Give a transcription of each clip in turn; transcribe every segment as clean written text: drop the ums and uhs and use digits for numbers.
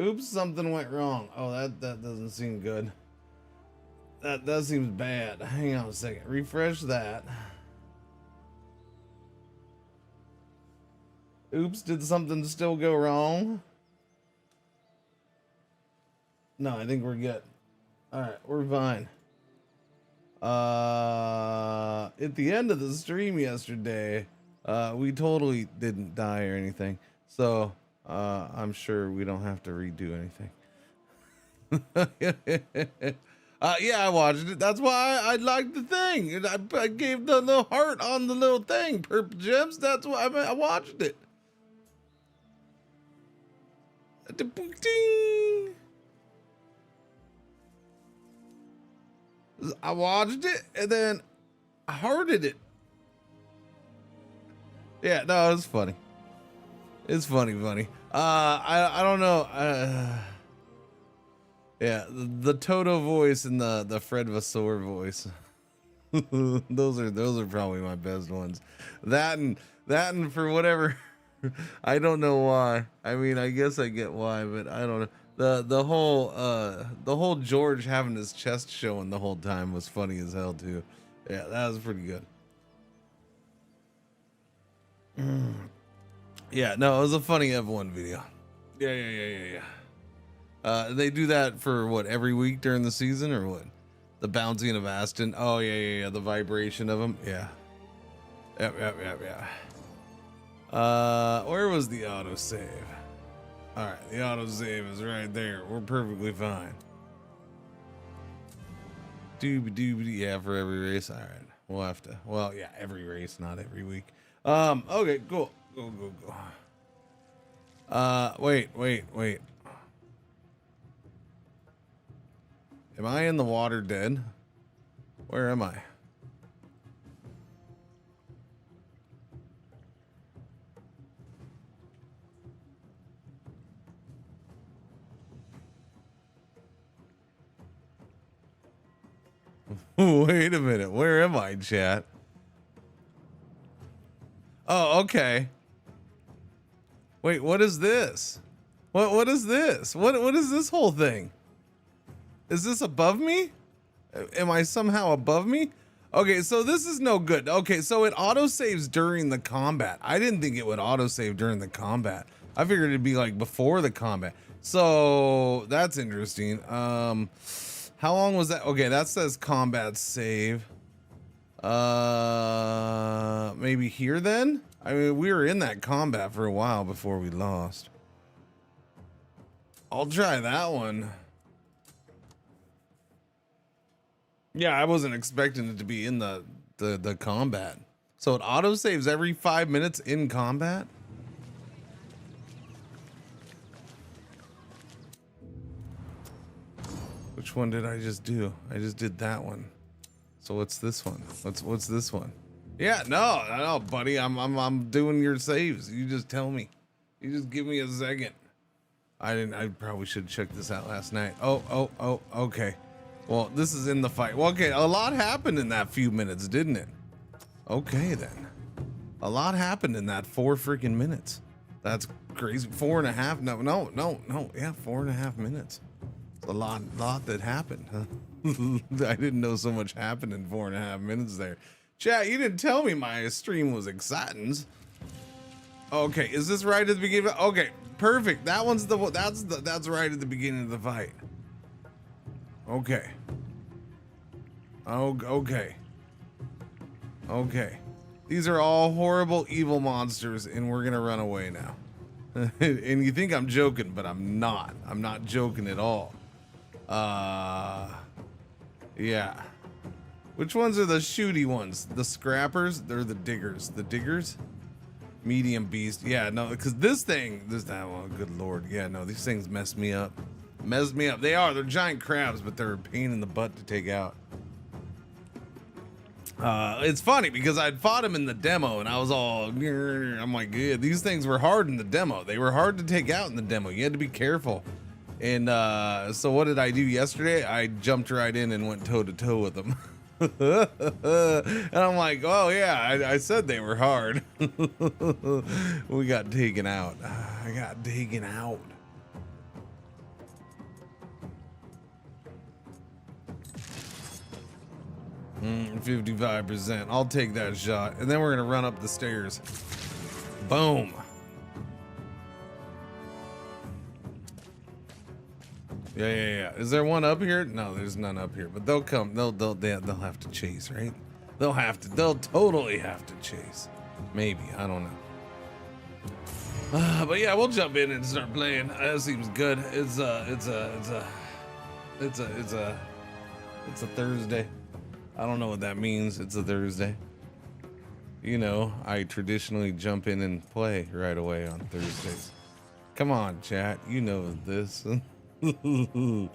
Oops, something went wrong. Oh, that doesn't seem good. That seems bad. Hang on a second. Refresh that. Oops, did something still go wrong? No, I think we're good. Alright, we're fine. At the end of the stream yesterday, we totally didn't die or anything. So, I'm sure we don't have to redo anything. Yeah, I watched it. That's why I liked the thing. And I gave the little heart on the little thing. Purple gems. That's why I watched it. Ding. I watched it and then I hearted it. Yeah, no, it's funny. It's funny. I don't know. Yeah, the Toto voice and the Fred Vasseur voice. those are probably my best ones. That and for whatever I don't know why. I mean, I guess I get why, but I don't know. The whole George having his chest showing the whole time was funny as hell too. Yeah, that was pretty good. Yeah, no, it was a funny F1 video. Yeah. They do that for what, every week during the season or what? The bouncing of Aston. Oh yeah. The vibration of them. Yeah. Yep. Where was the autosave? All right, the autosave is right there. We're perfectly fine. Doobie. Yeah, for every race. All right, we'll have to. Well, yeah, every race, not every week. Okay, cool. Go. Wait. Am I in the water dead? Where am I? Wait a minute. Where am I, chat? Oh, okay. Wait, what is this? What is this? What is this whole thing? Is this above me? Am I somehow above me? Okay, so this is no good. Okay, so it autosaves during the combat. I didn't think it would autosave during the combat. I figured it'd be like before the combat. So that's interesting. How long was that? Okay, that says combat save. Maybe here then? I mean, we were in that combat for a while before we lost. I'll try that one. Yeah, I wasn't expecting it to be in the combat. So it autosaves every 5 minutes in combat? Which one did I just do? I just did that one. So what's this one? What's this one? Yeah, no, buddy. I'm doing your saves. You just tell me. You just give me a second. I probably should check this out last night. Oh, okay. Well, this is in the fight. Well, okay, a lot happened in that few minutes, didn't it? Okay, then. A lot happened in that 4 freaking minutes. That's crazy. 4.5. No. Yeah, 4.5 minutes. It's a lot that happened, huh? I didn't know so much happened in 4.5 minutes there. Chat, you didn't tell me my stream was exciting. Okay, is this right at the beginning? Okay, perfect. That one's that's right at the beginning of the fight. Okay. Okay. These are all horrible, evil monsters, and we're gonna run away now. And you think I'm joking, but I'm not. I'm not joking at all. Yeah. Which ones are the shooty ones? The scrappers? They're the diggers. The diggers? Medium beast. Yeah, no, because this, oh, good lord. Yeah, no, these things mess me up. They are. They're giant crabs, but they're a pain in the butt to take out. It's funny because I'd fought him in the demo and I was all, I'm like, yeah, these things were hard in the demo. They were hard to take out in the demo. You had to be careful. And so what did I do yesterday? I jumped right in and went toe to toe with them. And I'm like, oh yeah, I said they were hard. We got taken out. I got taken out. 55%. I'll take that shot. And then we're gonna run up the stairs. Boom. Yeah. Is there one up here? No, there's none up here. But they'll come. They'll have to chase, right? They'll totally have to chase. Maybe, I don't know. But yeah, we'll jump in and start playing. That seems good. It's a Thursday. I don't know what that means. It's a Thursday. You know, I traditionally jump in and play right away on Thursdays. Come on, chat. You know this. You're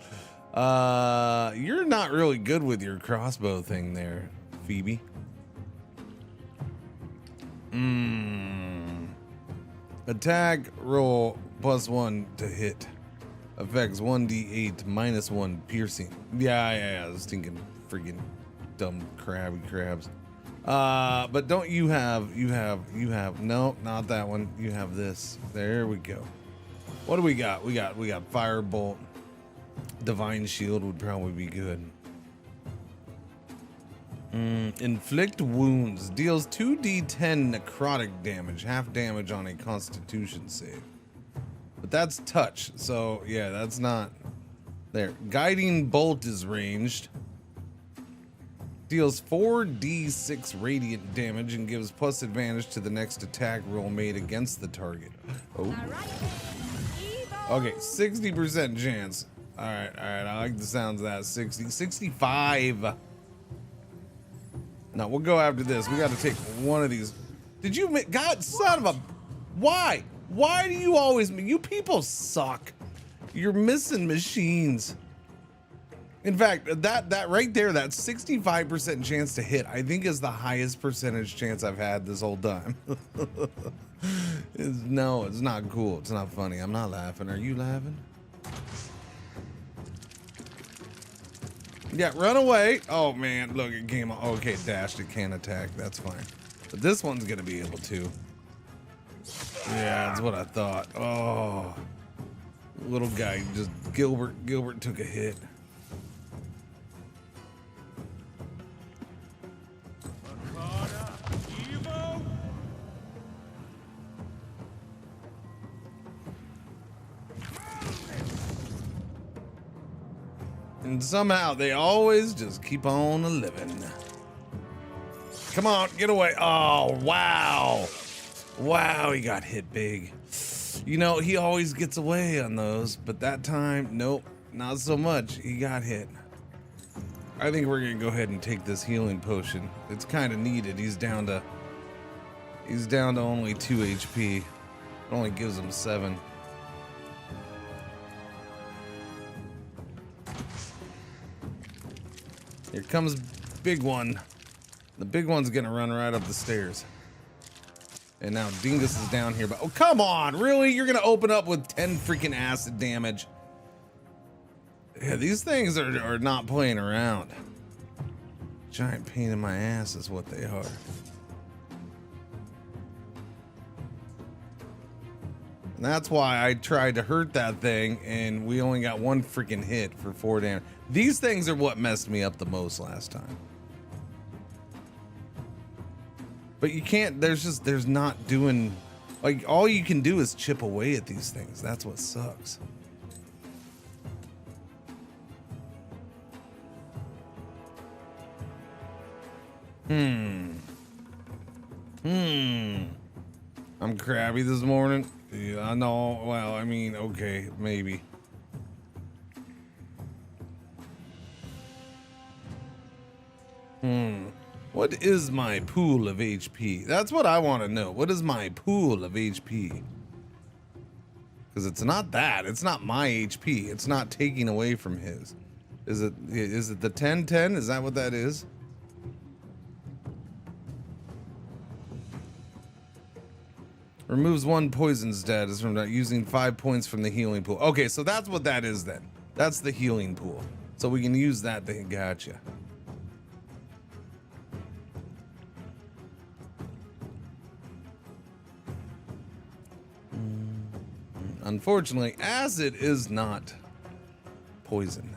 not really good with your crossbow thing there, Phoebe. Attack roll +1 to hit. Affects 1d8 -1 piercing. Yeah. I was thinking freaking dumb crabby crabs. But don't you have no, not that one. You have this. There we go. What do we got? We got Firebolt. Divine Shield would probably be good. Inflict wounds. Deals 2d10 necrotic damage. Half damage on a Constitution save. But that's touch. So yeah, that's not there. Guiding Bolt is ranged. Deals 4d6 radiant damage and gives plus advantage to the next attack roll made against the target. Oh. Okay, 60% chance. All right. I like the sounds of that. 60, 65. No, we'll go after this. We got to take one of these. Did you make, God, son of a, why? Why do you always, you people suck. You're missing machines. In fact, that right there, that 65% chance to hit, I think is the highest percentage chance I've had this whole time. No, it's not cool. It's not funny. I'm not laughing. Are you laughing? Yeah, run away. Oh man, look, it came. Okay, dashed. It can't attack. That's fine. But this one's gonna be able to. Yeah, that's what I thought. Oh, little guy, just Gilbert took a hit. And somehow they always just keep on living. Come on, get away. Oh, wow. Wow, he got hit big. You know, he always gets away on those, but that time, nope, not so much. He got hit. I think we're gonna go ahead and take this healing potion. It's kind of needed. He's down to only 2 HP. It only gives him 7. Here comes big one. The big one's gonna run right up the stairs. And now Dingus is down here, but oh, come on, really? You're gonna open up with 10 freaking acid damage. Yeah, these things are not playing around. Giant pain in my ass is what they are. And that's why I tried to hurt that thing and we only got 1 freaking hit for 4 damage. These things are what messed me up the most last time. But you can't, there's not doing, like, all you can do is chip away at these things. That's what sucks. I'm crabby this morning. Yeah, I know. Well, I mean, okay, maybe. What is my pool of HP? That's what I want to know. What is my pool of HP? Because it's not that. It's not my HP. It's not taking away from his. Is it the 10-10? Is that what that is? Removes 1 poison status from not using 5 points from the healing pool. Okay, so that's what that is then. That's the healing pool. So we can use that thing. Gotcha. Unfortunately, acid is not poison.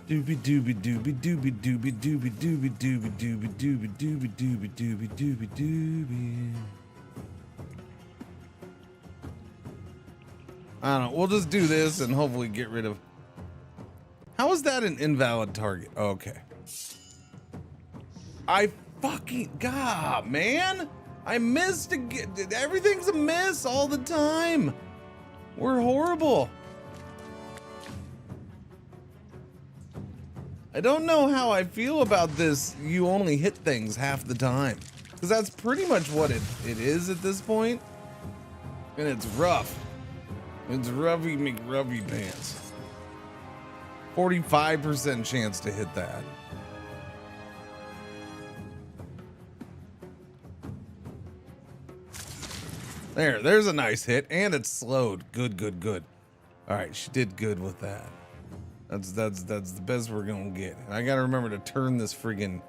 Doobie doobie doobie doobie doobie doobie doobie doobie doobie doobie doobie doobie doobie doobie doobie. I don't know. We'll just do this and hopefully get rid of. How is that an invalid target? Okay. I fucking God, man. I missed again. Everything's a miss all the time. We're horrible. I don't know how I feel about this. You only hit things half the time. Because that's pretty much what it is at this point. And it's rough. It's roughy McRuffy pants. 45% chance to hit that. There's a nice hit, and it's slowed. Good. All right, she did good with that. That's the best we're gonna get. And I gotta remember to turn this friggin'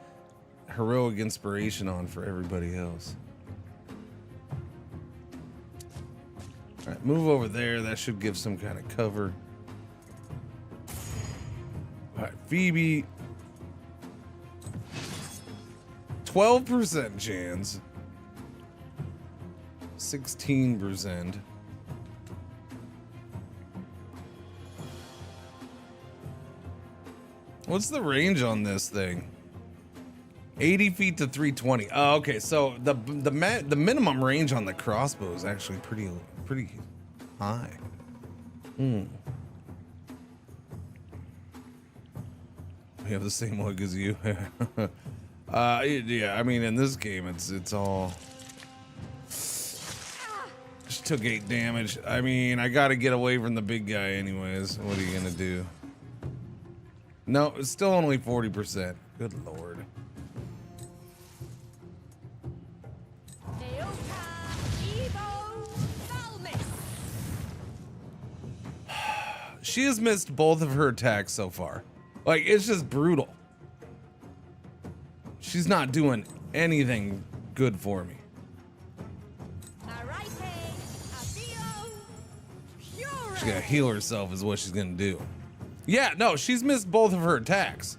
heroic inspiration on for everybody else. All right, move over there. That should give some kind of cover. All right, Phoebe. 12% chance. 16%. What's the range on this thing? 80 feet to 320. Oh, okay. So the minimum range on the crossbow is actually pretty high. We have the same look as you. Yeah. I mean, in this game, it's all. Just took 8 damage. I mean, I got to get away from the big guy, anyways. What are you gonna do? No, it's still only 40%. Good lord. She has missed both of her attacks so far. Like, it's just brutal. She's not doing anything good for me. She's gonna heal herself is what she's gonna do. Yeah, no, she's missed both of her attacks.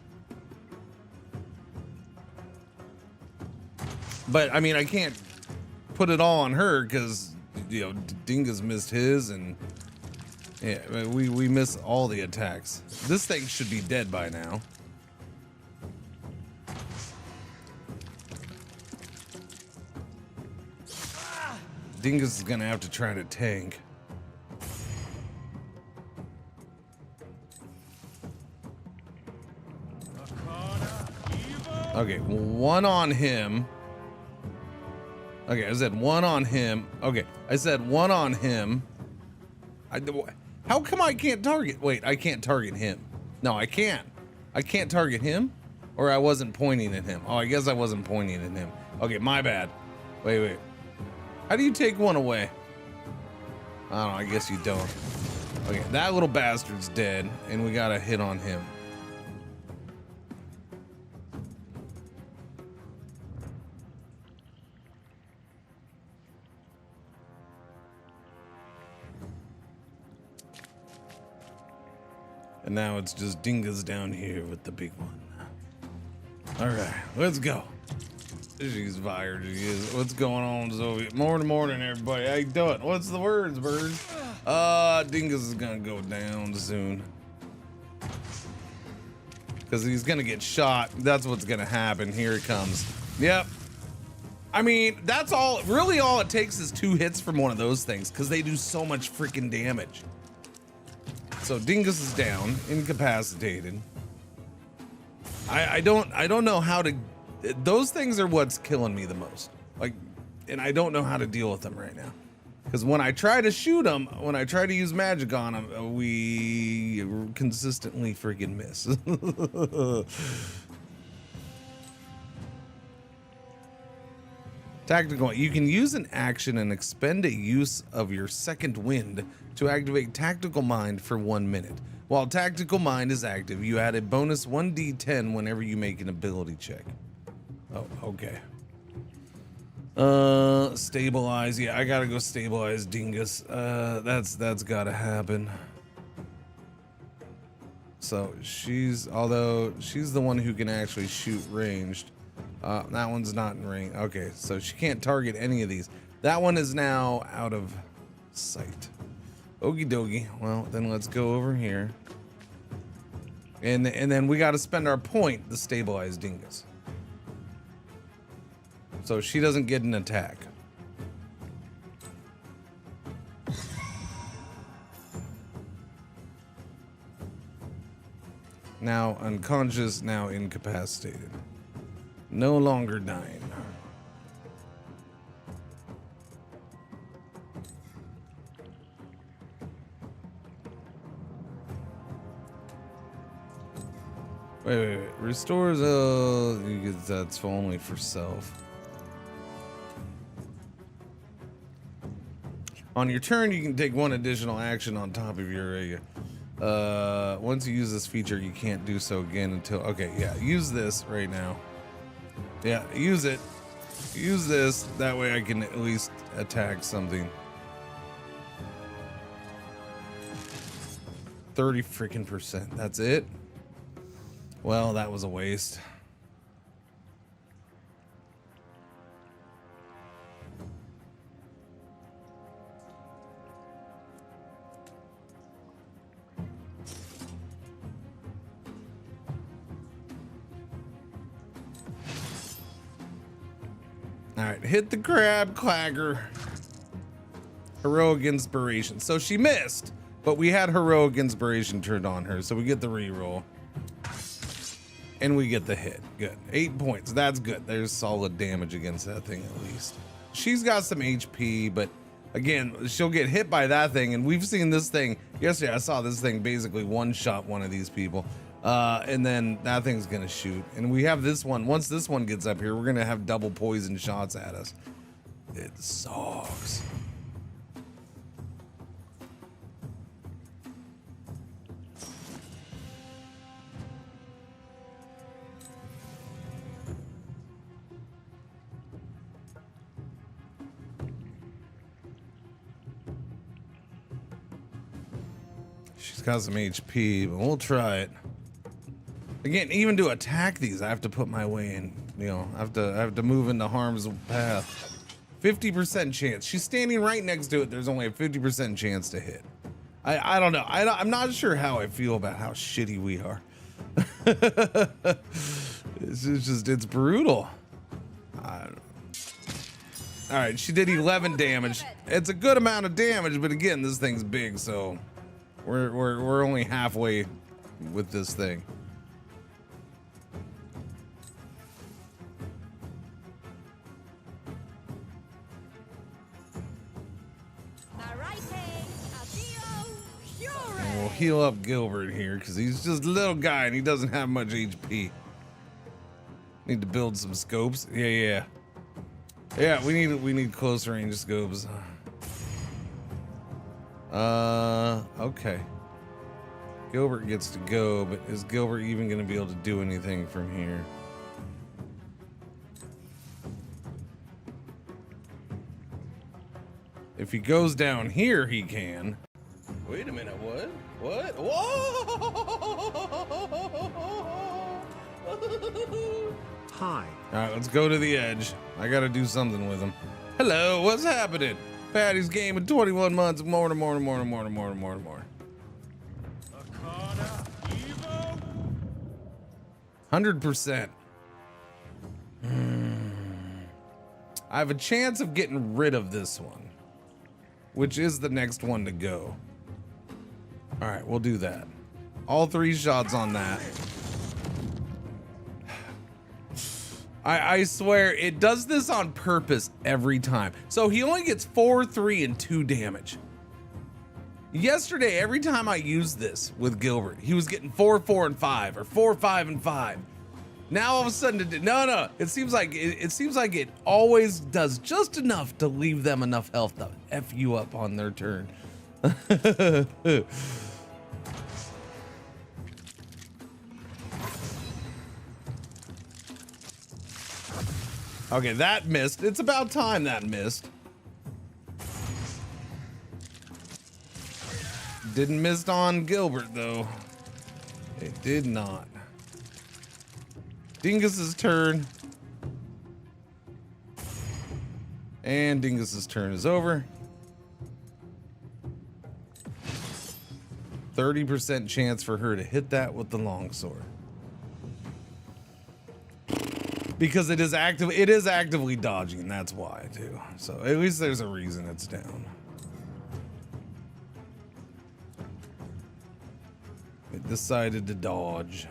But I mean, I can't put it all on her because, you know, Dinga's missed his, and yeah, we miss all the attacks. This thing should be dead by now. Dingus is gonna have to try to tank. Okay, one on him. Okay, I said one on him. Okay, I said one on him. How come I can't target? Wait, I can't target him. No, I can't. I can't target him? Or I wasn't pointing at him. Oh, I guess I wasn't pointing at him. Okay, my bad. Wait. How do you take one away? I don't know, I guess you don't. Okay, that little bastard's dead, and we got a hit on him. And now it's just Dingas down here with the big one. All right, let's go. She's fired. She is. What's going on, Zoe? Morning, everybody. How you doing? What's the words, birds? Dingas is gonna go down soon. Because he's gonna get shot. That's what's gonna happen. Here it comes. Yep. I mean, that's all. Really, all it takes is 2 hits from one of those things because they do so much freaking damage. So Dingus is down, incapacitated. I don't know how to. Those things are what's killing me the most. Like, and I don't know how to deal with them right now. Because when I try to shoot them, when I try to use magic on them, we consistently freaking miss. Tactical. You can use an action and expend a use of your second wind to activate Tactical Mind for 1 minute. While Tactical Mind is active, you add a bonus 1d10 whenever you make an ability check. Oh, okay. Stabilize. Yeah, I gotta go stabilize Dingus. That's gotta happen. So although she's the one who can actually shoot ranged. That one's not in range. Okay, so she can't target any of these. That one is now out of sight. Okie dokie. Well, then let's go over here. And then we got to spend our point to stabilize Dingus. So she doesn't get an attack. Now unconscious, now incapacitated. No longer dying. Wait. Restores, that's only for self. On your turn, you can take one additional action on top of your area. Once you use this feature, you can't do so again until... Okay, yeah, use this right now. Yeah, use it. Use this. That way I can at least attack something. 30 freaking %. That's it? Well, that was a waste. All right, hit the crab clacker. Heroic inspiration. So she missed, but we had heroic inspiration turned on her, so we get the reroll. And we get the hit. Good. 8 points. That's good. There's solid damage against that thing at least. She's got some HP, but again, she'll get hit by that thing. And we've seen this thing. Yesterday, I saw this thing basically one-shot one of these people. And then that thing's going to shoot. And we have this one. Once this one gets up here, we're going to have double poison shots at us. It sucks. She's got some HP, but we'll try it. Again, even to attack these, I have to put my way in. You know, I have to move into harm's path. 50% chance. She's standing right next to it. There's only a 50% chance to hit. I don't know. I'm not sure how I feel about how shitty we are. It's brutal. All right, she did 11 damage. It's a good amount of damage, but again, this thing's big, so we're only halfway with this thing. And we'll heal up Gilbert here because he's just a little guy and he doesn't have much HP. Need to build some scopes. Yeah, we need close range scopes. Okay. Gilbert gets to go, but is Gilbert even going to be able to do anything from here? If he goes down here, he can. Wait a minute, what? What? Whoa! Hi. All right, let's go to the edge. I got to do something with him. Hello, what's happening? Patty's game in 21 months. More. 100%. I have a chance of getting rid of this one, which is the next one to go. All right, we'll do that. All 3 shots on that. I swear it does this on purpose every time. So he only gets 4, 3, and 2 damage. Yesterday, every time I used this with Gilbert, he was getting 4, 4, and 5, or 4, 5, and 5. Now all of a sudden, no. It seems like it always does just enough to leave them enough health to F you up on their turn. Okay, that missed. It's about time that missed. Didn't miss on Gilbert though. It did not. Dingus's turn. And Dingus's turn is over. 30% chance for her to hit that with the longsword. Because it is actively dodging, that's why too. So at least there's a reason it's down. It decided to dodge.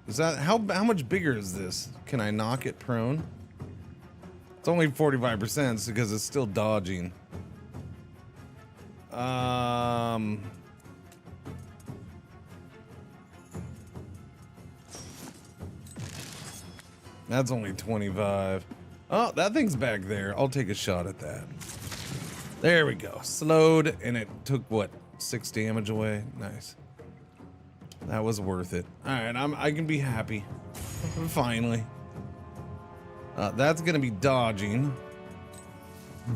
Is that how much bigger is this? Can I knock it prone? It's only 45% because it's still dodging. That's only 25. Oh, that thing's back there. I'll take a shot at that. There we go. Slowed, and it took what, 6 damage away? Nice. That was worth it. All right, I can be happy. Finally. That's gonna be dodging.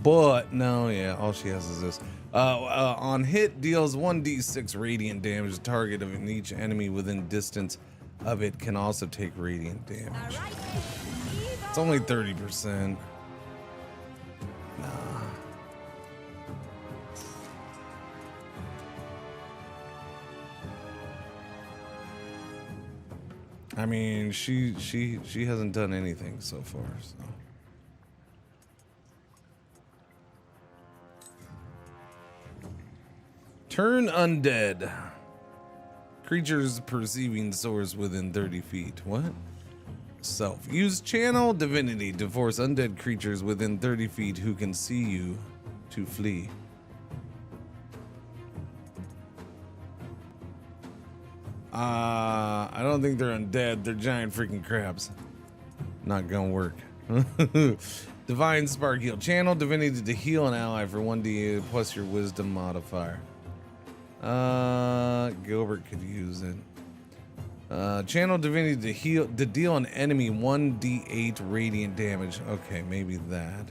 But no, yeah, all she has is this. On hit, deals 1d6 radiant damage. The target of each enemy within distance of it can also take radiant damage. It's only 30%. Nah. I mean, she hasn't done anything so far, so. Turn undead. Creatures perceiving soars within 30 feet. What? Self. Use channel divinity to force undead creatures within 30 feet who can see you to flee. I don't think they're undead. They're giant freaking crabs. Not gonna work. Divine Spark Heal. Channel divinity to heal an ally for 1d8 plus your wisdom modifier. Gilbert could use it. Channel divinity to heal, to deal an enemy 1d8 radiant damage. Okay, maybe that.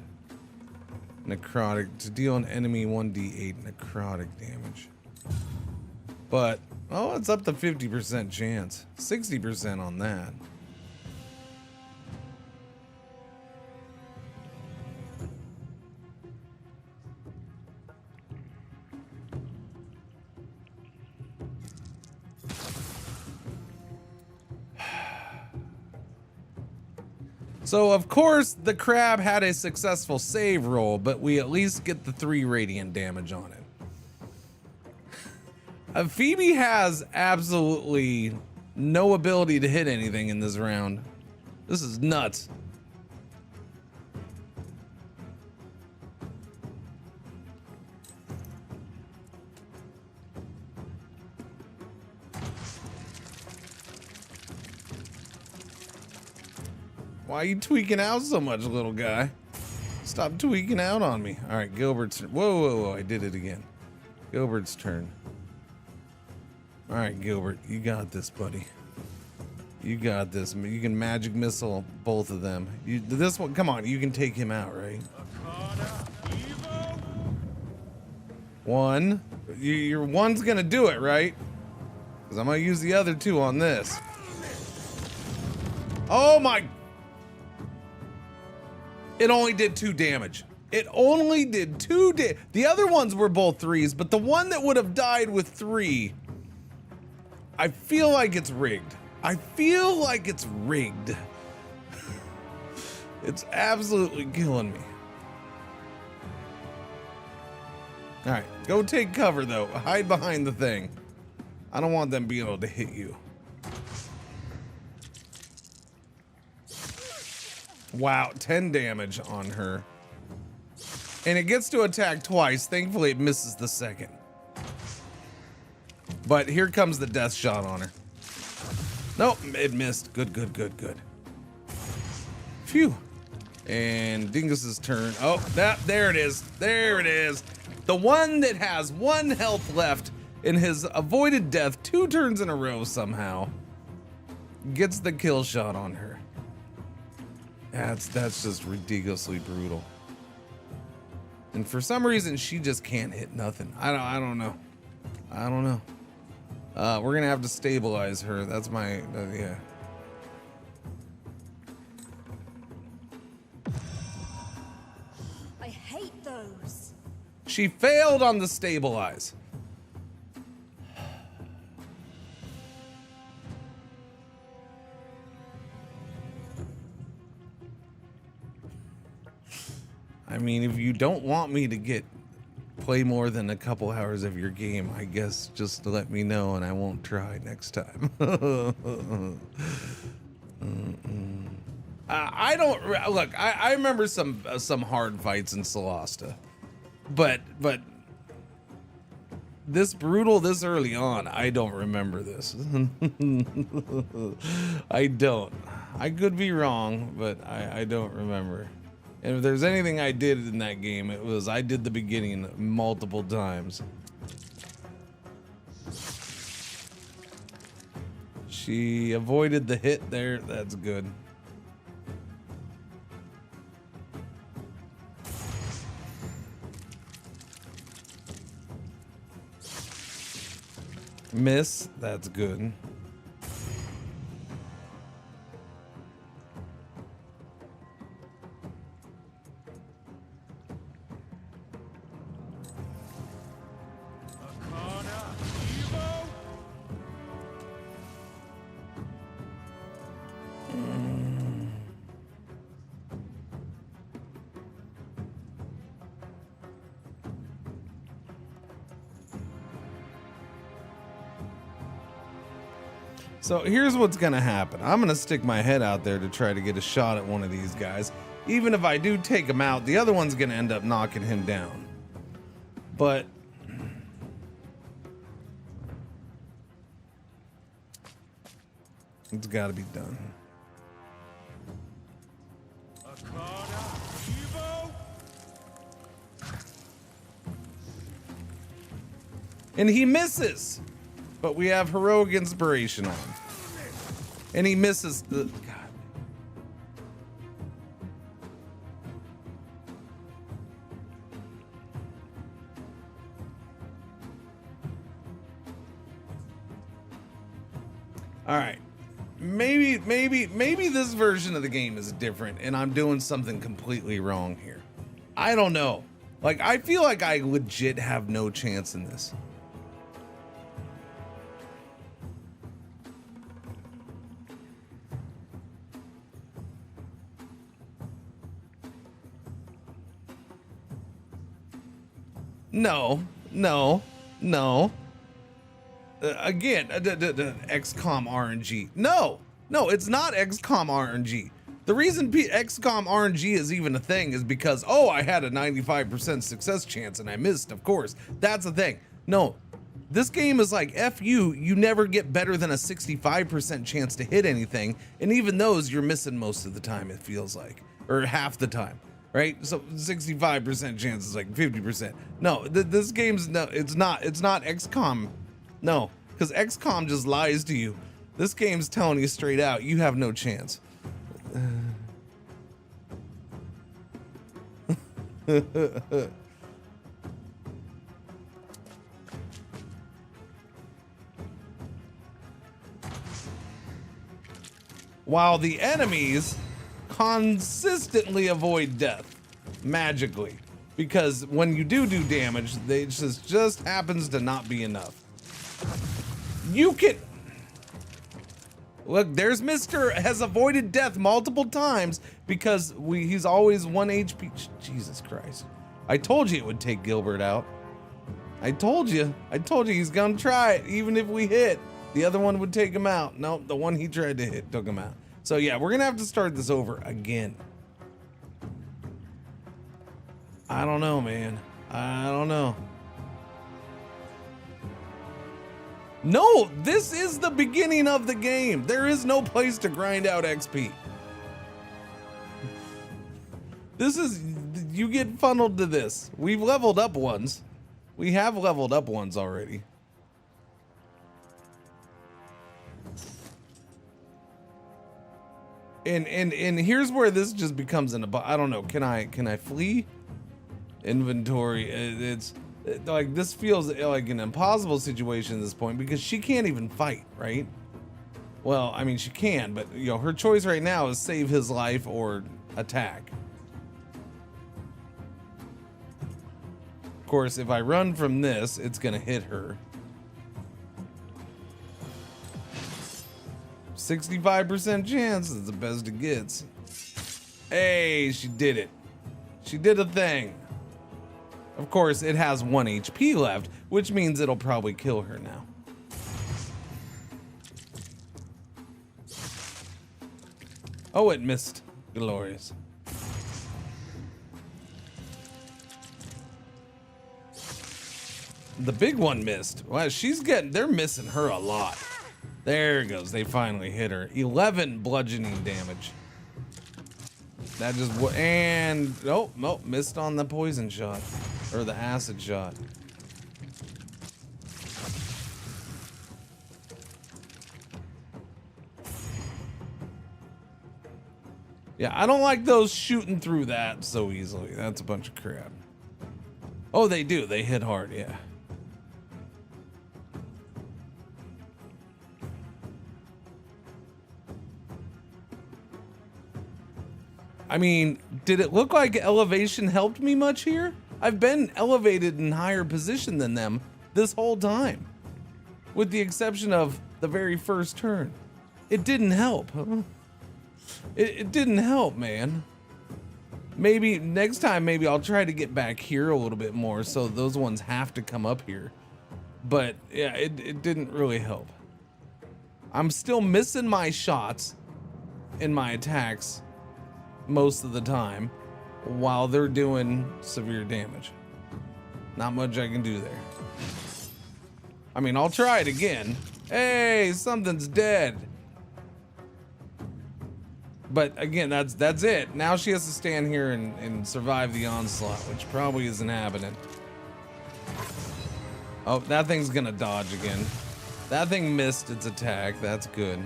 Necrotic, to deal an enemy 1d8 necrotic damage. But, oh, it's up to 50% chance. 60% on that. So, of course, the crab had a successful save roll, but we at least get the 3 radiant damage on it. Phoebe has absolutely no ability to hit anything in this round. This is nuts. Why are you tweaking out so much, little guy? Stop tweaking out on me. All right, Gilbert's turn. Whoa, I did it again. Gilbert's turn. All right, Gilbert, you got this, buddy. You got this. You can magic missile both of them. This one, come on, you can take him out, right? One. Your one's gonna do it, right? Because I'm gonna use the other 2 on this. Oh my. It only did 2 damage. It only did 2 damage. The other ones were both 3s, but the one that would have died with 3, I feel like it's rigged. I feel like it's rigged. It's absolutely killing me. All right, go take cover though. Hide behind the thing. I don't want them being able to hit you. Wow, 10 damage on her. And it gets to attack twice. Thankfully, it misses the second. But here comes the death shot on her. Nope, it missed. Good. Phew. And Dingus's turn. Oh, there it is. There it is. The one that has 1 health left in his avoided death 2 turns in a row somehow gets the kill shot on her. That's just ridiculously brutal. And for some reason, she just can't hit nothing. I don't know. I don't know. We're gonna have to stabilize her. That's my, yeah. I hate those. She failed on the stabilize. I mean, if you don't want me to play more than a couple hours of your game, I guess just let me know and I won't try next time. I don't look. I remember some hard fights in Solasta, but this brutal this early on, I don't remember this. I don't. I could be wrong, but I don't remember. And if there's anything I did in that game, it was I did the beginning multiple times. She avoided the hit there. That's good. Miss. That's good. So here's what's gonna happen. I'm gonna stick my head out there to try to get a shot at one of these guys. Even if I do take him out, the other one's gonna end up knocking him down. But it's gotta be done. And he misses. But we have heroic inspiration on. And he misses the God. All right. Maybe this version of the game is different and I'm doing something completely wrong here. I don't know. Like, I feel like I legit have no chance in this. No. Again, XCOM RNG. No, it's not XCOM RNG. The reason XCOM RNG is even a thing is because, oh, I had a 95% success chance and I missed, of course. That's the thing. No, this game is like, F you never get better than a 65% chance to hit anything. And even those, you're missing most of the time, it feels like, or half the time. Right? So 65% chance is like 50%. No, this game's no, it's not XCOM. No, because XCOM just lies to you. This game's telling you straight out, you have no chance. While the enemies consistently avoid death magically, because when you do damage, they just happens to not be enough. You can look, there's Mr. has avoided death multiple times because he's always 1 HP. Jesus Christ, I told you it would take Gilbert out. I told you he's gonna try it. Even if we hit, the other one would take him out. Nope, the one he tried to hit took him out. So yeah, we're gonna have to start this over again. I don't know, man. I don't know. No, this is the beginning of the game. There is no place to grind out XP. This is, you get funneled to this. We've leveled up once. We have leveled up once already. And here's where this just becomes I don't know. Can I flee? Inventory. It's like, this feels like an impossible situation at this point because she can't even fight, right? Well, I mean, she can, but you know, her choice right now is save his life or attack. Of course, if I run from this, it's gonna hit her. 65% chance is the best it gets. Hey, she did it. She did a thing. Of course, it has 1 HP left, which means it'll probably kill her now. Oh, it missed. Glorious. The big one missed. Well, they're missing her a lot. There it goes. They finally hit her. 11 bludgeoning damage. That just, and, nope, missed on the poison shot. Or the acid shot. Yeah, I don't like those shooting through that so easily. That's a bunch of crap. Oh, they do. They hit hard, yeah. I mean, did it look like elevation helped me much here? I've been elevated in higher position than them this whole time. With the exception of the very first turn. It didn't help. Huh? It didn't help, man. Maybe next time, maybe I'll try to get back here a little bit more so those ones have to come up here. But yeah, it didn't really help. I'm still missing my shots in my attacks most of the time while they're doing severe damage. Not much I can do there. I mean, I'll try it again. Hey, something's dead. But again, that's it. Now she has to stand here and survive the onslaught, which probably isn't happening. Oh, that thing's gonna dodge again. That thing missed its attack. That's good.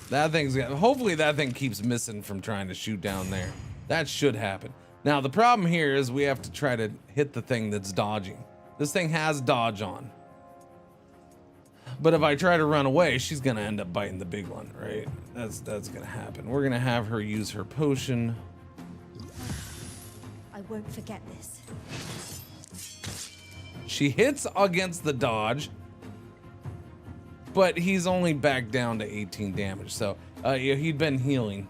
That thing's hopefully that thing keeps missing from trying to shoot down there. That should happen. Now the problem here is we have to try to hit the thing that's dodging. This thing has dodge on. But if I try to run away, she's gonna end up biting the big one, right? That's gonna happen. We're gonna have her use her potion. I won't forget this. She hits against the dodge, but he's only back down to 18 damage. So yeah, he'd been healing.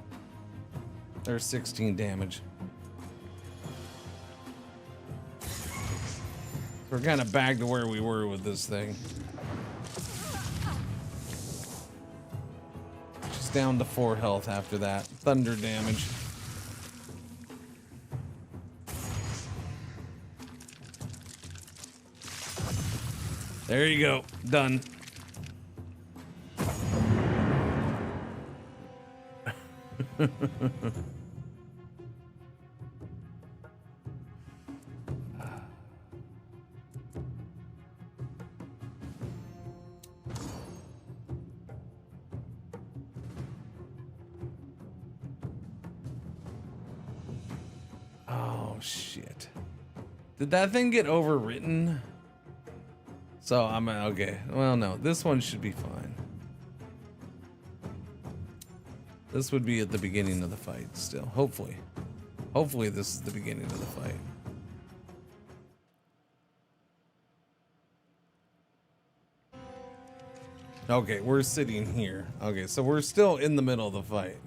There's 16 damage. We're kind of back to where we were with this thing. She's down to 4 health after that. Thunder damage. There you go. Done. Oh, shit. Did that thing get overwritten? So I'm okay. Well, no, this one should be fine. This would be at the beginning of the fight still, hopefully. Hopefully this is the beginning of the fight. Okay, we're sitting here. Okay, so we're still in the middle of the fight.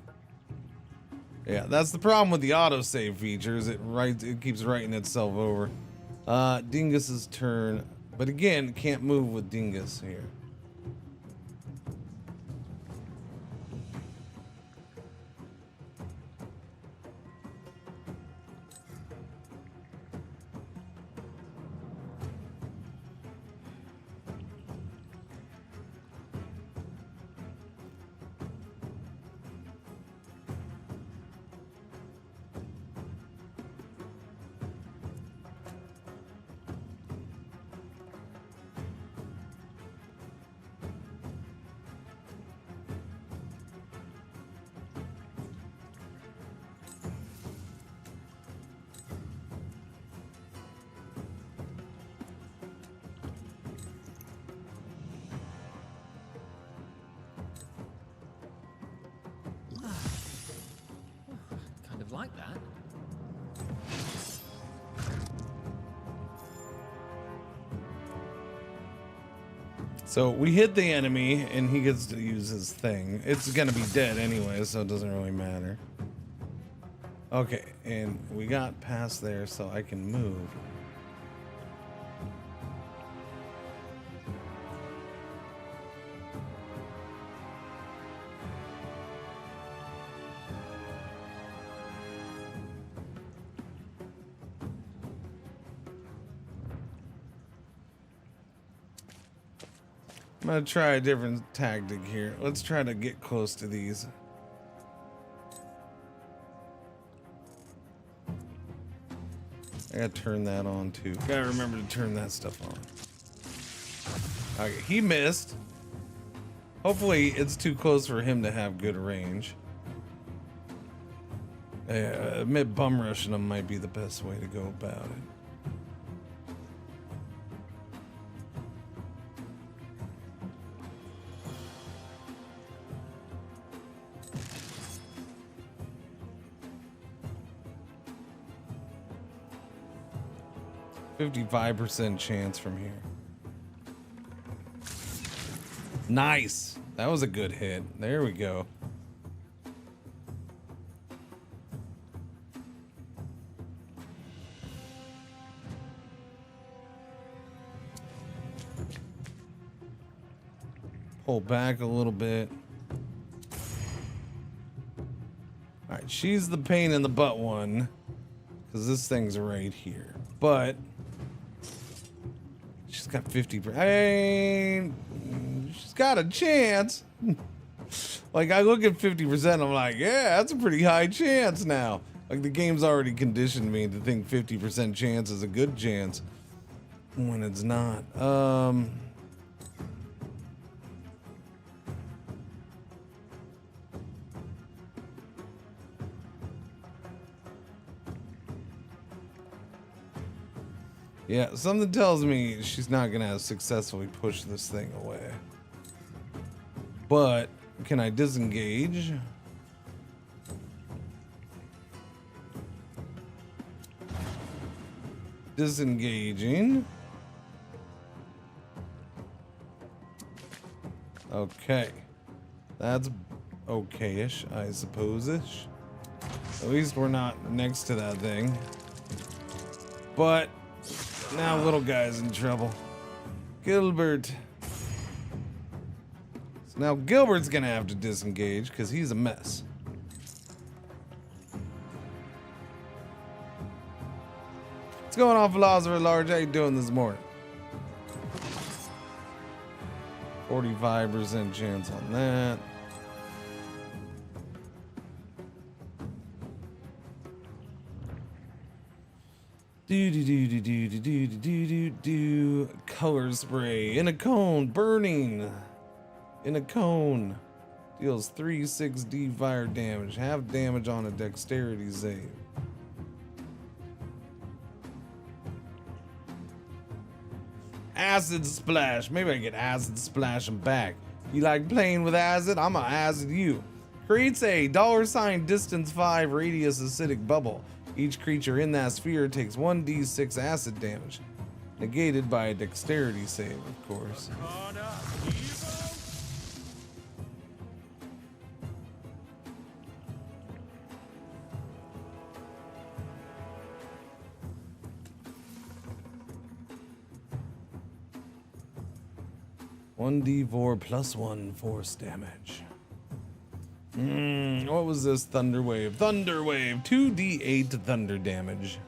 Yeah, that's the problem with the autosave features. It keeps writing itself over. Dingus's turn. But again, can't move with Dingus here. like that. So we hit the enemy and he gets to use his thing. It's gonna be dead anyway, so it doesn't really matter. Okay, and we got past there so I can move. I'm gonna try a different tactic here. Let's try to get close to these. I gotta turn that on too. Gotta remember to turn that stuff on. Okay, he missed. Hopefully it's too close for him to have good range. Admit bum rushing him might be the best way to go about it. %55 chance from here. Nice. That was a good hit. There we go. Pull back a little bit. All right, she's the pain in the butt one because this thing's right here. But she's got 50%. Hey, she's got a chance. Like, I look at 50%, I'm like, yeah, that's a pretty high chance now. Like, the game's already conditioned me to think 50% chance is a good chance when it's not. Yeah, something tells me she's not gonna successfully push this thing away. But can I disengage? Disengaging. Okay. That's okay-ish, I suppose-ish. At least we're not next to that thing. But now little guy's in trouble. Gilbert. So now Gilbert's gonna have to disengage because he's a mess. What's going on, Philosopher Large? How you doing this morning? 45% chance on that. Do. Color spray in a cone, burning in a cone. Deals 3/6D fire damage, half damage on a dexterity save. Acid splash. Maybe I get acid splash him back. You like playing with acid? I'm gonna acid you. Creates a $distance 5 radius acidic bubble. Each creature in that sphere takes 1d6 acid damage, negated by a dexterity save, of course. $1d4 plus 1 force damage. What was this? Thunder wave. Thunder wave. 2d8 thunder damage.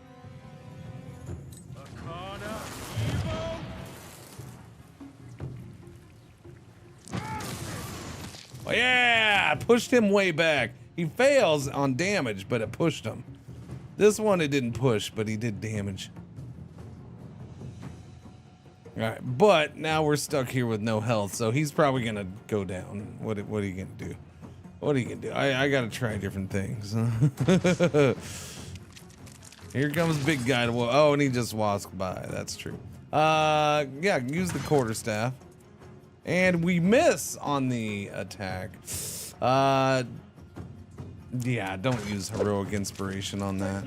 Oh yeah! Pushed him way back. He fails on damage, but it pushed him. This one it didn't push, but he did damage. Alright, but now we're stuck here with no health, so he's probably gonna go down. What are you gonna do? What are you gonna do? I gotta try different things. Here comes big guy to oh, and he just walked by. That's true. Yeah, use the quarterstaff. And we miss on the attack. Yeah, don't use heroic inspiration on that.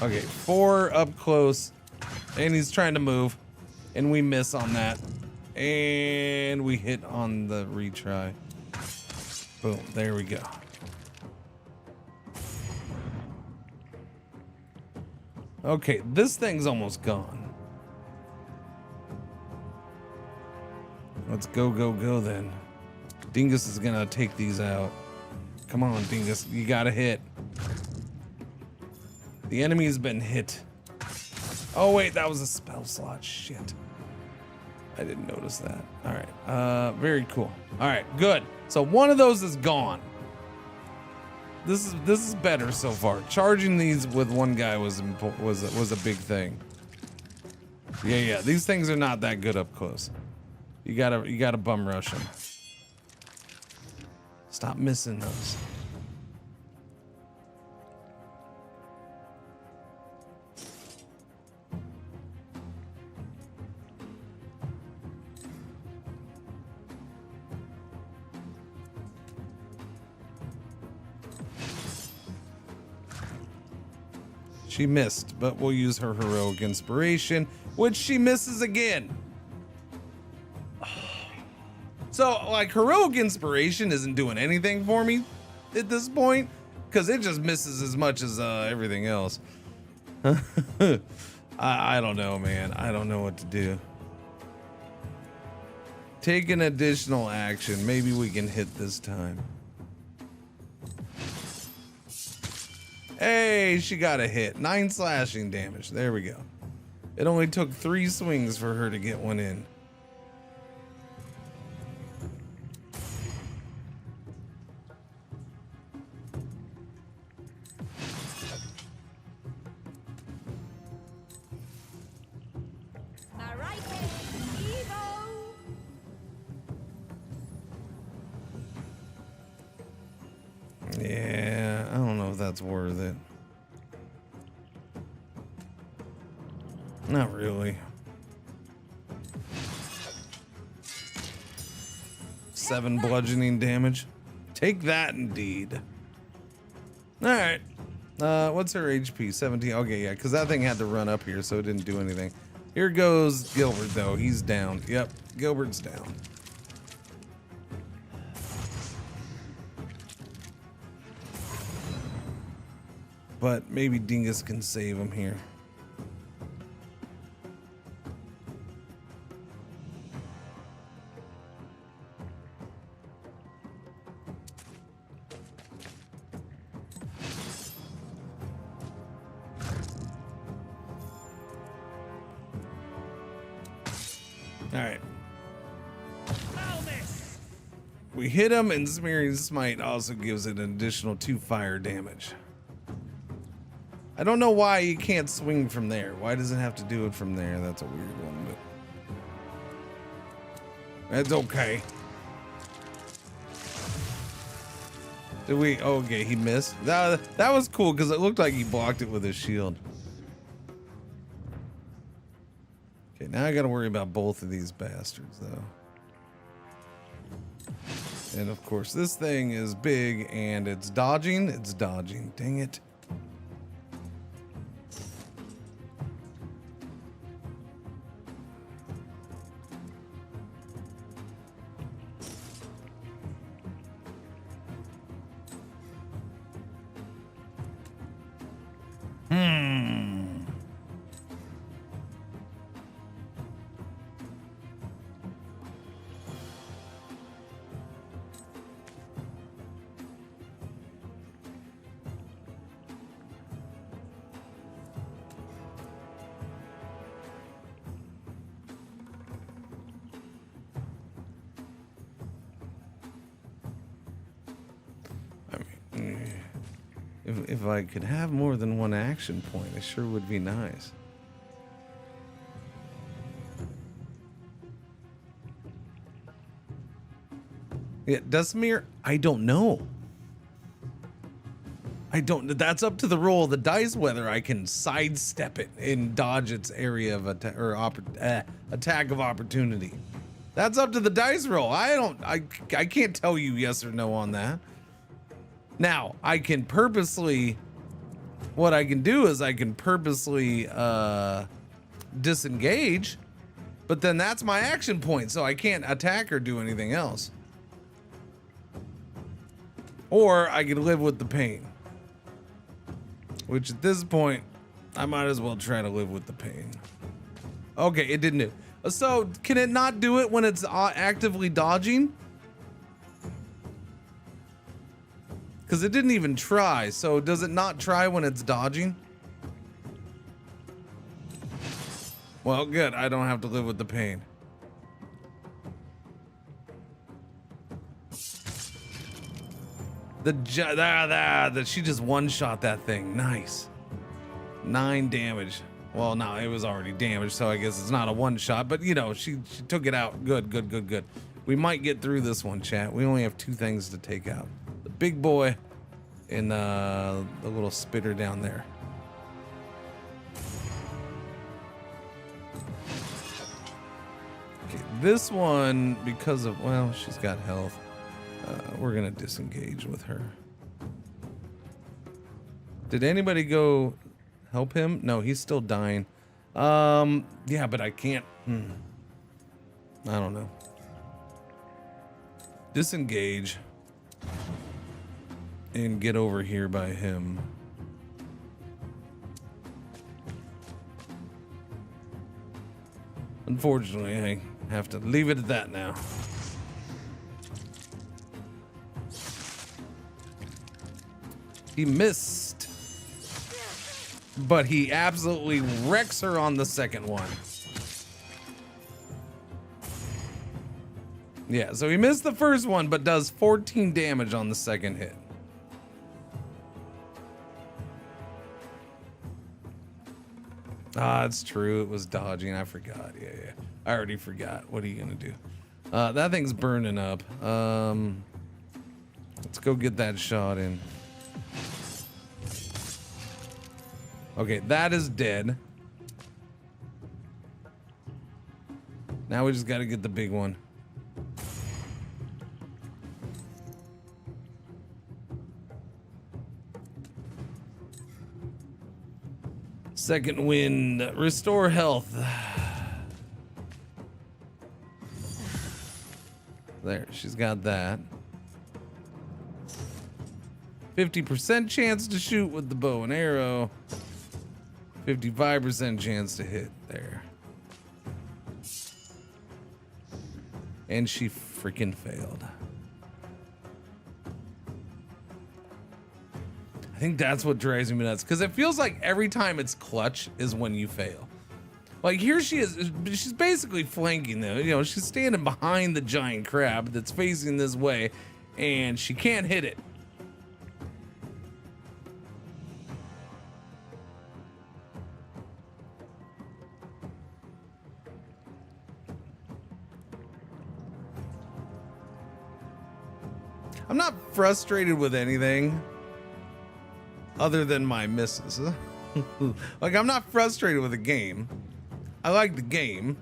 Okay, 4 up close, and he's trying to move, and we miss on that, and we hit on the retry. Boom, there we go. Okay, this thing's almost gone. Let's go, go, go then. Dingus is gonna take these out. Come on, Dingus, you gotta hit. The enemy's been hit. Oh wait, that was a spell slot, shit. I didn't notice that. All right, very cool. All right, good. So one of those is gone. This is better so far. Charging these with one guy was a big thing. Yeah, these things are not that good up close. You gotta bum rush them. Stop missing those. She missed, but we'll use her heroic inspiration, which she misses again. So, like, heroic inspiration isn't doing anything for me at this point, because it just misses as much as everything else. I don't know, man. I don't know what to do. Take an additional action. Maybe we can hit this time. Hey, she got a hit. 9 slashing damage. There we go. It only took 3 swings for her to get one in. Yeah, I don't know if that's worth it. Not really. 7 bludgeoning damage. Take that, indeed. All right. What's her HP? 17. Okay, yeah, because that thing had to run up here, so it didn't do anything. Here goes Gilbert, though. He's down. Yep, Gilbert's down. But maybe Dingus can save him here. All right. We hit him, and Smearing Smite also gives it an additional 2 fire damage. I don't know why you can't swing from there. Why does it have to do it from there? That's a weird one, but that's okay. Did we? Oh, okay, he missed. That was cool because it looked like he blocked it with his shield. Okay, now I got to worry about both of these bastards, though. And of course, this thing is big and it's dodging. It's dodging. Dang it. If I could have more than one action point, it sure would be nice. Yeah, Dusmir, I don't know. That's up to the roll of the dice whether I can sidestep it and dodge its area of attack of opportunity. That's up to the dice roll. I can't tell you yes or no on that. Now, I can purposely, what I can do is I can purposely disengage, but then that's my action point, so I can't attack or do anything else. Or I can live with the pain. Which at this point, I might as well try to live with the pain. Okay, it didn't do. So, can it not do it when it's actively dodging? Because it didn't even try, so does it not try when it's dodging? Well, good, I don't have to live with the pain. She just one-shot that thing. Nice. 9 damage. Well, no, it was already damaged, so I guess it's not a one-shot, but you know, she took it out. Good. We might get through this one, chat. We only have 2 things to take out. The big boy and the little spitter down there. Okay, this one, because of, well, she's got health. We're gonna disengage with her. Did anybody go help him? No, he's still dying. Yeah, but I can't. I don't know. Disengage and get over here by him. Unfortunately, I have to leave it at that now. He missed, but he absolutely wrecks her on the second one. Yeah, so he missed the first one, but does 14 damage on the second hit. Ah, it's true. It was dodging. I forgot. Yeah. I already forgot. What are you gonna do? That thing's burning up. Let's go get that shot in. Okay, that is dead. Now we just got to get the big one. Second wind, restore health. There, she's got that. 50% chance to shoot with the bow and arrow. 55% chance to hit there. And she freaking failed. I think that's what drives me nuts, because it feels like every time it's clutch is when you fail. Like here she is, she's basically flanking them. You know, she's standing behind the giant crab that's facing this way, and she can't hit it. I'm not frustrated with anything other than my misses. Like, I'm not frustrated with the game. I like the game.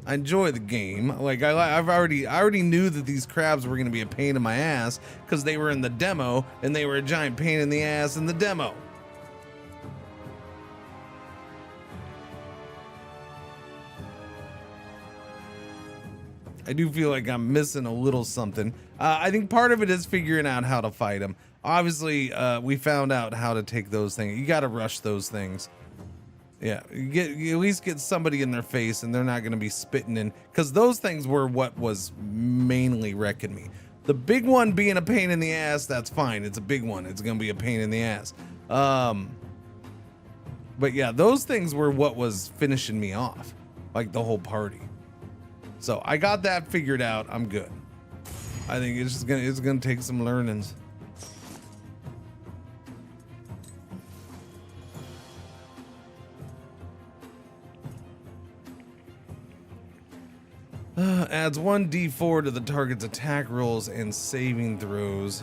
I enjoy the game. Like, I already knew that these crabs were going to be a pain in my ass because they were in the demo, and they were a giant pain in the ass in the demo. I do feel like I'm missing a little something. I think part of it is figuring out how to fight them. Obviously, we found out how to take those things. You got to rush those things. Yeah, you at least get somebody in their face, and they're not going to be spitting in, because those things were what was mainly wrecking me. The big one being a pain in the ass, that's fine. It's a big one. It's going to be a pain in the ass. But yeah, those things were what was finishing me off, like the whole party. So I got that figured out. I'm good. I think it's gonna take some learnings. Adds 1d4 to the target's attack rolls and saving throws.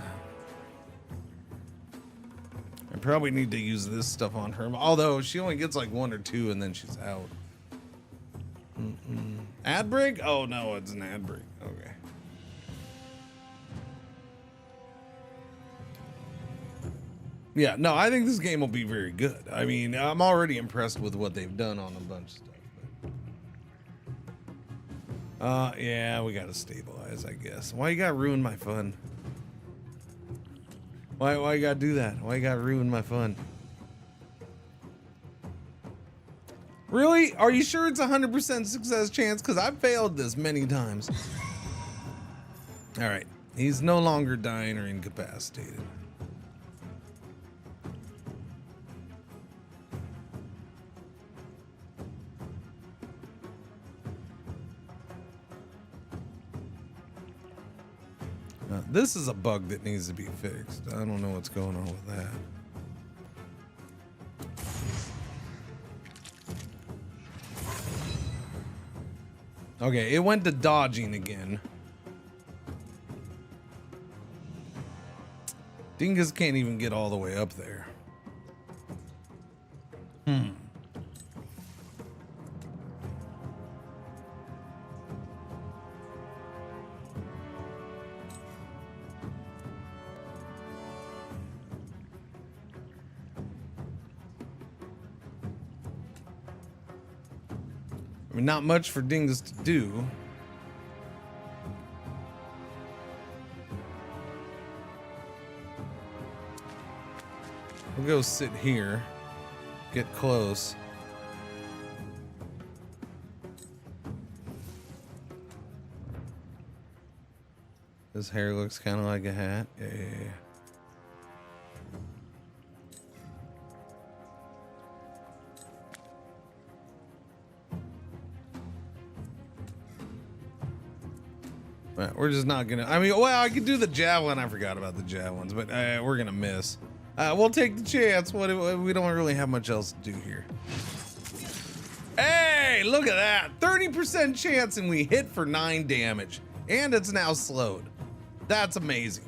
I probably need to use this stuff on her, although she only gets like 1 or 2 and then she's out. Ad break? Oh no, it's an ad break. Okay. Yeah, no, I think this game will be very good. I mean, I'm already impressed with what they've done on a bunch of stuff. But... yeah, we gotta stabilize, I guess. Why you gotta ruin my fun? Why you gotta do that? Why you gotta ruin my fun? Really? Are you sure it's 100% success chance? Because I've failed this many times. All right. He's no longer dying or incapacitated. Now, this is a bug that needs to be fixed. I don't know what's going on with that. Okay, it went to dodging again. Dingus can't even get all the way up there. I mean, not much for Dingus to do. We'll go sit here, get close. His hair looks kind of like a hat. Yeah. Right, we're just not gonna. I mean, well, I could do the javelin. I forgot about the javelins, but we're gonna miss. We'll take the chance. We don't really have much else to do here. Hey, look at that! 30% chance, and we hit for 9 damage, and it's now slowed. That's amazing.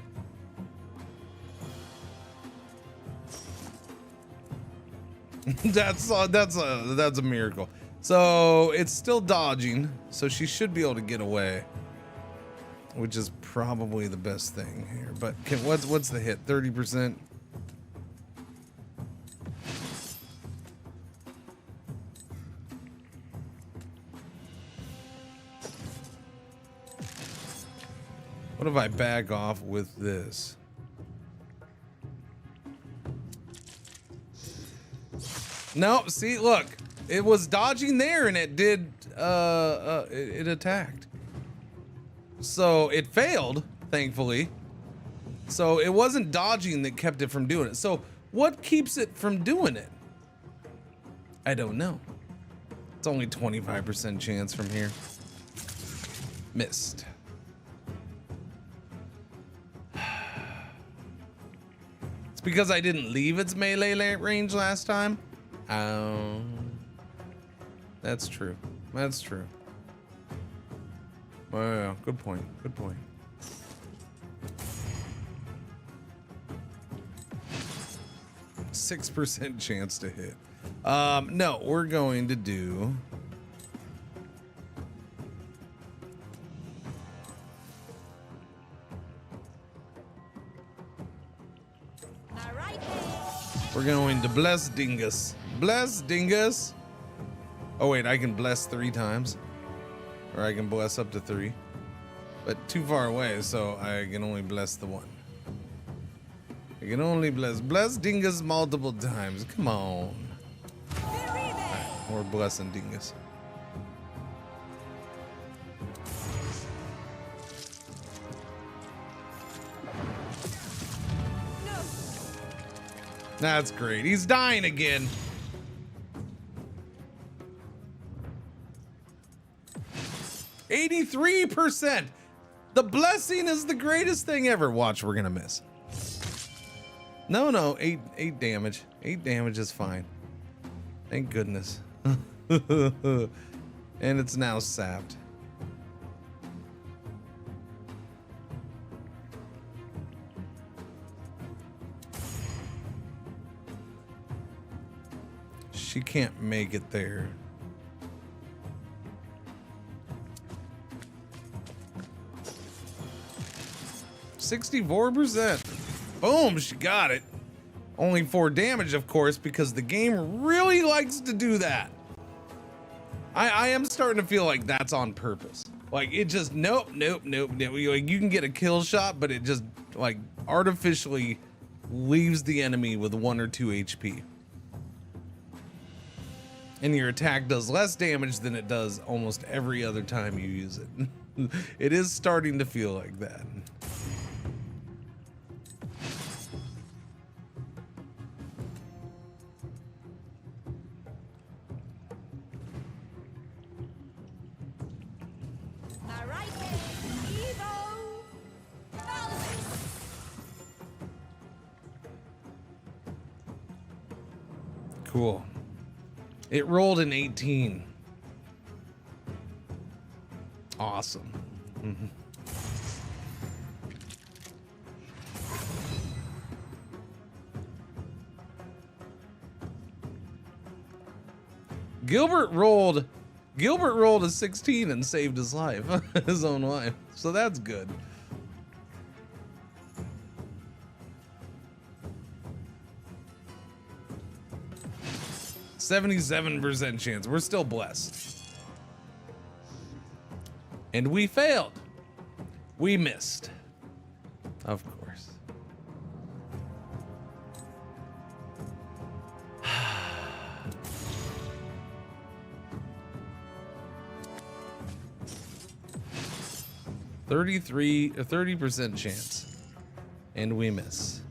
That's a miracle. So it's still dodging, so she should be able to get away, which is probably the best thing here. But what's the hit? 30%. What if I back off with this? No, see, look, it was dodging there and it did, it attacked. So it failed, thankfully. So it wasn't dodging that kept it from doing it. So what keeps it from doing it? I don't know. It's only 25% chance from here. Missed. It's because I didn't leave its melee range last time. That's true. That's true. Oh, yeah, good point. Good point. %6 chance to hit. No, we're going to do. We're going to bless Dingus. Bless Dingus. Oh wait, I can bless 3 times. Or I can bless up to 3. But too far away, so I can only bless the 1. I can only bless Dingus multiple times. Come on. Right, we're blessing Dingus. That's great. He's dying again. %83%. The blessing is the greatest thing ever. Watch, we're gonna miss. No, 8 damage. 8 damage is fine. Thank goodness. And it's now sapped. She can't make it there. 64%. Boom, she got it. Only 4 damage, of course, because the game really likes to do that. I am starting to feel like that's on purpose. Like, it just, nope. Like, you can get a kill shot, but it just, like, artificially leaves the enemy with 1 or 2 HP. And your attack does less damage than it does almost every other time you use it. It is starting to feel like that. Cool. It rolled an 18. Awesome. Gilbert rolled a 16 and saved his life, his own life. So that's good. %77 chance. We're still blessed. And we failed. We missed. Of course. A 30% chance. And we miss.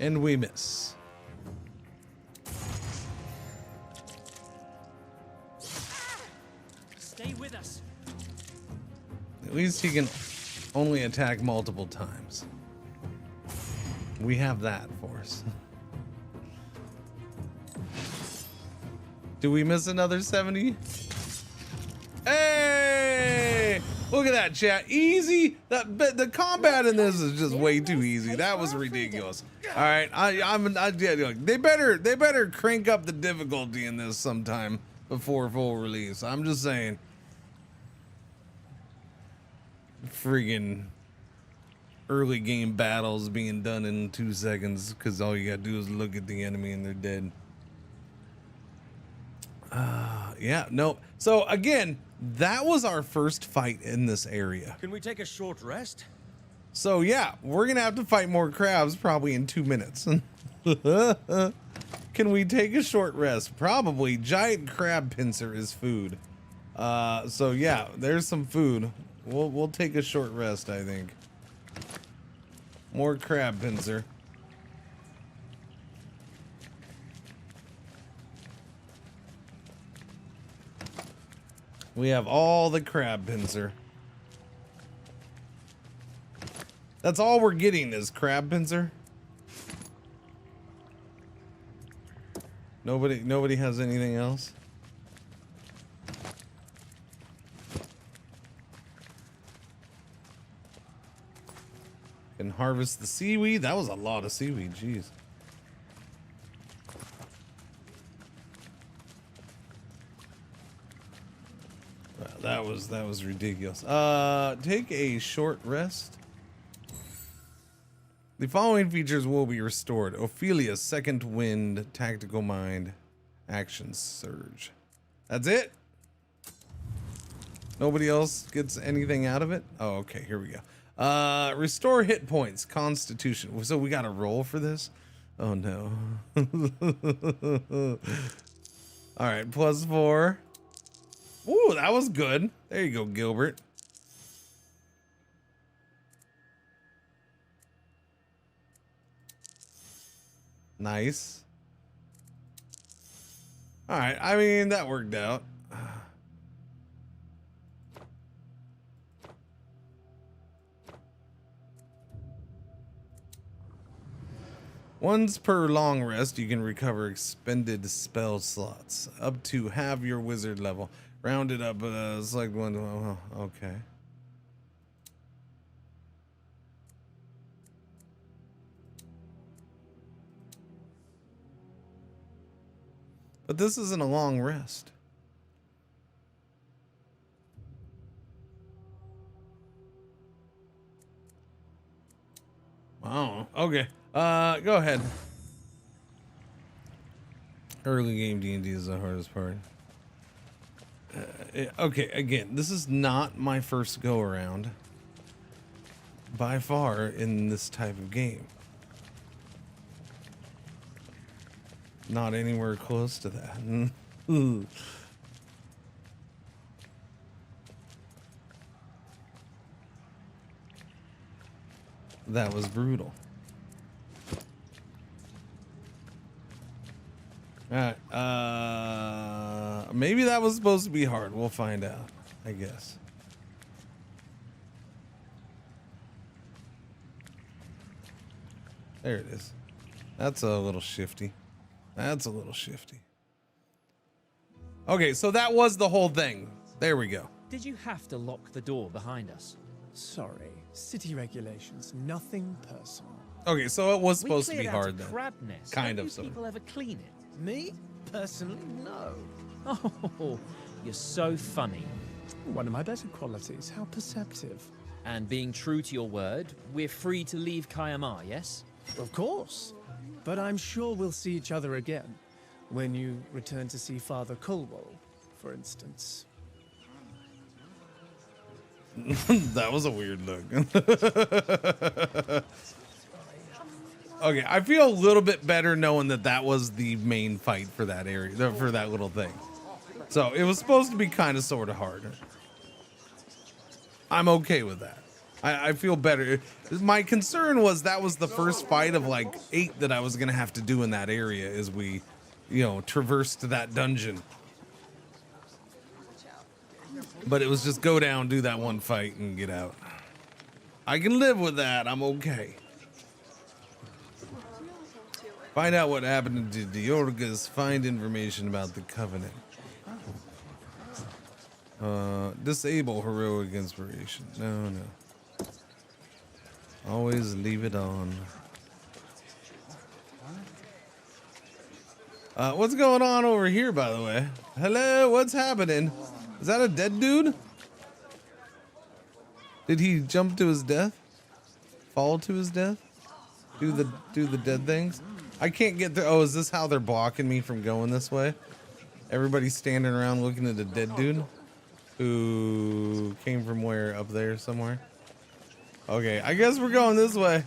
And we miss. Stay with us. At least he can only attack multiple times. We have that for us. Do we miss another 70? Hey! Look at that, chat. Easy. The combat in this is just way too easy. That was ridiculous. All right, they better crank up the difficulty in this sometime before full release. I'm just saying. Friggin' early game battles being done in 2 seconds because all you gotta do is look at the enemy and they're dead. Yeah, no. So again, that was our first fight in this area. Can we take a short rest? So yeah, we're gonna have to fight more crabs probably in 2 minutes. Can we take a short rest? Probably. Giant crab pincer is food. So yeah, there's some food. We'll take a short rest, I think. More crab pincer. We have all the crab pincer. That's all we're getting is crab pincer. Nobody has anything else. Can harvest the seaweed. That was a lot of seaweed. Jeez. That was ridiculous. Take a short rest. The following features will be restored: Ophelia's second wind, tactical mind, action surge. That's it. Nobody else gets anything out of it. Oh, okay. Here we go. Restore hit points, constitution. So we got to roll for this. Oh no. All right, +4. Ooh, that was good. There you go, Gilbert. Nice. All right, I mean, that worked out. Once per long rest, you can recover expended spell slots up to half your wizard level. Rounded up, select one. Oh, okay. But this isn't a long rest. Oh, okay. Go ahead. Early game D&D is the hardest part. Okay, again, this is not my first go around by far in this type of game. Not anywhere close to that. That was brutal. Alright, maybe that was supposed to be hard. We'll find out, I guess. There it is. That's a little shifty. That's a little shifty. Okay, so that was the whole thing. There we go. Did you have to lock the door behind us? Sorry, city regulations, nothing personal. Okay, so it was supposed to be We cleared out hard a then. crab nest. Kind Don't of, you sort of. people ever clean it? Me? Personally, no. Oh, you're so funny. One of my better qualities, how perceptive. And being true to your word, we're free to leave Kayamar, yes? Of course. But I'm sure we'll see each other again. When you return to see Father Colwell, for instance. That was a weird look. Okay, I feel a little bit better knowing that that was the main fight for that area, for that little thing. So it was supposed to be kind of sort of hard. I'm okay with that. I feel better. My concern was that was the first fight of like 8 that I was going to have to do in that area as we, you know, traversed that dungeon. But it was just go down, do that one fight, and get out. I can live with that. I'm okay. Find out what happened to Diorgas. Find information about the Covenant. Disable heroic inspiration. No. Always leave it on. What's going on over here, by the way? Hello, what's happening? Is that a dead dude? Did he jump to his death? Fall to his death? Do the dead things? I can't get through. Oh, is this how they're blocking me from going this way? Everybody's standing around looking at a dead dude who came from where? Up there somewhere? Okay, I guess we're going this way.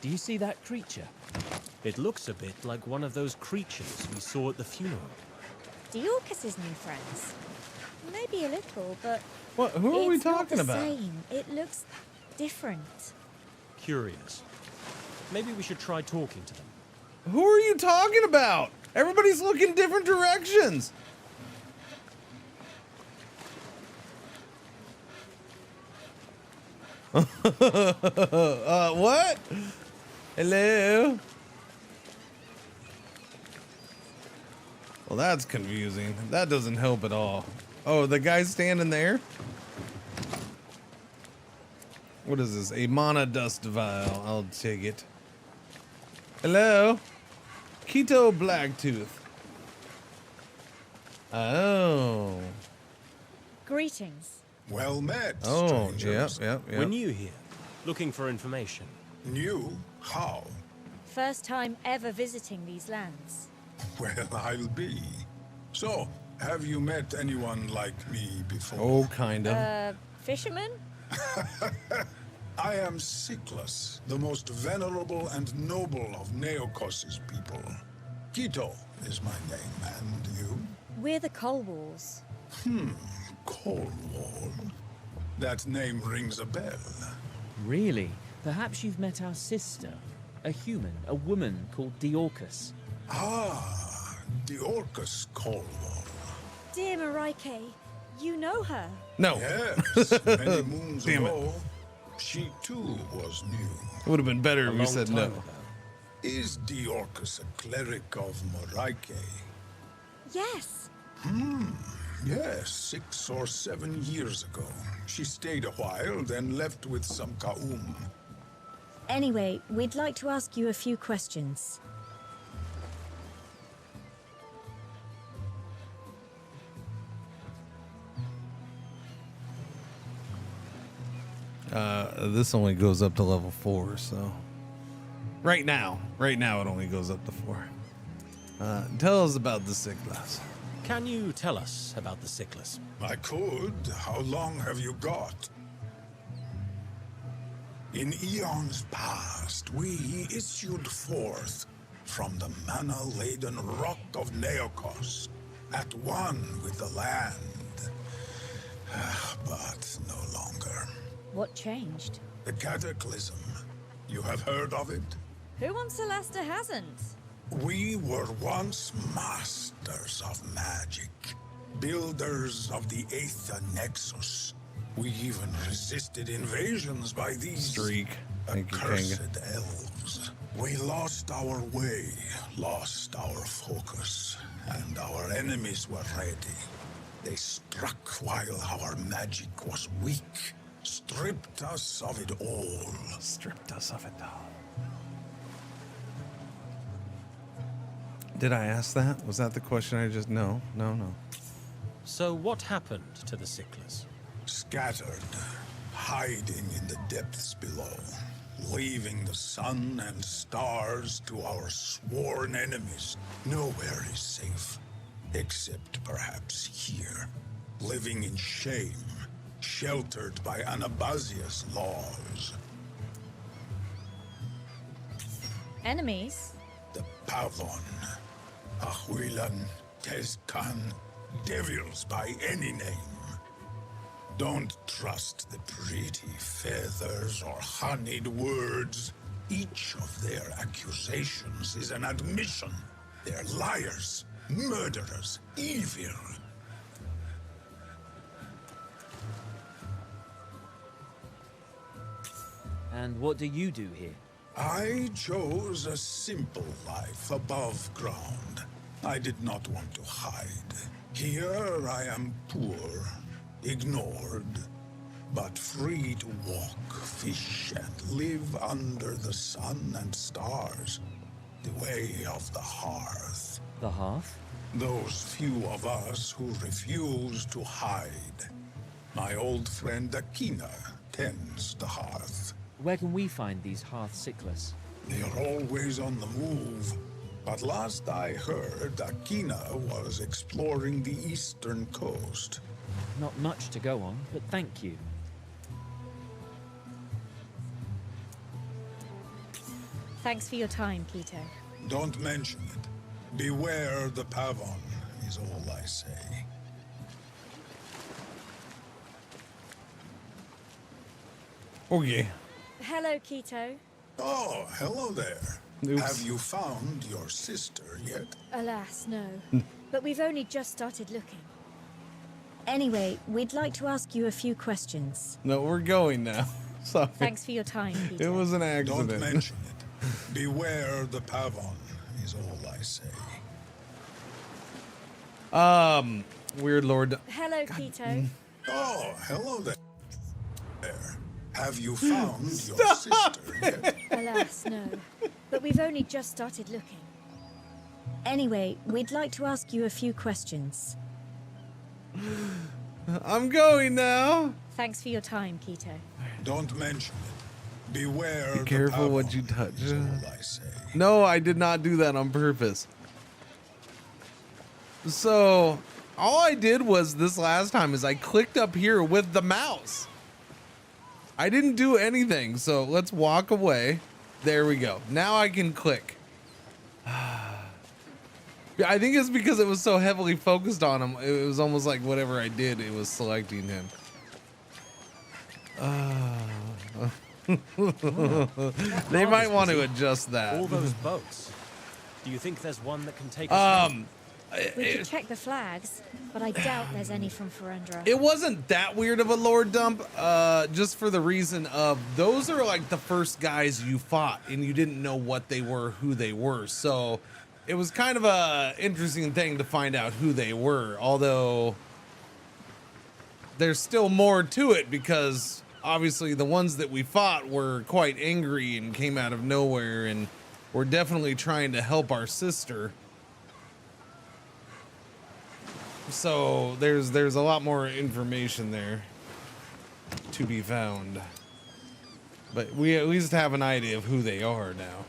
Do you see that creature? It looks a bit like one of those creatures we saw at the funeral. Diorcas's new friends. Maybe a little, but What? Who are we it's not talking the about? same. It looks different. Curious. Maybe we should try talking to them. Who are you talking about? Everybody's looking different directions. What? Hello? Well, that's confusing. That doesn't help at all. Oh, the guy's standing there? What is this? A mana dust vial. I'll take it. Hello? Keto Blacktooth. Oh. Greetings. Well met, Oh, yep, strangers. yep, We're yep. new here, looking for information. New? How? First time ever visiting these lands. Well, I'll be. So, have you met anyone like me before? Oh, kind of. Fisherman? I am Cyclus, the most venerable and noble of Neokos's people. Quito is my name, and you? We're the Colwalls. Cornwall. That name rings a bell. Really? Perhaps you've met our sister. A human, a woman called Diorcus. Ah, the Orcus Cornwall. Dear Marike, you know her. No. Yes, many moons Damn it. ago, she too was new. It would have been better A if you long said time no. ago. Is Diorcus a cleric of Marike? Yes. Yes, 6 or 7 years ago. She stayed a while, then left with some Ka'um. Anyway, we'd like to ask you a few questions. This only goes up to level 4, so right now it only goes up to 4. Tell us about the Siglas. Can you tell us about the Sickless? I could. How long have you got? In eons past, we issued forth from the mana-laden rock of Neokos, at one with the land. But no longer. What changed? The Cataclysm. You have heard of it? Who on Solasta hasn't? We were once masters of magic, builders of the Aether Nexus. We even resisted invasions by these Streak. Thank you, accursed Kanga. elves. We lost our way, lost our focus, and our enemies were ready. They struck while our magic was weak, stripped us of it all. Stripped us of it all. Did I ask that? Was that the question I just... No. So what happened to the Sickless? Scattered, hiding in the depths below, leaving the sun and stars to our sworn enemies. Nowhere is safe, except perhaps here, living in shame, sheltered by Anabazia's laws. Enemies? The Pavon, Ahuilan, Tezcan, devils by any name. Don't trust the pretty feathers or honeyed words. Each of their accusations is an admission. They're liars, murderers, evil. And what do you do here? I chose a simple life above ground. I did not want to hide. Here I am poor, ignored, but free to walk, fish, and live under the sun and stars, the way of the hearth. The hearth? Those few of us who refuse to hide. My old friend Akina tends the hearth. Where can we find these hearth Sickless? They are always on the move. But last I heard, Akina was exploring the eastern coast. Not much to go on, but thank you. Thanks for your time, Keto. Don't mention it. Beware the Pavon, is all I say. Okay. Hello, Keto. Oh, hello there. Oops. Have you found your sister yet? Alas, no. But we've only just started looking. Anyway, we'd like to ask you a few questions. No, we're going now. Sorry. Thanks for your time, Keto. It was an Don't accident. mention it. Beware the Pavon, is all I say. Weird Lord. Hello, Keto. Oh, hello there. Have you found your sister yet? Alas, no. But we've only just started looking. Anyway, we'd like to ask you a few questions. I'm going now. Thanks for your time, Keto. Don't mention it. Beware. Be careful the what you Pavon, touch. is all I say. No, I did not do that on purpose. So, all I did was this last time is I clicked up here with the mouse. I didn't do anything, so let's walk away. There we go. Now I can click. Yeah, I think it's because it was so heavily focused on him. It was almost like whatever I did, it was selecting him. They might want to adjust that. All those boats. Do you think there's one that can take us? We could check the flags, but I doubt there's any from Ferendra. It wasn't that weird of a lore dump, just for the reason of those are like the first guys you fought and you didn't know what they were, who they were. So it was kind of a interesting thing to find out who they were, although there's still more to it because obviously the ones that we fought were quite angry and came out of nowhere and were definitely trying to help our sister. So there's a lot more information there to be found, but we at least have an idea of who they are now.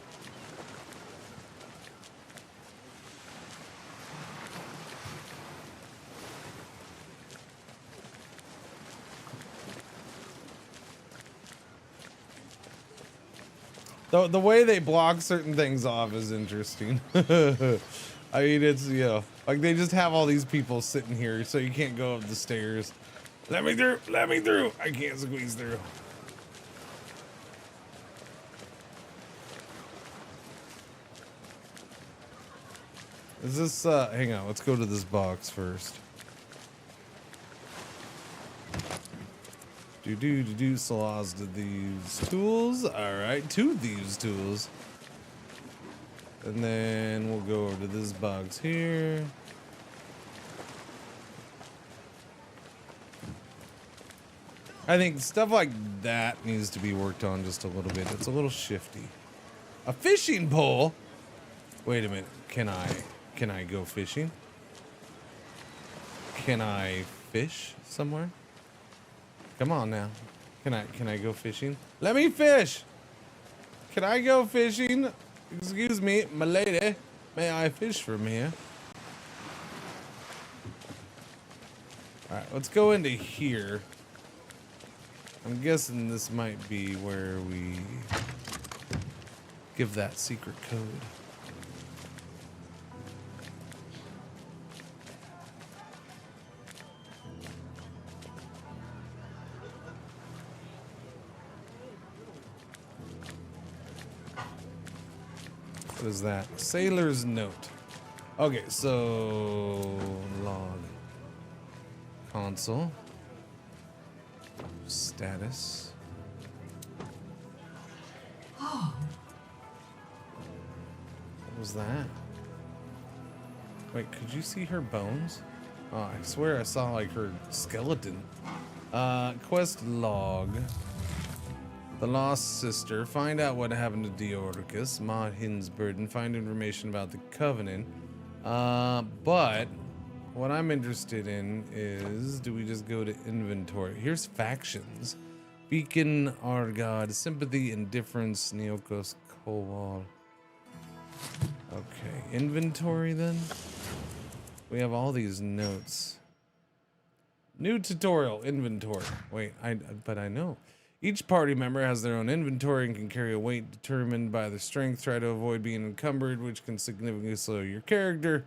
The way they block certain things off is interesting. I mean, it's, you know, like they just have all these people sitting here so you can't go up the stairs. Let me through, let me through. I can't squeeze through. Is this, hang on, let's go to this box first. Solasta these tools. Alright, 2 of these tools. And then we'll go over to this box here. I think stuff like that needs to be worked on just a little bit. It's a little shifty. A fishing pole? Wait a minute. Can I go fishing? Can I fish somewhere? Come on now. Can I go fishing? Let me fish. Can I go fishing? Excuse me, my lady. May I fish from here? All right, let's go into here. I'm guessing this might be where we give that secret code. What is that? Sailor's note. Okay, so log. Console. Status. What was that? Wait, could you see her bones? Oh, I swear I saw like her skeleton. Quest log. The Lost Sister. Find out what happened to Dioricus. Maud Hinsburden. Find information about the Covenant. But what I'm interested in is, do we just go to inventory? Here's factions. Beacon, Argod, Sympathy, Indifference, Neokos, Kowal. Okay, inventory then. We have all these notes. New tutorial, inventory. Wait, but I know. Each party member has their own inventory and can carry a weight determined by their strength. Try to avoid being encumbered, which can significantly slow your character.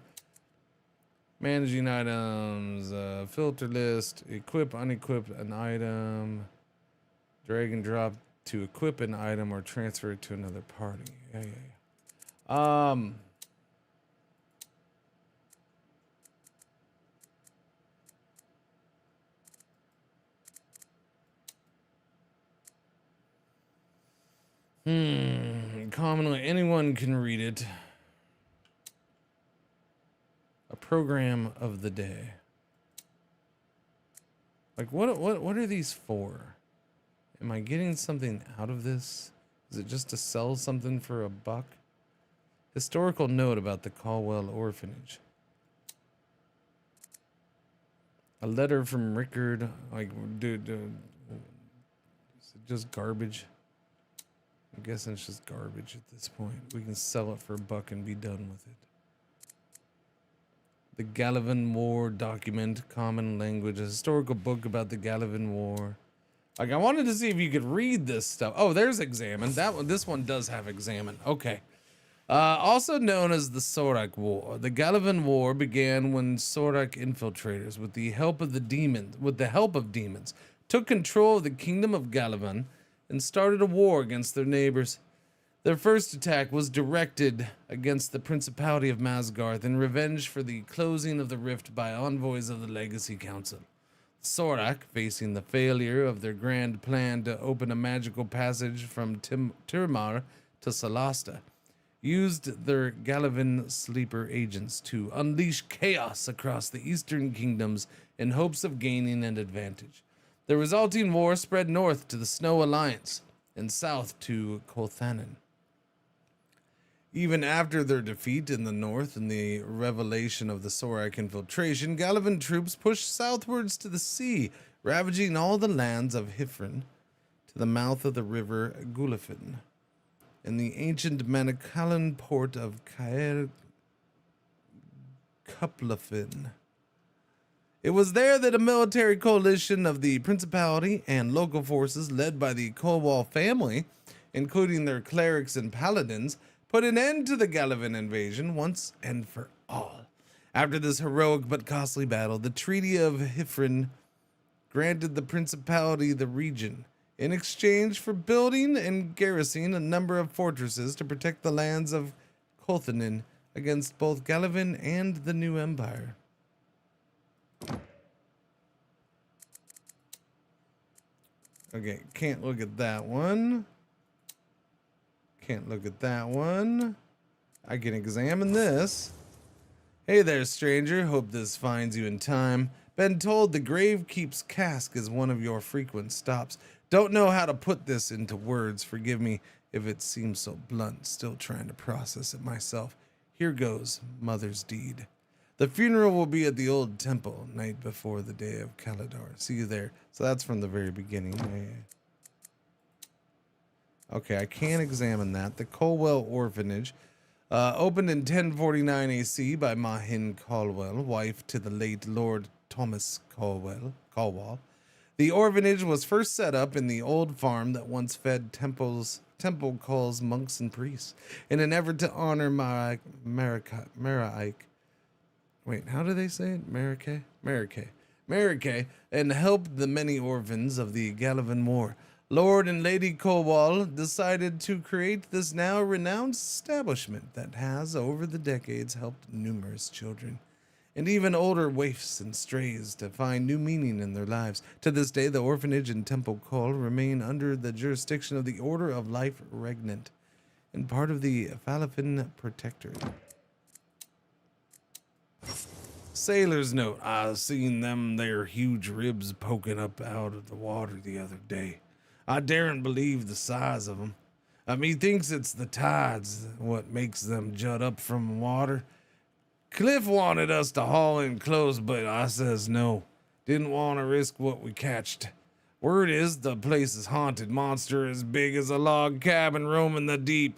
Managing items, filter list, equip, unequip an item, drag and drop to equip an item or transfer it to another party. Yeah. Commonly, anyone can read it. A program of the day. Like, what are these for? Am I getting something out of this? Is it just to sell something for $1? Historical note about the Caldwell orphanage. A letter from Rickard. Like, dude, is it just garbage? I'm guessing it's just garbage at this point. We can sell it for $1 and be done with it. The Gallivan War document, common language, a historical book about the Gallivan War. Like, I wanted to see if you could read this stuff. Oh, there's examine. This one does have examine. Okay. Also known as the Sorak War. The Gallivan War began when Sorak infiltrators, with the help of demons, took control of the kingdom of Gallivan and started a war against their neighbors. Their first attack was directed against the Principality of Masgarth in revenge for the closing of the rift by envoys of the Legacy Council. Sorak, facing the failure of their grand plan to open a magical passage from Tirmar to Solasta, used their Galavin sleeper agents to unleash chaos across the eastern kingdoms in hopes of gaining an advantage. The resulting war spread north to the Snow Alliance and south to Kolthanen. Even after their defeat in the north and the revelation of the Sorak infiltration, Galavin troops pushed southwards to the sea, ravaging all the lands of Hifrin to the mouth of the river Gulafin and the ancient Manicalan port of Caer Cuplafin. It was there that a military coalition of the Principality and local forces led by the Colwall family, including their clerics and paladins, put an end to the Galavin invasion once and for all. After this heroic but costly battle, the Treaty of Hifrin granted the Principality the region in exchange for building and garrisoning a number of fortresses to protect the lands of Kolthanen against both Galavin and the New Empire. Okay, can't look at that one. Can't look at that one. I can examine this. Hey there, stranger. Hope this finds you in time. Been told the Gravekeep's cask is one of your frequent stops. Don't know how to put this into words. Forgive me if it seems so blunt. Still trying to process it myself. Here goes, Mother's deed. The funeral will be at the old temple, night before the day of Kaladar. See you there. So that's from the very beginning. Okay, I can examine that. The Colwell Orphanage, opened in 1049 AC by Mahin Colwell, wife to the late Lord Thomas Colwell. The orphanage was first set up in the old farm that once fed temple calls monks and priests in an effort to honor Maraike. Wait, how do they say it? Marike, and help the many orphans of the Galavin War. Lord and Lady Colwall decided to create this now renowned establishment that has, over the decades, helped numerous children and even older waifs and strays to find new meaning in their lives. To this day, the orphanage and Temple Call remain under the jurisdiction of the Order of Life Regnant and part of the Falafin Protectorate. Sailor's note. I seen them there huge ribs poking up out of the water the other day. I daren't believe the size of them. Methinks it's the tides what makes them jut up from water. Cliff wanted us to haul in close, but I says no. Didn't want to risk what we catched. Word is the place is haunted. Monster as big as a log cabin roaming the deep.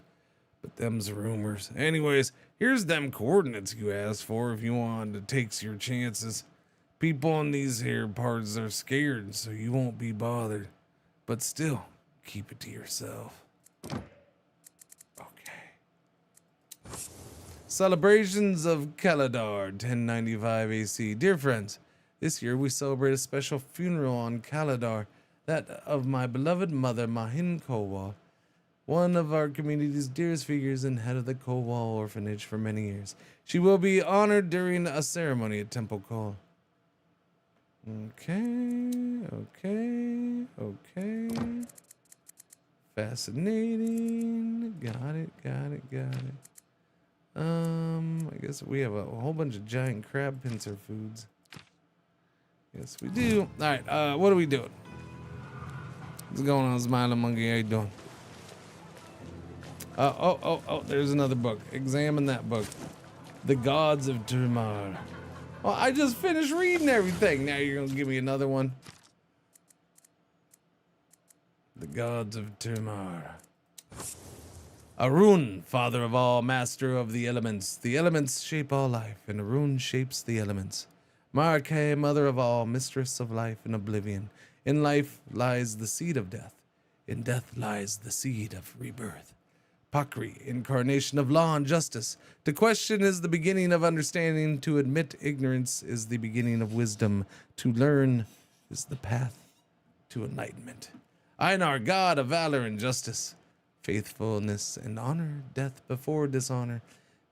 But them's rumors. Anyways, here's them coordinates you asked for if you wanted to take your chances. People in these here parts are scared, so you won't be bothered. But still, keep it to yourself. Okay. Celebrations of Kaladar, 1095 AC. Dear friends, this year we celebrate a special funeral on Kaladar, that of my beloved mother, Mahin Colwall, one of our community's dearest figures and head of the Colwall orphanage for many years. She will be honored during a ceremony at Temple Call. Okay. Fascinating. Got it. I guess we have a whole bunch of giant crab pincer foods. Yes, we do. All right, what are we doing? What's going on, Smiling Monkey? How you doing? Oh, there's another book. Examine that book. The Gods of Tirmar. Well, I just finished reading everything. Now you're going to give me another one. The Gods of Tirmar. Arun, father of all, master of the elements. The elements shape all life, and Arun shapes the elements. Marke, mother of all, mistress of life and oblivion. In life lies the seed of death. In death lies the seed of rebirth. Pakri, incarnation of law and justice. To question is the beginning of understanding. To admit ignorance is the beginning of wisdom. To learn is the path to enlightenment. Einar, god of valor and justice, faithfulness and honor, death before dishonor,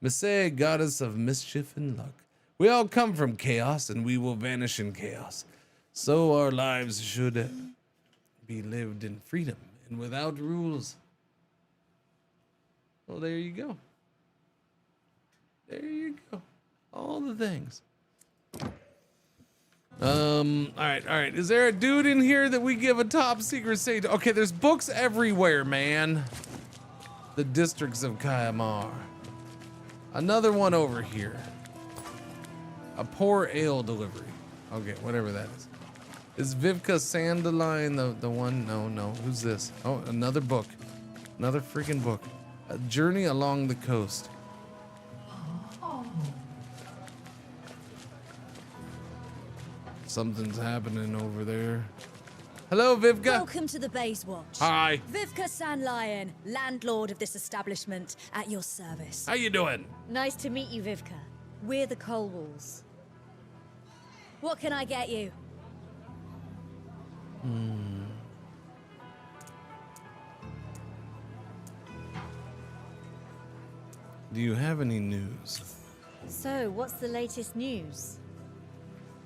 Messiah, goddess of mischief and luck. We all come from chaos, and we will vanish in chaos. So our lives should be lived in freedom and without rules. Well, there you go. There you go. All the things. All right. Is there a dude in here that we give a top secret say to? Okay, there's books everywhere, man. The districts of Kayamar. Another one over here. A poor ale delivery. Okay, whatever that is. Is Vivka Sandaline the one? No. Who's this? Oh, another book. Another freaking book. A journey along the coast. Something's happening over there. Hello, Vivka. Welcome to the Bays Watch. Hi. Vivka Sandlion, landlord of this establishment, at your service. How you doing? Nice to meet you, Vivka. We're the Colwalls. What can I get you? Do you have any news? So, what's the latest news?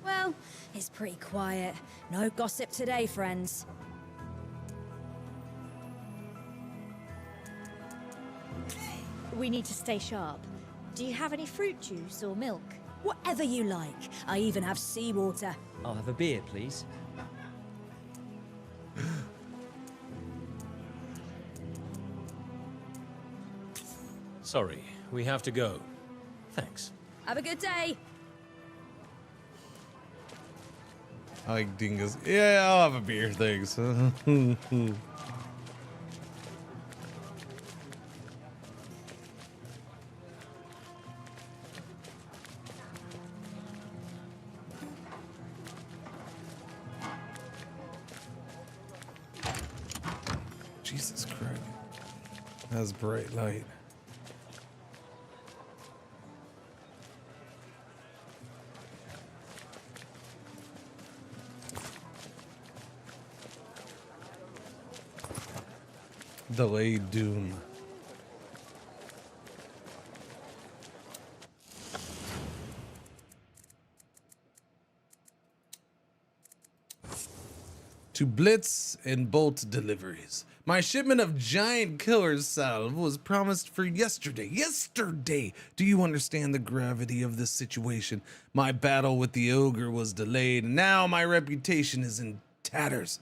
Well, it's pretty quiet. No gossip today, friends. We need to stay sharp. Do you have any fruit juice or milk? Whatever you like. I even have seawater. I'll have a beer, please. Sorry, we have to go. Thanks. Have a good day. I like dingoes. Yeah, I'll have a beer, thanks. Jesus Christ. That's bright light. Delayed doom. To blitz and bolt deliveries. My shipment of giant killer's salve was promised for yesterday. Yesterday! Do you understand the gravity of this situation? My battle with the ogre was delayed, and now my reputation is in tatters.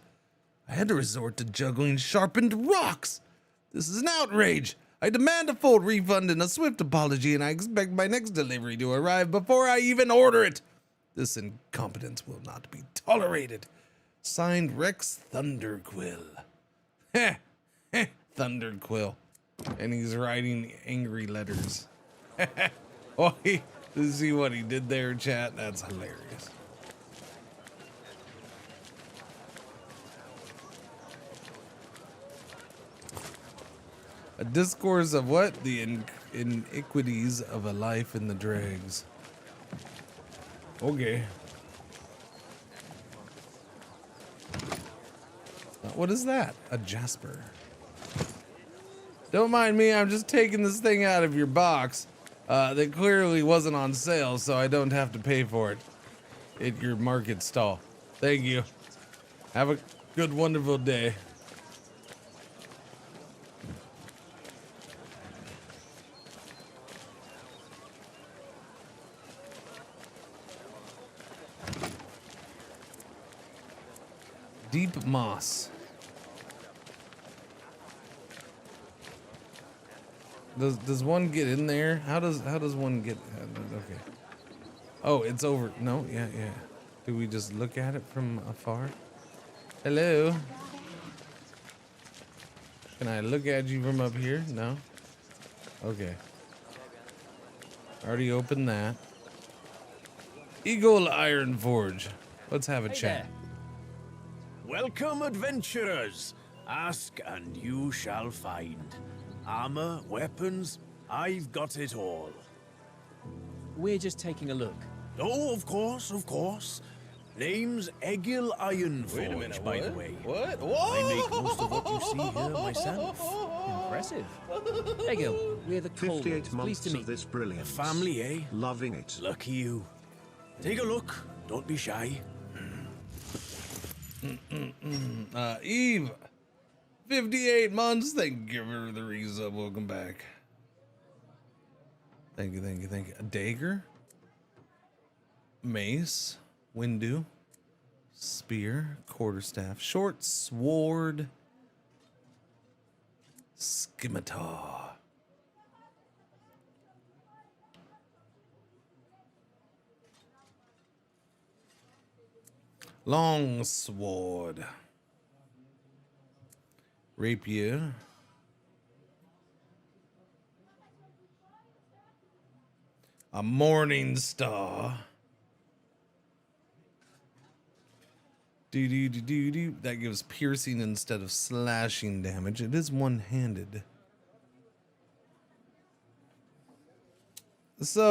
I had to resort to juggling sharpened rocks. This is an outrage. I demand a full refund and a swift apology, and I expect my next delivery to arrive before I even order it. This incompetence will not be tolerated. Signed, Rex Thunderquill. Heh, heh, Thunderquill. And he's writing angry letters. Oh, see what he did there, chat? That's hilarious. A discourse of what? The iniquities of a life in the dregs. Okay. What is that? A jasper. Don't mind me, I'm just taking this thing out of your box. That clearly wasn't on sale, so I don't have to pay for it at your market stall. Thank you. Have a good, wonderful day. Deep moss. Does one get in there? How does one get? Okay. Oh, it's over. No, yeah. Do we just look at it from afar? Hello. Can I look at you from up here? No. Okay. Already opened that. Eagle Iron Forge. Let's have a chat. There. Welcome, adventurers. Ask and you shall find. Armor, weapons, I've got it all. We're just taking a look. Oh, of course. Name's Egil Ironforge, by the way. What? I make most of what you see here myself. Impressive. Egil, we're the 58 Colwells. months Pleased to of meet this brilliance. Family, eh? Loving it. Lucky you. Take a look. Don't be shy. Eve, 58 months. Thank you for the resub. Welcome back. Thank you. A dagger, mace, windu, spear, quarterstaff, short sword, scimitar. Long sword, rapier, a morning star. Do. That gives piercing instead of slashing damage. It is one-handed. So,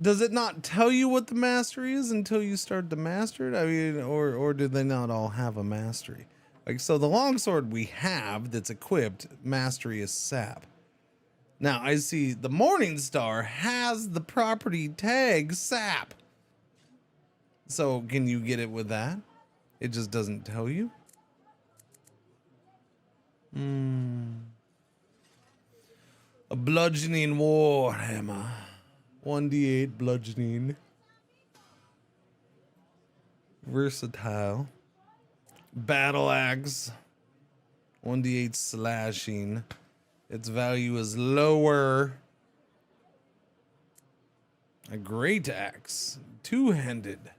does it not tell you what the mastery is until you start to master it? I mean, or do they not all have a mastery? Like, so the longsword we have that's equipped, mastery is sap. Now I see the Morning Star has the property tag sap. So can you get it with that? It just doesn't tell you. A bludgeoning warhammer. 1d8 bludgeoning. Versatile. Battle axe. 1d8 slashing. Its value is lower. A great axe. Two-handed.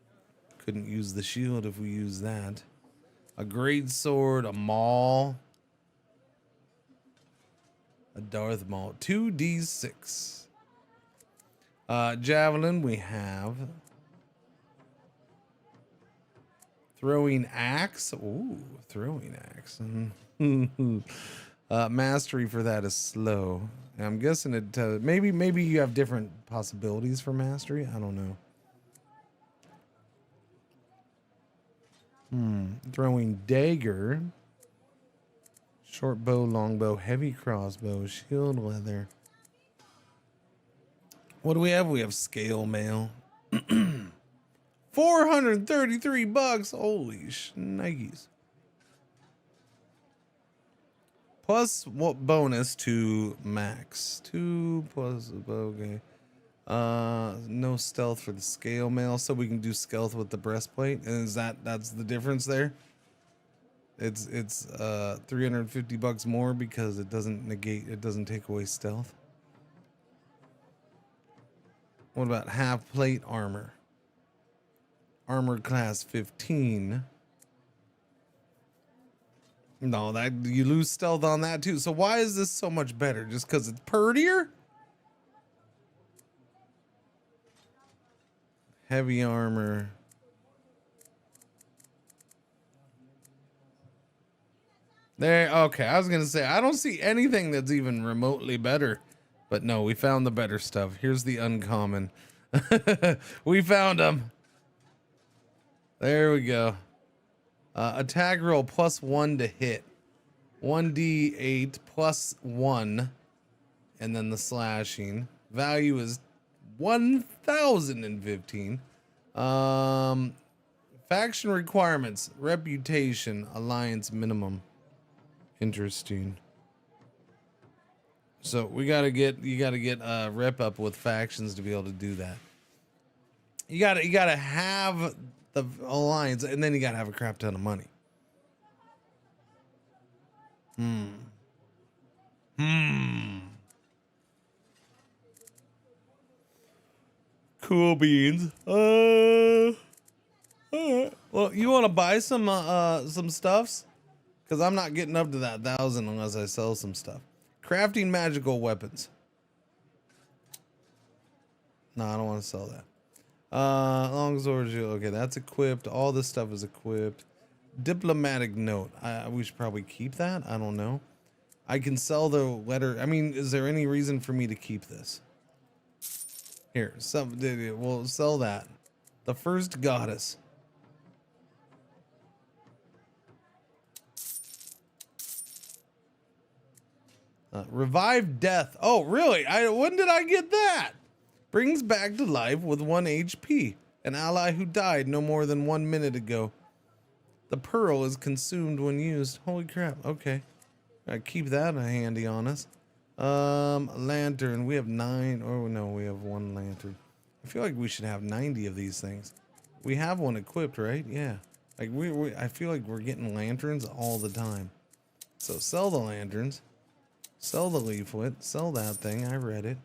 Couldn't use the shield if we use that. A great sword. A maul. A Darth Maul. 2d6. Javelin we have. Throwing axe. Ooh, throwing axe. Mastery for that is slow. And I'm guessing it. Maybe you have different possibilities for mastery. I don't know. Throwing dagger. Short bow, long bow, heavy crossbow, shield leather. What do we have? We have scale mail. $433. Holy shnikes. Plus what bonus to max? 2 plus okay. No stealth for the scale mail, so we can do stealth with the breastplate. And is that's the difference there? It's $350 more because it doesn't negate, it doesn't take away stealth. What about half plate armor? Armor class 15. No, that you lose stealth on that too. So why is this so much better? Just because it's purtier? Heavy armor. There, okay. I was gonna say I don't see anything that's even remotely better, but no, we found the better stuff. Here's the uncommon. We found them. There we go. Attack roll +1 to hit. 1d8 +1, and then the slashing value is 1015. Faction requirements: reputation, alliance minimum. Interesting. So you gotta get rep up with factions to be able to do that. You gotta have the alliance, and then you gotta have a crap ton of money. Cool beans. Well, you want to buy some stuffs? Because I'm not getting up to that 1,000 unless I sell some stuff. Crafting magical weapons. No, I don't want to sell that. Long sword, okay, that's equipped. All this stuff is equipped. Diplomatic note. We should probably keep that. I don't know. I can sell the letter. I mean, is there any reason for me to keep this? Here, we'll sell that. The first goddess. Revive death. Oh, really? When did I get that? Brings back to life with 1 HP. An ally who died no more than 1 minute ago. The pearl is consumed when used. Holy crap. Okay. Keep that handy on us. Lantern. We have 9. Oh, no, we have 1 lantern. I feel like we should have 90 of these things. We have one equipped, right? Yeah. Like I feel like we're getting lanterns all the time. So sell the lanterns. Sell the leaflet. Sell that thing. I read it.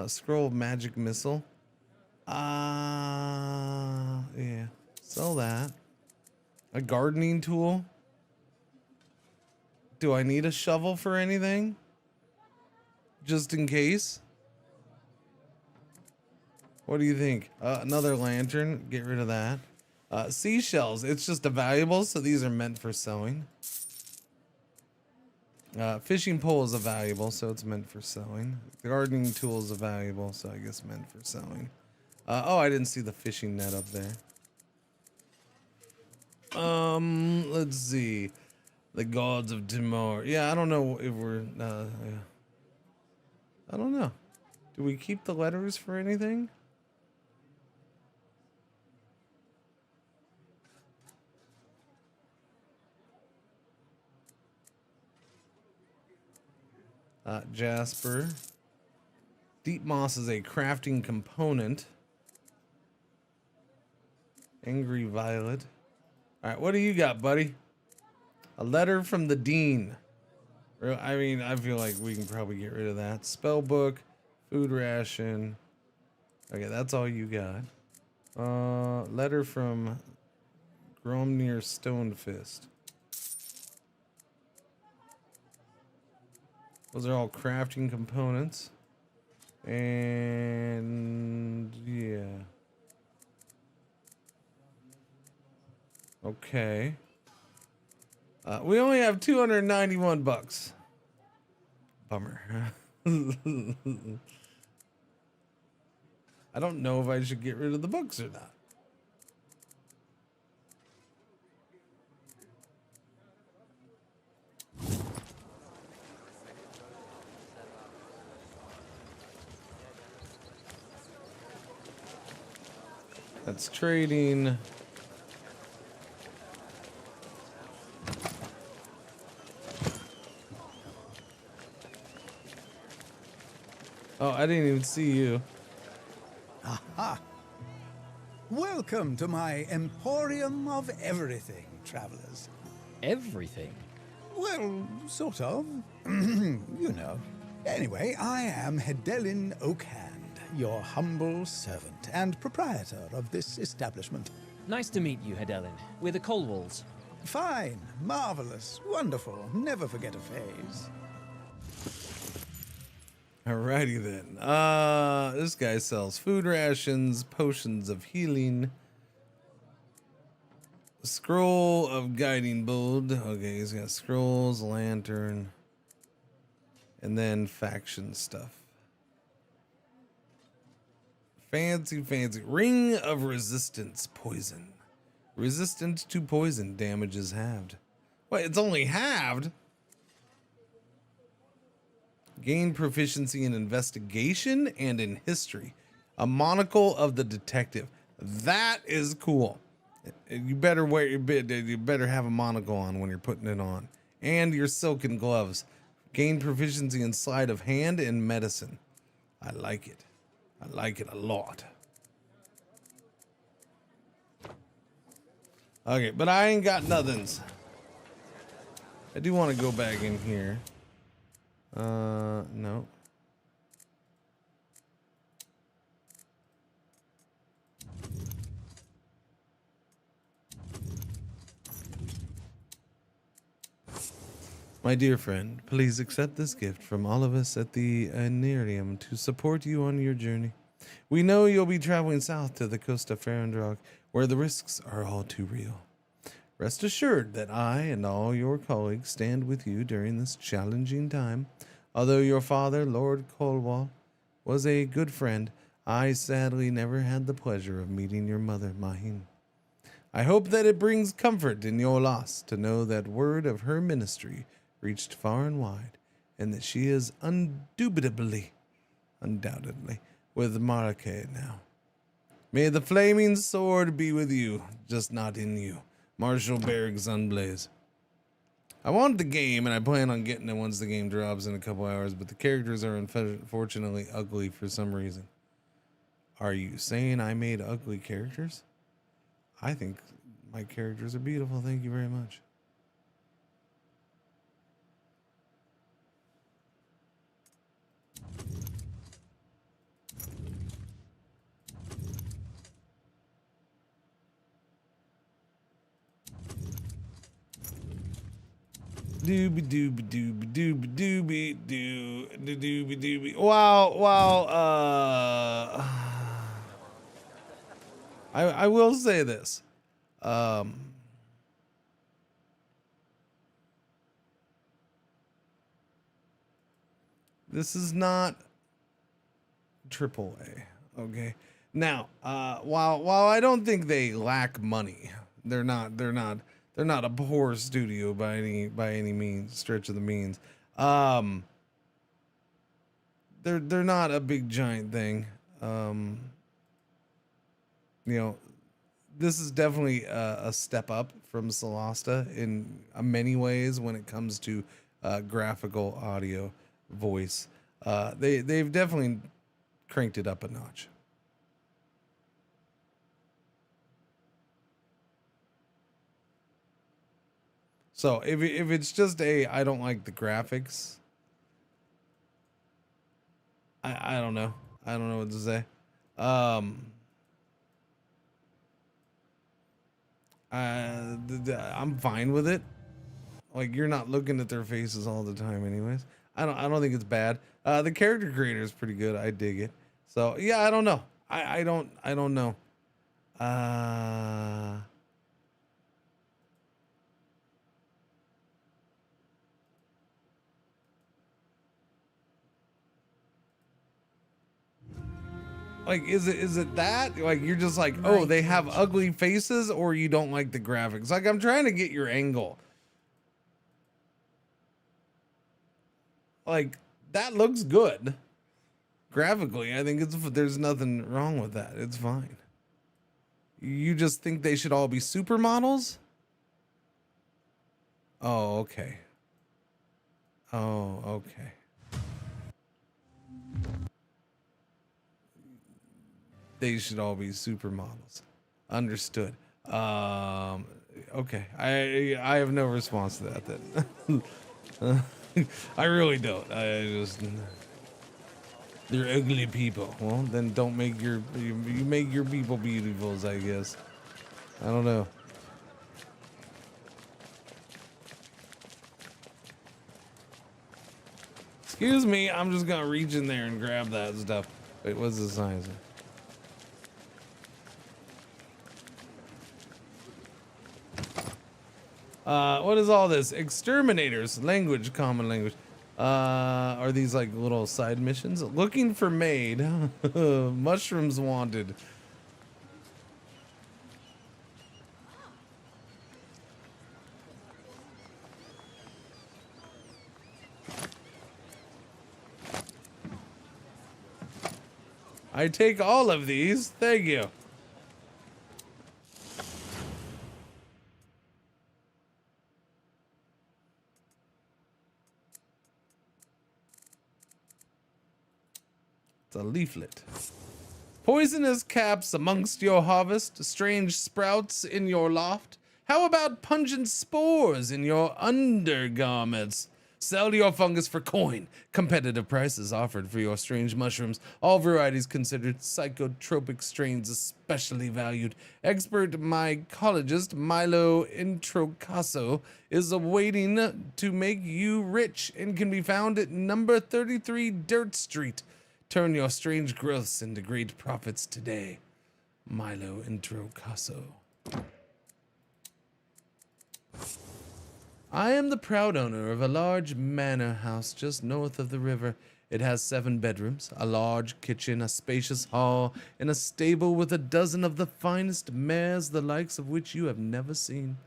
Scroll of magic missile. Yeah. Sell that. A gardening tool. Do I need a shovel for anything? Just in case. What do you think? Another lantern. Get rid of that. Seashells. It's just a valuable, so these are meant for sewing. Fishing pole is a valuable, so it's meant for sewing. The gardening tool is a valuable, so I guess meant for sewing. Oh, I didn't see the fishing net up there. Let's see. The gods of Timor. Yeah, I don't know if we're, yeah. I don't know. Do we keep the letters for anything? Jasper. Deep moss is a crafting component. Angry violet. All right, what do you got, buddy? A letter from the dean. I mean, I feel like we can probably get rid of that. Spell book, food ration. Okay, that's all you got. Letter from Gromnir Stonefist. Those are all crafting components. And yeah. Okay. We only have 291 bucks. Bummer. I don't know if I should get rid of the books or not. That's trading. Oh, I didn't even see you. Aha! Welcome to my emporium of everything, travelers. Everything? Well, sort of. You know. Anyway, I am Hedelin Oakhand, your humble servant and proprietor of this establishment. Nice to meet you, Hedelin. We're the Colwalls. Fine, marvelous, wonderful, never forget a phase. Alrighty then. This guy sells food rations, potions of healing, scroll of guiding bold. Okay, he's got scrolls, lantern, and then faction stuff. Fancy ring of resistance, poison. Resistant to poison, damage is halved. Wait, it's only halved? Gain proficiency in investigation and in history. A monocle of the detective. That is cool. You better wear your bit. You better have a monocle on when you're putting it on. And your silken gloves. Gain proficiency in sleight of hand and medicine. I like it. I like it a lot. Okay, but I ain't got nothings. I do want to go back in here. No. My dear friend, please accept this gift from all of us at the Anarium to support you on your journey. We know you'll be traveling south to the coast of Farandrog, where the risks are all too real. Rest assured that I and all your colleagues stand with you during this challenging time. Although your father, Lord Colwall, was a good friend, I sadly never had the pleasure of meeting your mother, Mahin. I hope that it brings comfort in your loss to know that word of her ministry reached far and wide, and that she is undoubtedly with Marake now. May the flaming sword be with you, just not in you. Marshal Berg Sunblaze. I want the game, and I plan on getting it once the game drops in a couple hours, but the characters are unfortunately ugly for some reason. Are you saying I made ugly characters? I think my characters are beautiful. Thank you very much. Doobie doobie doobie doobie doobie doobie doobie. Wow. I will say this. This is not AAA. Okay. Now, while I don't think they lack money, they're not a poor studio by any means, stretch of the means. They're not a big giant thing. You know, this is definitely a step up from Solasta in many ways when it comes to graphical, audio, voice. They've definitely cranked it up a notch. So if it's just I don't like the graphics, I don't know. I don't know what to say. I'm fine with it. Like, you're not looking at their faces all the time anyways. I don't think it's bad. The character creator is pretty good. I dig it. So yeah, I don't know. I don't know. Like, is it that? Like, you're just like, oh, they have ugly faces, or you don't like the graphics? Like, I'm trying to get your angle. Like, that looks good. Graphically, I think there's nothing wrong with that. It's fine. You just think they should all be supermodels? Oh, okay. Oh, okay. They should all be supermodels. Understood. Okay. I have no response to that then. I really don't. They're ugly people. Well, then don't make you make your people beautifuls, I guess. I don't know. Excuse me, I'm just gonna reach in there and grab that stuff. Wait, what's the size? What is all this? Exterminators, language, common language. Are these like little side missions? Looking for maid. Mushrooms wanted. I take all of these. Thank you. It's a leaflet. Poisonous caps amongst your harvest, strange sprouts in your loft. How about pungent spores in your undergarments? Sell your fungus for coin. Competitive prices offered for your strange mushrooms. All varieties considered psychotropic strains especially valued. Expert mycologist Milo Introcaso is awaiting to make you rich and can be found at number 33 Dirt Street. Turn your strange growths into great profits today. Milo Introcaso. I am the proud owner of a large manor house just north of the river. It has 7 bedrooms, a large kitchen, a spacious hall, and a stable with a dozen of the finest mares, the likes of which you have never seen.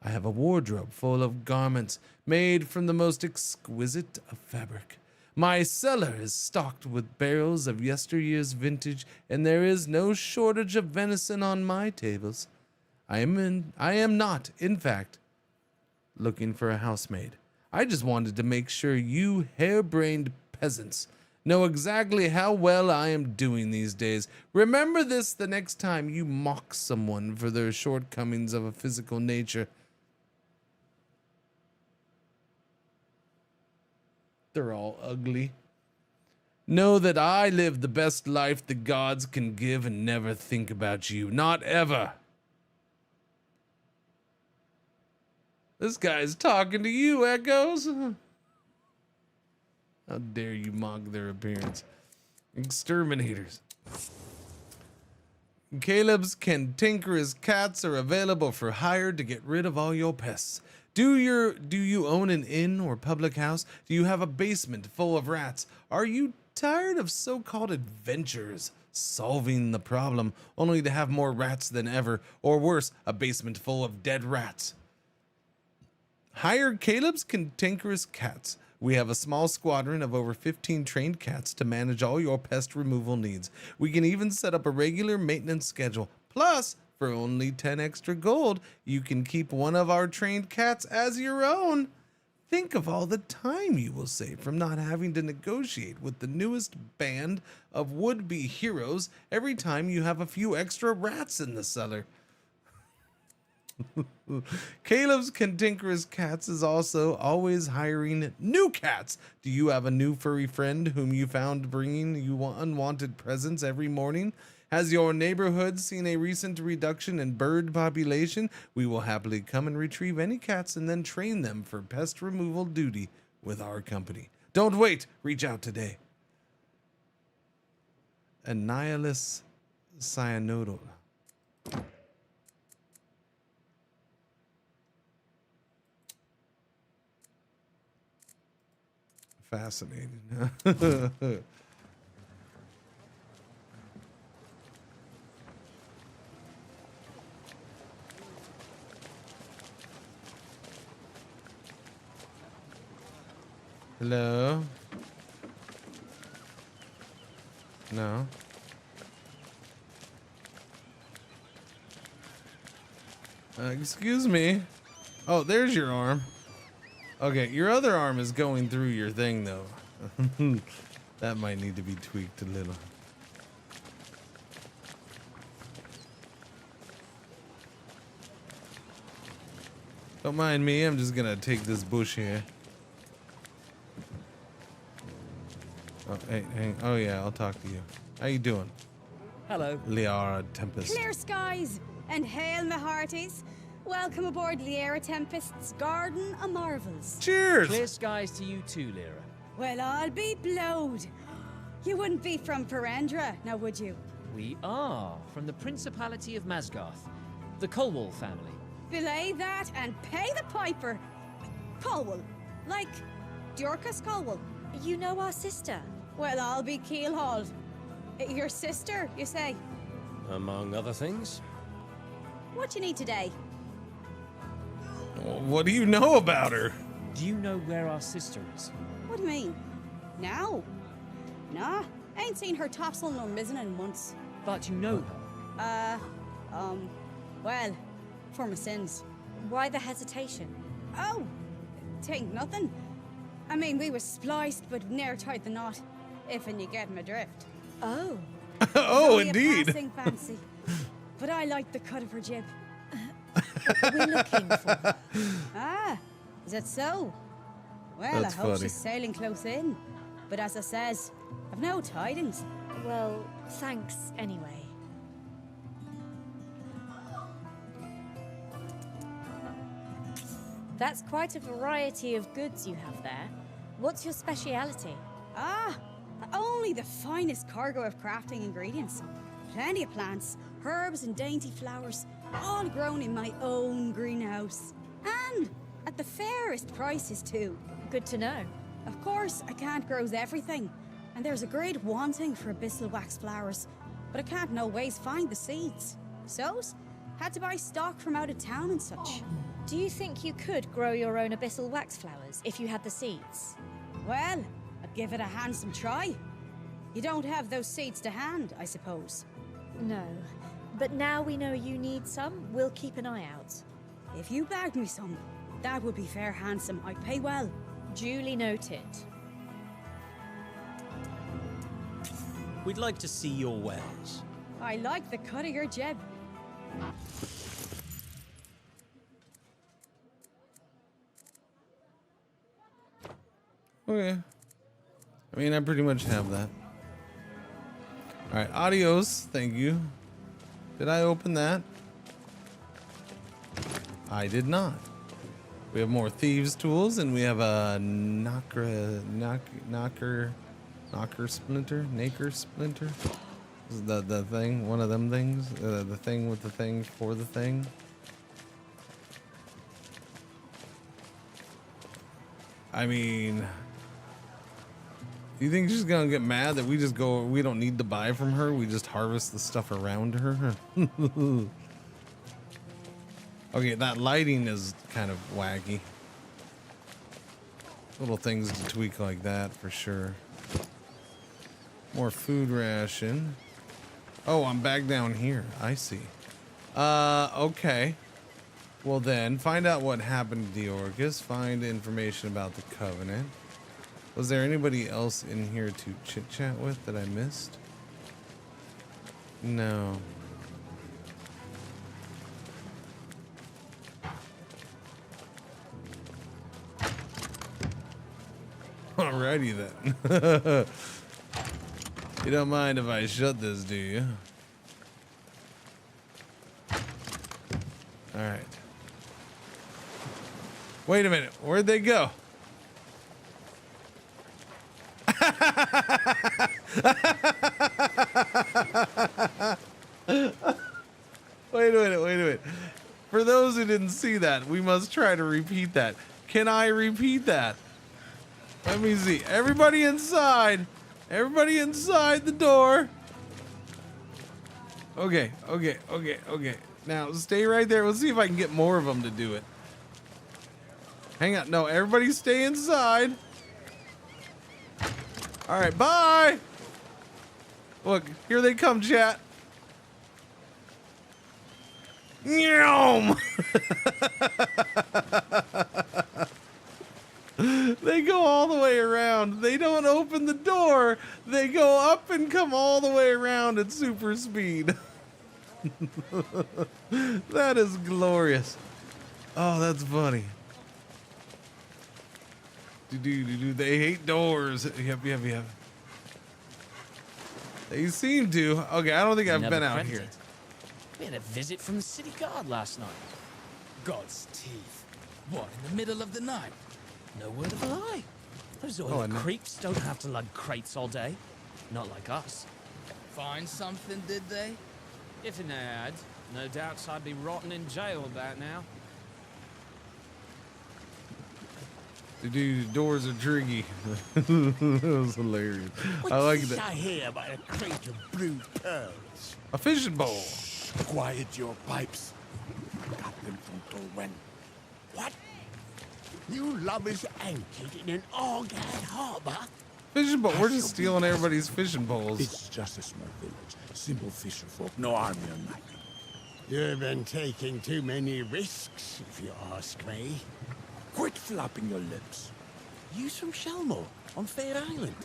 I have a wardrobe full of garments made from the most exquisite of fabric. My cellar is stocked with barrels of yesteryear's vintage, and there is no shortage of venison on my tables. I am not, in fact, looking for a housemaid. I just wanted to make sure you harebrained peasants know exactly how well I am doing these days. Remember this the next time you mock someone for their shortcomings of a physical nature. They're all ugly. Know that I live the best life the gods can give and never think about you. Not ever. This guy's talking to you, Echoes. How dare you mock their appearance. Exterminators. Caleb's Cantankerous Cats are available for hire to get rid of all your pests. Do you own an inn or public house? Do you have a basement full of rats? Are you tired of so-called adventurers solving the problem only to have more rats than ever, or worse, a basement full of dead rats? Hire Caleb's Cantankerous Cats. We have a small squadron of over 15 trained cats to manage all your pest removal needs. We can even set up a regular maintenance schedule. Plus, for only 10 extra gold, you can keep one of our trained cats as your own. Think of all the time you will save from not having to negotiate with the newest band of would-be heroes every time you have a few extra rats in the cellar. Caleb's Cantankerous Cats is also always hiring new cats. Do you have a new furry friend whom you found bringing you unwanted presents every morning? Has your neighborhood seen a recent reduction in bird population? We will happily come and retrieve any cats and then train them for pest removal duty with our company. Don't wait. Reach out today. Annihilus cyanodal. Fascinating. Hello? No. Excuse me. Oh, there's your arm. Okay, your other arm is going through your thing, though. That might need to be tweaked a little. Don't mind me, I'm just gonna take this bush here. Oh, hey, oh yeah, I'll talk to you. How you doing? Hello. Liara Tempest. Clear skies and hail, my hearties. Welcome aboard Liara Tempest's Garden of Marvels. Cheers! Clear skies to you too, Lyra. Well, I'll be blowed. You wouldn't be from Ferendra, now would you? We are from the Principality of Masgarth, the Colwall family. Belay that and pay the piper. Colwall. Like Dorcas Colwall. You know our sister. Well, I'll be keelhauled. Your sister, you say? Among other things. What you need today? What do you know about her? Do you know where our sister is? What do you mean? Now? Nah, ain't seen her topsail nor mizzen in months. But you know her. Well, for my sins. Why the hesitation? Oh, tain't nothing. I mean, we was spliced, but ne'er tied the knot, if and you get my drift. Oh. Oh, Only a indeed. passing fancy. But I like the cut of her jib. What we're looking for. Ah, is that so? Well, That's I hope funny. she's sailing close in. But as I says, I've no tidings. Well, thanks anyway. That's quite a variety of goods you have there. What's your speciality? Ah, only the finest cargo of crafting ingredients. Plenty of plants, herbs and dainty flowers, all grown in my own greenhouse. And at the fairest prices too. Good to know. Of course, I can't grow everything, and there's a great wanting for abyssal wax flowers, but I can't no ways find the seeds. So's had to buy stock from out of town and such. Do you think you could grow your own abyssal wax flowers if you had the seeds? Well, I'd give it a handsome try. You don't have those seeds to hand, I suppose. No. But now we know you need some, we'll keep an eye out. If you bagged me some, that would be fair handsome. I'd pay well. Duly noted. We'd like to see your wares. I like the cut of your jib. Okay. I mean, I pretty much have that. All right, adios. Thank you. Did I open that? I did not. We have more thieves' tools, and we have a knocker splinter. This is the thing, one of them things. The thing with the thing for the thing. I mean, you think she's gonna get mad that we just go? We don't need to buy from her. We just harvest the stuff around her. Okay, that lighting is kind of wacky. Little things to tweak like that for sure. More food ration. Oh, I'm back down here. I see. Okay. Well then, find out what happened to Deorcus. Find information about the Covenant. Was there anybody else in here to chit-chat with that I missed? No. Alrighty then. You don't mind if I shut this, do you? Alright. Wait a minute. Where'd they go? Wait a minute. For those who didn't see that, we must try to repeat that. Can I repeat that? Let me see. Everybody inside. Everybody inside the door. Okay. Now stay right there. Let's see if I can get more of them to do it. Hang on. No, everybody stay inside. All right, bye. Look, here they come, chat. Nyom. They go all the way around. They don't open the door. They go up and come all the way around at super speed. That is glorious. Oh, that's funny. They hate doors. Yep. They seem to. Okay, I don't think I've been out here. We had a visit from the city guard last night. God's teeth. What, in the middle of the night? No word of a lie. Those oil creeps don't have to lug crates all day. Not like us. Find something, did they? If they had, no doubts I'd be rotting in jail about now. The doors are tricky. That was hilarious. I like that. I hear about a crate of blue pearls. A fishing bowl. Quiet your pipes. Got them from Torwen. What? You lubbers anchored in an Argad harbor? Fishing bowl. We're just stealing everybody's fishing bowls. It's just a small village. Simple fisher folk. No army or nothing. You've been taking too many risks, if you ask me. Quit flapping your lips. You's from Shelmore, on Fair Island.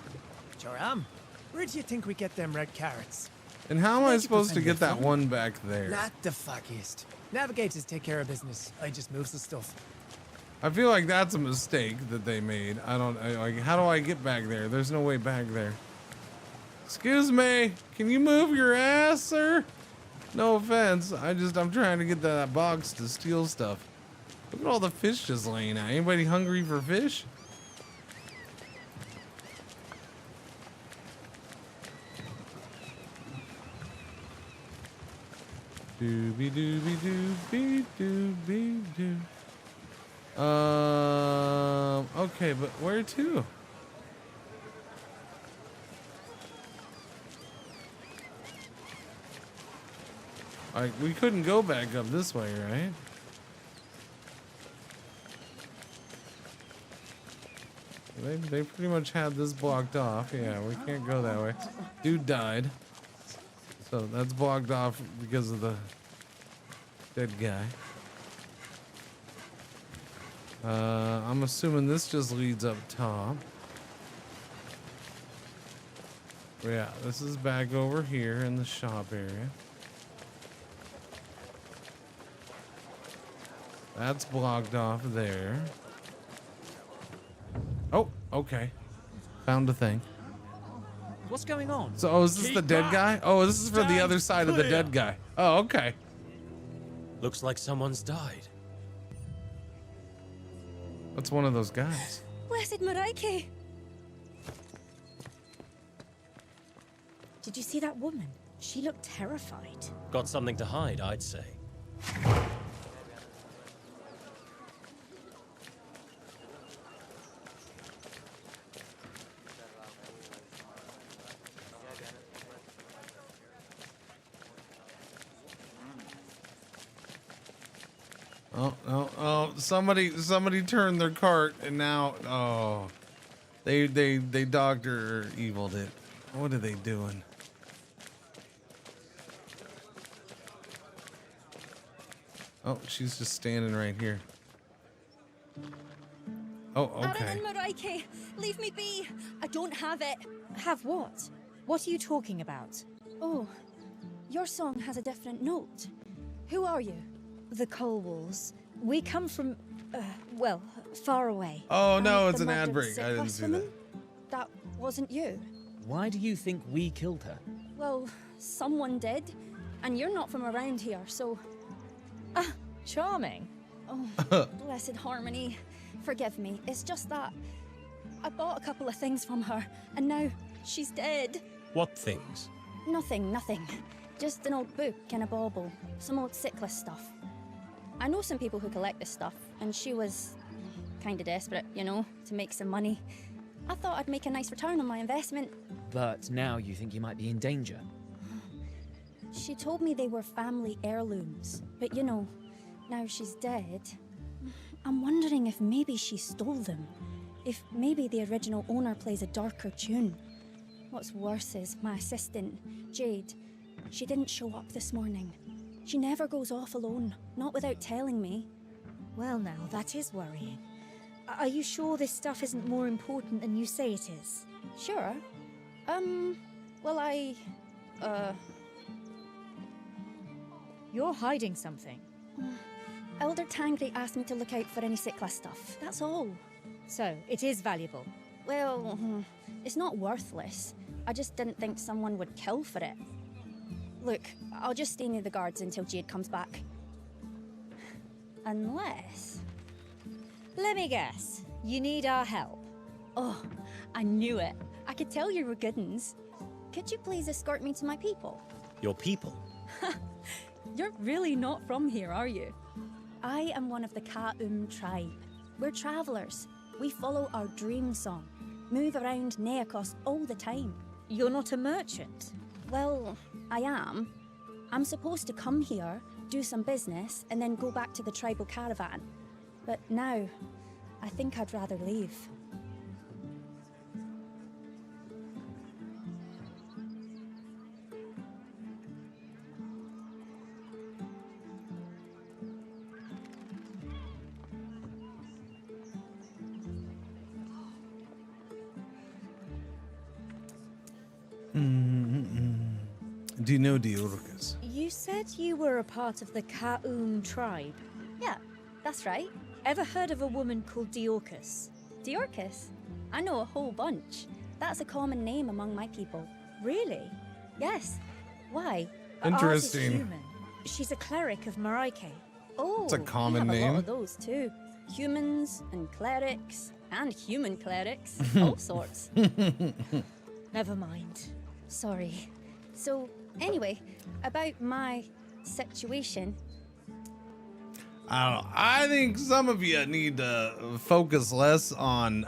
Sure am. Where do you think we get them red carrots? And how am I supposed to get that one back there? Not the fuckiest. Navigators take care of business. I just moves the stuff. I feel like that's a mistake that they made. Like, how do I get back there? There's no way back there. Excuse me, can you move your ass, sir? No offense, I'm trying to get that box to steal stuff. Look at all the fish just laying out. Anybody hungry for fish? Doobie doobie doobie doobie doo. Okay, but where to? Like, we couldn't go back up this way, right? They pretty much had this blocked off. Yeah, we can't go that way. Dude died. So that's blocked off because of the dead guy. I'm assuming this just leads up top. Yeah, this is back over here in the shop area. That's blocked off there. Oh, okay. Found a thing. What's going on? So, oh, is this the dead guy? Oh, this is for the other side of the dead guy. Oh, okay. Looks like someone's died. What's one of those guys? Blessed Maraike! Did you see that woman? She looked terrified. Got something to hide, I'd say. Oh, somebody turned their cart and now, oh, they Dr. Evil'd it. What are they doing? Oh, she's just standing right here. Oh, okay. Maraike, leave me be. I don't have it. Have what? What are you talking about? Oh, your song has a different note. Who are you? The Colwalls. We come from, well, far away. Oh no, And it's the an ad murdered break. I didn't Syclas see woman? that. That wasn't you. Why do you think we killed her? Well, someone did. And you're not from around here, so... Ah, charming. Oh, blessed Harmony. Forgive me. It's just that I bought a couple of things from her, and now she's dead. What things? Nothing. Just an old book and a bauble. Some old Syclas stuff. I know some people who collect this stuff, and she was kinda desperate, you know, to make some money. I thought I'd make a nice return on my investment. But now you think you might be in danger. She told me they were family heirlooms, but you know, now she's dead. I'm wondering if maybe she stole them. If maybe the original owner plays a darker tune. What's worse is my assistant, Jade. She didn't show up this morning. She never goes off alone, not without telling me. Well now, that is worrying. Are you sure this stuff isn't more important than you say it is? Sure. Well, You're hiding something. Elder Tangri asked me to look out for any Syclas stuff, that's all. So, it is valuable. Well, it's not worthless. I just didn't think someone would kill for it. Look, I'll just stay near the guards until Jade comes back. Unless... Let me guess. You need our help. Oh, I knew it. I could tell you were good uns. Could you please escort me to my people? Your people? You're really not from here, are you? I am one of the tribe. We're travelers. We follow our dream song. Move around Neakos all the time. You're not a merchant. Well, I am. I'm supposed to come here, do some business, and then go back to the tribal caravan. But now, I think I'd rather leave. Do you know Diorcus? You said you were a part of the tribe. Yeah, that's right. Ever heard of a woman called Diorcus? Diorcus? I know a whole bunch. That's a common name among my people. Really? Yes. Why? Ours is Interesting. human. She's a cleric of Maraike. Oh, It's a common we have name. a lot of those too. Humans and clerics and human clerics, all sorts. Never mind. Sorry. So, anyway, about my situation. I don't know. I think some of you need to focus less on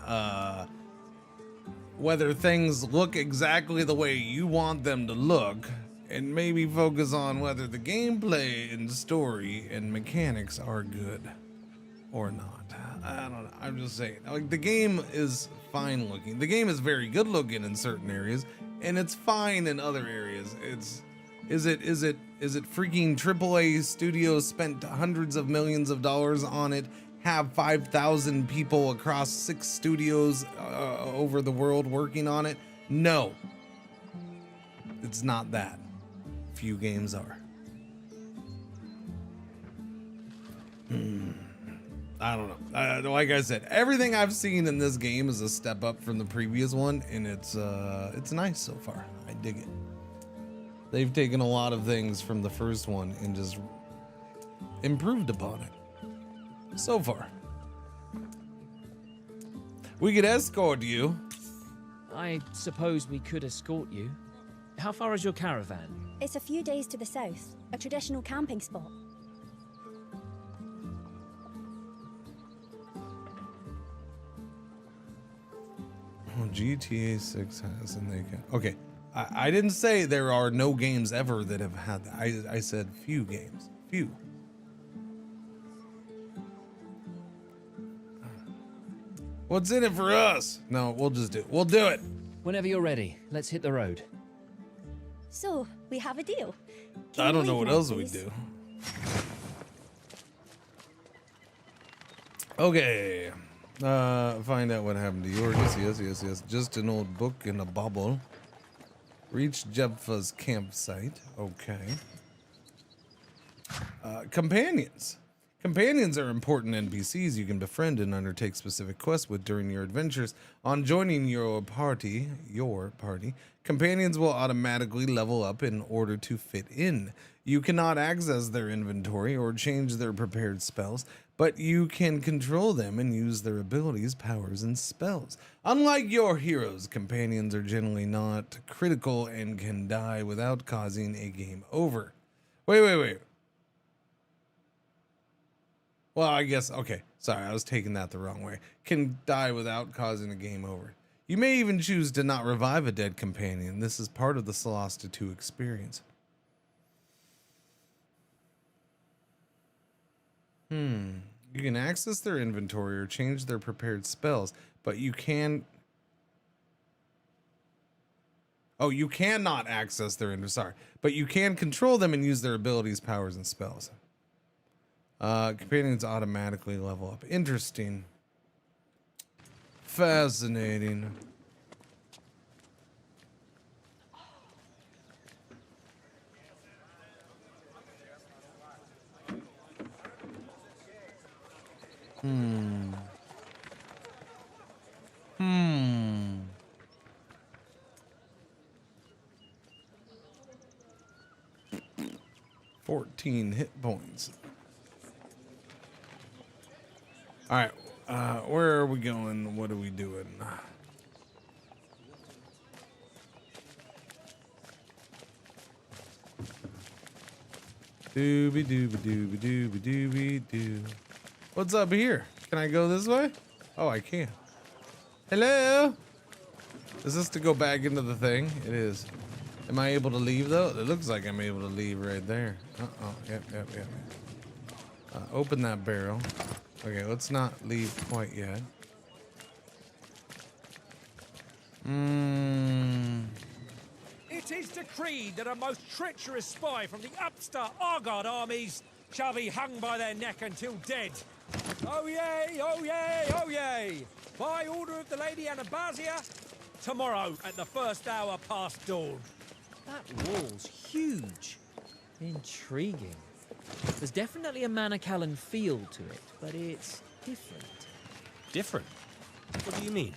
whether things look exactly the way you want them to look and maybe focus on whether the gameplay and story and mechanics are good or not. I don't know. I'm just saying, like, the game is fine looking. The game is very good looking in certain areas, and it's fine in other areas. Is it freaking AAA studios spent hundreds of millions of dollars on it, have 5,000 people across 6 studios over the world working on it? No, it's not that. Few games are. I don't know. Like I said, everything I've seen in this game is a step up from the previous one, and it's nice so far. I dig it. They've taken a lot of things from the first one and just improved upon it so far. We could escort you. I suppose we could escort you. How far is your caravan? It's a few days to the south, a traditional camping spot. Oh, GTA 6 has, and they can. Okay, I didn't say there are no games ever that have had that. I said few games. Few. What's in it for us? No, we'll just do it. We'll do it. Whenever you're ready, let's hit the road. So, we have a deal. I don't know what else we we do. Okay. Find out what happened to yours. Yes. Just an old book in a bubble. Reach Jepha's campsite. Okay. Companions. Companions are important NPCs you can befriend and undertake specific quests with during your adventures. On joining your party, companions will automatically level up in order to fit in. You cannot access their inventory or change their prepared spells, but you can control them and use their abilities, powers, and spells. Unlike your heroes, companions are generally not critical and can die without causing a game over. Wait. Well, I guess, okay. Sorry, I was taking that the wrong way. Can die without causing a game over. You may even choose to not revive a dead companion. This is part of the Solasta II experience. You can access their inventory or change their prepared spells, but you can... Oh, you cannot access their inventory. Sorry. But you can control them and use their abilities, powers, and spells. Companions automatically level up. Interesting. Fascinating. Hmm. 14 hit points. All right, where are we going? What are we doing? Dooby. What's up here? Can I go this way? Oh, I can. Hello? Is this to go back into the thing? It is. Am I able to leave though? It looks like I'm able to leave right there. Yep. Open that barrel. Okay, let's not leave quite yet. It is decreed that a most treacherous spy from the upstart Argard armies shall be hung by their neck until dead. Oh yay! By order of the Lady Anabasia, tomorrow at the first hour past dawn. That wall's huge. Intriguing. There's definitely a Manacallan feel to it, but it's different. Different? What do you mean?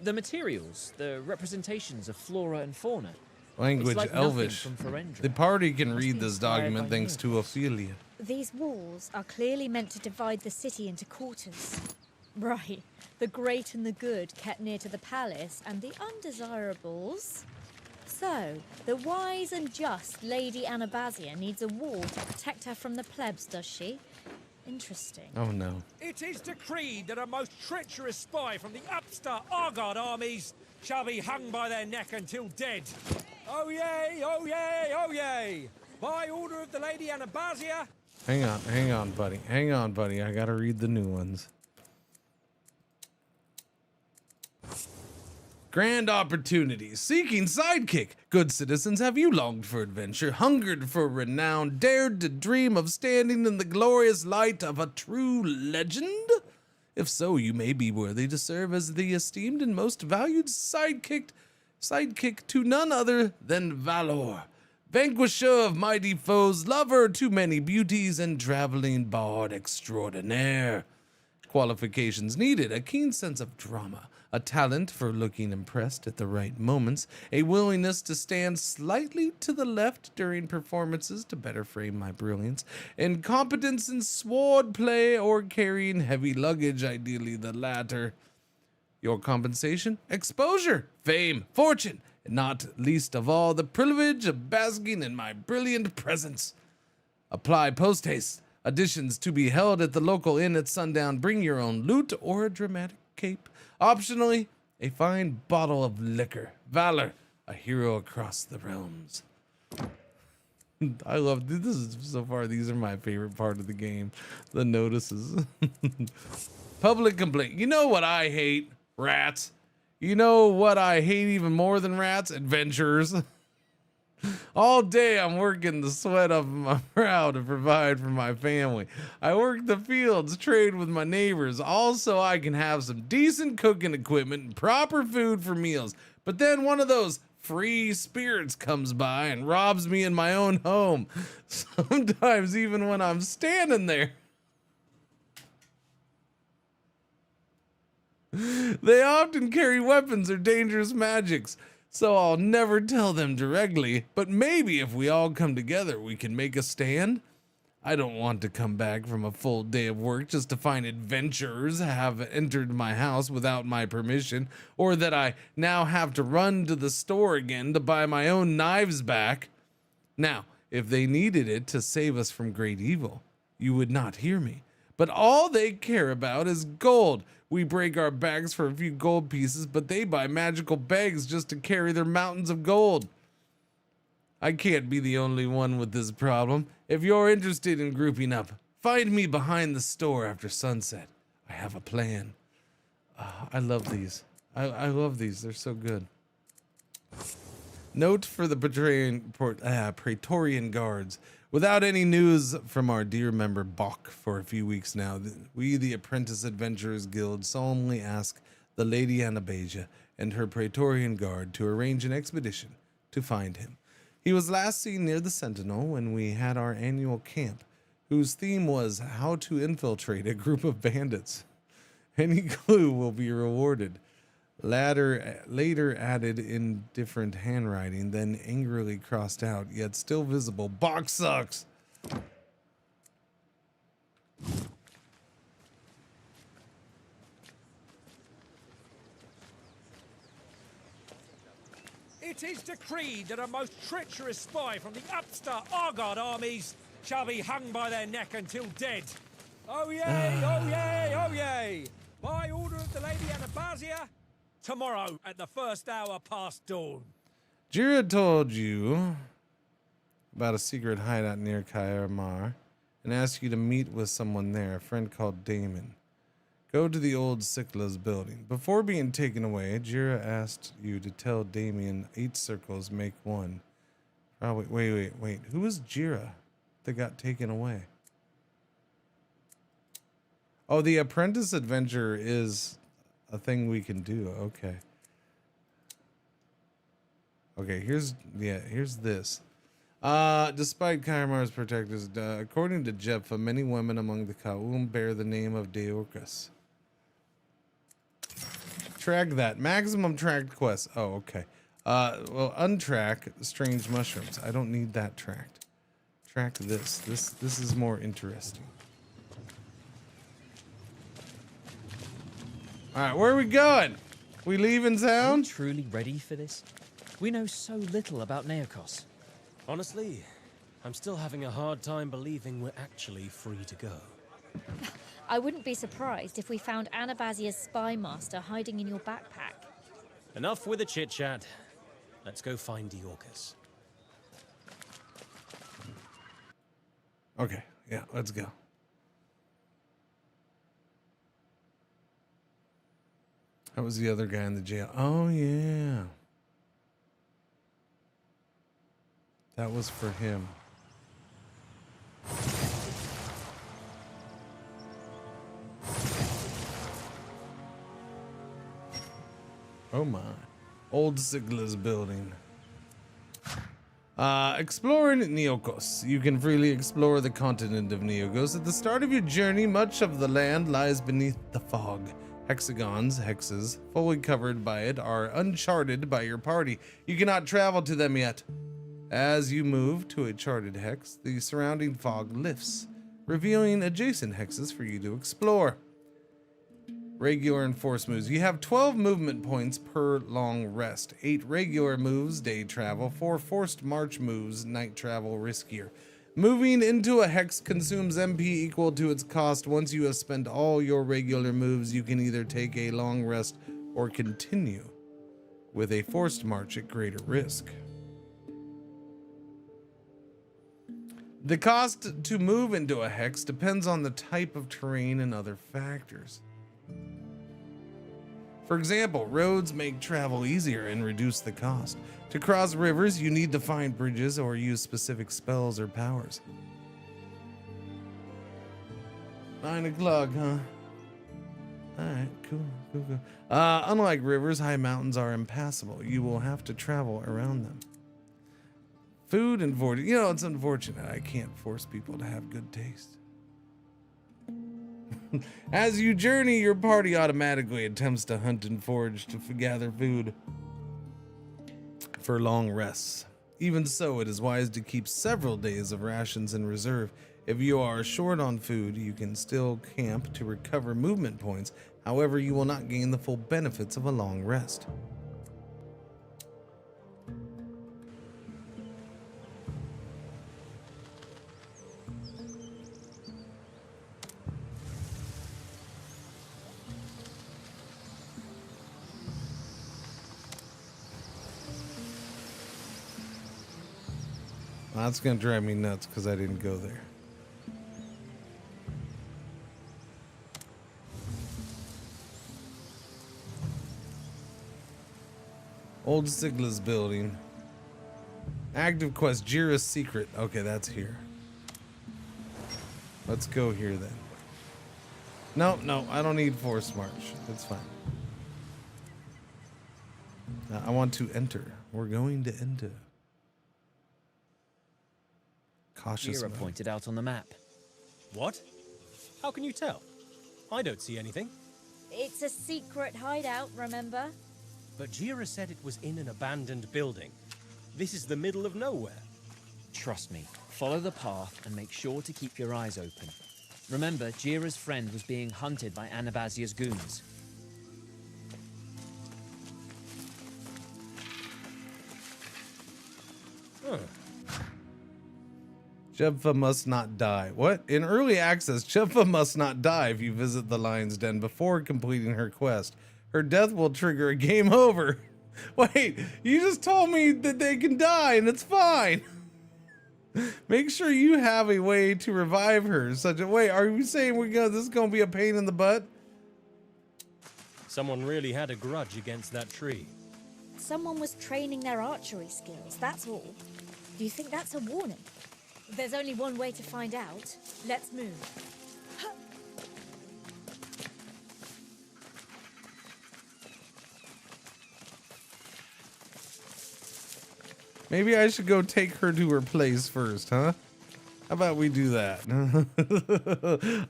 The materials, the representations of flora and fauna. Language like Elvish. from Ferendra. The party can Must read be this inspired document by thanks to myths. Ophelia. These walls are clearly meant to divide the city into quarters. Right. The great and the good kept near to the palace, and the undesirables. So, the wise and just Lady Anabasia needs a wall to protect her from the plebs, does she? Interesting. Oh no. It is decreed that a most treacherous spy from the upstart Argard armies shall be hung by their neck until dead. Oh yay, oh yay, oh yay! By order of the Lady Anabasia. Hang on, buddy. Hang on, buddy. I gotta read the new ones. Grand opportunities. Seeking sidekick. Good citizens, have you longed for adventure, hungered for renown, dared to dream of standing in the glorious light of a true legend? If so, you may be worthy to serve as the esteemed and most valued sidekick to none other than Valor, vanquisher of mighty foes, lover to many beauties, and traveling bard extraordinaire. Qualifications needed: a keen sense of drama, a talent for looking impressed at the right moments, a willingness to stand slightly to the left during performances to better frame my brilliance, and competence in sword play or carrying heavy luggage, ideally the latter. Your compensation? Exposure, fame, fortune, and not least of all, the privilege of basking in my brilliant presence. Apply post haste. Auditions to be held at the local inn at sundown. Bring your own loot or a dramatic cape. Optionally, a fine bottle of liquor. Valor, a hero across the realms. I love this. Is so far, these are my favorite part of the game. The notices. Public complaint. You know what I hate? Rats. You know what I hate even more than rats? Adventurers. All day I'm working the sweat off my brow to provide for my family. I work the fields, trade with my neighbors, all so I can have some decent cooking equipment and proper food for meals. But then one of those free spirits comes by and robs me in my own home. Sometimes even when I'm standing there. They often carry weapons or dangerous magics, so I'll never tell them directly, but maybe if we all come together, we can make a stand. I don't want to come back from a full day of work just to find adventurers have entered my house without my permission, or that I now have to run to the store again to buy my own knives back. Now, if they needed it to save us from great evil, you would not hear me. But all they care about is gold. We break our backs for a few gold pieces, but they buy magical bags just to carry their mountains of gold. I can't be the only one with this problem. If you're interested in grouping up, find me behind the store after sunset. I have a plan. I love these. I love these. They're so good. Note for the Praetorian Guards. Without any news from our dear member Bach for a few weeks now, we, the Apprentice Adventurers Guild, solemnly ask the Lady Anabasia and her Praetorian Guard to arrange an expedition to find him. He was last seen near the Sentinel when we had our annual camp, whose theme was how to infiltrate a group of bandits. Any clue will be rewarded. Later added in different handwriting, then angrily crossed out, yet still visible. Box sucks! It is decreed that a most treacherous spy from the upstart Argard armies shall be hung by their neck until dead. Oh yay, oh yay, oh yay! By order of the Lady Anabasia, tomorrow at the first hour past dawn. Jira told you about a secret hideout near Kairmar and asked you to meet with someone there, a friend called Damon. Go to the old Sikla's building. Before being taken away, Jira asked you to tell Damien 8 circles make 1. Oh, wait. Who was Jira that got taken away? Oh, the Apprentice Adventure is a thing we can do. Okay, here's this. Despite Kaimar's protectors, according to Jepha, many women among the Ka'um bear the name of Deorcus. Track that. Maximum tracked quest. Oh, okay. Well, untrack strange mushrooms. I don't need that tracked. Track this. This is more interesting. All right, where are we going? We leaving Are town? we truly ready for this? We know so little about Neokos. Honestly, I'm still having a hard time believing we're actually free to go. I wouldn't be surprised if we found Anabasia's spy master hiding in your backpack. Enough with the chit-chat. Let's go find Diorcus. Okay, yeah, let's go. That was the other guy in the jail. Oh, yeah. That was for him. Oh my. Old Sigla's building. Exploring Neokos. You can freely explore the continent of Neokos. At the start of your journey, much of the land lies beneath the fog. Hexagons, hexes, fully covered by it, are uncharted by your party. You cannot travel to them yet. As you move to a charted hex, the surrounding fog lifts, revealing adjacent hexes for you to explore. Regular and forced moves. You have 12 movement points per long rest. 8 regular moves, day travel. 4 forced march moves, night travel, riskier. Moving into a hex consumes MP equal to its cost. Once you have spent all your regular moves, you can either take a long rest or continue with a forced march at greater risk. The cost to move into a hex depends on the type of terrain and other factors. For example, roads make travel easier and reduce the cost. To cross rivers, you need to find bridges or use specific spells or powers. 9 o'clock, huh? Alright, cool. Unlike rivers, high mountains are impassable. You will have to travel around them. Food and forage. You know, it's unfortunate I can't force people to have good taste. As you journey, your party automatically attempts to hunt and forage to gather food for long rests. Even so, it is wise to keep several days of rations in reserve. If you are short on food, you can still camp to recover movement points. However, you will not gain the full benefits of a long rest. That's gonna drive me nuts because I didn't go there. Old Sigla's building. Active quest, Jira's secret. Okay, that's here. Let's go here then. No, I don't need forced march. That's fine. I want to enter. We're going to enter. Cautious Jira mode. pointed out on the map. What? How can you tell? I don't see anything. It's a secret hideout, remember? But Jira said it was in an abandoned building. This is the middle of nowhere. Trust me, follow the path and make sure to keep your eyes open. Remember, Jira's friend was being hunted by Anabazia's goons. Huh. Jepha must not die. What? In early access, Jepha must not die if you visit the Lion's Den before completing her quest. Her death will trigger a game over. Wait, you just told me that they can die and it's fine. Make sure you have a way to revive her. Such a way. Are you saying this is gonna be a pain in the butt? Someone really had a grudge against that tree. Someone was training their archery skills, that's all. Do you think that's a warning? There's only one way to find out. Let's move. Maybe I should go take her to her place first, huh? How about we do that?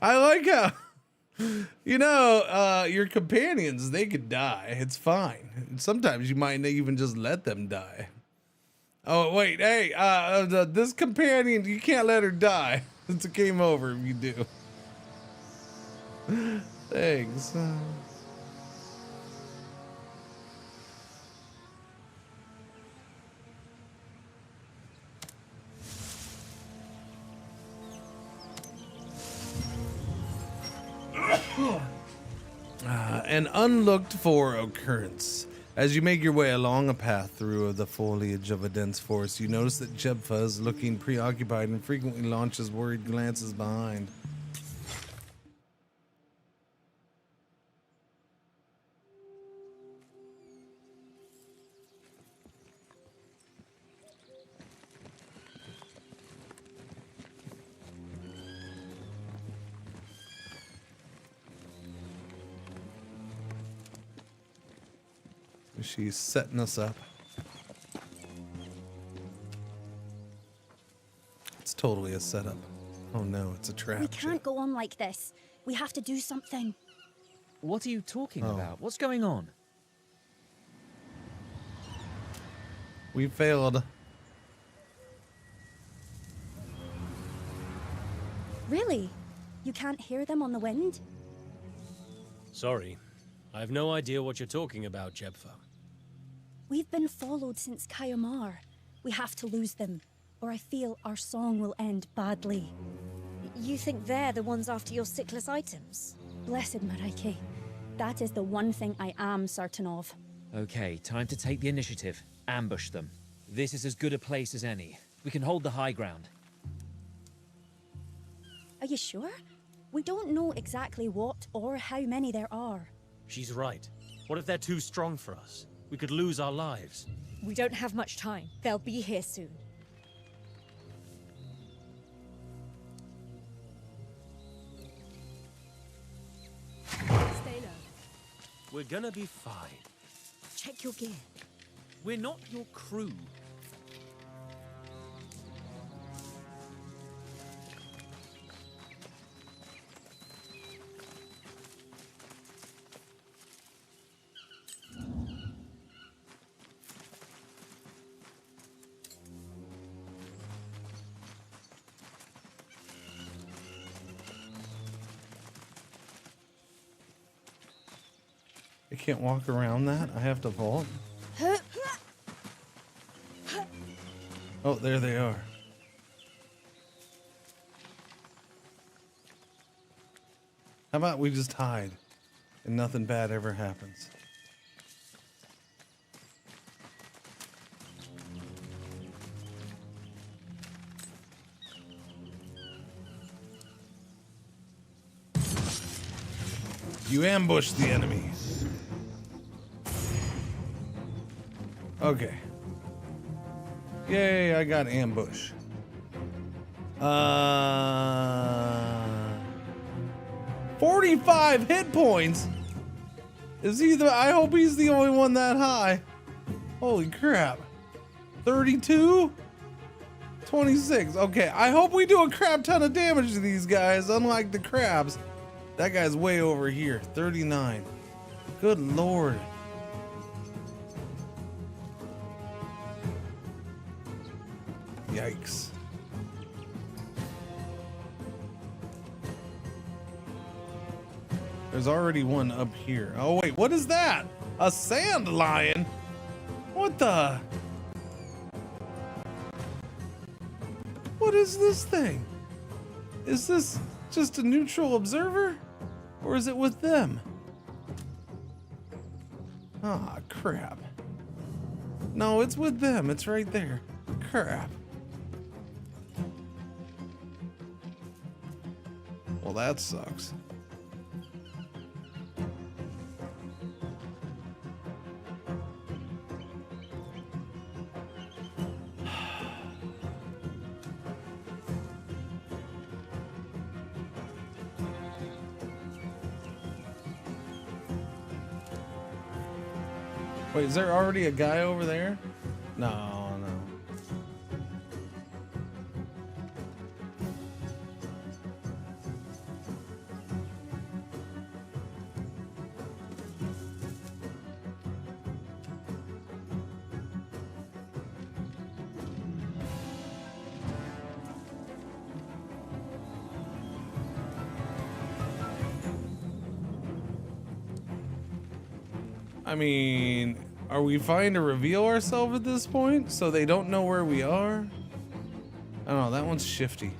I like how, your companions, they could die. It's fine. Sometimes you might even just let them die. Oh, wait, hey, this companion, you can't let her die. It's a game over if you do. Thanks. An unlooked for occurrence. As you make your way along a path through the foliage of a dense forest, you notice that Jebfa is looking preoccupied and frequently launches worried glances behind. She's setting us up. It's totally a setup. Oh no, it's a trap. We can't go on like this. We have to do something. What are you talking about? What's going on? We failed. Really? You can't hear them on the wind? Sorry. I have no idea what you're talking about, Jebfa. We've been followed since Kayamar. We have to lose them, or I feel our song will end badly. You think they're the ones after your sickless items? Blessed Maraiki. That is the one thing I am certain of. Okay, time to take the initiative. Ambush them. This is as good a place as any. We can hold the high ground. Are you sure? We don't know exactly what or how many there are. She's right. What if they're too strong for us? We could lose our lives. We don't have much time. They'll be here soon. Stay low. We're gonna be fine. Check your gear. We're not your crew. I can't walk around that. I have to vault. Oh, there they are. How about we just hide and nothing bad ever happens? You ambush the enemy. Okay. Yay, I got ambush. 45 hit points? Is he the... I hope he's the only one that high. Holy crap. 32? 26. Okay, I hope we do a crap ton of damage to these guys, unlike the crabs. That guy's way over here. 39. Good lord. Yikes. There's already one up here. Oh wait, what is that? A sand lion? What the? What is this thing? Is this just a neutral observer? Or is it with them? Ah, crap. No, it's with them. It's right there. Crap. Well, that sucks. Wait, is there already a guy over there? No, no. I mean, are we fine to reveal ourselves at this point so they don't know where we are? I don't know, that one's shifty.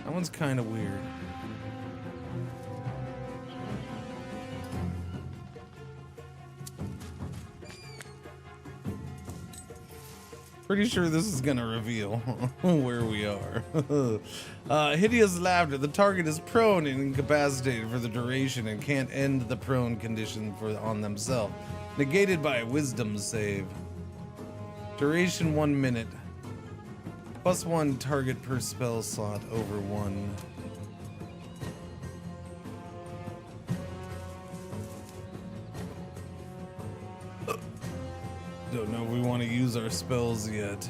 That one's kind of weird. Pretty sure this is gonna reveal where we are. Hideous laughter. The target is prone and incapacitated for the duration and can't end the prone condition on themselves. Negated by a wisdom save. Duration 1 minute. +1 target per spell slot over 1. Don't know if we want to use our spells yet.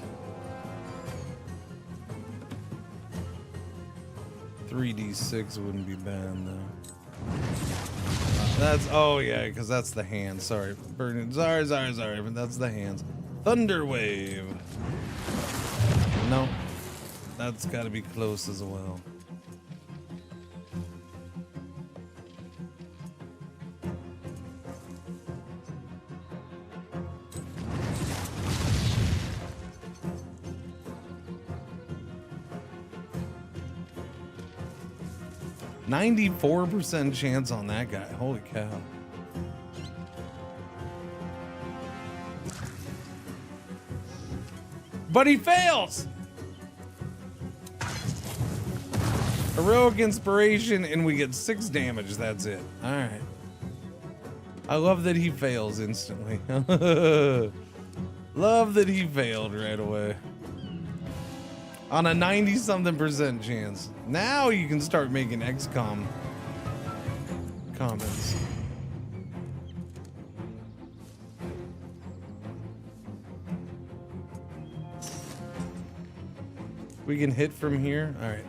3d6 wouldn't be bad though. That's, oh yeah, because that's the hand. Sorry, burning. Sorry, but that's the hands. Thunder wave. No, that's got to be close as well. %94 chance on that guy. Holy cow. But he fails. Heroic inspiration, and we get 6 damage. That's it. All right. I love that he fails instantly. Love that he failed right away. On a 90-something% chance. Now you can start making XCOM comments. We can hit from here. All right.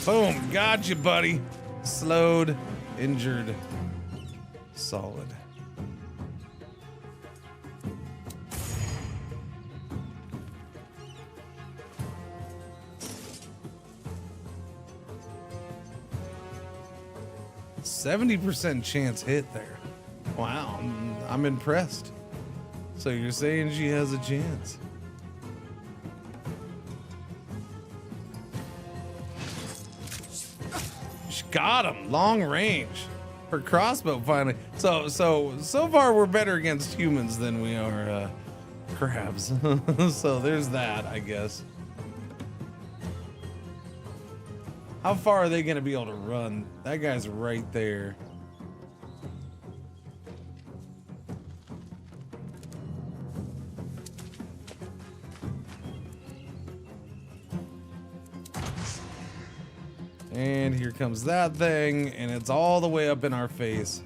Boom. Gotcha, buddy. Slowed, injured, solid. %70 chance hit there. Wow, I'm impressed. So you're saying she has a chance? She got him, long range. Her crossbow finally. So far we're better against humans than we are crabs. So there's that, I guess. How far are they gonna be able to run? That guy's right there. And here comes that thing, and it's all the way up in our face.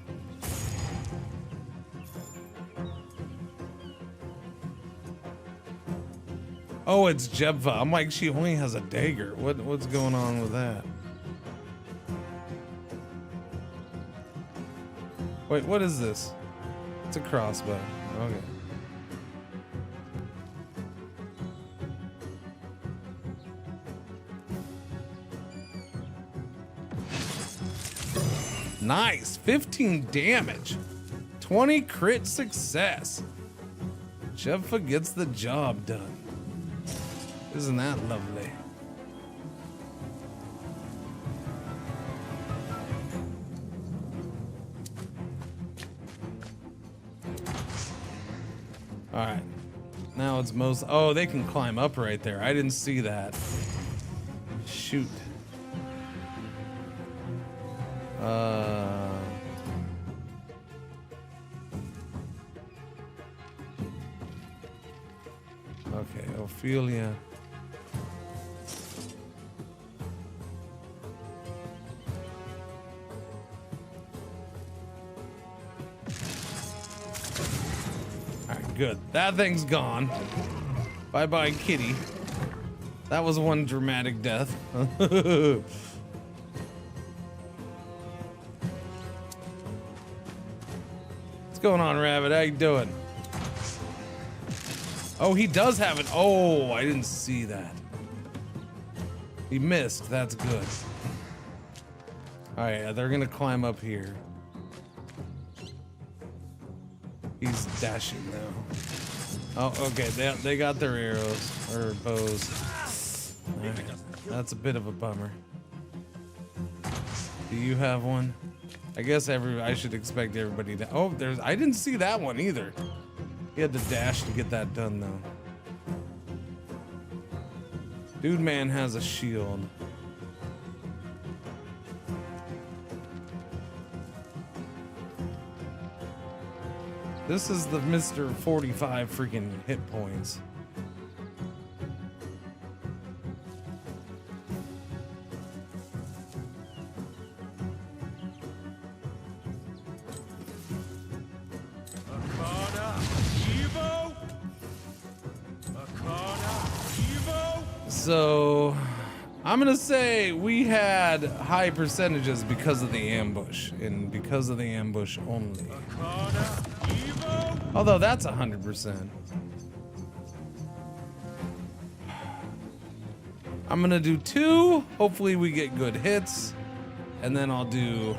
Oh, it's Jebva. I'm like, she only has a dagger. What's going on with that? Wait, what is this? It's a crossbow. Okay. Nice. 15 damage. 20 crit success. Jebva gets the job done. Isn't that lovely? All right. Now it's most. Oh, they can climb up right there. I didn't see that. Shoot. Okay, Ophelia. Good. That thing's gone. Bye-bye, kitty. That was one dramatic death. What's going on, Rabbit? How you doing? Oh, he does have it. Oh, I didn't see that. He missed. That's good. All right, they're gonna climb up here. He's dashing now. Oh, okay. They got their arrows or bows. Right. That's a bit of a bummer. Do you have one? I guess I should expect everybody to. Oh, I didn't see that one either. He had to dash to get that done though. Dude man has a shield. This is the Mr. 45 freaking hit points. So I'm gonna say we had high percentages because of the ambush, and because of the ambush only. Although that's 100%. I'm gonna do 2. Hopefully we get good hits, and then I'll do.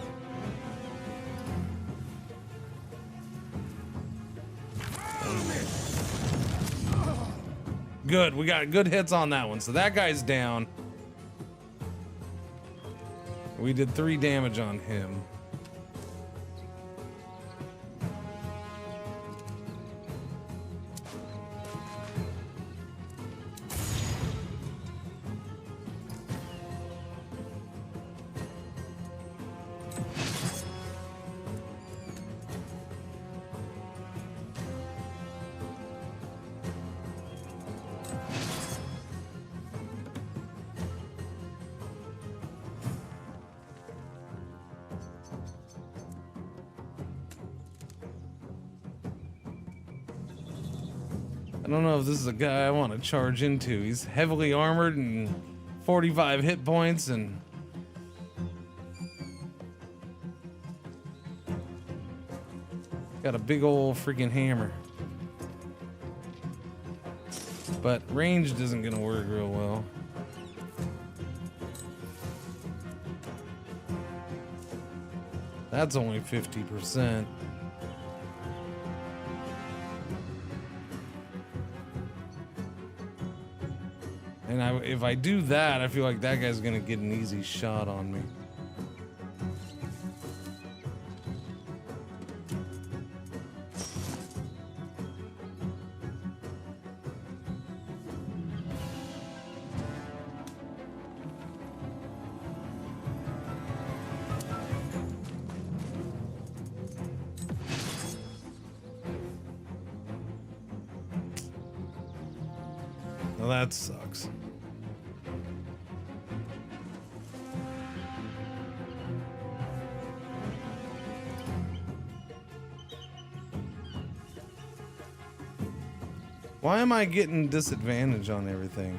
Good, we got good hits on that one. So that guy's down. We did 3 damage on him. I don't know if this is a guy I want to charge into. He's heavily armored and 45 hit points and got a big old freaking hammer. But ranged isn't gonna work real well. That's only 50%. And if I do that, I feel like that guy's gonna get an easy shot on me. Well, that sucks. Why am I getting disadvantage on everything?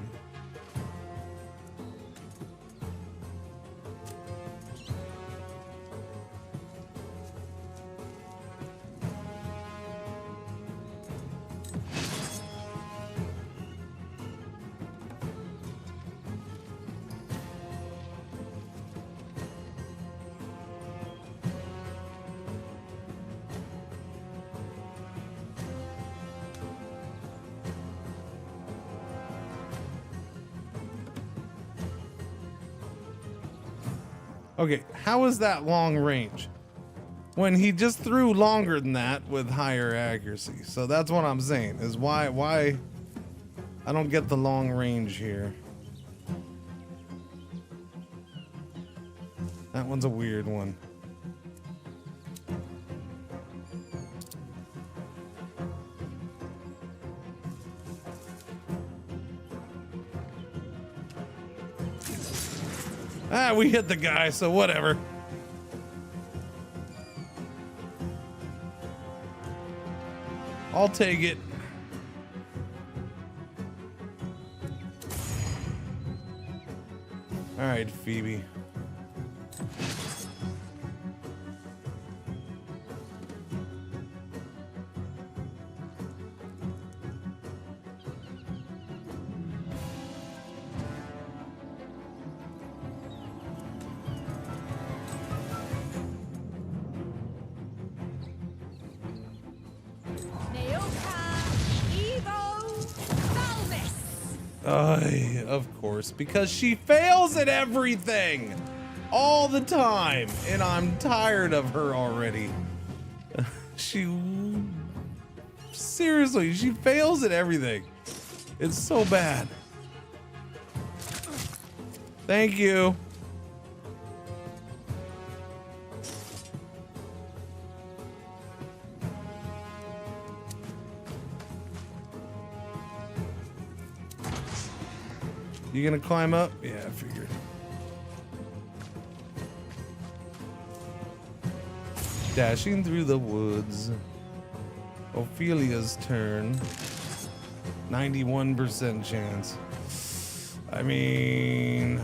Okay, how is that long range? When he just threw longer than that with higher accuracy. So that's what I'm saying, is why I don't get the long range here. That one's a weird one. Ah, we hit the guy, so whatever. I'll take it. All right, Phoebe. Of course, because she fails at everything all the time, and I'm tired of her already. Seriously, she fails at everything. It's so bad. Thank you. You gonna climb up? Yeah, I figured. Dashing through the woods. Ophelia's turn. 91% chance. I mean...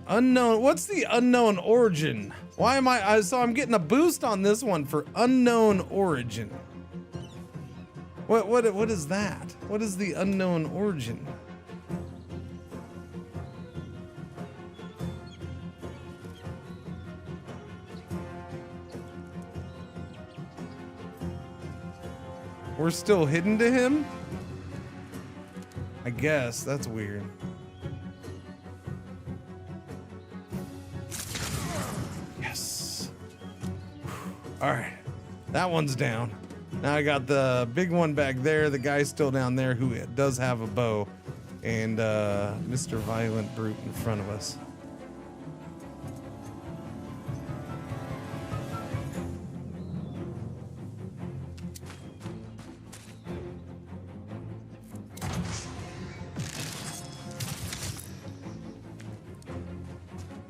Unknown. What's the unknown origin? Why am I so I'm getting a boost on this one for unknown origin. What is that? What is the unknown origin? We're still hidden to him? I guess that's weird. All right, that one's down. Now I got the big one back there. The guy's still down there who does have a bow, and Mr. Violent Brute in front of us.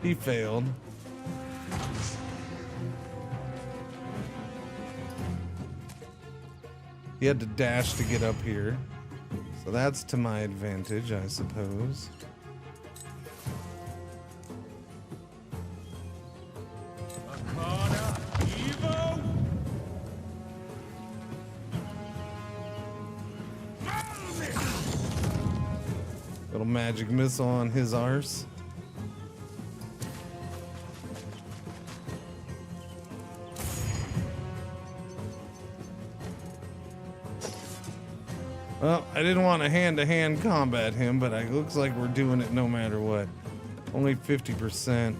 He failed. He had to dash to get up here. So that's to my advantage, I suppose. Little magic missile on his arse. Well, I didn't want to hand-to-hand combat him, but it looks like we're doing it no matter what. Only 50%.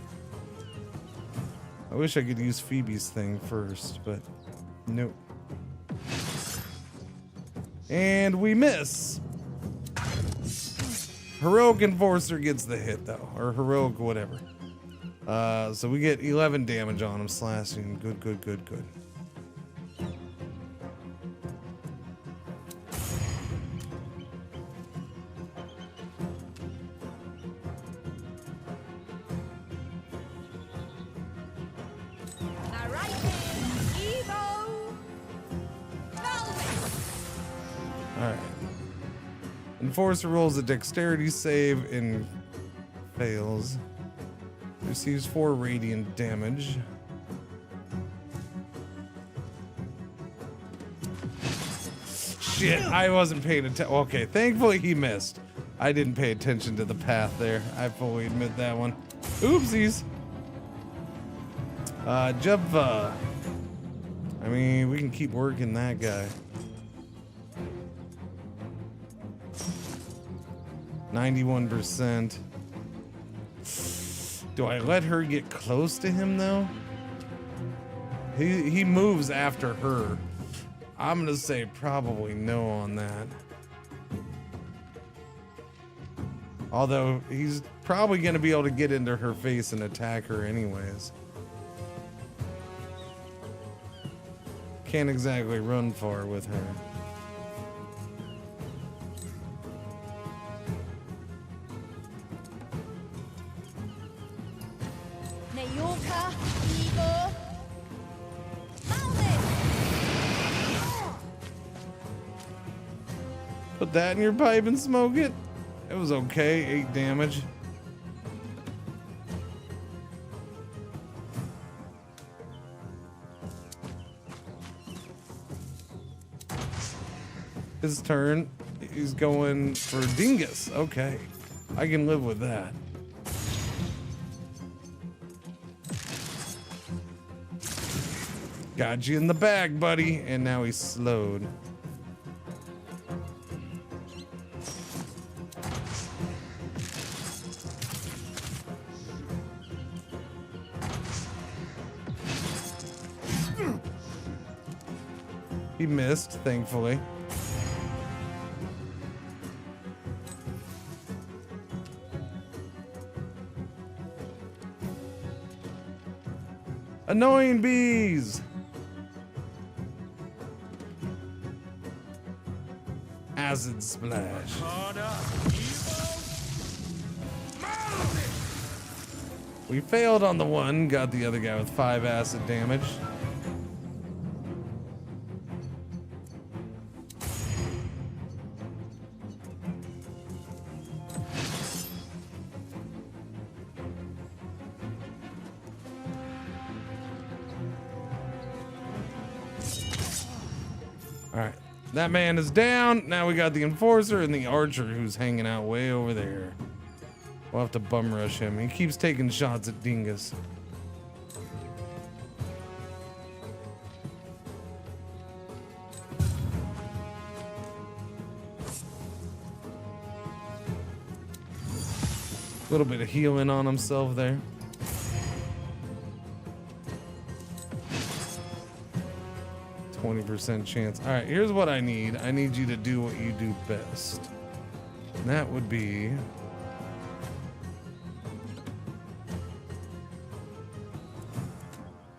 I wish I could use Phoebe's thing first, but nope. And we miss. Heroic Enforcer gets the hit, though. Or Heroic whatever. So we get 11 damage on him, slashing. Good, good, good, good. Enforcer rolls a dexterity save and fails. Receives 4 radiant damage. Shit, I wasn't paying attention. Okay, thankfully he missed. I didn't pay attention to the path there. I fully admit that one. Oopsies. Jubva. I mean, we can keep working that guy. 91%. Do I let her get close to him though? He moves after her. I'm gonna say probably no on that. Although he's probably gonna be able to get into her face and attack her anyways. Can't exactly run far with her. Put that in your pipe and smoke it. It was okay, 8 damage. His turn. He's going for Dingus. Okay, I can live with that. Got you in the bag, buddy. And now he's slowed. He missed, thankfully. Annoying bees! Acid splash. We failed on the one, got the other guy with 5 acid damage. Alright, that man is down. Now we got the enforcer and the archer who's hanging out way over there. We'll have to bum rush him. He keeps taking shots at Dingus. A little bit of healing on himself there. %20 chance. All right, here's what I need. I need you to do what you do best. And that would be...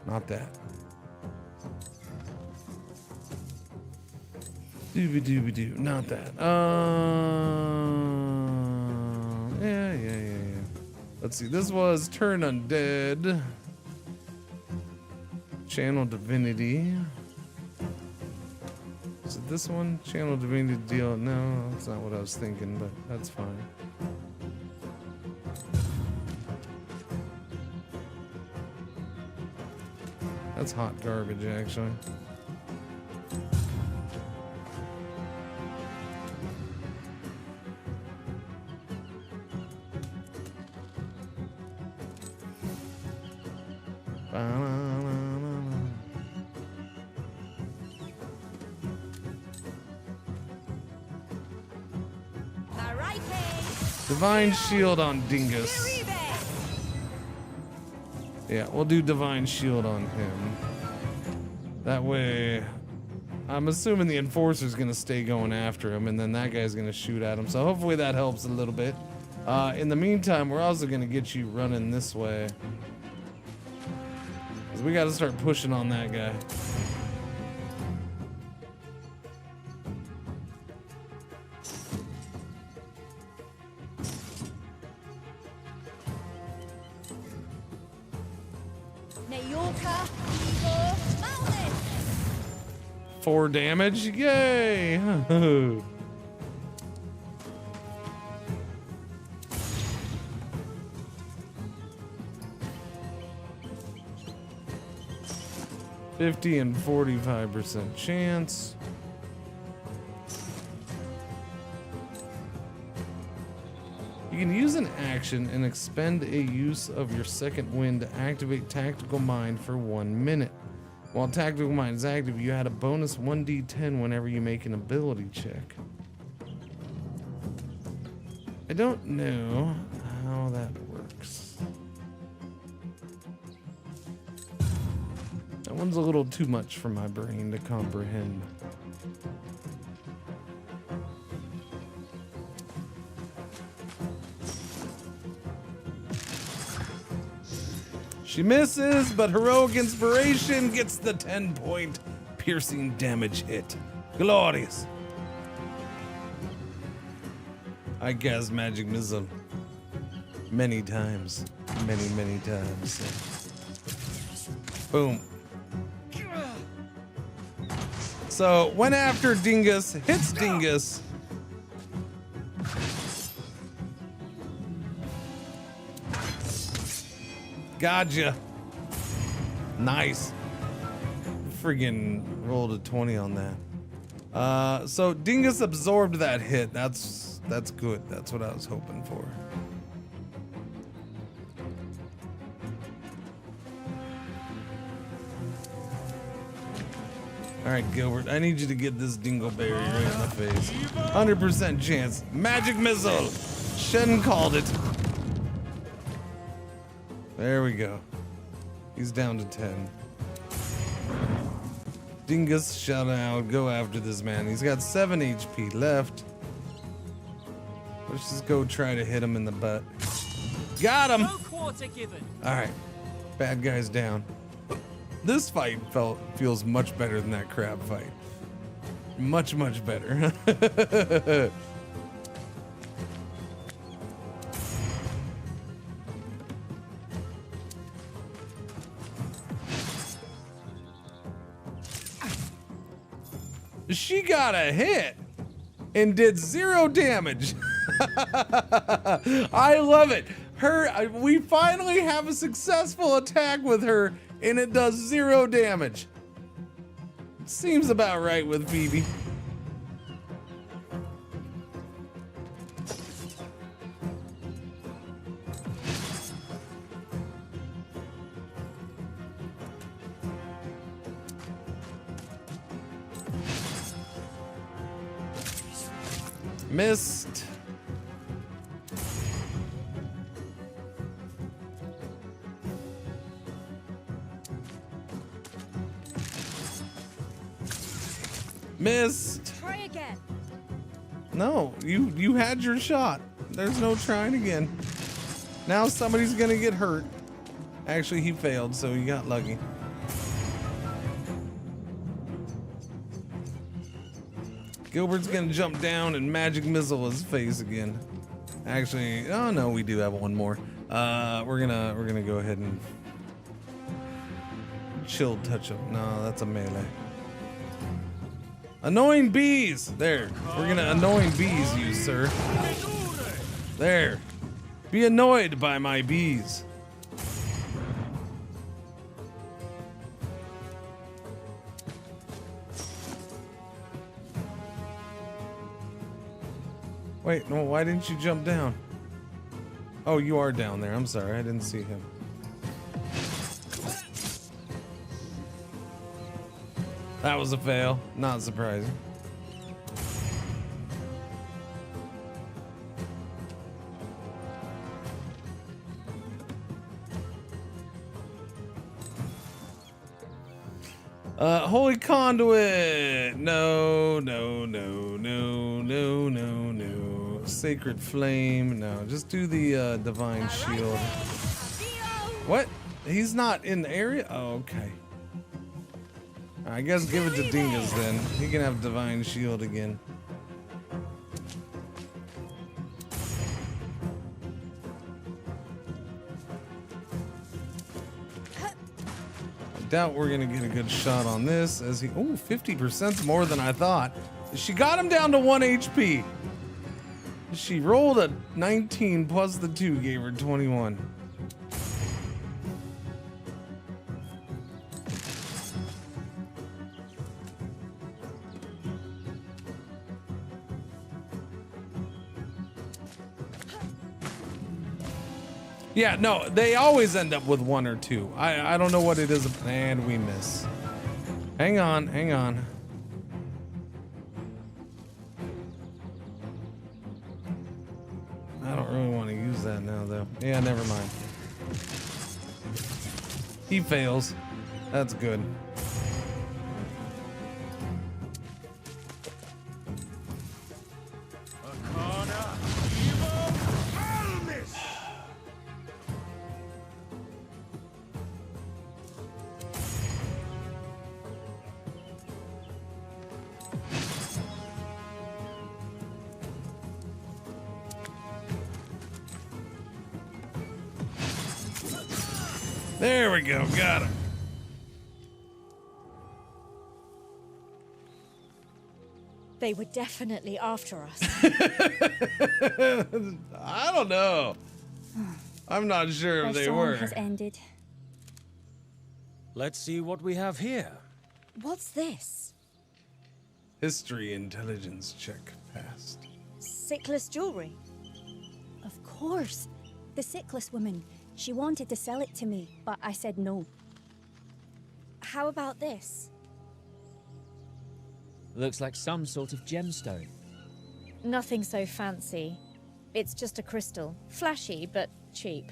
not that. Dooby-dooby-doo. Not that. Yeah. Let's see. This was Turn Undead. Channel Divinity. Is it this one? Channel Divinity deal? No, that's not what I was thinking, but that's fine. That's hot garbage, actually. Divine Shield on Dingus. Yeah, we'll do Divine Shield on him. That way, I'm assuming the Enforcer's gonna stay going after him, and then that guy's gonna shoot at him. So hopefully that helps a little bit. In the meantime, we're also gonna get you running this way, because we gotta start pushing on that guy. Nayoka, 4 damage, yay! $50 and 45% chance. You can use an action and expend a use of your second wind to activate Tactical Mind for 1 minute. While Tactical Mind is active, you add a bonus 1d10 whenever you make an ability check. I don't know how that works. That one's a little too much for my brain to comprehend. She misses, but Heroic Inspiration gets the 10-point piercing damage hit. Glorious. I cast Magic Missile many times. Many times. Boom. So, went after Dingus, hits Dingus. Gotcha. Nice. Friggin' rolled a 20 on that. So Dingus absorbed that hit. That's good. That's what I was hoping for. All right, Gilbert, I need you to get this dingleberry right in the face. 100% chance. Magic Missile. Shen called it. There we go. He's down to 10. Dingus, shout out. Go after this man. He's got 7 HP left. Let's just go try to hit him in the butt. Got him! No quarter given. Alright. Bad guy's down. This fight feels much better than that crab fight. Much, much better. She got a hit and did 0 damage. I love it. We finally have a successful attack with her and it does 0 damage. Seems about right with Phoebe. Missed. Missed. Try again. No, you had your shot. There's no trying again. Now somebody's gonna get hurt. Actually, he failed, so he got lucky. Gilbert's gonna jump down and magic missile his face again. Actually, oh no, we do have one more. We're gonna go ahead and chill touch him. No, that's a melee. Annoying bees! There. We're gonna annoying bees you, sir. There. Be annoyed by my bees. Wait, no, why didn't you jump down? Oh, you are down there. I'm sorry, I didn't see him. That was a fail. Not surprising. Holy conduit! No, no, no, no, no, no, no. Sacred flame, no. Just do the divine shield. What? He's not in the area? Oh, okay. I guess give it to Dingus then. He can have divine shield again. Doubt we're gonna get a good shot on this as he, oh, 50% more than I thought. She got him down to 1 HP. She rolled a 19 plus the 2 gave her 21. Yeah, no, they always end up with 1 or 2. I don't know what it is, and we miss. Hang on, hang on. I don't really want to use that now, though. Yeah, never mind. He fails. That's good. There we go, got him. They were definitely after us. I don't know. I'm not sure if they were. Has ended. Let's see what we have here. What's this? History intelligence check passed. Sickless jewelry. Of course. The sickless woman. She wanted to sell it to me, but I said no. How about this? Looks like some sort of gemstone. Nothing so fancy. It's just a crystal. Flashy, but cheap.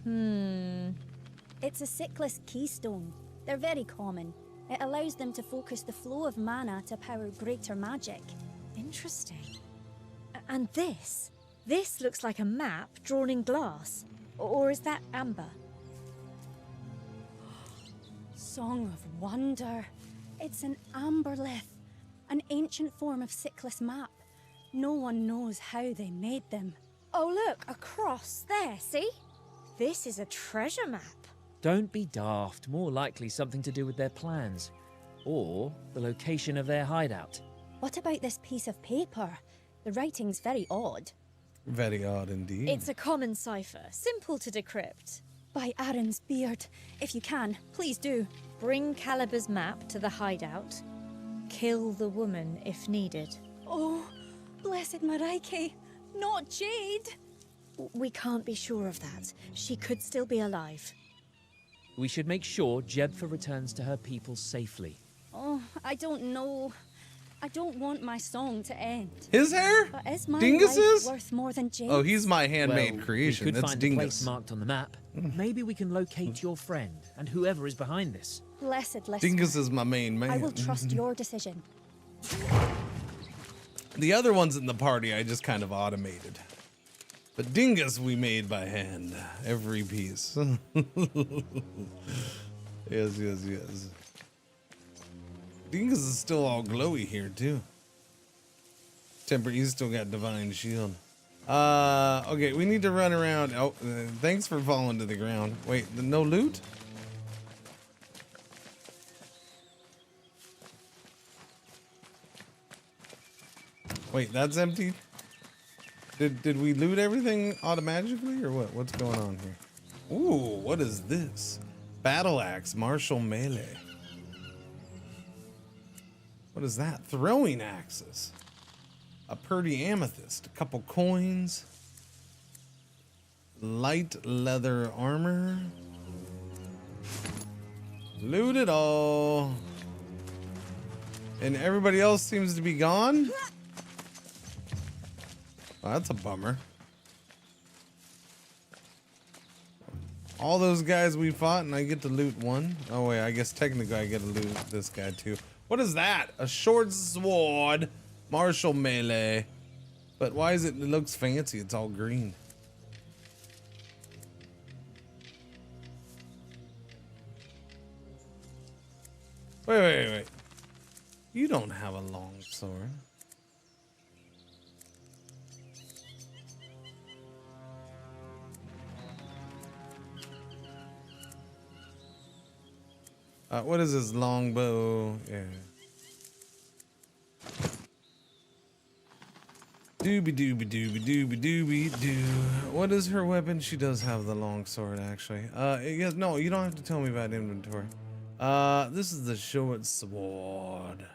It's a sickless keystone. They're very common. It allows them to focus the flow of mana to power greater magic. Interesting. And this? This looks like a map drawn in glass. Or is that amber? Song of Wonder. It's an amberlith, an ancient form of Sickless map. No one knows how they made them. Oh look, a cross there, see? This is a treasure map. Don't be daft. More likely something to do with their plans. Or the location of their hideout. What about this piece of paper? The writing's very odd. Very odd indeed. It's a common cipher, simple to decrypt. By Aaron's beard. If you can, please do. Bring Calibur's map to the hideout. Kill the woman if needed. Oh, blessed Maraike. Not Jade. We can't be sure of that. She could still be alive. We should make sure Jebfa returns to her people safely. Oh, I don't know. I don't want my song to end. His hair? But is my Dingus's? life worth more than Jade's? Oh, he's my handmade Well, creation. We could That's find Dingus. a place marked on the map. Maybe we can locate your friend and whoever is behind this. Blessed listener. Dingus is my main man. I will trust your decision. The other ones in the party I just kind of automated. But Dingus we made by hand. Every piece. Yes, yes, yes. Dingus is still all glowy here too. Temper, he's still got divine shield. Okay, we need to run around. Oh, thanks for falling to the ground. Wait, no loot? Wait, that's empty? Did we loot everything automatically or what? What's going on here? Ooh, what is this? Battle axe, martial melee. What is that? Throwing axes. A purdy amethyst, a couple coins. Light leather armor. Loot it all. And everybody else seems to be gone? Well, that's a bummer. All those guys we fought and I get to loot one. Oh wait, I guess technically I get to loot this guy too. What is that? A short sword. Martial melee. But why is it looks fancy? It's all green. Wait. You don't have a long sword. What is this longbow? Yeah. Doobie. What is her weapon? She does have the long sword, actually. Yes, no, you don't have to tell me about inventory. This is the short sword.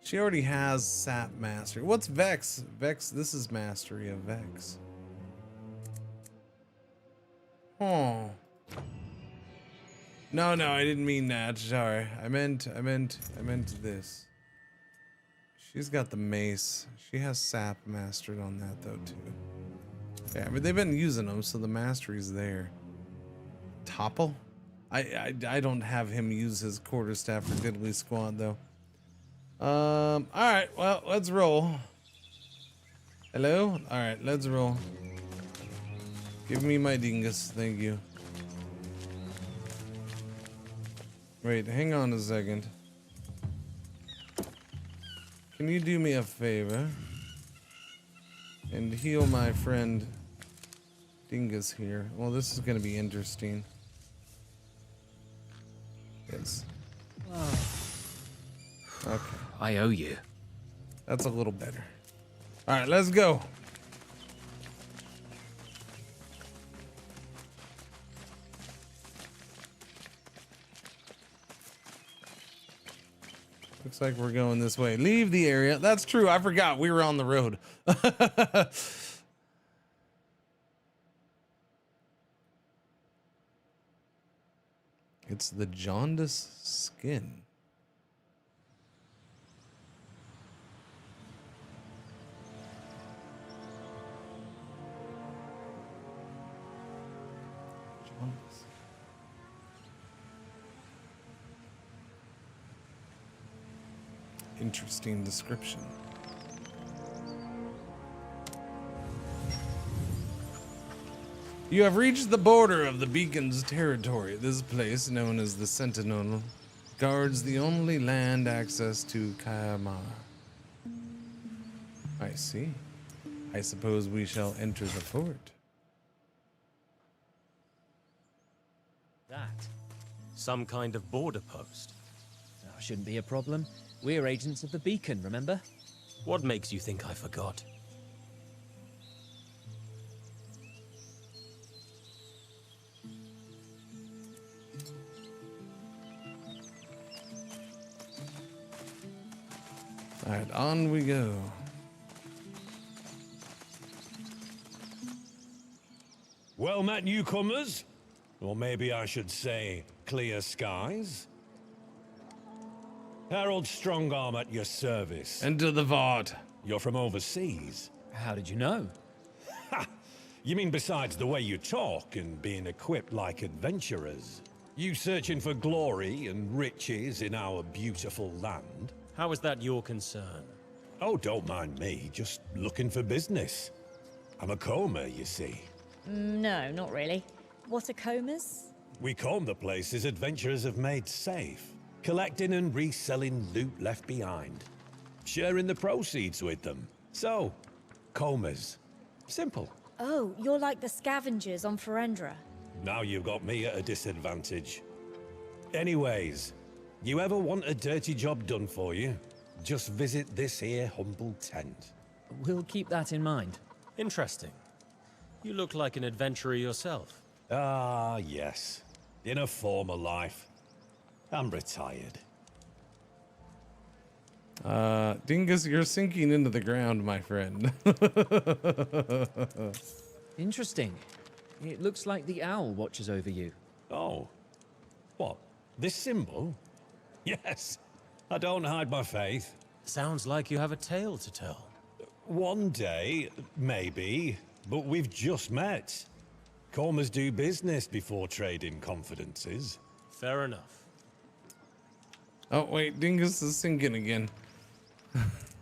She already has sap mastery. What's Vex? Vex, this is mastery of Vex. Oh. No, I didn't mean that. Sorry. I meant this. She's got the mace. She has sap mastered on that though too. Yeah, but they've been using them, so the mastery's there. Topple? I don't have him use his quarterstaff for diddly squat though. All right. Well, let's roll. Hello. All right, let's roll. Give me my dingus. Thank you. Wait, hang on a second. Can you do me a favor and heal my friend Dingus here? Well, this is going to be interesting. Yes. Okay. I owe you. That's a little better. All right, let's go. Looks like we're going this way. Leave the area. That's true. I forgot we were on the road. It's the jaundice skin. Jaundice. interesting description. You have reached the border of the beacon's territory. This place, known as the Sentinel, guards the only land access to Calmant. I see. I suppose we shall enter the fort. That Some kind of border post. shouldn't be a problem. We're agents of the beacon, remember? What makes you think I forgot? All right, on we go. Well met, newcomers. Or maybe I should say, clear skies. Harold Strongarm at your service. Enter the vault. You're from overseas. How did you know? Ha! You mean besides the way you talk and being equipped like adventurers? You searching for glory and riches in our beautiful land? How is that your concern? Oh, don't mind me, just looking for business. I'm a comber, you see. No, not really. What are comas? We comb the places adventurers have made safe, collecting and reselling loot left behind, sharing the proceeds with them. So, combers. Simple. Oh, you're like the scavengers on Ferendra. Now you've got me at a disadvantage. Anyways, you ever want a dirty job done for you? Just visit this here humble tent. We'll keep that in mind. Interesting. You look like an adventurer yourself. Ah, yes. In a former life. I'm retired. Dingus, you're sinking into the ground, my friend. Interesting. It looks like the owl watches over you. Oh. What? This symbol? Yes. I don't hide my faith. Sounds like you have a tale to tell. One day, maybe, but we've just met. Combers do business before trading confidences. Fair enough. Oh, wait, Dingus is sinking again.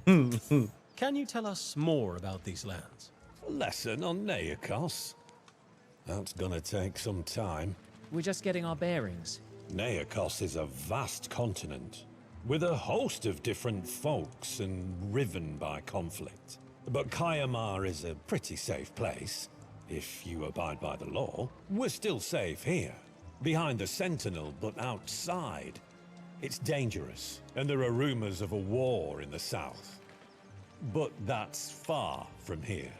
Can you tell us more about these lands? A lesson on Neakos. That's gonna take some time. We're just getting our bearings. Neakos is a vast continent, with a host of different folks and riven by conflict. But Calmant is a pretty safe place, if you abide by the law. We're still safe here, behind the Sentinel, but outside, it's dangerous, and there are rumors of a war in the south. But that's far from here.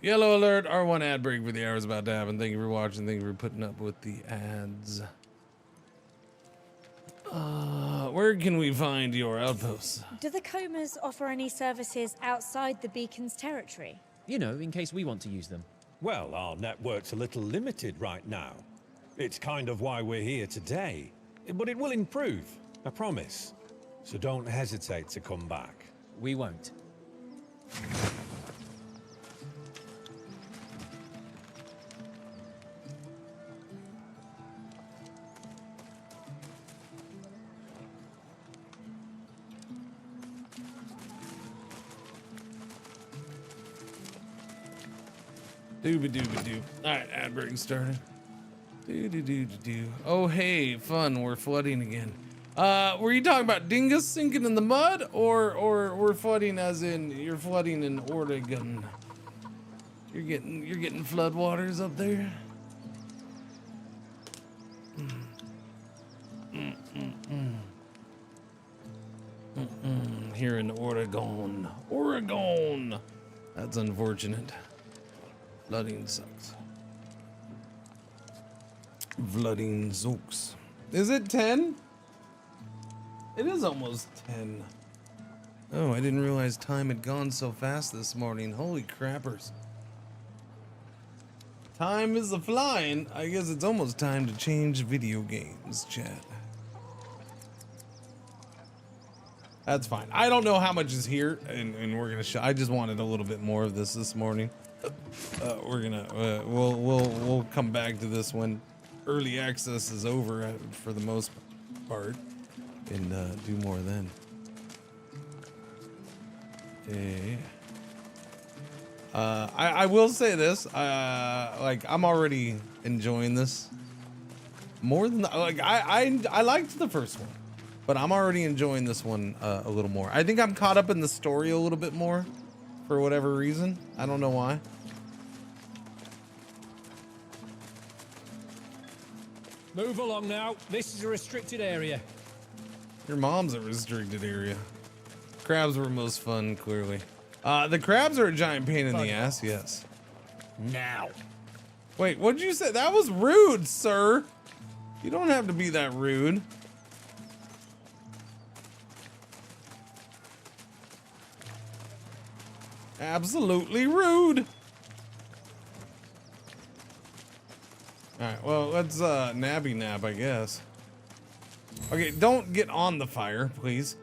Yellow alert, R1 ad break for the hour is about to happen. Thank you for watching. Thank you for putting up with the ads. Where can we find your outposts? Do the comas offer any services outside the beacon's territory? You know, in case we want to use them. Well, our network's a little limited right now. It's kind of why we're here today. But it will improve, I promise. So don't hesitate to come back. We won't. Dooba-dooba-doo. Alright, ad break started. Doo-doo-doo-doo-doo. Oh, hey, fun. We're flooding again. Were you talking about Dingus sinking in the mud? Or we're flooding as in you're flooding in Oregon? You're getting floodwaters up there? Here in Oregon. Oregon! That's unfortunate. Flooding sucks. Flooding sucks. Is it 10? It is almost 10. Oh, I didn't realize time had gone so fast this morning. Holy crappers. Time is a-flying. I guess it's almost time to change video games, chat. That's fine. I don't know how much is here, and we're gonna I just wanted a little bit more of this morning. We're gonna we'll come back to this when early access is over for the most part. part and do more then. Okay. I will say this, like I'm already enjoying this more than like I liked the first one, but I'm already enjoying this one a little more. I think I'm caught up in the story a little bit more for whatever reason. I don't know why. Move along now. This is a restricted area. Your mom's a restricted area. Crabs were most fun, clearly. The crabs are a giant pain in the ass, yes. Now. Wait, what'd you say? That was rude, sir. You don't have to be that rude. Absolutely rude. Alright, well, let's nabby nab, I guess. Okay, don't get on the fire, please.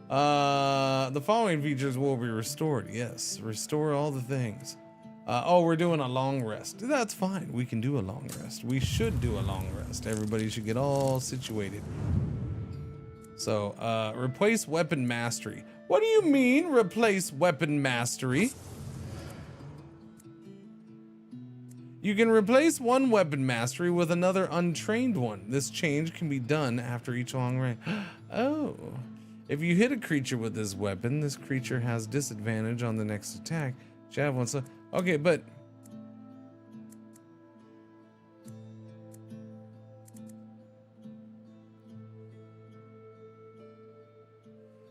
The following features will be restored. Yes, restore all the things. Oh, we're doing a long rest. That's fine. We can do a long rest. We should do a long rest. Everybody should get all situated. So, replace weapon mastery. What do you mean, replace weapon mastery? You can replace one weapon mastery with another untrained one. This change can be done after each long rest. Oh. If you hit a creature with this weapon, this creature has disadvantage on the next attack. Javelin, so okay, but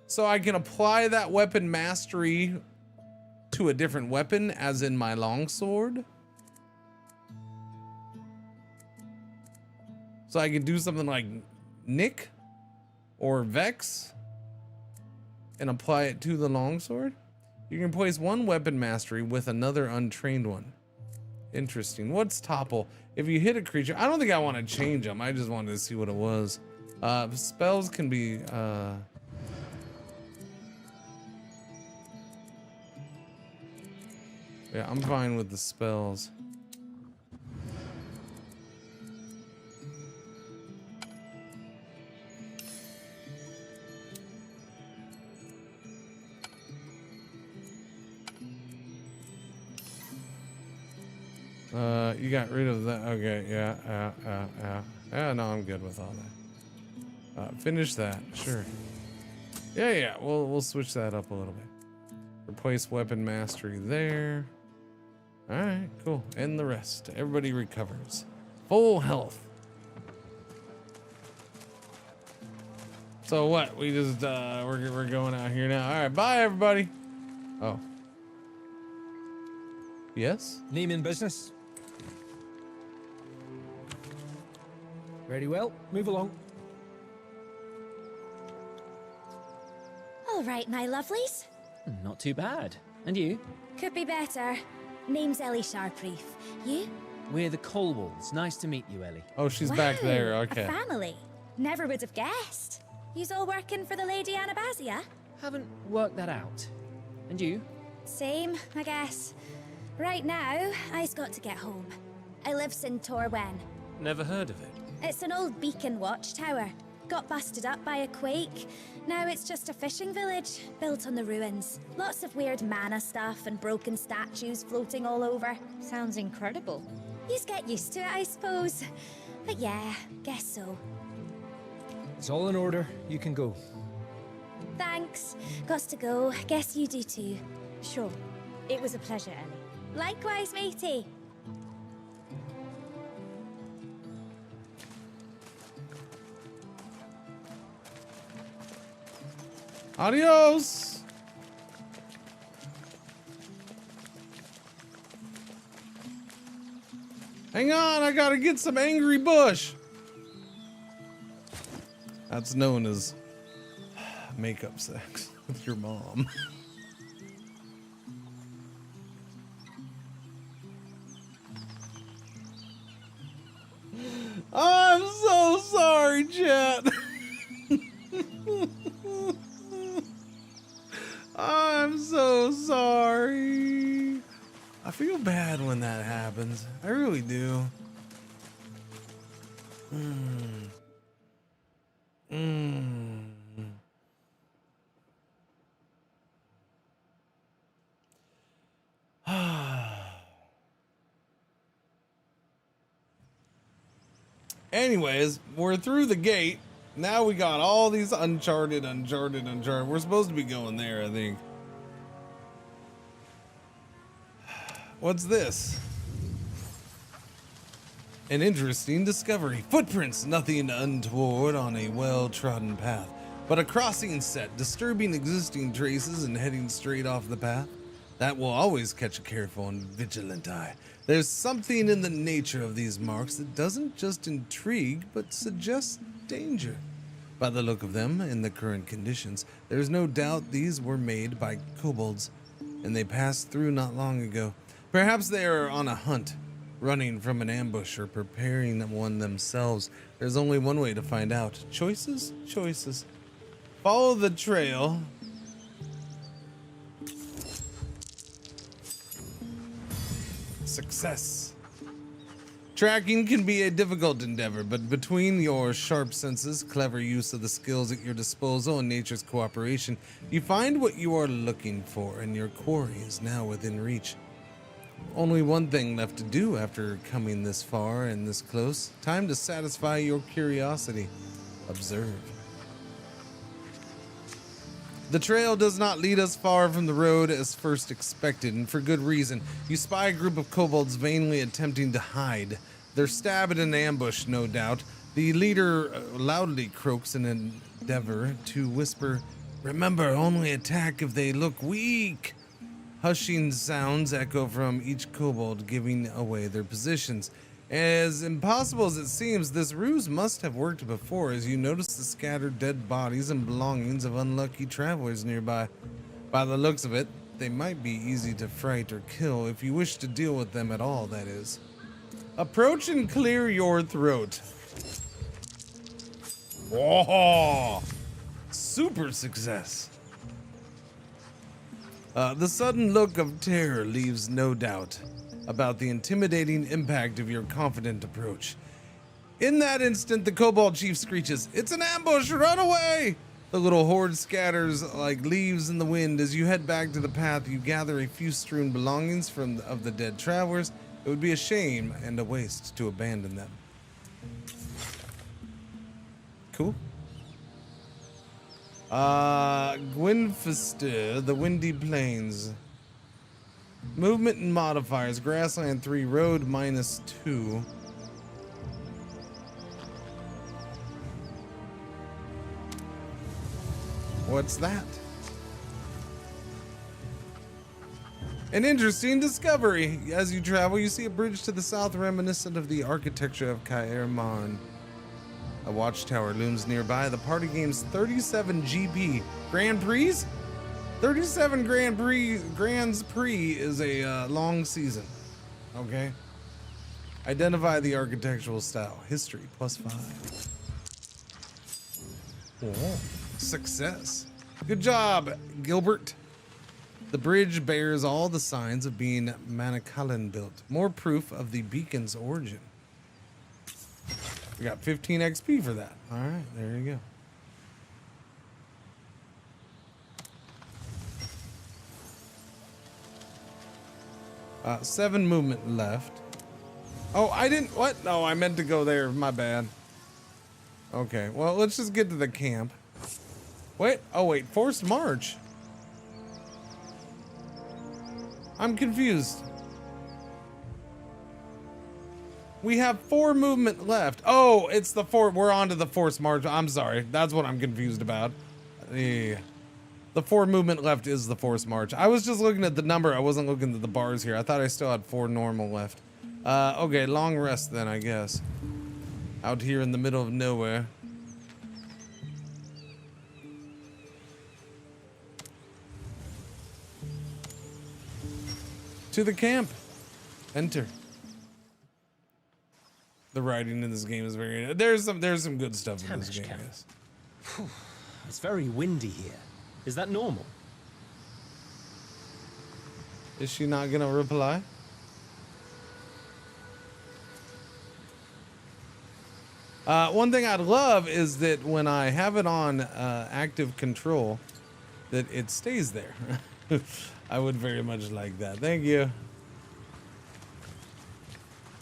so I can apply that weapon mastery to a different weapon, as in my longsword. So I can do something like Nick or Vex and apply it to the longsword. You can place one weapon mastery with another untrained one. Interesting. What's topple? If you hit a creature, I don't think I want to change them. I just wanted to see what it was. Spells can be yeah, I'm fine with the spells. You got rid of that. Okay, yeah, no, I'm good with all that. Finish that, sure. Yeah, we'll switch that up a little bit. Replace weapon mastery there. All right, cool. And the rest. Everybody recovers. Full health. So what? We just we're going out here now. All right, bye everybody. Oh. Yes? Neiman business. Very well. Move along. All right, my lovelies. Not too bad. And you? Could be better. Name's Ellie Sharpreef. You? We're the Colwalls. Nice to meet you, Ellie. Oh, she's back there. Okay. A family. Never would have guessed. You's all working for the Lady Anabasia? Haven't worked that out. And you? Same, I guess. Right now, I's got to get home. I lives in Torwen. Never heard of it. It's an old beacon watchtower. Got busted up by a quake. Now it's just a fishing village, built on the ruins. Lots of weird mana stuff and broken statues floating all over. Sounds incredible. Yous get used to it, I suppose. But yeah, guess so. It's all in order. You can go. Thanks. Gots to go. Guess you do too. Sure. It was a pleasure, Ellie. Likewise, matey. Adios. Hang on, I gotta get some angry bush. That's known as makeup sex with your mom. I'm so sorry, chat. I'm so sorry. I feel bad when that happens. I really do. Anyways, we're through the gate. Now we got all these uncharted. We're supposed to be going there, I think. What's this? An interesting discovery. Footprints, nothing untoward on a well-trodden path, but a crossing set, disturbing existing traces and heading straight off the path. That will always catch a careful and vigilant eye. There's something in the nature of these marks that doesn't just intrigue, but suggests danger. By the look of them, in the current conditions, there's no doubt these were made by kobolds, and they passed through not long ago. Perhaps they are on a hunt, running from an ambush or preparing one themselves. There's only one way to find out. Choices? Choices. Follow the trail. Success. Tracking can be a difficult endeavor, but between your sharp senses, clever use of the skills at your disposal, and nature's cooperation, you find what you are looking for, and your quarry is now within reach. Only one thing left to do after coming this far and this close. Time to satisfy your curiosity. Observe. The trail does not lead us far from the road as first expected, and for good reason. You spy a group of kobolds vainly attempting to hide. They're stabbed in an ambush, no doubt. The leader loudly croaks in an endeavor to whisper, "Remember, only attack if they look weak." Hushing sounds echo from each kobold, giving away their positions. As impossible as it seems, this ruse must have worked before, as you notice the scattered dead bodies and belongings of unlucky travelers nearby. By the looks of it, they might be easy to fright or kill, if you wish to deal with them at all, that is. Approach and clear your throat. Oh, super success. The sudden look of terror leaves no doubt about the intimidating impact of your confident approach. In that instant, the kobold chief screeches, "It's an ambush! Run away!" The little horde scatters like leaves in the wind. As you head back to the path, you gather a few strewn belongings of the dead travelers. It would be a shame and a waste to abandon them. Cool. Gwynfester, the Windy Plains. Movement and modifiers. Grassland 3, road -2. What's that? An interesting discovery. As you travel, you see a bridge to the south reminiscent of the architecture of Calmant. A watchtower looms nearby. The party game's 37 GP. Grand Prix? 37 Grands Prix is a long season. Okay. Identify the architectural style. History +5. Oh, success. Good job, Gilbert. The bridge bears all the signs of being Manicalan built. More proof of the beacon's origin. We got 15 XP for that. All right, there you go. 7 movement left. Oh, I didn't, what? No, I meant to go there, my bad. Okay, well, let's just get to the camp. Wait, oh wait, forced march. I'm confused. We have 4 movement left. Oh, it's the 4. We're on to the forced march. I'm sorry. That's what I'm confused about. The 4 movement left is the forced march. I was just looking at the number. I wasn't looking at the bars here. I thought I still had 4 normal left. Okay, long rest then, I guess. Out here in the middle of nowhere. To the camp. Enter. The writing in this game is very. There's some good stuff in this game. Yes. It's very windy here. Is that normal? Is she not gonna reply? One thing I'd love is that when I have it on active control, that it stays there. I would very much like that. Thank you.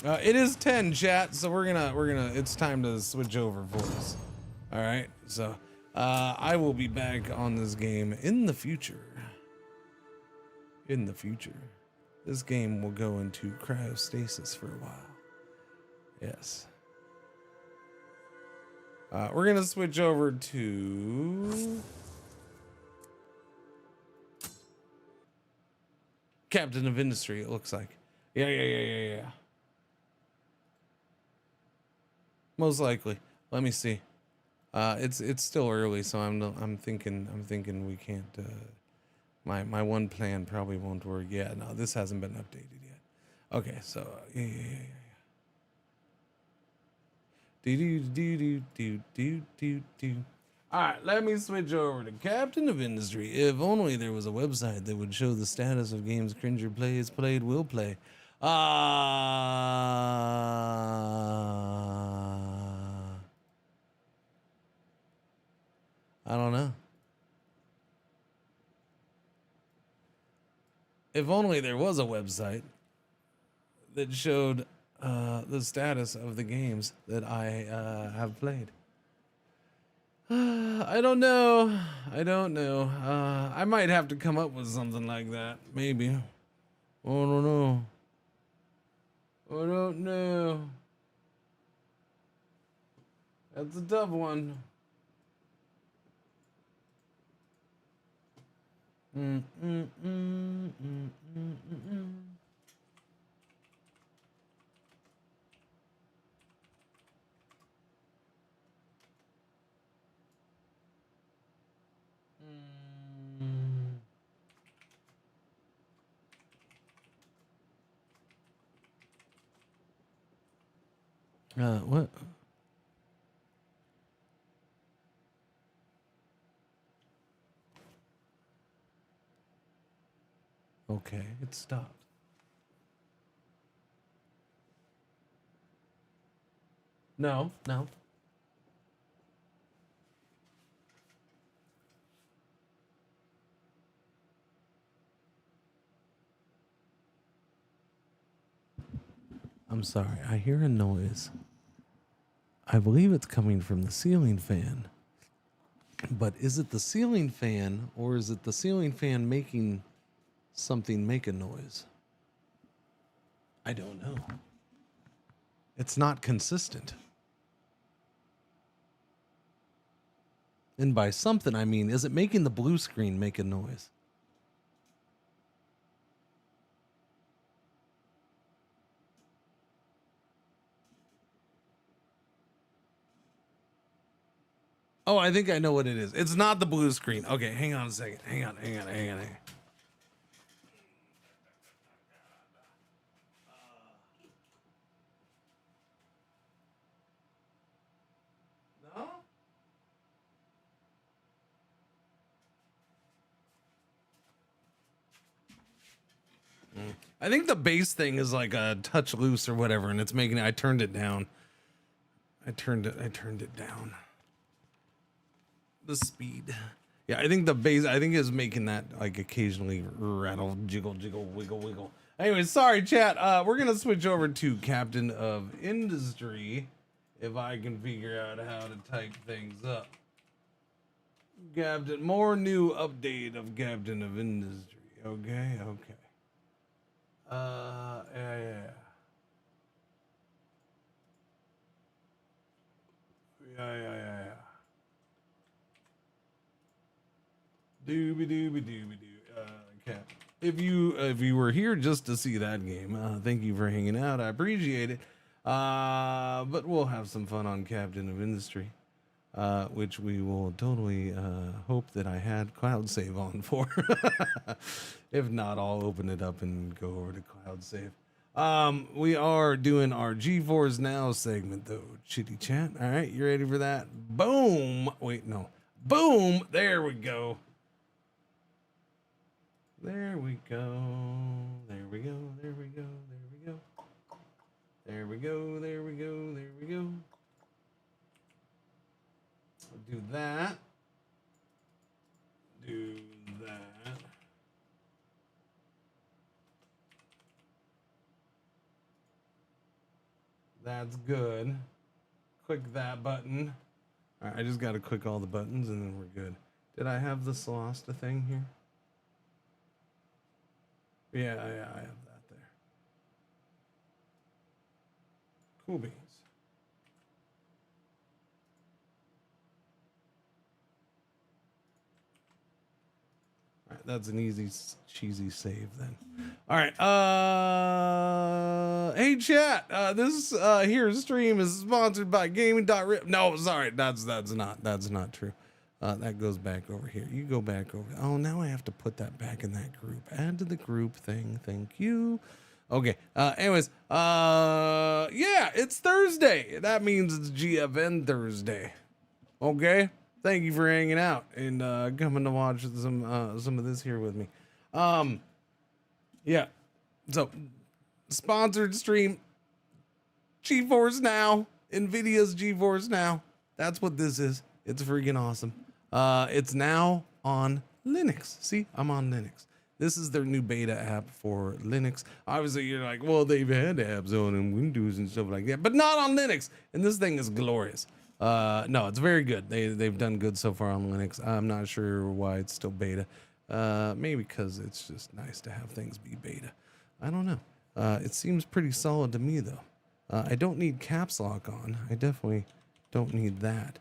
It is 10, chat, so we're gonna it's time to switch over voice. All right, so I will be back on this game in the future. In the future, this game will go into cryostasis for a while. Yes. We're gonna switch over to Captain of Industry. It looks like. Yeah. Most likely. Let me see. It's still early, so I'm thinking we can't. My one plan probably won't work. Yeah, no, this hasn't been updated yet. Okay, so yeah. Do. All right, let me switch over to Captain of Industry. If only there was a website that would show the status of games Cringer plays, played, will play. I don't know. If only there was a website that showed the status of the games that I have played. I don't know. I might have to come up with something like that. Maybe. I don't know. That's a tough one. What? Okay, it stopped. No. I'm sorry, I hear a noise. I believe it's coming from the ceiling fan. But is it the ceiling fan, or is it the ceiling fan making something make a noise? I don't know. It's not consistent. And by something, I mean, is it making the blue screen make a noise? Oh, I think I know what it is. It's not the blue screen. Okay, hang on a second. Hang on. No? I think the bass thing is like a touch loose or whatever, and it's making it. I turned it down. I turned it down. The speed. Yeah, I think the bass, I think is making that like occasionally rattle, jiggle, wiggle. Anyway, sorry, chat. We're gonna switch over to Captain of Industry, if I can figure out how to type things up. Captain, more new update of Captain of Industry. Okay. Yeah. Dooby. Okay. If you were here just to see that game, thank you for hanging out. I appreciate it. But we'll have some fun on Captain of Industry, which we will totally hope that I had cloud save on for. If not, I'll open it up and go over to cloud save. We are doing our G4s Now segment though, chitty chat. All right, you ready for that? Boom. Wait, no. Boom. There we go. There we go. Do that. That's good. Click that button. All right, I just got to click all the buttons and then we're good. Did I have the Solasta thing here? Yeah, I have that there. Cool beans. All right, that's an easy, cheesy save then. All right. Hey chat. This here stream is sponsored by Gaming.rip. No, sorry, that's not true. That goes back over here. You go back over. Oh, now I have to put that back in that group. Add to the group thing. Thank you. Okay. Anyways, yeah, it's Thursday. That means it's GFN Thursday. Okay. Thank you for hanging out and coming to watch some of this here with me. Yeah. So, sponsored stream, GeForce Now, NVIDIA's GeForce Now. That's what this is. It's freaking awesome. It's now on Linux. See, I'm on Linux. This is their new beta app for Linux. Obviously, you're like, well, they've had apps on Windows and stuff like that, but not on Linux. And this thing is glorious. No, it's very good. They've done good so far on Linux. I'm not sure why it's still beta. Maybe because it's just nice to have things be beta. I don't know. It seems pretty solid to me though. I don't need caps lock on. I definitely don't need that.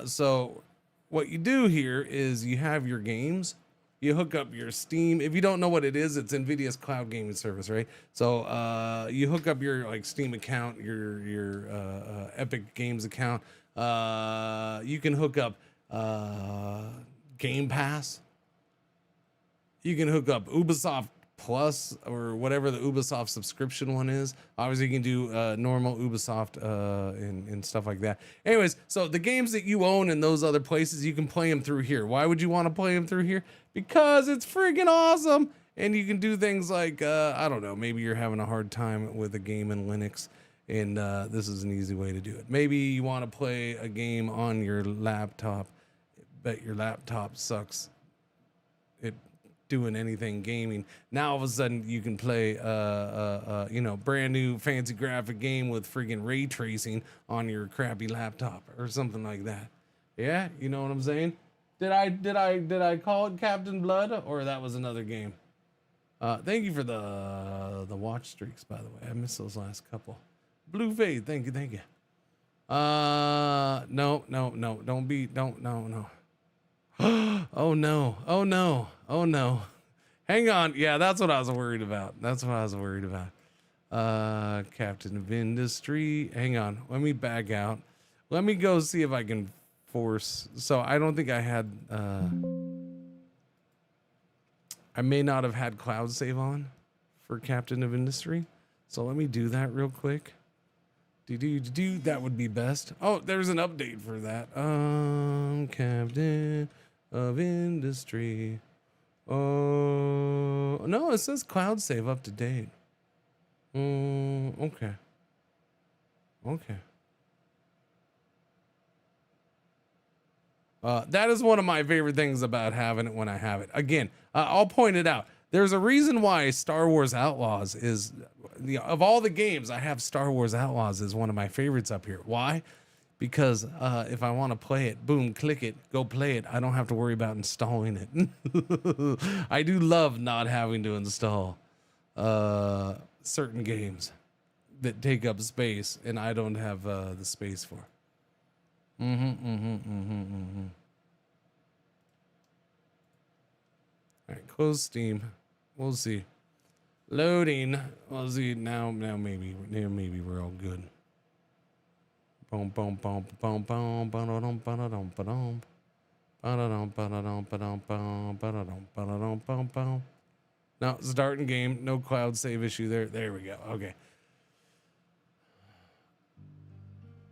So what you do here is you have your games. You hook up your Steam. If you don't know what it is, it's NVIDIA's cloud gaming service, right? So you hook up your like Steam account, your Epic Games account. You can hook up Game Pass. You can hook up Ubisoft Plus or whatever the Ubisoft subscription one is. Obviously, you can do normal Ubisoft and stuff like that. Anyways, so the games that you own in those other places, you can play them through here. Why would you want to play them through here? Because it's freaking awesome. And you can do things like, I don't know, maybe you're having a hard time with a game in Linux, and this is an easy way to do it. Maybe you want to play a game on your laptop, but your laptop sucks at doing anything gaming. Now all of a sudden you can play brand new fancy graphic game with freaking ray tracing on your crappy laptop or something like that. Yeah, you know what I'm saying? Did I call it Captain Blood, or that was another game? Thank you for the watch streaks, by the way. I missed those last couple. Blue Fade, thank you. No. Oh no. Hang on. Yeah, that's what I was worried about. Captain of Industry. Hang on. Let me back out. Let me go see if I can force. So I don't think I had, I may not have had cloud save on for Captain of Industry. So let me do that real quick. That would be best. Oh, there's an update for that. Captain of Industry. Oh, no, it says cloud save up to date. Okay. That is one of my favorite things about having it when I have it. Again, I'll point it out. There's a reason why Star Wars Outlaws is, of all the games, I have Star Wars Outlaws as one of my favorites up here. Why? Because if I want to play it, boom, click it, go play it. I don't have to worry about installing it. I do love not having to install certain games that take up space, and I don't have the space for. All right, close Steam. We'll see. Loading. We'll see. Now maybe we're all good. Boom, boom, boom, boom, boom, ba-da-dum, ba-da-dum, ba-dum. Ba-da-dum, ba-da-dum, ba-dum, ba-dum, ba-da-dum, ba-da-dum, bum, bum. Now, starting game. No cloud save issue there. There we go. Okay.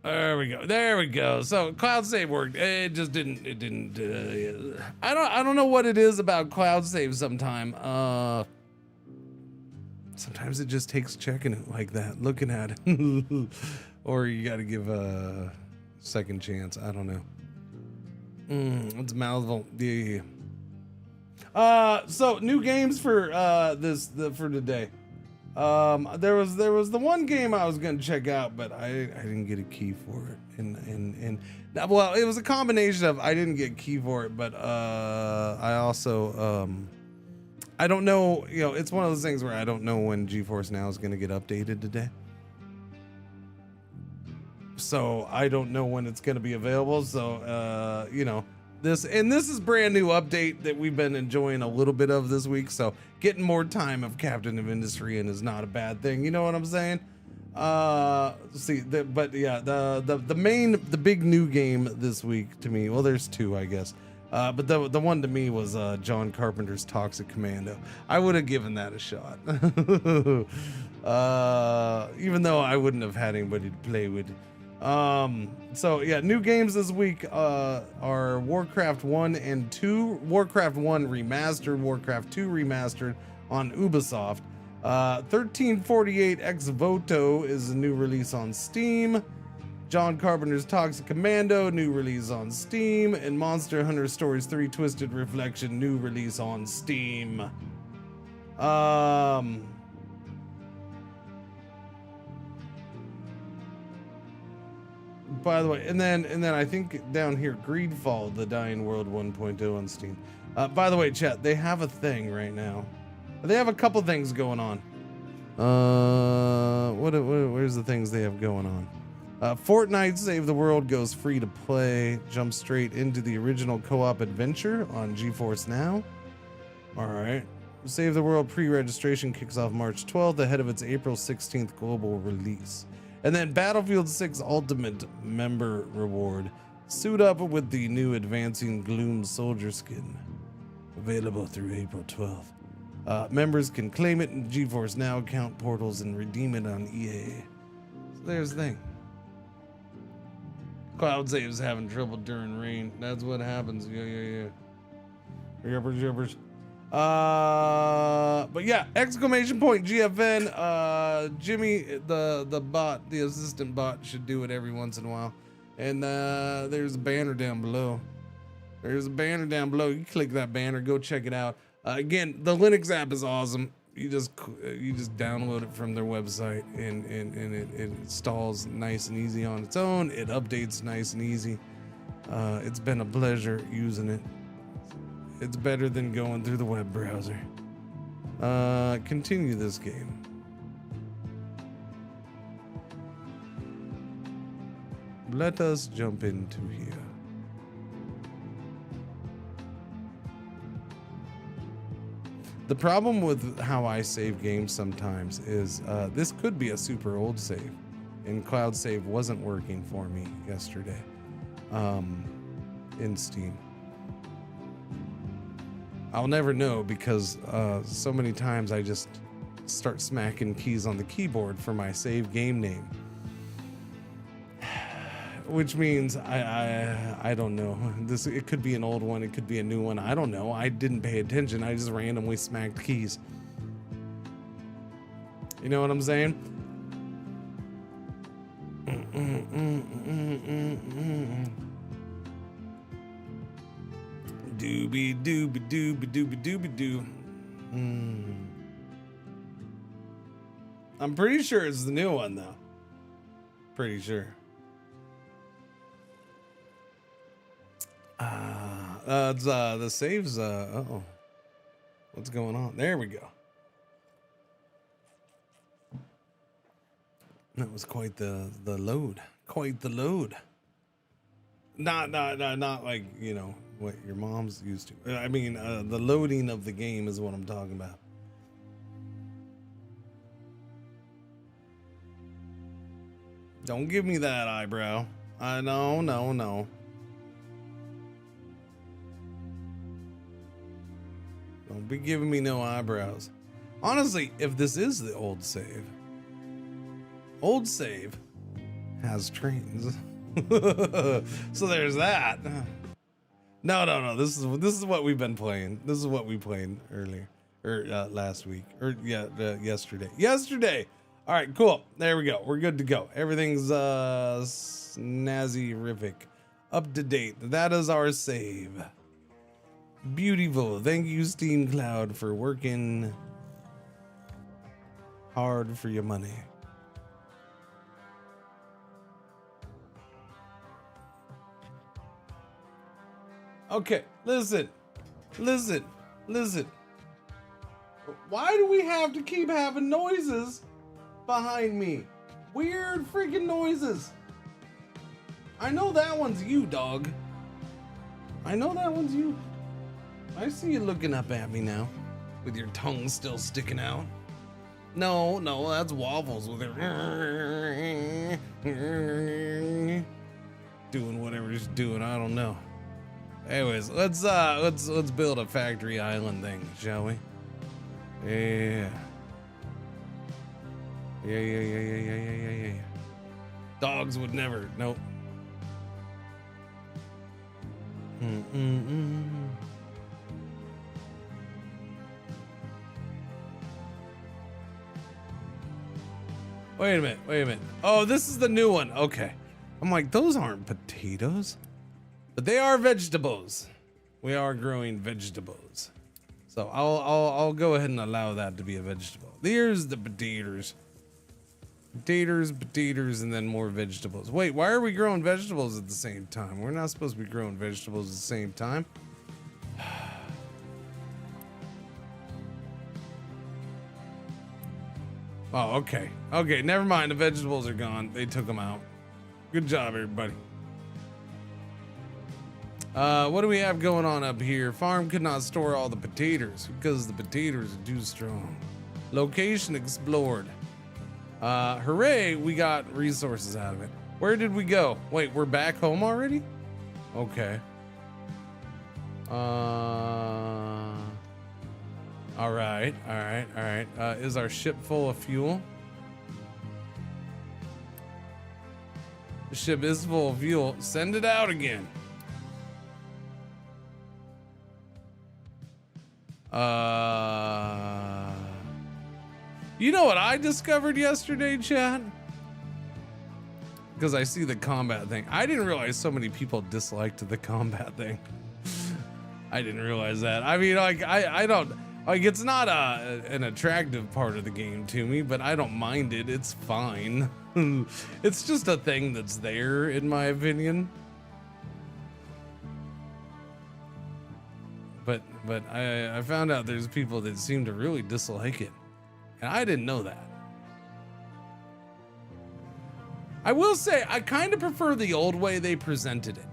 There we go. So cloud save worked. It just didn't. I don't know what it is about cloud save. Sometimes it just takes checking it like that, looking at it, or you got to give a second chance. I don't know. It's mouthful. Yeah. So new games for for today. There was the one game I was gonna check out, but I didn't get a key for it. And well, it was a combination of I didn't get a key for it, but I also I don't know. You know, it's one of those things where I don't know when GeForce Now is gonna get updated today. So I don't know when it's gonna be available. So you know. This is brand new update that we've been enjoying a little bit of this week, so getting more time of Captain of Industry and is not a bad thing. You know what I'm saying? But yeah, the big new game this week to me. Well, there's two, I guess. But the one to me was John Carpenter's Toxic Commando. I would have given that a shot, even though I wouldn't have had anybody to play with. So yeah, new games this week are Warcraft 1 and 2, Warcraft 1 remastered, Warcraft 2 remastered on Ubisoft. 1348 Ex Voto is a new release on Steam. John Carpenter's Toxic Commando, new release on Steam, and Monster Hunter Stories 3 Twisted Reflection, new release on Steam. By the way, and then I think down here, Greedfall, The Dying World 1.0 on Steam. By the way, chat, they have a thing right now. They have a couple things going on. Where's the things they have going on? Fortnite Save the World goes free to play. Jump straight into the original co-op adventure on GeForce Now. All right. Save the World pre-registration kicks off March 12th ahead of its April 16th global release. And then Battlefield 6 Ultimate member reward. Suit up with the new Advancing Gloom Soldier skin. Available through April 12th. Members can claim it in GeForce Now account portals and redeem it on EA. So there's the thing. Cloud save's having trouble during rain. That's what happens. Yeah. Yuppers. But yeah, exclamation point GFN. Jimmy, the bot, the assistant bot, should do it every once in a while. And there's a banner down below. You click that banner, go check it out. Again, the Linux app is awesome. You just download it from their website, and it installs nice and easy on its own. It updates nice and easy. It's been a pleasure using it. It's better than going through the web browser. Continue this game. Let us jump into here. The problem with how I save games sometimes is this could be a super old save, and Cloud Save wasn't working for me yesterday in Steam. I'll never know because so many times I just start smacking keys on the keyboard for my save game name, which means I don't know. It could be an old one, it could be a new one. I don't know. I didn't pay attention. I just randomly smacked keys. You know what I'm saying? Doobie doobie doobie doobie doobie doo. I'm pretty sure it's the new one though. Pretty sure. It's the saves. Uh-oh. What's going on? There we go. That was quite the load. Quite the load. Not like, you know, what your mom's used to. I mean, the loading of the game is what I'm talking about. Don't give me that eyebrow. No. Don't be giving me no eyebrows. Honestly, if this is the old save has trains. So there's that. No. This is what we've been playing. This is what we played earlier, or last week, or yesterday. All right, cool. There we go. We're good to go. Everything's snazzy-rific, up to date. That is our save. Beautiful. Thank you, Steam Cloud, for working Hard for your money. Okay, listen. Why do we have to keep having noises behind me? Weird freaking noises. I know that one's you, dog. I know that one's you. I see you looking up at me now, with your tongue still sticking out. No, that's Waffles with her doing whatever he's doing. I don't know. Anyways, let's build a factory island thing, shall we? Yeah. Dogs would never. Nope. Wait a minute. Oh, this is the new one. Okay. I'm like, those aren't potatoes, but they are vegetables. We are growing vegetables. So I'll go ahead and allow that to be a vegetable. Here's the potatoes. Potatoes, and then more vegetables. Wait, why are we growing vegetables at the same time? We're not supposed to be growing vegetables at the same time. Oh, okay. Okay, never mind. The vegetables are gone. They took them out. Good job, everybody. What do we have going on up here? Farm could not store all the potatoes because the potatoes are too strong. Location explored. Hooray, we got resources out of it. Where did we go? Wait, we're back home already? Okay. All right. Is our ship full of fuel? The ship is full of fuel. Send it out again. You know what I discovered yesterday, chat? Because I see the combat thing. I didn't realize so many people disliked the combat thing. I didn't realize that. I mean, like, I don't, like, it's not an attractive part of the game to me, but I don't mind it. It's fine. It's just a thing that's there, in my opinion. But I found out there's people that seem to really dislike it. And I didn't know that. I will say, I kind of prefer the old way they presented it.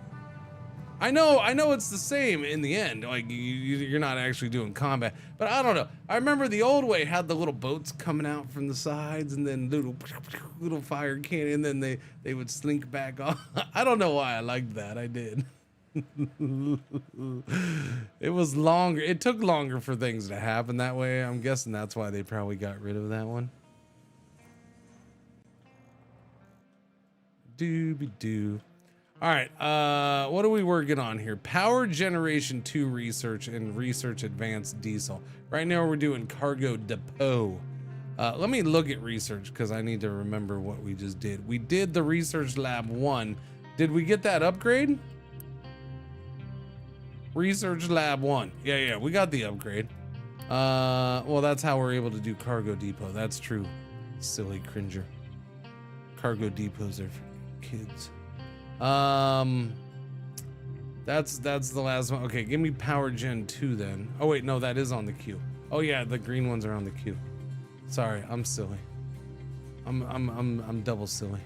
I know it's the same in the end. Like, you're not actually doing combat. But I don't know. I remember the old way had the little boats coming out from the sides and then little fire cannon, and then they would slink back off. I don't know why I liked that. I did. It was longer. It took longer for things to happen that way. I'm guessing that's why they probably got rid of that one. Dooby-doo. All right. What are we working on here? Power generation 2 research and research advanced diesel. Right now we're doing cargo depot. Let me look at research because I need to remember what we just did. We did the research lab 1. Did we get that upgrade? Research lab 1. Yeah, we got the upgrade. Well, that's how we're able to do cargo depot. That's true. Silly Cringer. Cargo depots are for kids. That's the last one. Okay, give me power gen 2 then. Oh wait, no, that is on the queue. Oh yeah, the green ones are on the queue. Sorry, I'm silly. I'm double silly.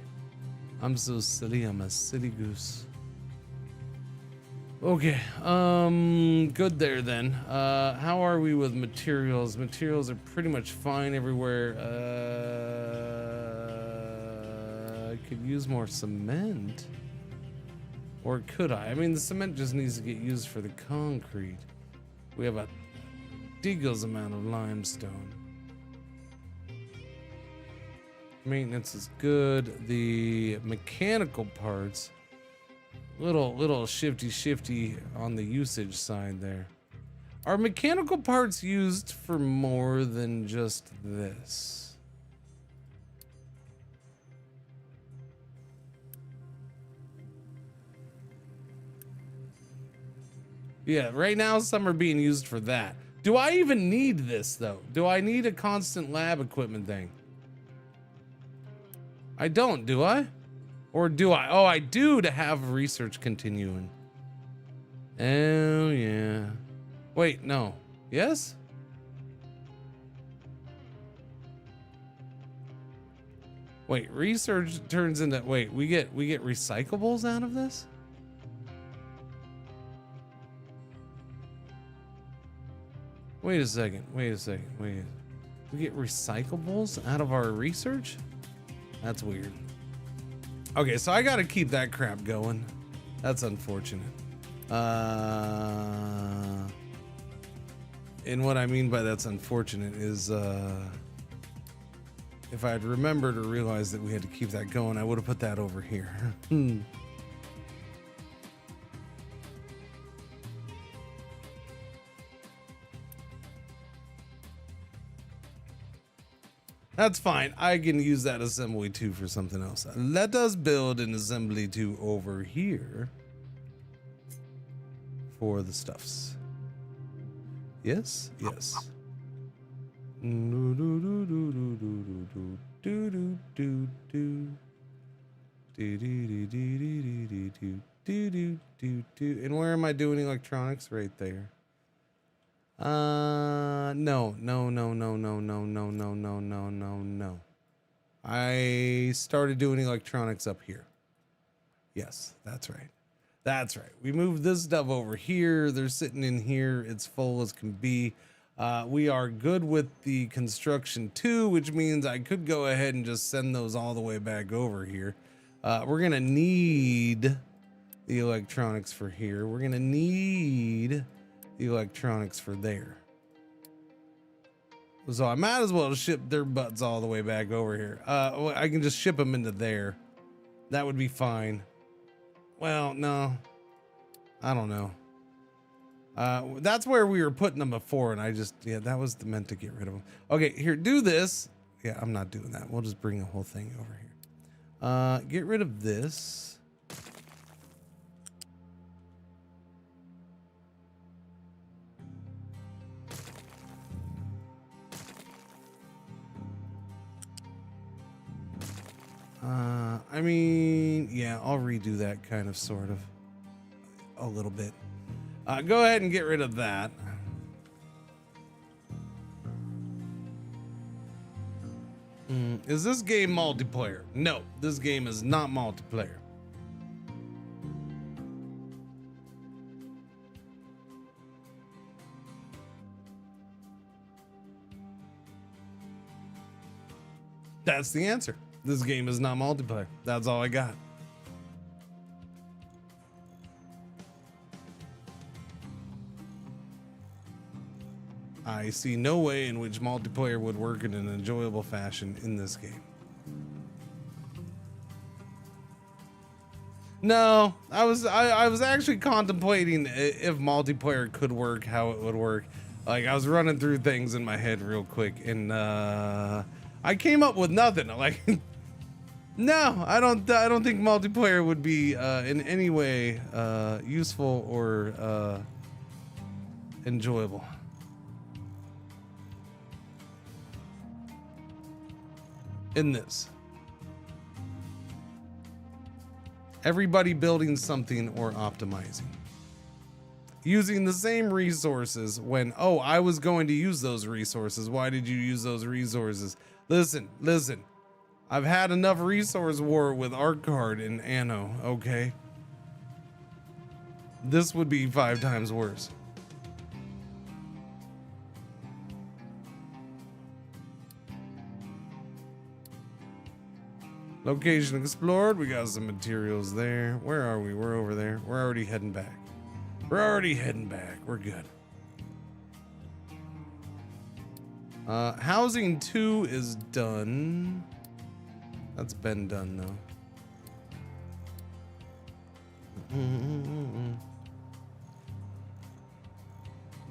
I'm so silly. I'm a silly goose. Okay, good there then. How are we with materials? Materials are pretty much fine everywhere. I could use more cement. Or could I? I mean, the cement just needs to get used for the concrete. We have a ridiculous amount of limestone. Maintenance is good. The mechanical parts, little shifty on the usage side there. Are mechanical parts used for more than just this? Yeah, right now some are being used for that. Do I even need this though? Do I need a constant lab equipment thing? I don't, do I? Or do I? Oh, I do, to have research continuing. Oh, yeah. Wait, no. Yes? Wait, research turns into, wait, we get recyclables out of this? Wait a second. We get recyclables out of our research? That's weird. Okay, so I gotta keep that crap going. That's unfortunate. And what I mean by that's unfortunate is, if I had remembered or realized that we had to keep that going, I would have put that over here. That's fine. I can use that assembly 2 for something else. Let us build an assembly 2 over here for the stuffs. Yes, yes. And where am I doing electronics? Right there. No. I started doing electronics up here. Yes, that's right. That's right. We moved this stuff over here. They're sitting in here. It's full as can be. We are good with the construction 2, which means I could go ahead and just send those all the way back over here. We're going to need the electronics for here. We're going to need the electronics for there. So I might as well ship their butts all the way back over here. I can just ship them into there. That would be fine. Well, no, I don't know. That's where we were putting them before, and I just, yeah, that was meant to get rid of them. Okay, here, do this. Yeah, I'm not doing that. We'll just bring the whole thing over here. Get rid of this. I mean, yeah, I'll redo that kind of, sort of, a little bit. Go ahead and get rid of that. Is this game multiplayer? No, this game is not multiplayer. That's the answer. This game is not multiplayer. That's all I got. I see no way in which multiplayer would work in an enjoyable fashion in this game. No, I was actually contemplating if multiplayer could work, how it would work. Like, I was running through things in my head real quick, and I came up with nothing. Like, no, I don't think multiplayer would be in any way useful or enjoyable. In this, everybody building something or optimizing, using the same resources when, oh, I was going to use those resources. Why did you use those resources? Listen, I've had enough resource war with Arcard and Anno, okay? This would be 5 times worse. Location explored. We got some materials there. Where are we? We're over there. We're already heading back. We're good. Housing 2 is done. That's been done though.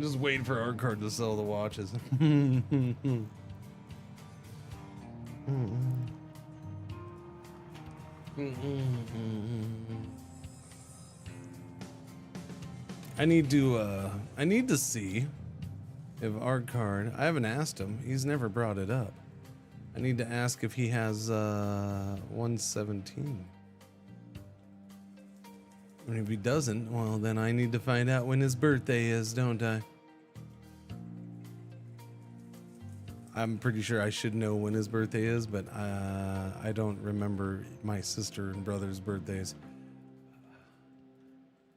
Just waiting for our card to sell the watches. I need to see if our card, I haven't asked him. He's never brought it up. I need to ask if he has 117. And if he doesn't, well, then I need to find out when his birthday is, don't I? I'm pretty sure I should know when his birthday is, but I don't remember my sister and brother's birthdays.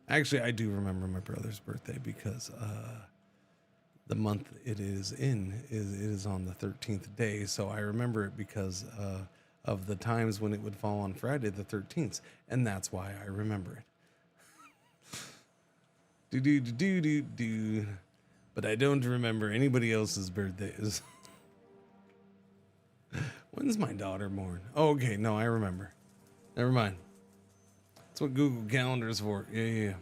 Actually, I do remember my brother's birthday because the month it is in is on the 13th day, so I remember it because of the times when it would fall on Friday the 13th, and that's why I remember it. do. But I don't remember anybody else's birthdays. When's my daughter born? Oh, okay, no, I remember. Never mind. That's what Google Calendar is for. Yeah.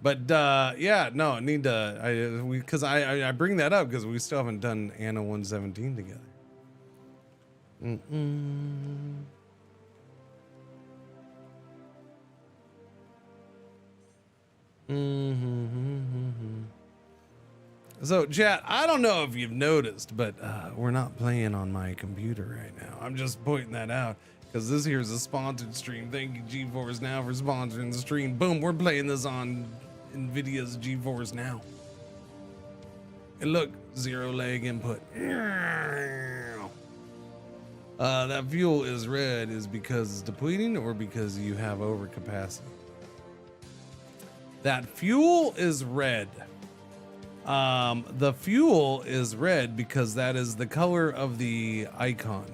But yeah, no, I need to. Because I bring that up because we still haven't done Anna 117 together. So, chat, I don't know if you've noticed, but we're not playing on my computer right now. I'm just pointing that out because this here's a sponsored stream. Thank you, GeForce Now, for sponsoring the stream. Boom, we're playing this on NVIDIA's GeForce Now. And look, 0 lag input. That fuel is red is because it's depleting or because you have overcapacity? That fuel is red. The fuel is red because that is the color of the icon.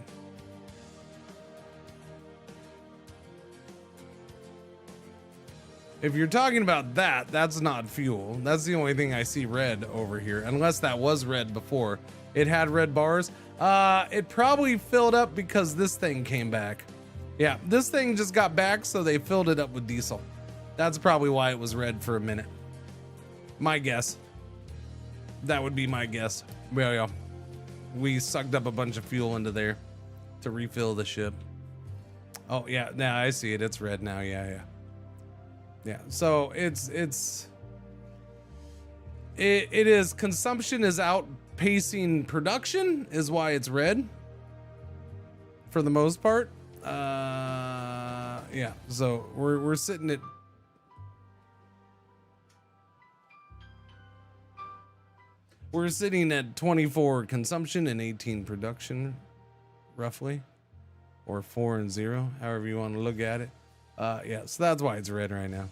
If you're talking about that, that's not fuel. That's the only thing I see red over here, unless that was red before. It had red bars. It probably filled up because this thing came back. Yeah, this thing just got back, so they filled it up with diesel. That's probably why it was red for a minute. My guess. That would be my guess. Yeah. We sucked up a bunch of fuel into there to refill the ship. Oh yeah, now I see it. It's red now. Yeah. So it is consumption is outpacing production is why it's red. For the most part. Yeah. So we're sitting at. We're sitting at 24 consumption and 18 production, roughly, or 4 and 0, however you want to look at it. Yeah, so that's why it's red right now.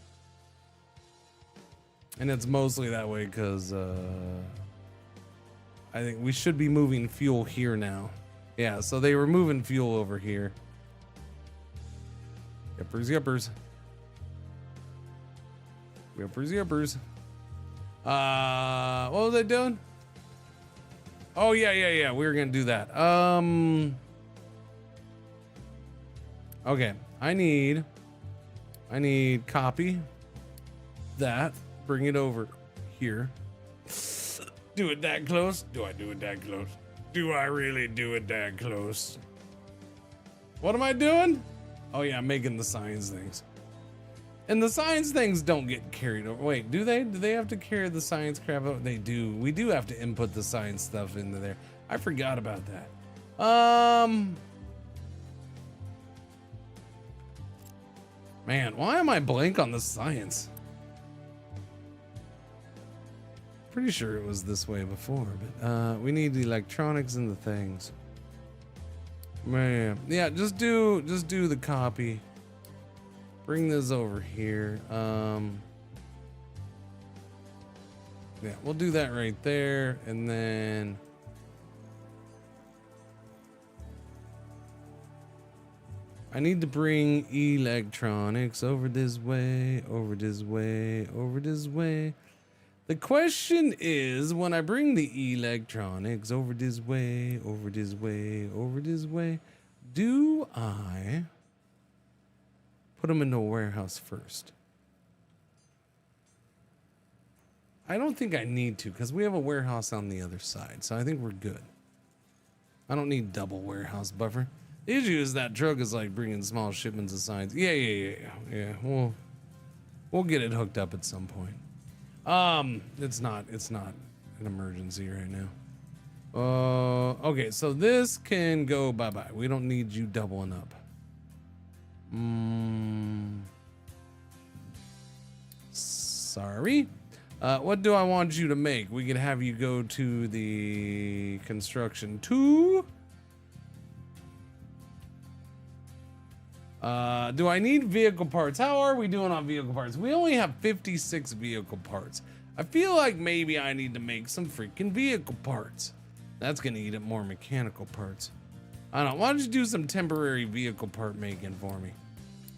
And it's mostly that way because I think we should be moving fuel here now. Yeah, so they were moving fuel over here. Yippers. What was I doing? Oh yeah. We were gonna do that. Okay. I need copy that. Bring it over here. Do it that close? Do I do it that close? Do I really do it that close? What am I doing? Oh yeah, I'm making the science things. And the science things don't get carried over. Wait, do they? Do they have to carry the science crap over? They do. We do have to input the science stuff into there. I forgot about that. Man, why am I blank on the science? Pretty sure it was this way before, but we need the electronics and the things. Man, yeah, just do the copy. Bring this over here. Yeah, we'll do that right there, and then I need to bring electronics over this way, over this way, over this way. The question is, when I bring the electronics over this way, over this way, over this way, do I put them into a warehouse first? I don't think I need to because we have a warehouse on the other side, so I think we're good. I don't need double warehouse buffer. The issue is that truck is like bringing small shipments of signs. Yeah. We'll get it hooked up at some point. It's not an emergency right now. Okay, so this can go bye-bye. We don't need you doubling up. Sorry. What do I want you to make? We can have you go to the construction 2. Do I need vehicle parts? How are we doing on vehicle parts? We only have 56 vehicle parts. I feel like maybe I need to make some freaking vehicle parts. That's gonna eat up more mechanical parts. I don't know. Why don't you do some temporary vehicle part making for me?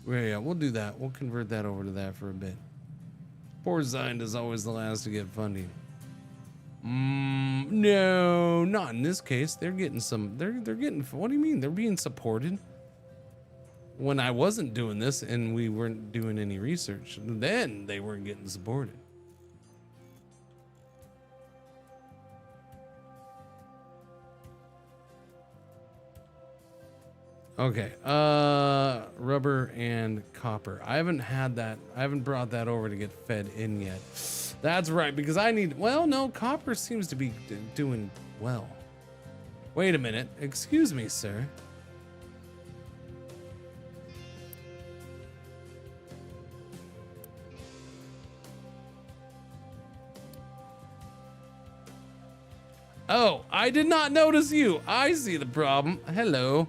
Yeah, we'll do that. We'll convert that over to that for a bit. Poor Zion is always the last to get funding. No, not in this case. They're getting some. They're getting. What do you mean? They're being supported. When I wasn't doing this and we weren't doing any research, then they weren't getting supported. Okay, rubber and copper. I haven't had that. I haven't brought that over to get fed in yet. That's right, because I need, well, no, copper seems to be doing well. Wait a minute. Excuse me, sir. Oh, I did not notice you. I see the problem. Hello.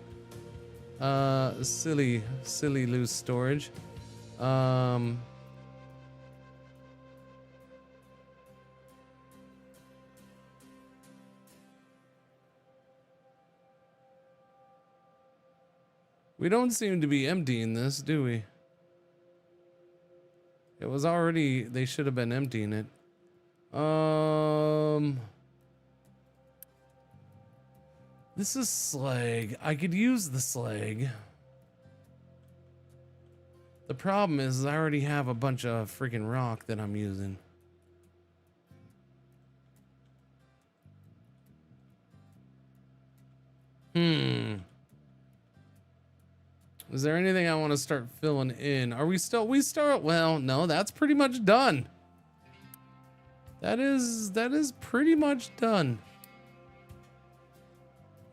Silly loose storage. We don't seem to be emptying this, do we? It was already, they should have been emptying it. This is slag. I could use the slag. The problem is I already have a bunch of freaking rock that I'm using. Is there anything I want to start filling in? Are we still, well, no, that's pretty much done. That is pretty much done.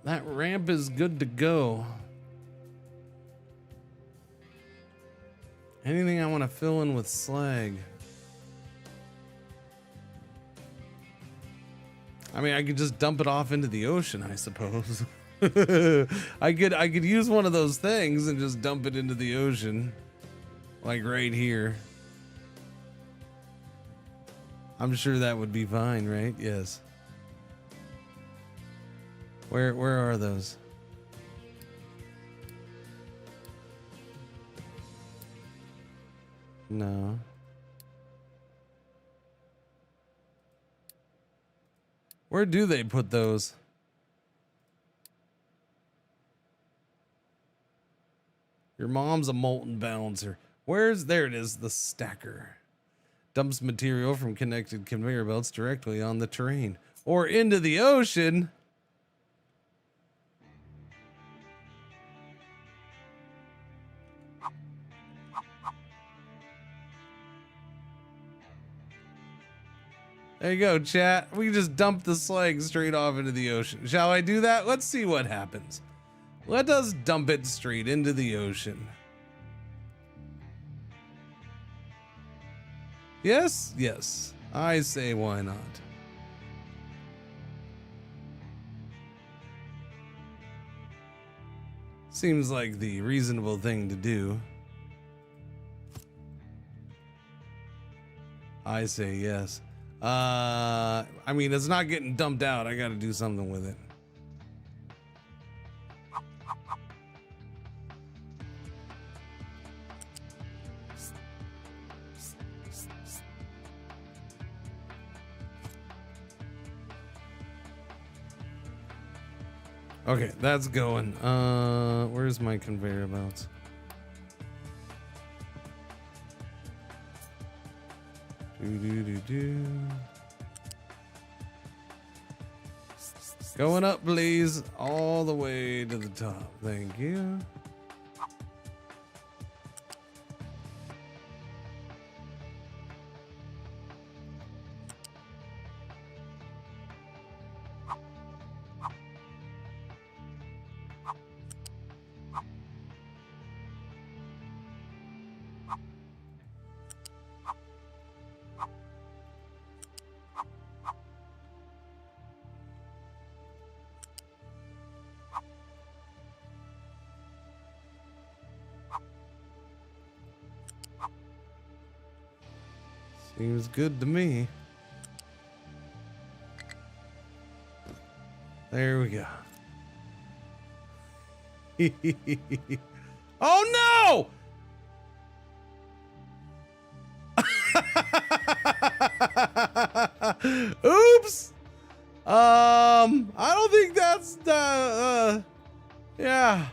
That ramp is good to go. Anything I want to fill in with slag? I mean, I could just dump it off into the ocean, I suppose. I could use one of those things and just dump it into the ocean. Like right here. I'm sure that would be fine, right? Yes. Where are those? No. Where do they put those? Your mom's a molten balancer. There it is, the stacker. Dumps material from connected conveyor belts directly on the terrain or into the ocean. There you go, chat. We just dump the slag straight off into the ocean. Shall I do that? Let's see what happens. Let us dump it straight into the ocean. Yes, yes. I say why not. Seems like the reasonable thing to do. I say yes. I mean, it's not getting dumped out. I got to do something with it. Okay, that's going. Where's my conveyor belts? Going up, please, all the way to the top. Thank you. Seems good to me. There we go. Oh no! Oops. I don't think that's the. Yeah.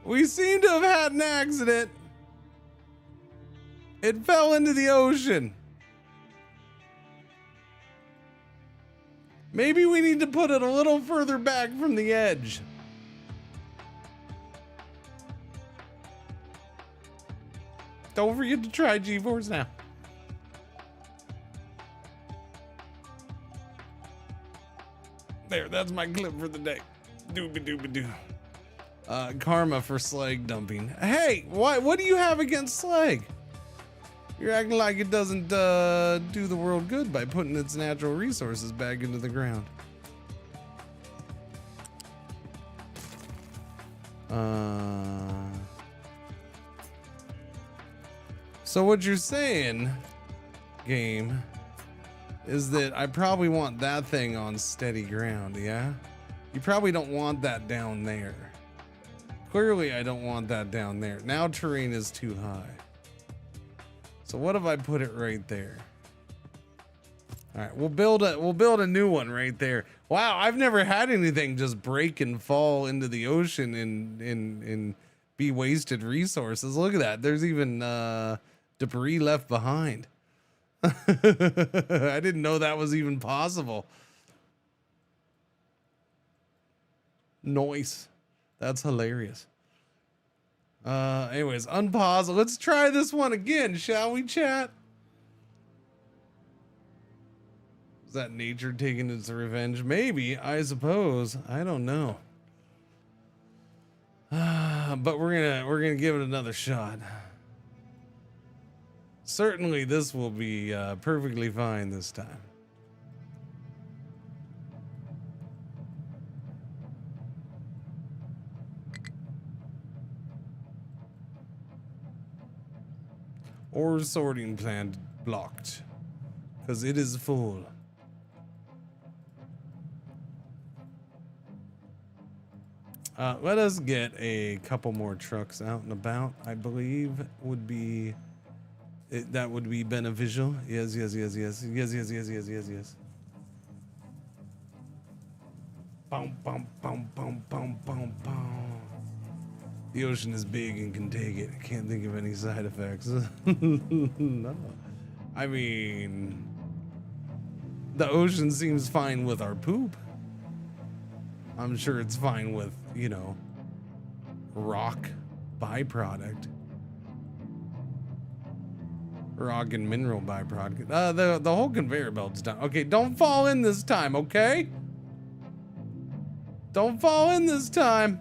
We seem to have had an accident. It fell into the ocean. Maybe we need to put it a little further back from the edge. Don't forget to try G-Force now. There, that's my clip for the day. Dooba-dooba-doo. Karma for slag dumping. Hey, what do you have against slag? You're acting like it doesn't do the world good by putting its natural resources back into the ground. So what you're saying, game, is that I probably want that thing on steady ground, yeah? You probably don't want that down there. Clearly I don't want that down there. Now terrain is too high. So what if I put it right there? All right, we'll build a new one right there. Wow, I've never had anything just break and fall into the ocean and be wasted resources. Look at that. There's even debris left behind. I didn't know that was even possible. Noise. That's hilarious. Anyways, unpause. Let's try this one again, shall we, chat? Is that nature taking its revenge? Maybe, I suppose. I don't know. But we're gonna give it another shot. Certainly this will be perfectly fine this time. Ore sorting plant blocked because it is full. Let us get a couple more trucks out and about. I believe would be that would be beneficial. Yes. Boom, boom, boom, boom, boom, boom, boom. The ocean is big and can take it. I can't think of any side effects. No. I mean, the ocean seems fine with our poop. I'm sure it's fine with, you know, rock byproduct. Rock and mineral byproduct. The whole conveyor belt's done. Okay, don't fall in this time, okay? Don't fall in this time.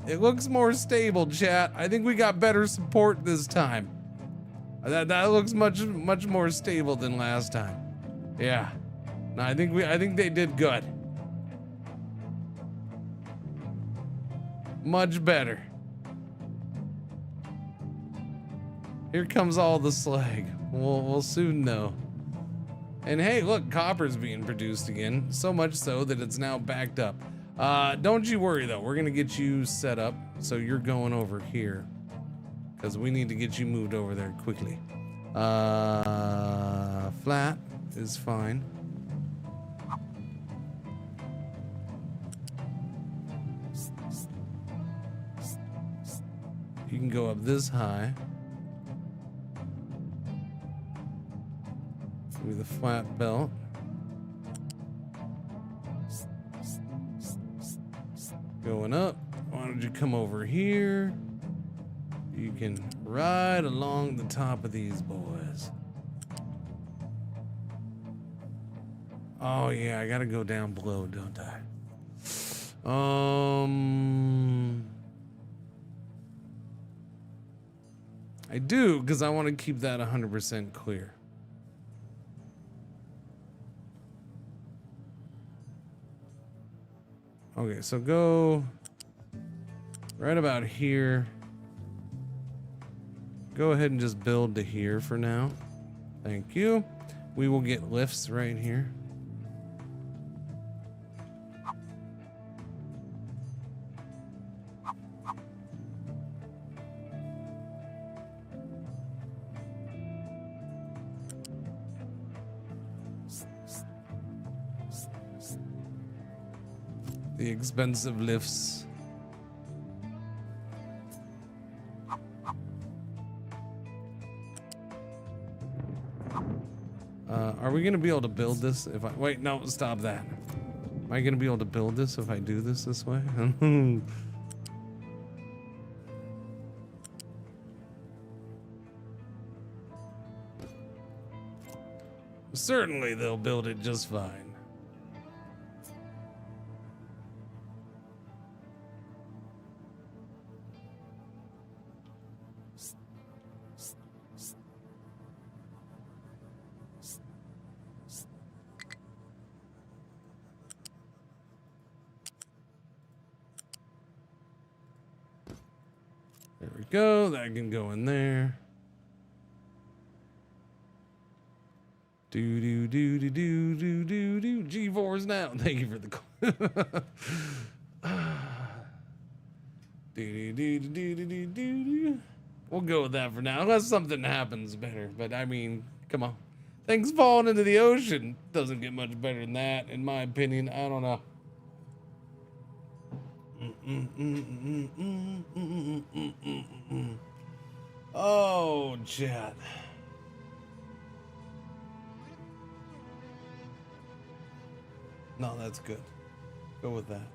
It looks more stable, chat. I think we got better support this time. That looks much more stable than last time. Yeah. No, I think they did good. Much better. Here comes all the slag. We'll soon know. And hey, look, copper's being produced again. So much so that it's now backed up. Don't you worry though. We're gonna get you set up so you're going over here, because we need to get you moved over there quickly. Flat is fine. You can go up this high. With a flat belt. Going up. Why don't you come over here? You can ride along the top of these boys. Oh yeah, I gotta go down below, don't I? I do, because I want to keep that 100% clear. Okay, so go right about here. go ahead and just build to here for now. Thank you. We will get lifts right here. The expensive lifts. Are we gonna be able to build this if I wait? No, stop that. Am I gonna be able to build this if I do this way? Certainly, they'll build it just fine. There we go. That can go in there. Do. G4s now. Thank you for the call. Do. We'll go with that for now, unless something happens better. But I mean, come on. Things falling into the ocean doesn't get much better than that, in my opinion. I don't know. Oh, chat. No, that's good. Go with that.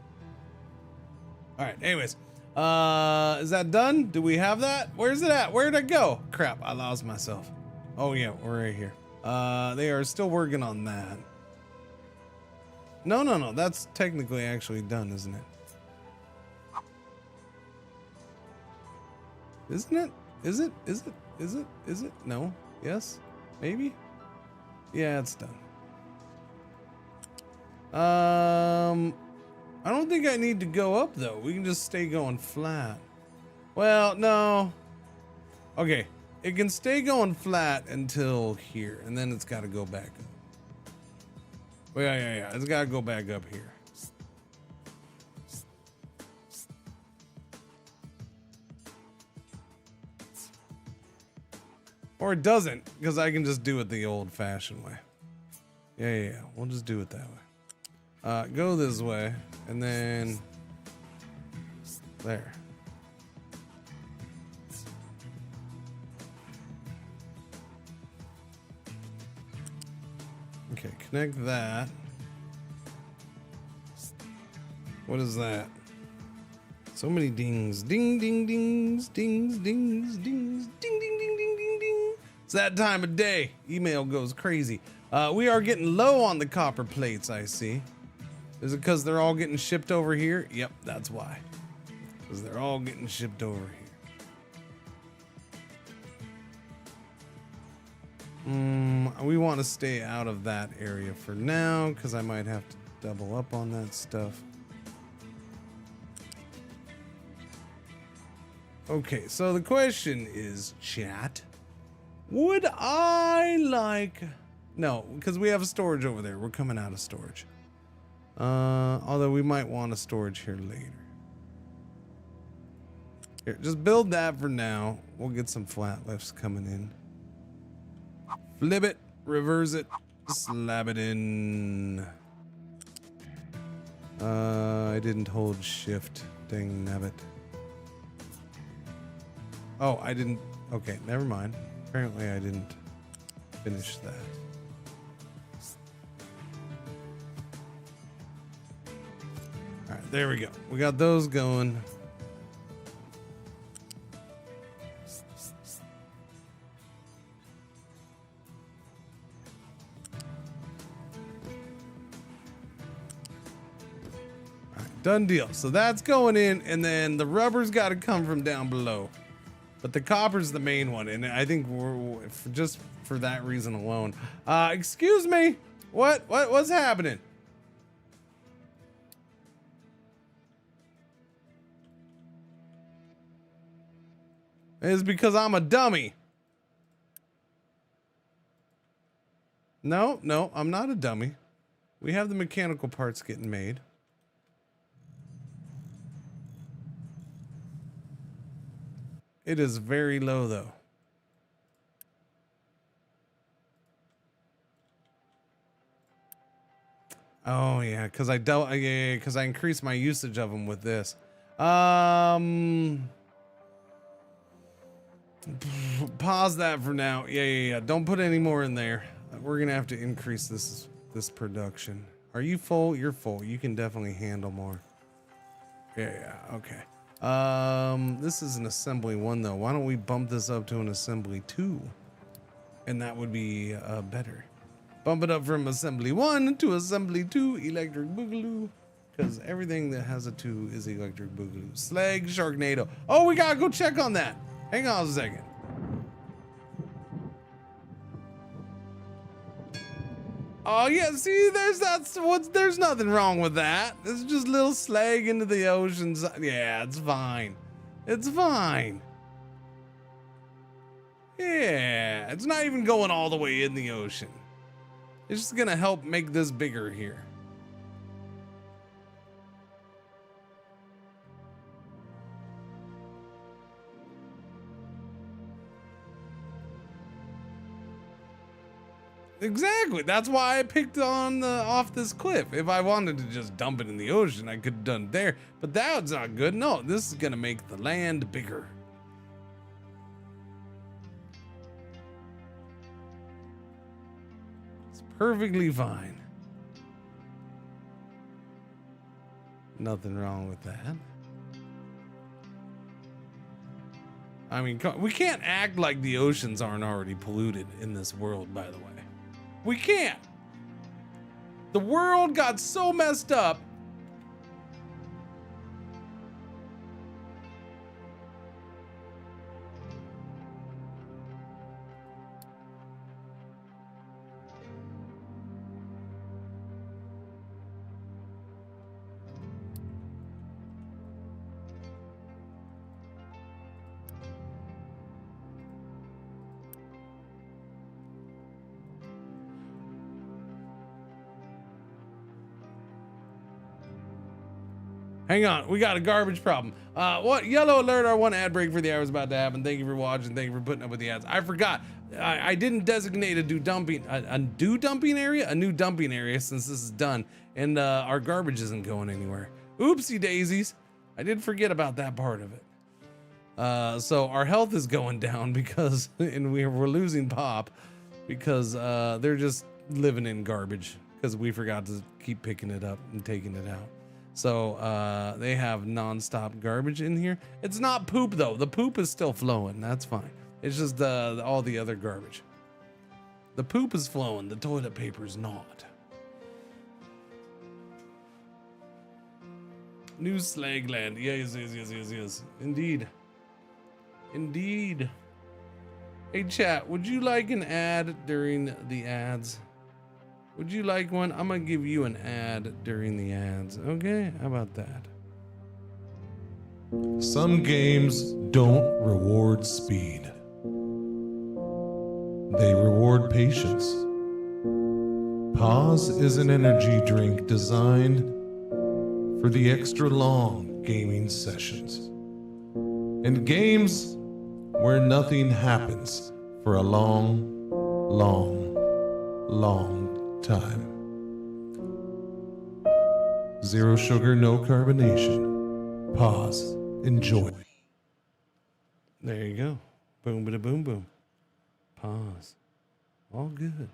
All right. Anyways, is that done? Do we have that? Where's it at? Where'd it go? Crap, I lost myself. Oh yeah, we're right here. They are still working on that. No. That's technically actually done, isn't it? Isn't it? Is it? No? Yes? Maybe? Yeah, it's done. I don't think I need to go up though. We can just stay going flat. Well, no. Okay, it can stay going flat until here, and then it's got to go back up. Well, yeah. It's got to go back up here. Or it doesn't, because I can just do it the old-fashioned way. Yeah. We'll just do it that way. Go this way, and then there. Okay, connect that. What is that? So many dings. Ding, ding, dings, dings, dings, dings, ding, ding, ding, ding, ding, ding. It's that time of day. Email goes crazy. We are getting low on the copper plates, I see. Is it because they're all getting shipped over here? Yep, that's why. Because they're all getting shipped over here. We want to stay out of that area for now, because I might have to double up on that stuff. Okay, so the question is, chat, would I like... No, because we have a storage over there. We're coming out of storage. Although we might want a storage here later. Here, just build that for now. We'll get some flat lifts coming in. Flip it, reverse it, slab it in. I didn't hold shift. Dang nabbit. Oh, I didn't. Okay, never mind. Apparently I didn't finish that. All right, there we go. We got those going. Done deal. So that's going in, and then the rubber's got to come from down below. But the copper's the main one, and I think we're just for that reason alone. Excuse me. What's happening? It's because I'm a dummy. No, no, I'm not a dummy. We have the mechanical parts getting made. It is very low though. Oh yeah, because I because I increased my usage of them with this. Pause that for now. Yeah. Don't put any more in there. We're gonna have to increase this production. Are you full? You're full. You can definitely handle more. Yeah. Okay. This is an assembly 1 though. Why don't we bump this up to an assembly 2? And that would be better. Bump it up from assembly 1 to assembly 2, electric boogaloo. Because everything that has a 2 is electric boogaloo. Slag Sharknado. Oh, we gotta go check on that. Hang on a second. Oh yeah, see, there's nothing wrong with that. It's just little slag into the oceans. Yeah, it's fine. It's fine. Yeah, it's not even going all the way in the ocean. It's just gonna help make this bigger here. Exactly. That's why I picked on off this cliff. If I wanted to just dump it in the ocean, I could have done it there. But that's not good. No, this is gonna make the land bigger. It's perfectly fine. Nothing wrong with that. I mean, we can't act like the oceans aren't already polluted in this world, by the way. We can't. The world got so messed up. Hang on, we got a garbage problem. What? Yellow alert, our one ad break for the hour is about to happen. Thank you for watching. Thank you for putting up with the ads. I forgot. I didn't designate a new dumping area since this is done. And our garbage isn't going anywhere. Oopsie daisies. I did forget about that part of it. So our health is going down because, and we're losing Pop because they're just living in garbage because we forgot to keep picking it up and taking it out. So they have non-stop garbage in here. It's not poop though. The poop is still flowing. That's fine. It's just all the other garbage. The poop is flowing. The toilet paper is not. New Slagland. Yes. Indeed. Hey chat, would you like an ad during the ads? Would you like one? I'm gonna give you an ad during the ads. Okay, how about that? Some games don't reward speed. They reward patience. Pause is an energy drink designed for the extra long gaming sessions. And games where nothing happens for a long time. Zero sugar, no carbonation. Pause. Enjoy. There you go. Boom, bada, boom, boom. Pause. All good.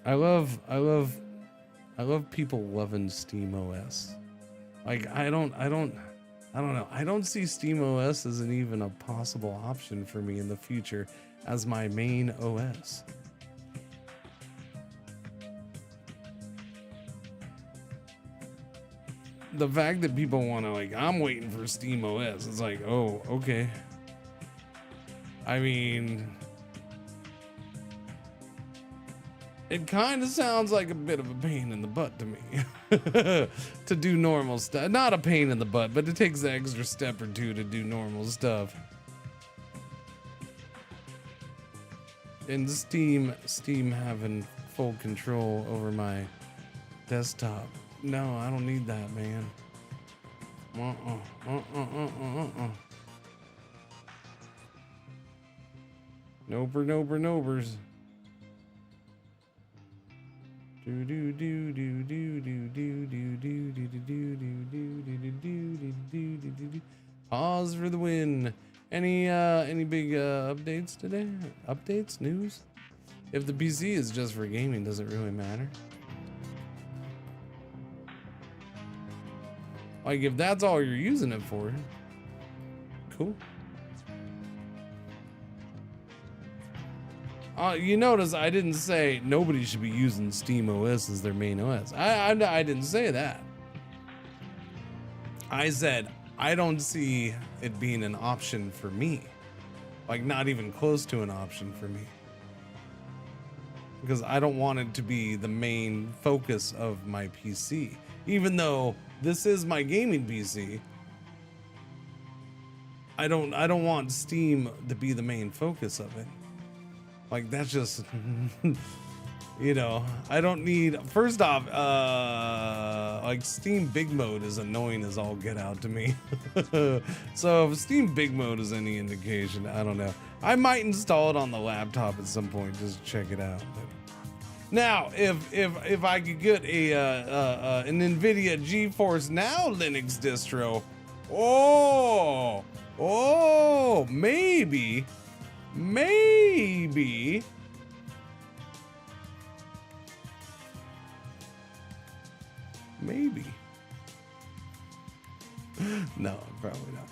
I love people loving SteamOS. Like I don't know. I don't see SteamOS as an even a possible option for me in the future as my main OS. the fact that people want to, like, I'm waiting for Steam OS. It's like, oh, okay. I mean, it kind of sounds like a bit of a pain in the butt to me to do normal stuff. Not a pain in the butt, but it takes an extra step or two to do normal stuff. And Steam having full control over my desktop. No, I don't need that, man. Nopers. Pause for the win. Any big updates today? Updates? News? If the PC is just for gaming, does it really matter? Like, if that's all you're using it for, cool. You notice I didn't say nobody should be using Steam OS as their main OS. I didn't say that. I said I don't see it being an option for me. Like, not even close to an option for me. Because I don't want it to be the main focus of my PC. Even though this is my gaming PC, I don't want Steam to be the main focus of it. Like, that's just, you know, I don't need, first off, like, Steam Big Mode is annoying as all get out to me. So if Steam Big Mode is any indication, I don't know. I might install it on the laptop at some point just to check it out. But now, if I could get an NVIDIA GeForce Now Linux distro, maybe. No, probably not.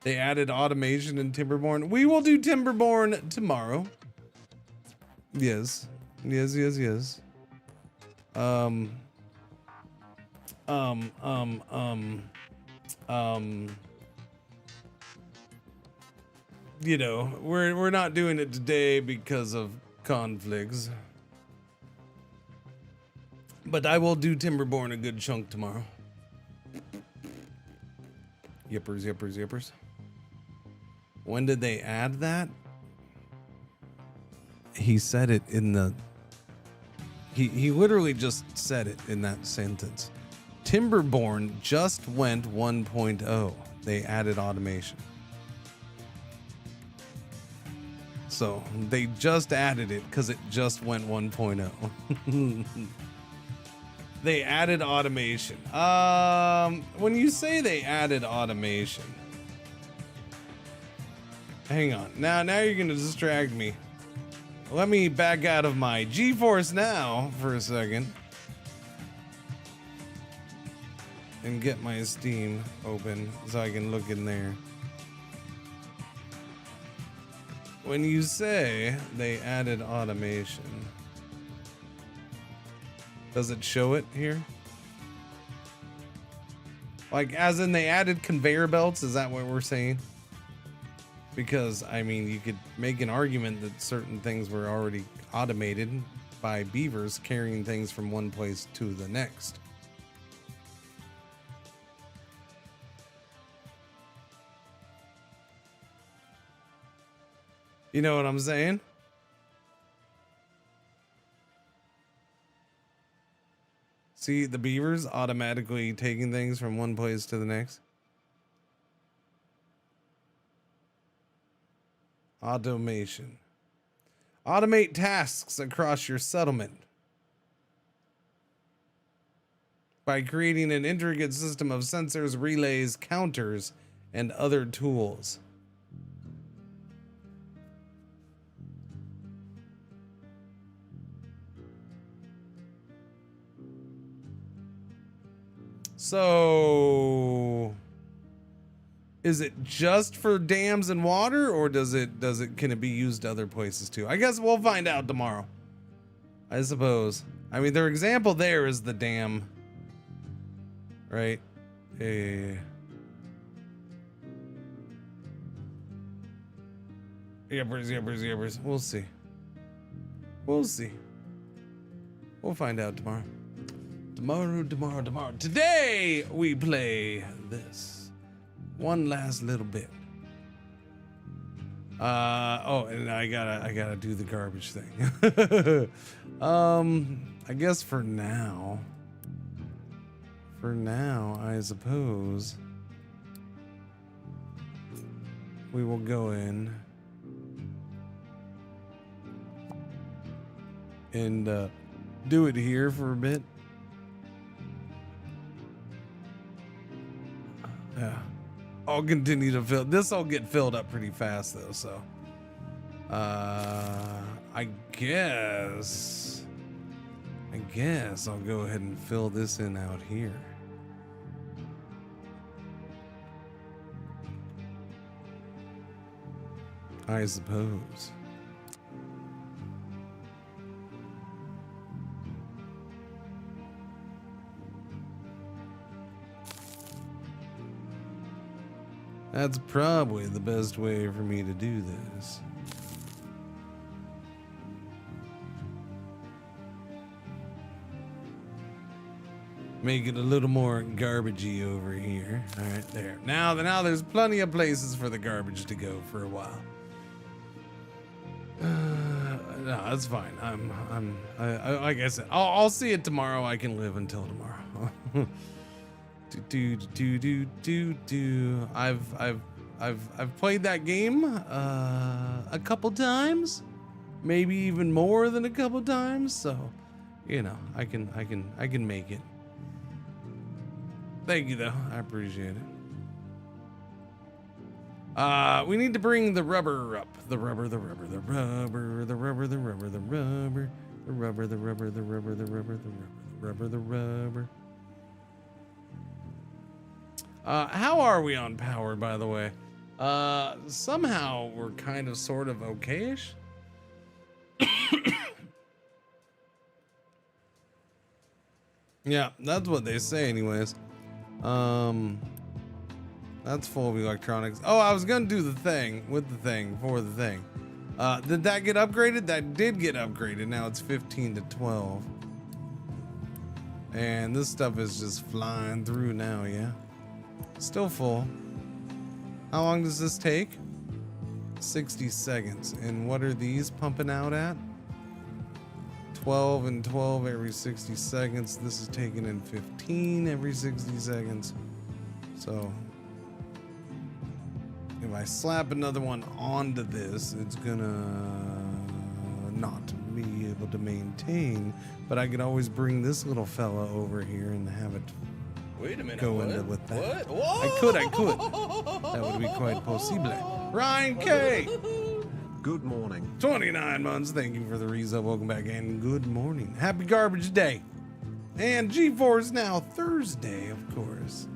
They added automation in Timberborn. We will do Timberborn tomorrow. Yes. You know, we're not doing it today because of conflicts. But I will do Timberborn a good chunk tomorrow. Yippers. When did they add that? He said it in the... He literally just said it in that sentence. Timberborn just went 1.0. They added automation. So they just added it because it just went 1.0. They added automation. When you say they added automation, hang on. Now you're gonna distract me. Let me back out of my GeForce Now for a second and get my Steam open so I can look in there. When you say they added automation, does it show it here? Like, as in they added conveyor belts? Is that what we're saying? Because, I mean, you could make an argument that certain things were already automated by beavers carrying things from one place to the next. You know what I'm saying? See the beavers automatically taking things from one place to the next? Automation. Automate tasks across your settlement by creating an intricate system of sensors, relays, counters, and other tools. So Is it just for dams and water, or can it be used other places too? I guess we'll find out tomorrow, I suppose. I mean, their example there is the dam, right? Yippers. We'll see. We'll find out tomorrow. Tomorrow. Today we play this one last little bit. Oh, and I gotta do the garbage thing. I guess for now, I suppose we will go in and do it here for a bit. Yeah, I'll continue to fill. This will get filled up pretty fast though, so I guess I'll go ahead and fill this in out here. I suppose. That's probably the best way for me to do this. Make it a little more garbagey over here. All right, there. Now there's plenty of places for the garbage to go for a while. No, that's fine. I like I said, I'll see it tomorrow. I can live until tomorrow. I've played that game a couple times, maybe even more than a couple times, so you know I can make it. Thank you though, I appreciate it. We need to bring the rubber up. The rubber. How are we on power, by the way? Somehow we're kind of sort of okay-ish. Yeah, that's what they say anyways. That's full of electronics. Oh, I was gonna do the thing with the thing for the thing. Did that get upgraded? That did get upgraded. Now it's 15 to 12. And this stuff is just flying through now, yeah? Still full. How long does this take? 60 seconds. And what are these pumping out at? 12 and 12 every 60 seconds. This is taking in 15 every 60 seconds. So if I slap another one onto this, it's gonna not be able to maintain. But I could always bring this little fella over here and have it Wait a minute. go what? into with that. What? I could. That would be quite possible. Ryan K. Good morning. 29 months. Thank you for the resub. Welcome back and good morning. Happy garbage day. And G4 now Thursday, of course.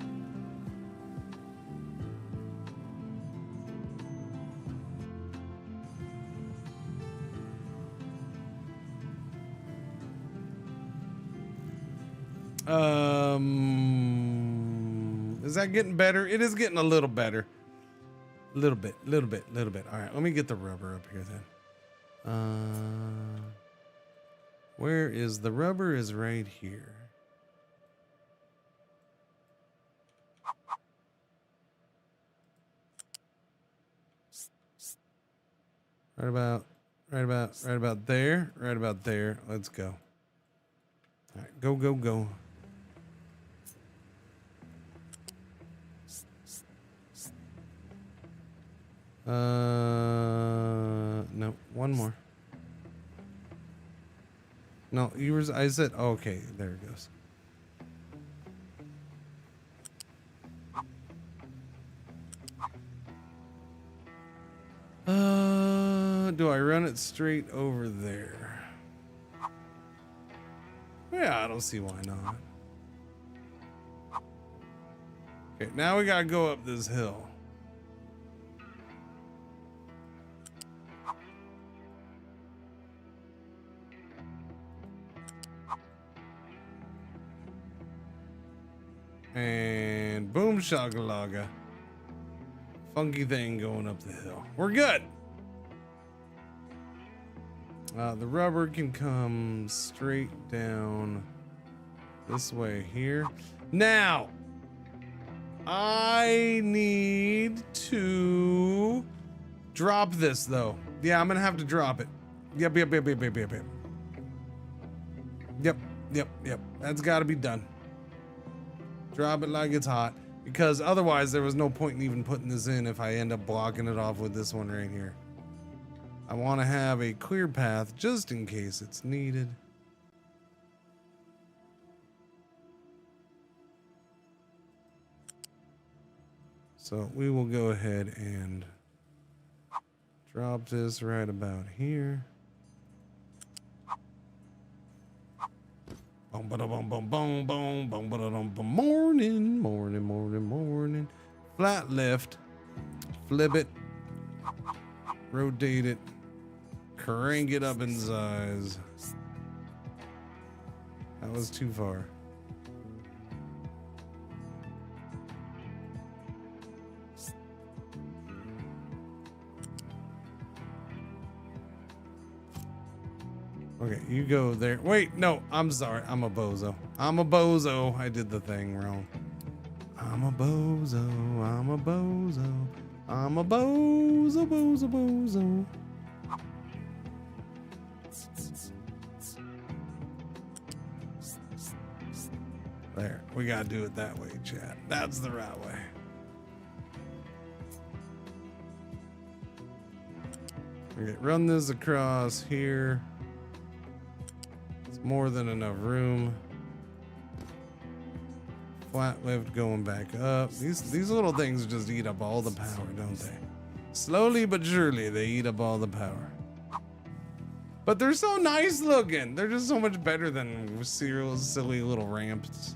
Is that getting better? It is getting a little better. Little bit. All right, let me get the rubber up here then. Where is the rubber? Is right here. Right about there. Right about there. Let's go. All right, go. No, one more. No, yours, I said, okay, there it goes. Do I run it straight over there? Yeah, I don't see why not. Okay, now we gotta go up this hill. And boom shakalaka. Funky thing going up the hill. We're good. The rubber can come straight down this way here. Now, I need to drop this though. Yeah, I'm gonna have to drop it. Yep. That's gotta be done. Drop it like it's hot. Because otherwise there was no point in even putting this in if I end up blocking it off with this one right here. I want to have a clear path just in case it's needed. So we will go ahead and drop this right about here. Morning. Flat left. Flip it. Rotate it. Crank it up in size. That was too far. Okay, you go there. Wait, no, I'm sorry. I'm a bozo. I did the thing wrong. I'm a bozo. There, we gotta do it that way, chat. That's the right way. Okay, run this across here. It's more than enough room. Flat lift going back up. These little things just eat up all the power, don't they? Slowly but surely, they eat up all the power. But they're so nice looking. They're just so much better than silly little ramps.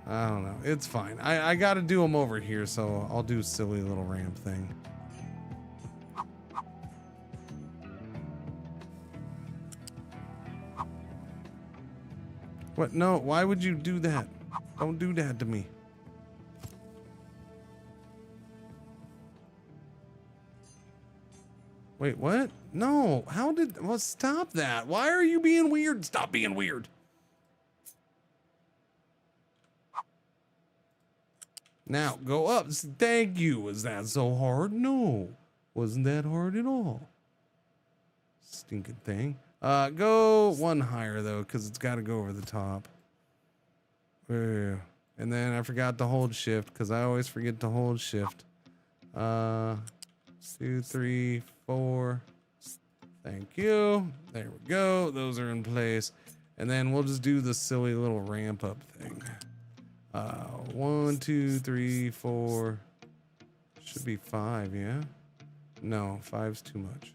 I don't know. It's fine. I got to do them over here, so I'll do silly little ramp thing. What? No, why would you do that? Don't do that to me. Wait, what? No, how did... Well, stop that. Why are you being weird? Stop being weird. Now, go up. Thank you. Was that so hard? No. Wasn't that hard at all. Stinking thing. Go one higher, though, because it's got to go over the top. And then I forgot to hold shift, because I always forget to hold shift. 2, 3, 4. Thank you. There we go. Those are in place. And then we'll just do the silly little ramp up thing. 1, 2, 3, 4. Should be 5, yeah? No, 5's too much.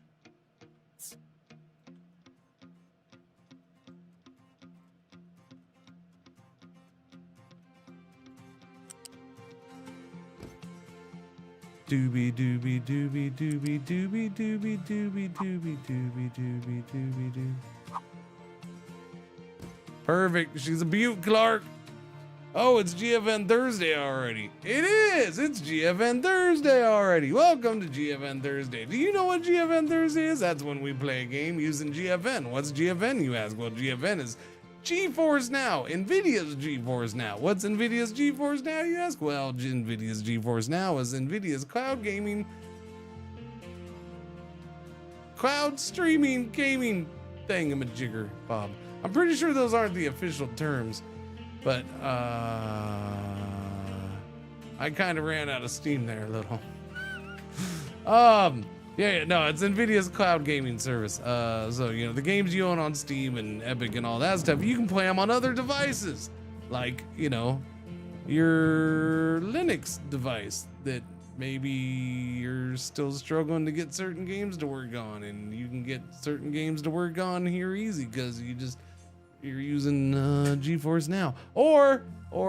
Doobie doobie doobie doobie doobie doobie doobie doobie doobie doobie doobie doo. Perfect. She's a beaut, Clark. Oh, it's GFN Thursday already. It is. It's GFN Thursday already. Welcome to GFN Thursday. Do you know what GFN Thursday is? That's when we play a game using GFN. What's GFN, you ask? Well, GFN is GeForce Now, NVIDIA's GeForce Now. What's NVIDIA's GeForce Now, you ask? Well, NVIDIA's GeForce Now is NVIDIA's cloud gaming, cloud streaming gaming thingamajigger, Bob. I'm pretty sure those aren't the official terms, but I kind of ran out of steam there a little. Yeah, no, it's NVIDIA's cloud gaming service. So, you know, the games you own on Steam and Epic and all that stuff, you can play them on other devices. Like, you know, your Linux device that maybe you're still struggling to get certain games to work on, and you can get certain games to work on here easy because you're using GeForce Now. Or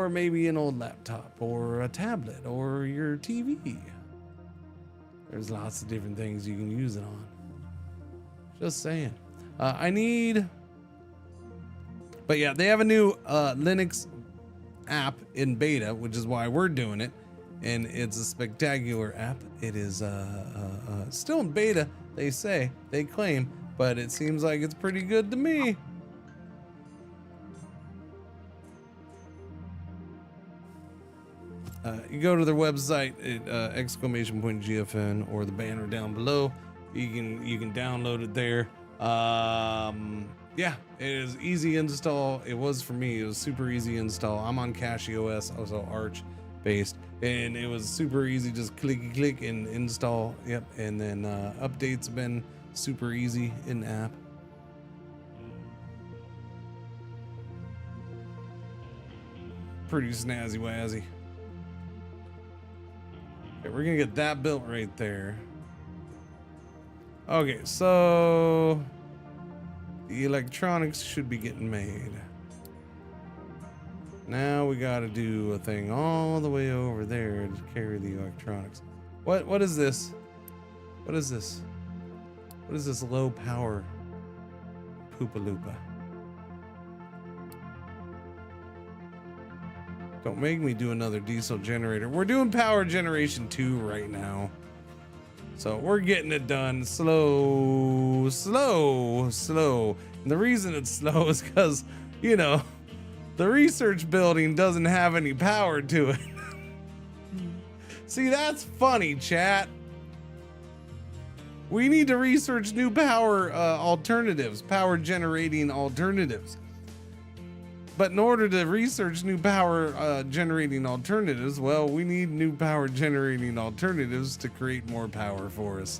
maybe an old laptop or a tablet or your TV. There's lots of different things you can use it on. Just saying. But yeah, they have a new Linux app in beta, which is why we're doing it. And it's a spectacular app. It is still in beta, they say, they claim, but it seems like it's pretty good to me. You go to their website at !GFN or the banner down below. You can download it there. Yeah, it is easy install. It was for me. It was super easy install. I'm on CachyOS, also Arch based, and it was super easy. Just click and install. Yep, and then updates have been super easy in app. Pretty snazzy wazzy. Okay, we're gonna get that built right there. Okay, so the electronics should be getting made. Now we got to do a thing all the way over there to carry the electronics. What is this? What is this? What is this low power Poopaloopa? Don't make me do another diesel generator. We're doing power generation 2 right now. So we're getting it done slow. And the reason it's slow is because, you know, the research building doesn't have any power to it. See, that's funny, chat. We need to research new power alternatives, power generating alternatives. But in order to research new power generating alternatives, well, we need new power generating alternatives to create more power for us.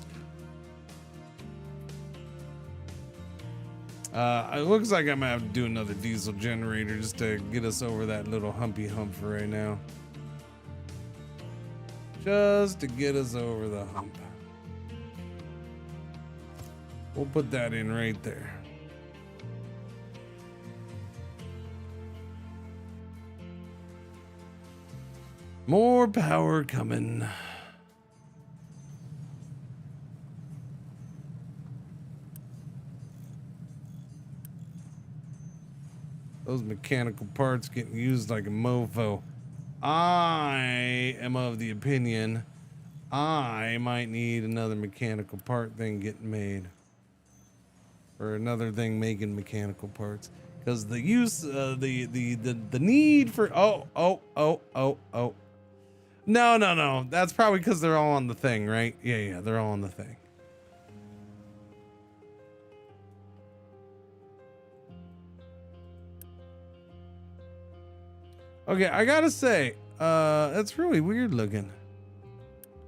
It looks like I'm gonna have to do another diesel generator just to get us over that little humpy hump for right now. Just to get us over the hump. We'll put that in right there. More power coming. Those mechanical parts getting used like a mofo. I am of the opinion I might need another mechanical part thing getting made. Or another thing making mechanical parts. Because the use, the need for, No. That's probably because they're all on the thing, right? Yeah, they're all on the thing. Okay, I gotta say, that's really weird looking.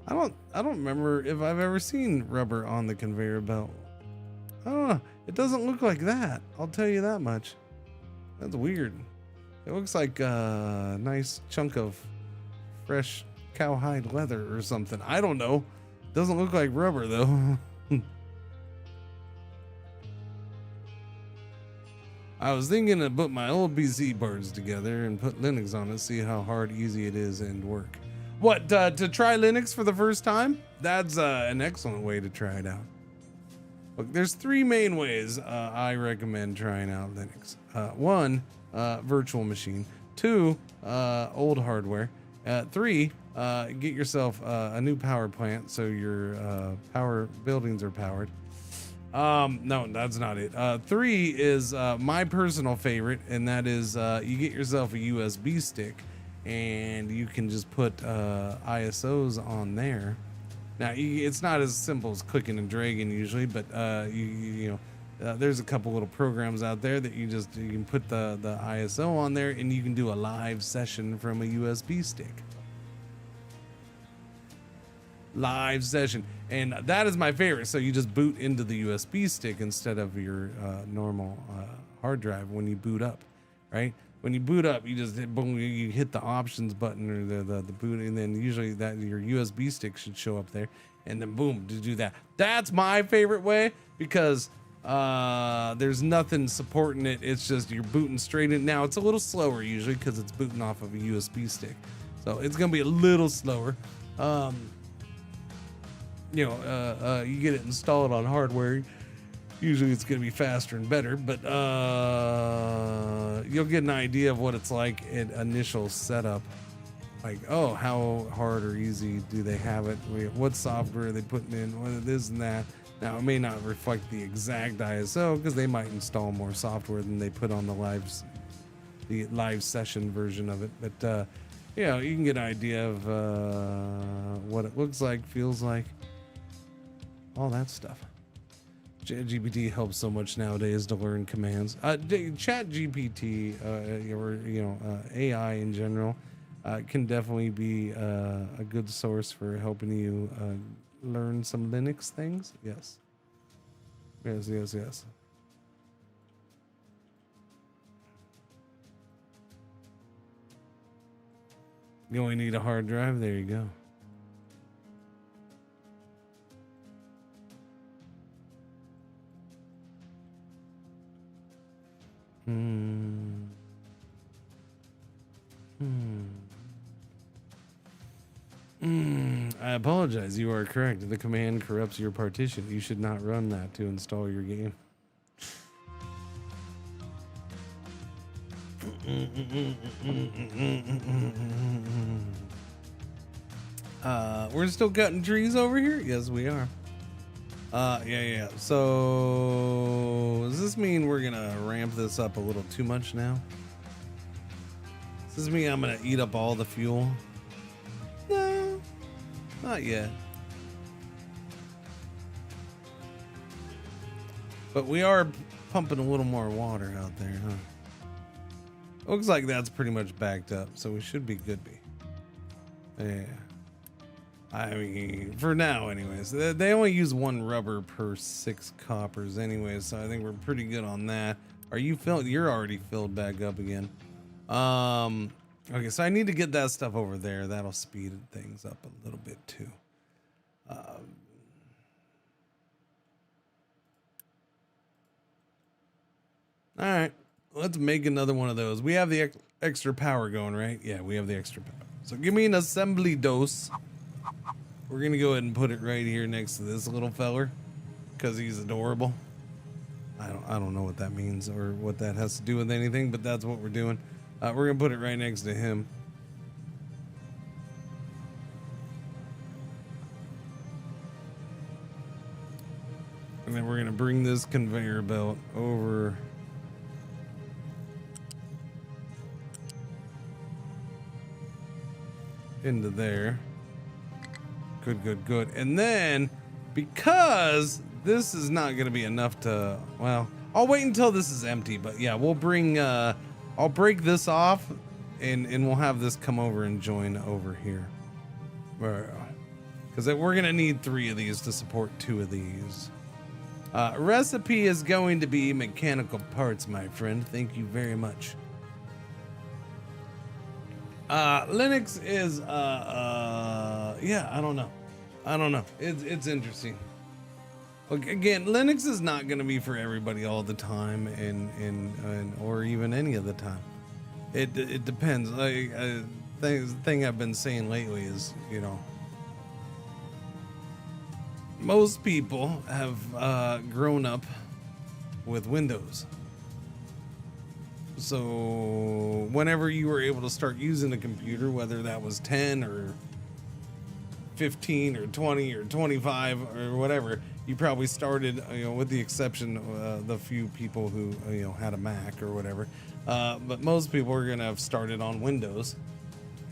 I don't remember if I've ever seen rubber on the conveyor belt. I don't know. It doesn't look like that. I'll tell you that much. That's weird. It looks like a nice chunk of fresh cowhide leather or something. I don't know. Doesn't look like rubber though. I was thinking to put my old PC parts together and put Linux on it, see how hard, easy it is and work. What, to try Linux for the first time? That's an excellent way to try it out. Look, there's 3 main ways I recommend trying out Linux. 1, virtual machine. 2, old hardware. 3, get yourself a new power plant so your power buildings are powered. No, that's not it. 3 is my personal favorite, and that is you get yourself a USB stick and you can just put ISOs on there. Now, it's not as simple as clicking and dragging usually, but there's a couple little programs out there that you can put the ISO on there and you can do a live session from a USB stick. Live session, and that is my favorite. So you just boot into the USB stick instead of your normal hard drive when you boot up, right? When you boot up, you just boom, you hit the options button or the boot, and then usually that your USB stick should show up there, and then boom, to do that. That's my favorite way because there's nothing supporting it. It's just you're booting straight in. Now it's a little slower usually because it's booting off of a USB stick, so it's gonna be a little slower. You get it installed on hardware. Usually it's going to be faster and better, but you'll get an idea of what it's like at initial setup. Like, oh, how hard or easy do they have it? What software are they putting in? What this and that. Now, it may not reflect the exact ISO because they might install more software than they put on the live session version of it. But, you know, you can get an idea of what it looks like, feels like, all that stuff. ChatGPT helps so much nowadays to learn commands. ChatGPT, or AI in general, can definitely be a good source for helping you learn some Linux things. Yes. Yes. You only need a hard drive. There you go. I apologize. You are correct. The command corrupts your partition. You should not run that to install your game. We're still cutting trees over here? Yes, we are. Yeah. So does this mean we're gonna ramp this up a little too much now? Does this mean I'm gonna eat up all the fuel? No, not yet. But we are pumping a little more water out there, huh? Looks like that's pretty much backed up, so we should be good. Yeah. I mean, for now, anyways. They only use 1 rubber per 6 coppers, anyways, so I think we're pretty good on that. Are you filled? You're already filled back up again. Okay, so I need to get that stuff over there. That'll speed things up a little bit too. All right, let's make another one of those. We have the extra power going, right? Yeah, we have the extra power. So give me an assembly dose. We're gonna go ahead and put it right here next to this little feller because he's adorable. I don't know what that means or what that has to do with anything, but that's what we're doing. We're gonna put it right next to him. And then we're gonna bring this conveyor belt over into there. Good. And then, because this is not going to be enough to, well, I'll wait until this is empty, but yeah, we'll bring, I'll break this off and we'll have this come over and join over here. Because we're going to need 3 of these to support 2 of these. Recipe is going to be mechanical parts, my friend. Thank you very much. Linux is, yeah, I don't know. It's interesting. Again, Linux is not going to be for everybody all the time, and or even any of the time. It depends. The thing I've been saying lately is, most people have grown up with Windows. So whenever you were able to start using a computer, whether that was 10 or 15 or 20 or 25 or whatever, you probably started, with the exception of the few people who, had a Mac or whatever. But most people are going to have started on Windows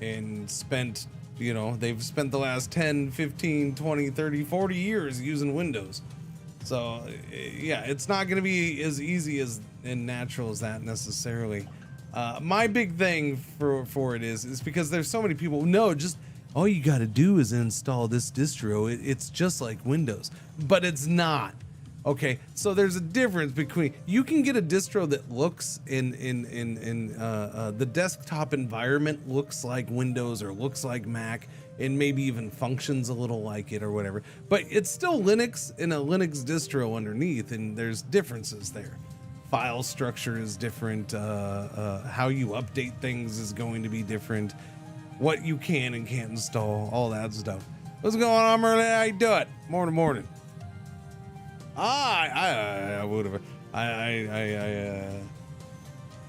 and spent, they've spent the last 10, 15, 20, 30, 40 years using Windows. So, yeah, it's not going to be as easy and natural as that necessarily. My big thing for it is because there's so many people, just all you got to do is install this distro. It's just like Windows, but it's not. Okay, so there's a difference between, you can get a distro that looks in the desktop environment looks like Windows or looks like Mac, and maybe even functions a little like it or whatever, but it's still Linux in a Linux distro underneath, and there's differences there. File structure is different, how you update things is going to be different, what you can and can't install, all that stuff. What's going on, Merlin? How you doing? Morning. I would have.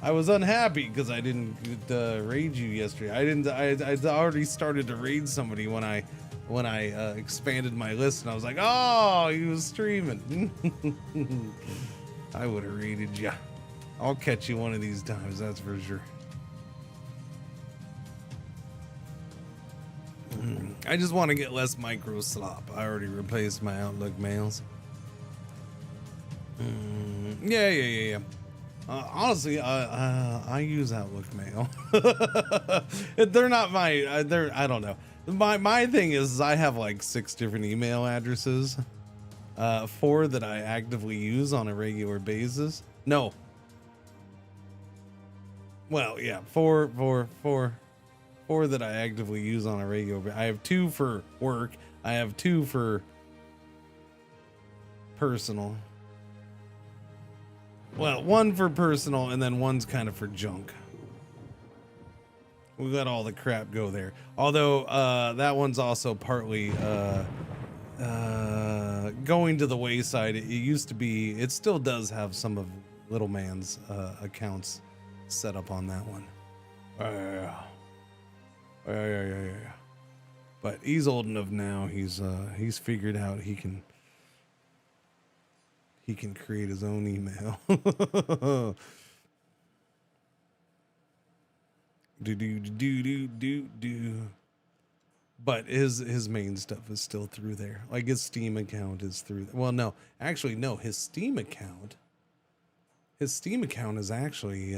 I was unhappy because I didn't raid you yesterday. I'd already started to raid somebody when I expanded my list, and I was like, oh, he was streaming. I would have raided you. I'll catch you one of these times, that's for sure. I just want to get less micro slop. I already replaced my Outlook mails. Yeah. Honestly, I use Outlook Mail. They're not my. I don't know. My thing is I have like 6 different email addresses. 4 that I actively use on a regular basis. No. Well, yeah, 4 that I actively use on a regular basis. I have 2 for work. I have 2 for personal. Well, 1 for personal, and then 1's kind of for junk. We let all the crap go there. Although that one's also partly going to the wayside. It used to be. It still does have some of Little Man's accounts set up on that one. Yeah. But he's old enough now. He's figured out he can create his own email. do. But his main stuff is still through there. Like his Steam account is through. Well, no, actually, no. His Steam account is actually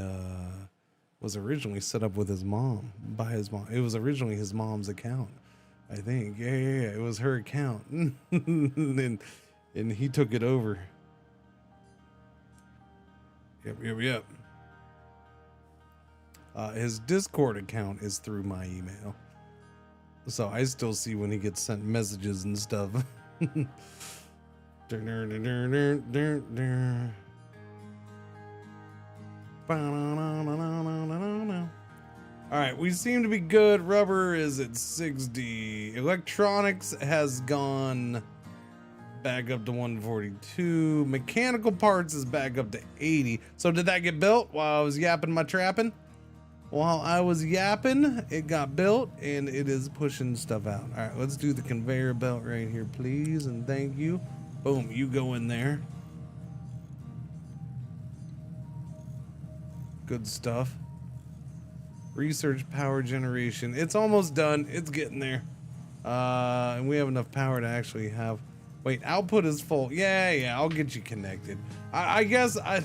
was originally set up with his mom, by his mom. It was originally his mom's account, I think. Yeah. It was her account, and he took it over. Yep. His Discord account is through my email, so I still see when he gets sent messages and stuff. All right, we seem to be good. Rubber is at 60. Electronics has gone back up to 142. Mechanical parts is back up to 80. So did that get built while I was yapping my trapping? While I was yapping, it got built and it is pushing stuff out. All right, let's do the conveyor belt right here, please, and thank you. Boom, you go in there. Good stuff. Research power generation. It's almost done. It's getting there. And we have enough power to actually have. Wait, output is full. Yeah. I'll get you connected. I guess I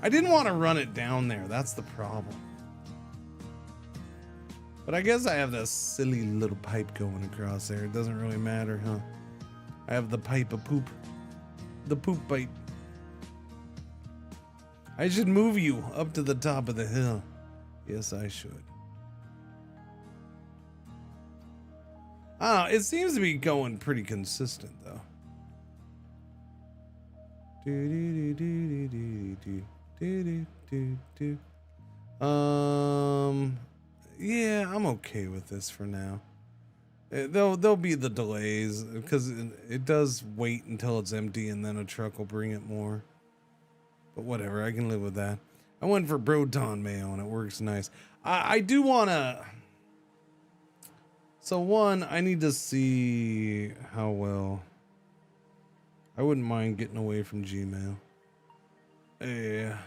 didn't want to run it down there. That's the problem. But I guess I have this silly little pipe going across there. It doesn't really matter, huh? I have the pipe of poop. The poop pipe. I should move you up to the top of the hill. Yes, I should. It seems to be going pretty consistent, though. Yeah, I'm okay with this for now. There'll be the delays because it does wait until it's empty and then a truck will bring it more. But whatever, I can live with that. I went for Proton Mail and it works nice. I do want to... So one, I need to see how well... I wouldn't mind getting away from Gmail. Yeah,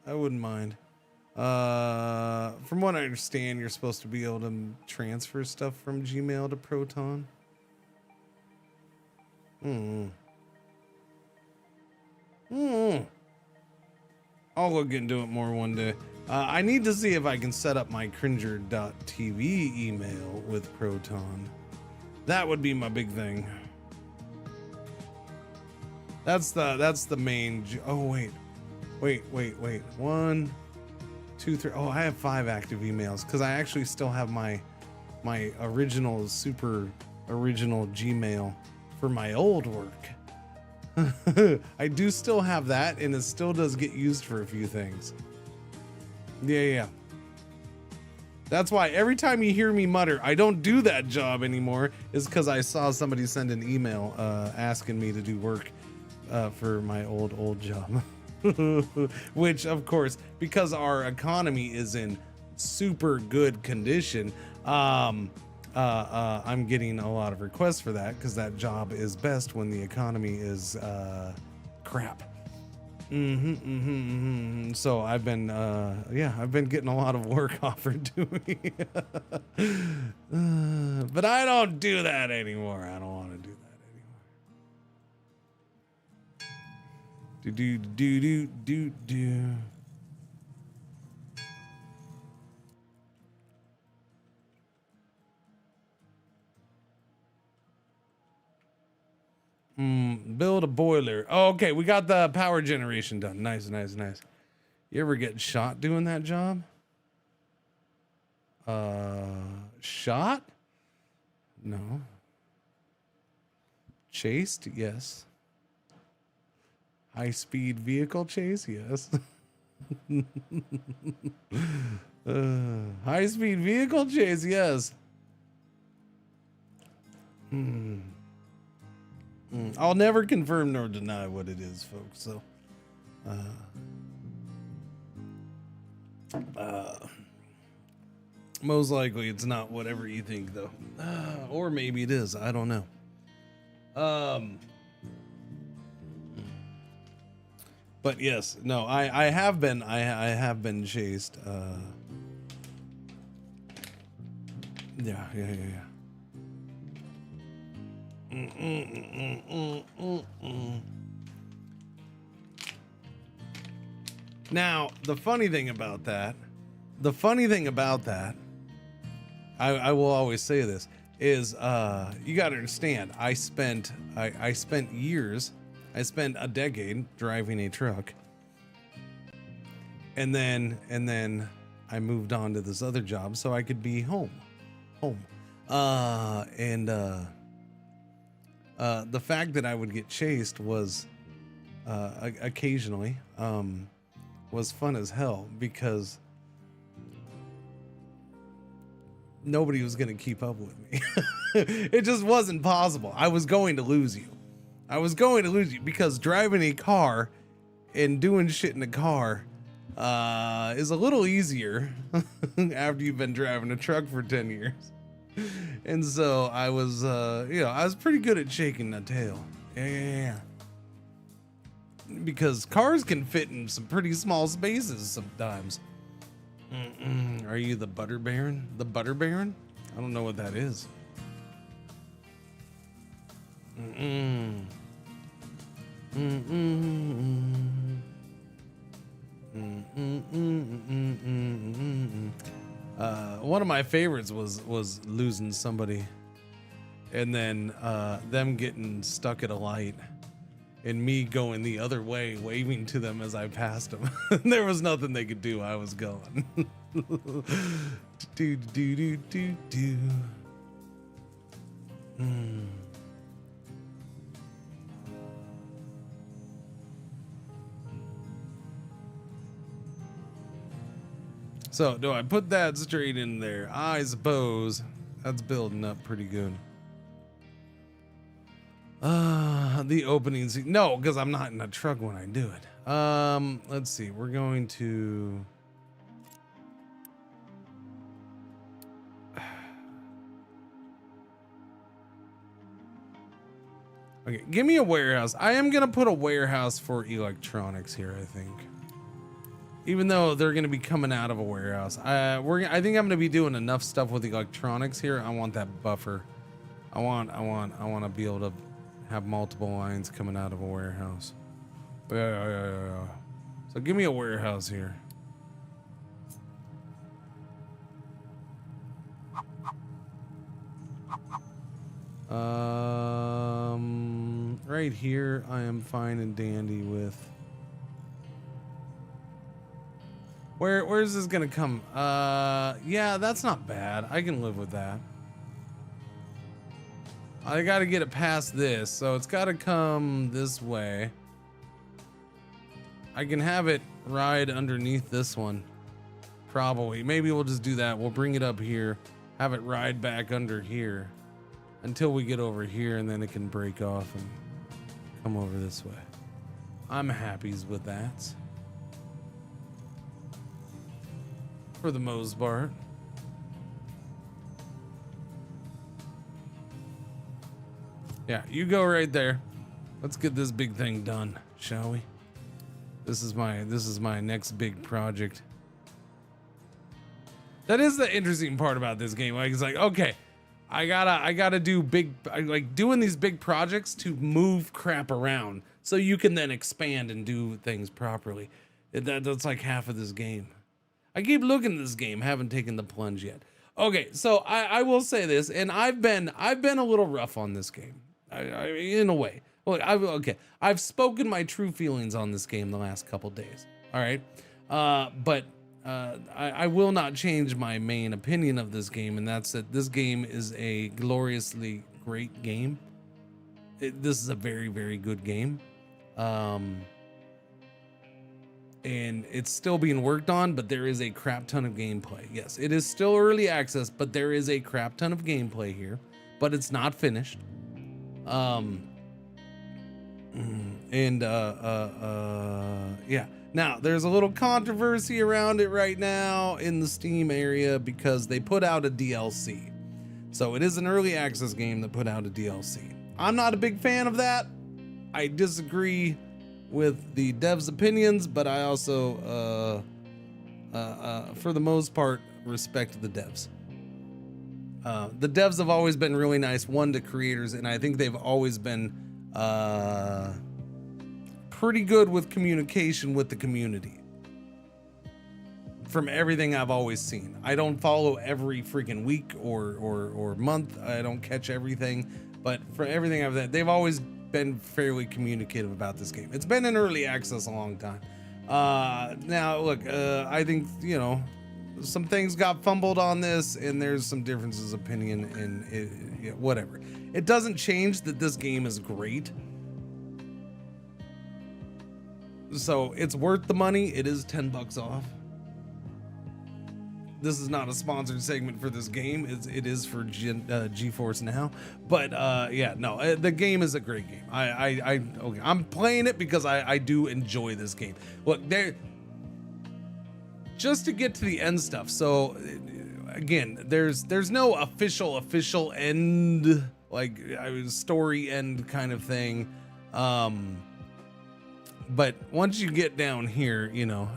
I wouldn't mind. From what I understand, you're supposed to be able to transfer stuff from Gmail to Proton. I'll look into it more one day. I need to see if I can set up my Cringer.tv email with Proton. That would be my big thing. That's the main. Oh wait. 1, 2, 3. Oh, I have 5 active emails because I actually still have my original super original Gmail for my old work. I do still have that, and it still does get used for a few things. Yeah. That's why every time you hear me mutter, I don't do that job anymore, is because I saw somebody send an email asking me to do work for my old job. Which, of course, because our economy is in super good condition, I'm getting a lot of requests for that, because that job is best when the economy is crap. So I've been getting a lot of work offered to me. But I don't do that anymore. I don't want to do that anymore. Build a boiler. Oh, okay, we got the power generation done. Nice. You ever get shot doing that job? Shot? No. Chased? Yes. High-speed vehicle chase? Yes. High-speed vehicle chase? Yes. I'll never confirm nor deny what it is, folks. So, most likely it's not whatever you think, though. Or maybe it is. I don't know. But yes, no, I have been chased. Yeah. Now, the funny thing about that, I will always say this, is you got to understand, I spent years, I spent a decade driving a truck, and then I moved on to this other job so I could be home. The fact that I would get chased was occasionally was fun as hell, because nobody was going to keep up with me. It just wasn't possible. I was going to lose you. Because driving a car and doing shit in a car is a little easier after you've been driving a truck for 10 years. And so I was, I was pretty good at shaking the tail. Yeah. Because cars can fit in some pretty small spaces sometimes. Are you the Butter Baron? The Butter Baron? I don't know what that is. One of my favorites was losing somebody, and then them getting stuck at a light, and me going the other way, waving to them as I passed them. There was nothing they could do. I was going. do. So, do I put that straight in there? I suppose that's building up pretty good. The opening scene. No, because I'm not in a truck when I do it. Let's see. We're going to... Okay, give me a warehouse. I am going to put a warehouse for electronics here, I think. Even though they're going to be coming out of a warehouse. I think I'm going to be doing enough stuff with electronics here. I want that buffer. I want to be able to have multiple lines coming out of a warehouse. Yeah. So give me a warehouse here. Right here, I am fine and dandy with. Where's this gonna come? Yeah, that's not bad. I can live with that. I gotta get it past this, so it's gotta come this way. I can have it ride underneath this one. Probably. Maybe we'll just do that. We'll bring it up here, have it ride back under here until we get over here, and then it can break off and come over this way. I'm happy with that. For the most part. Yeah, you go right there. Let's get this big thing done, shall we? This is my next big project. That is the interesting part about this game. Like, it's like, okay, I gotta do big, like doing these big projects to move crap around so you can then expand and do things properly. That's like half of this game. I keep looking at this game, haven't taken the plunge yet. Okay, so I will say this, and I've been a little rough on this game, in a way. Look, I've spoken my true feelings on this game the last couple days. All right, but I will not change my main opinion of this game, and that's that this game is a gloriously great game. This is a very, very good game. And it's still being worked on, but there is a crap ton of gameplay. Yes, it is still early access, but there is a crap ton of gameplay here, but it's not finished. Yeah. Now, there's a little controversy around it right now in the Steam area because they put out a DLC. So it is an early access game that put out a DLC. I'm not a big fan of that. I disagree with the devs' opinions, but I also, for the most part, respect the devs. The devs have always been really nice, one, to creators, and I think they've always been pretty good with communication with the community. From everything I've always seen. I don't follow every freaking week or month. I don't catch everything, but for everything they've always been fairly communicative about this game. It's been in early access a long time. Now, look, I think, you know, some things got fumbled on this, and there's some differences of opinion, and whatever. It doesn't change that this game is great. So it's worth the money. It is $10 off. This is not a sponsored segment for this game. It is for GeForce Now, but yeah, no, the game is a great game. Okay, I'm playing it because I do enjoy this game. Look, just to get to the end stuff. So again, there's no official end, like story end kind of thing. But once you get down here, you know,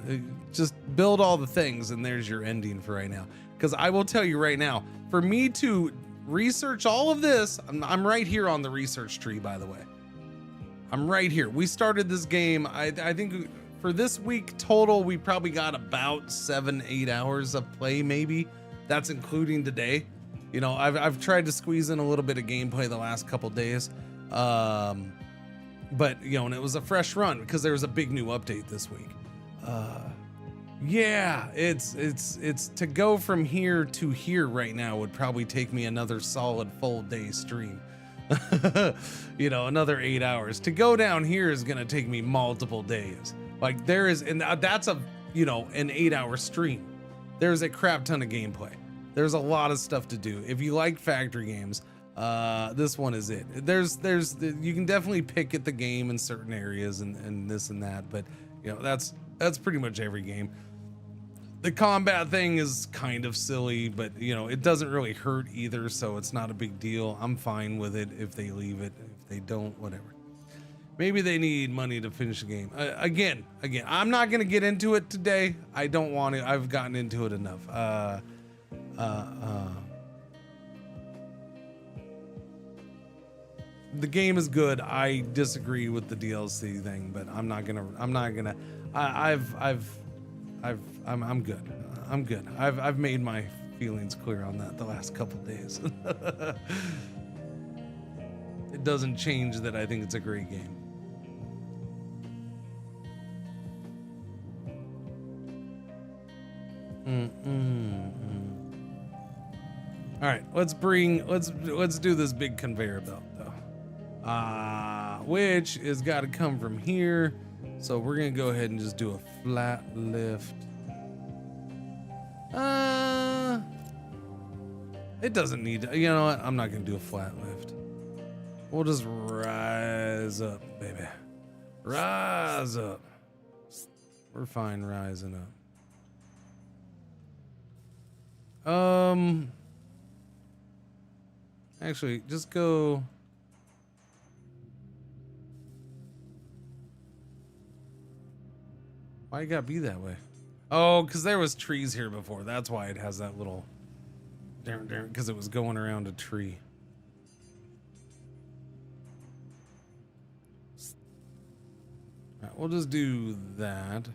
just build all the things and there's your ending for right now. Because I will tell you right now, for me to research all of this, I'm right here on the research tree, by the way. I'm right here. We started this game, I think for this week total, we probably got about 7-8 hours of play, maybe. That's including today. You know, I've tried to squeeze in a little bit of gameplay the last couple days. But, you know, and it was a fresh run because there was a big new update this week. Yeah, it's to go from here to here right now would probably take me another solid full day stream. You know, another 8 hours. To go down here is going to take me multiple days. Like there is, and that's a, you know, an 8-hour stream. There's a crap ton of gameplay. There's a lot of stuff to do. If you like factory games, this one is it. You can definitely pick at the game in certain areas and this and that, but you know, that's pretty much every game. The combat thing is kind of silly, but you know, it doesn't really hurt either, so it's not a big deal. I'm fine with it if they leave it. If they don't, whatever. Maybe they need money to finish the game. Again, I'm not gonna get into it today. I don't want to. I've gotten into it enough. The game is good. I disagree with the DLC thing, but I'm good. I'm good. I've made my feelings clear on that the last couple days. It doesn't change that I think it's a great game. All right, let's do this big conveyor belt though. Which has got to come from here. So we're gonna go ahead and just do a flat lift. It doesn't need to, you know what? I'm not gonna do a flat lift. We'll just rise up, baby. Rise up. We're fine rising up. Actually, just go. Why you gotta be that way? Oh, because there was trees here before. That's why it has that little. Because it was going around a tree. All right, we'll just do that.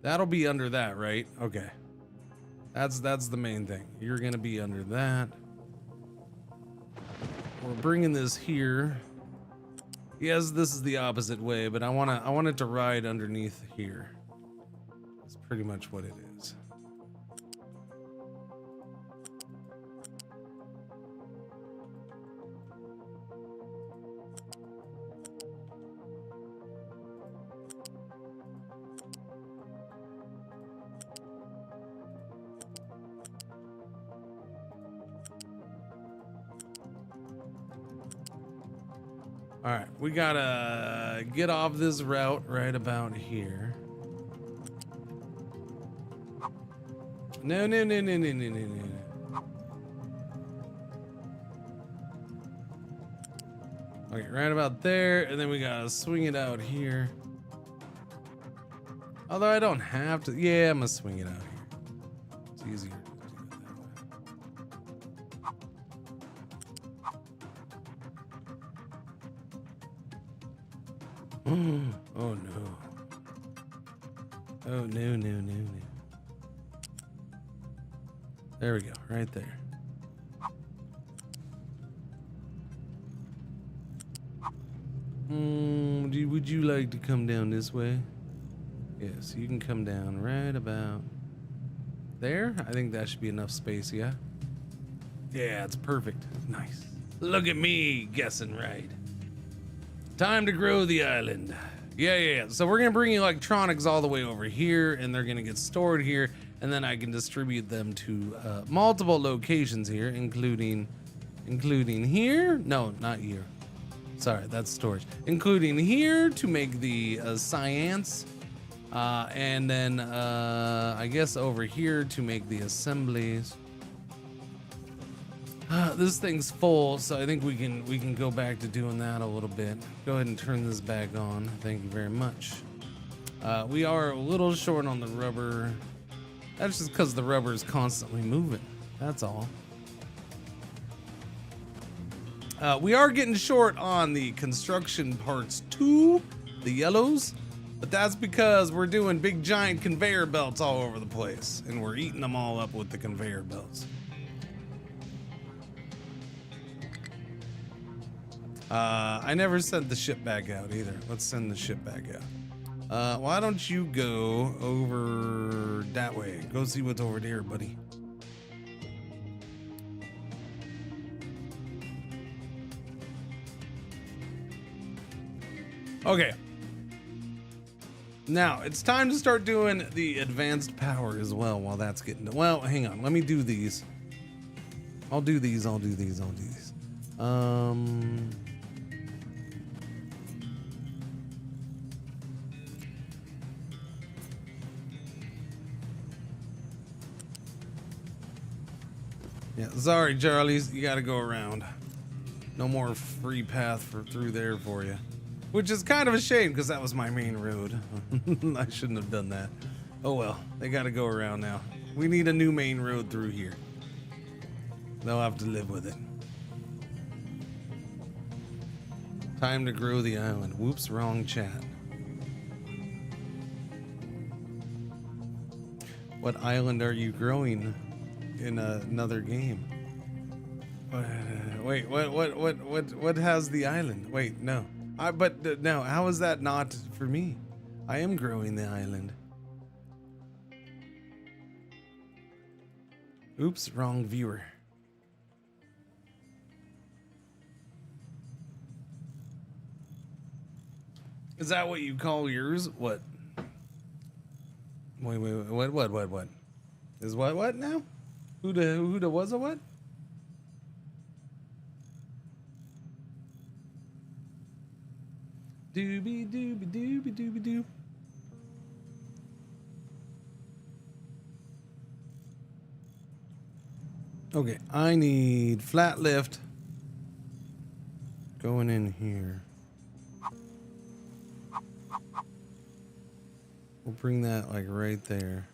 That'll be under that, right? Okay. That's the main thing. You're gonna be under that. We're bringing this here. Yes, this is the opposite way, but I want it to ride underneath here. That's pretty much what it is. All right, we gotta get off this route right about here. No. Okay, right about there, and then we gotta swing it out here. Although I don't have to. Yeah, I'm gonna swing it out here. It's easier. Oh no. Oh no. There we go, right there. Would you like to come down this way? Yes, you can come down right about there. I think that should be enough space, yeah? Yeah, it's perfect. Nice. Look at me guessing right. Time to grow the island. Yeah. So we're gonna bring electronics all the way over here, and they're gonna get stored here, and then I can distribute them to multiple locations here, including here. No, not here. Sorry, that's storage. Including here to make the science, and then I guess over here to make the assemblies. This thing's full, so I think we can go back to doing that a little bit. Go ahead and turn this back on. Thank you very much. We are a little short on the rubber. That's just because the rubber is constantly moving. That's all. We are getting short on the construction parts too, the yellows, but that's because we're doing big giant conveyor belts all over the place, and we're eating them all up with the conveyor belts. I never sent the ship back out either. Let's send the ship back out. Why don't you go over that way? Go see what's over there, buddy. Okay. Now, it's time to start doing the advanced power as well while that's getting... Well, hang on. Let me do these. I'll do these. Yeah, sorry, Charlies. You gotta go around. No more free path through there for you. Which is kind of a shame, because that was my main road. I shouldn't have done that. Oh well, they gotta go around now. We need a new main road through here. They'll have to live with it. Time to grow the island. Whoops, wrong chat. What island are you growing in another game? Wait, what has the island? Wait, no. No, how is that not for me? I am growing the island. Oops, wrong viewer. Is that what you call yours? What? Wait, what? Is what now? Who the was a what? Doobie doobie doobie doobie doo. Okay, I need flat lift going in here. We'll bring that like right there.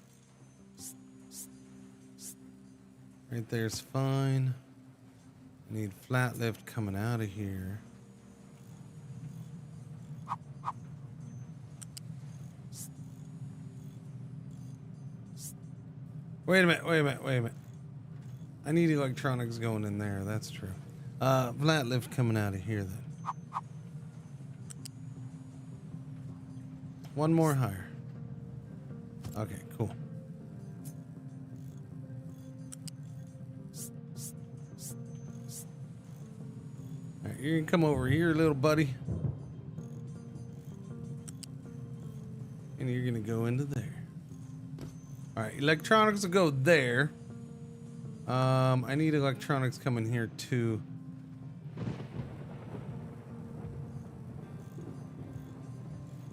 Right there's fine. Need flat lift coming out of here. Wait a minute. I need electronics going in there, that's true. Flat lift coming out of here then. One more higher. Okay, cool. Alright, you can come over here, little buddy. And you're gonna go into there. Alright, electronics will go there. I need electronics coming here too.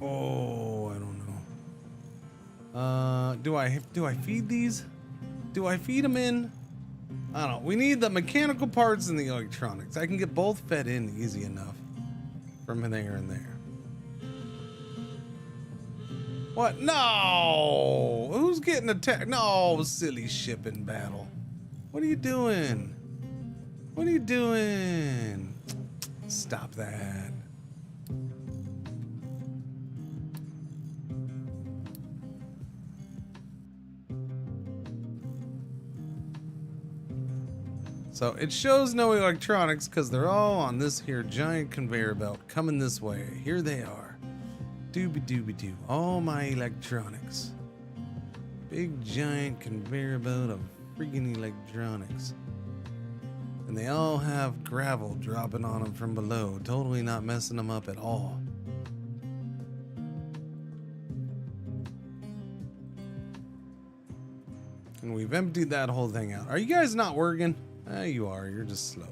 Oh, I don't know. Do I feed these? Do I feed them in? I don't know. We need the mechanical parts and the electronics. I can get both fed in easy enough from there and there. What? No! Who's getting attacked? No, silly ship in battle. What are you doing? What are you doing? Stop that. So it shows no electronics because they're all on this here giant conveyor belt coming this way. Here they are. Doobie doobie doo. All my electronics. Big giant conveyor belt of freaking electronics. And they all have gravel dropping on them from below, totally not messing them up at all. And we've emptied that whole thing out. Are you guys not working? You are. You're just slow.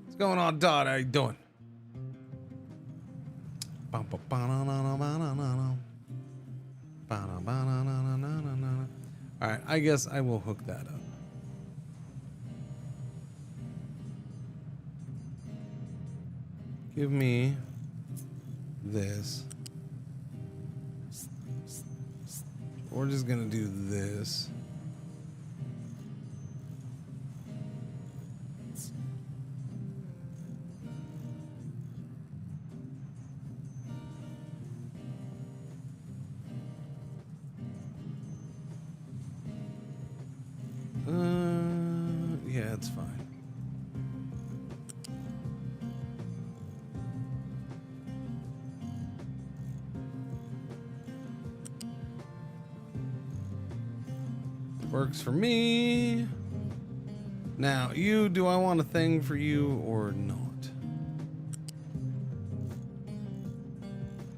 What's going on, Dot? How you doing? Alright, I guess I will hook that up. Give me this. We're just gonna do this. Yeah, it's fine. Works for me. Now, you, do I want a thing for you or not?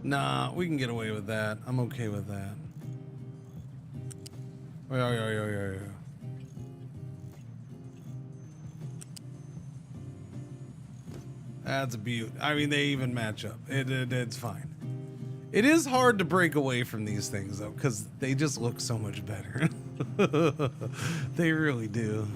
Nah, we can get away with that. I'm okay with that. Yeah. That's a beaut. I mean, they even match up. It's fine. It is hard to break away from these things, though, because they just look so much better. They really do.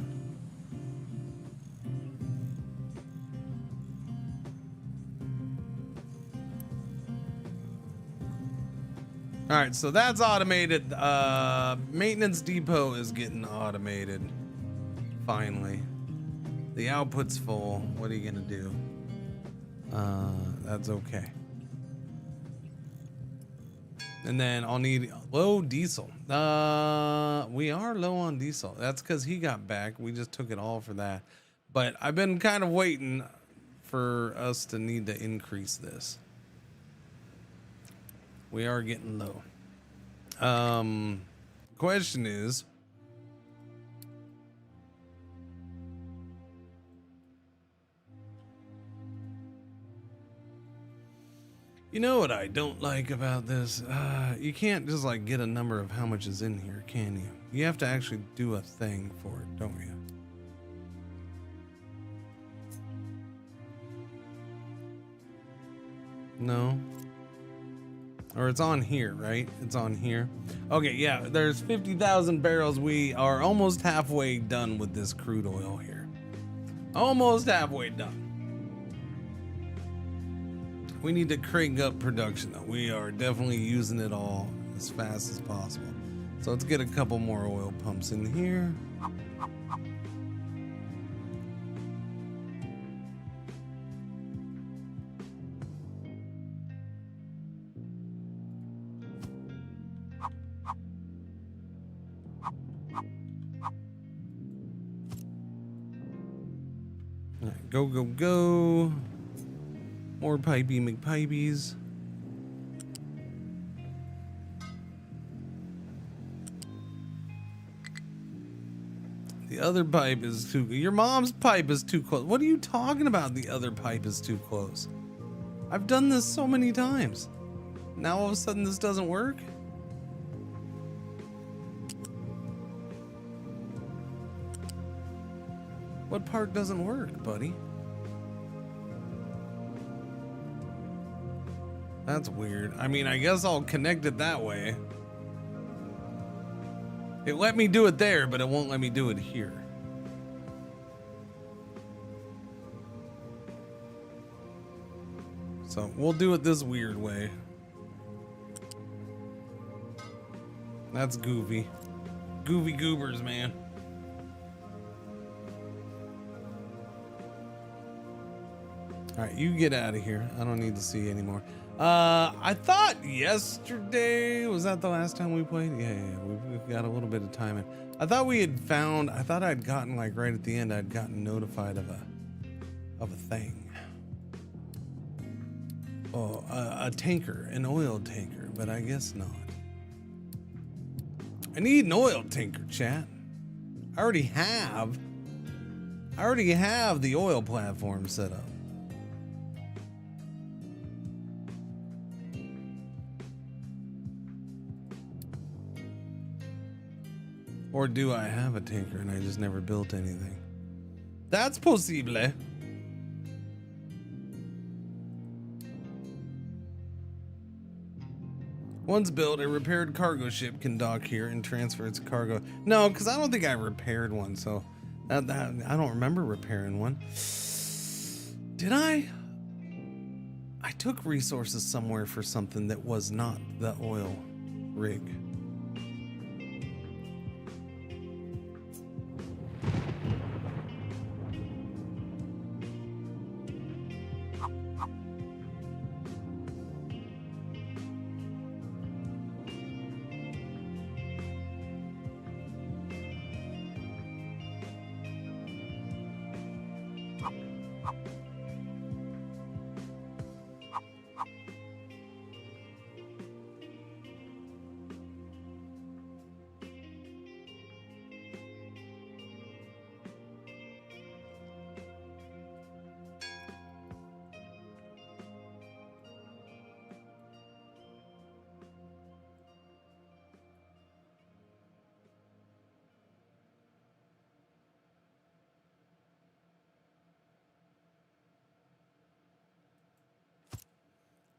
All right, so that's automated. Maintenance depot is getting automated. Finally. The output's full. What are you gonna do? That's okay. And then I'll need low diesel. We are low on diesel. That's because he got back. We just took it all for that. But I've been kind of waiting for us to need to increase this. We are getting low. Question is, you know what I don't like about this? You can't just like get a number of how much is in here, can you? You have to actually do a thing for it, don't you? No. Or it's on here, right? It's on here. Okay, yeah, there's 50,000 barrels. We are almost halfway done with this crude oil here. Almost halfway done. We need to crank up production though. We are definitely using it all as fast as possible. So let's get a couple more oil pumps in here. All right, go, go, go. More pipey McPipeys. The other pipe is too... Your mom's pipe is too close. What are you talking about? The other pipe is too close. I've done this so many times. Now all of a sudden this doesn't work? What part doesn't work, buddy? That's weird. I mean, I guess I'll connect it that way. It let me do it there, but it won't let me do it here. So we'll do it this weird way. That's goofy. Goofy goobers, man. All right, you get out of here. I don't need to see you anymore. I thought yesterday, was that the last time we played? Yeah, we've got a little bit of time in. I thought we had found, I thought I'd gotten, like right at the end, I'd gotten notified of a thing. Oh, a tanker, an oil tanker, but I guess not. I need an oil tanker, chat. I already have the oil platform set up. Or do I have a tanker and I just never built anything? That's possible. Once built, a repaired cargo ship can dock here and transfer its cargo. No, because I don't think I repaired one, so I don't remember repairing one. Did I? I took resources somewhere for something that was not the oil rig.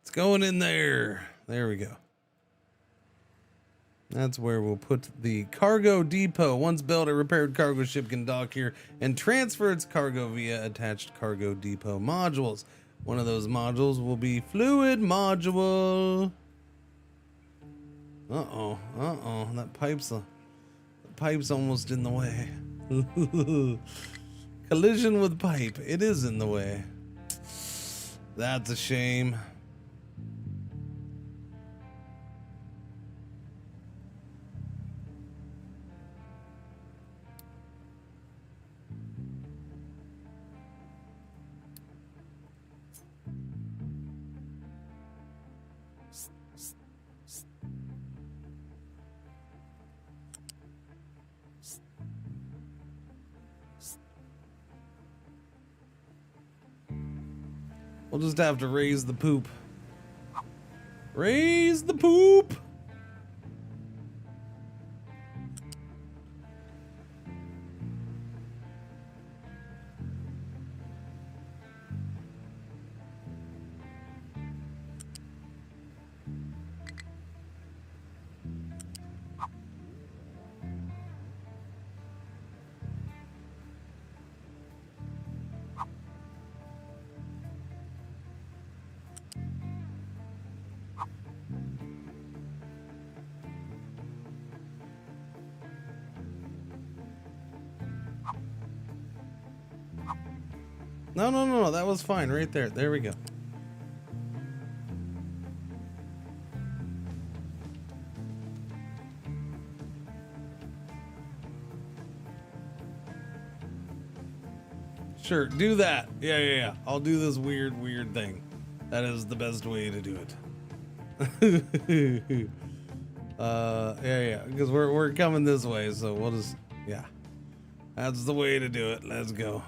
It's going in there. There we go. That's where we'll put the cargo depot. Once built, a repaired cargo ship can dock here and transfer its cargo via attached cargo depot modules. One of those modules will be fluid module. That pipe's almost in the way. Collision with pipe. It is in the way. That's a shame. We'll just have to raise the poop. Raise the poop! No, that was fine right there. There we go. Sure, do that. Yeah. I'll do this weird thing. That is the best way to do it. Yeah, because we're coming this way, so we'll just, yeah. That's the way to do it. Let's go.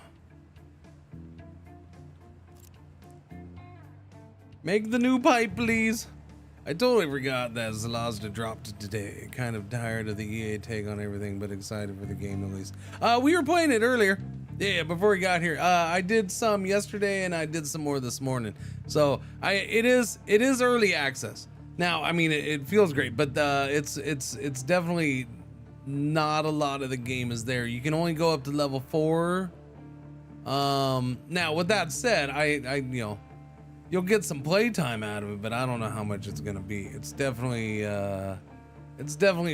Make the new pipe, please. I totally forgot that Solasta dropped today. Kind of tired of the EA take on everything, but excited for the game at least. We were playing it earlier. Yeah, before we got here. I did some yesterday and I did some more this morning. So it is early access. Now, I mean, it feels great, but it's definitely not a lot of the game is there. You can only go up to level 4. Now with that said, I you know, you'll get some playtime out of it, but I don't know how much it's gonna be. It's definitely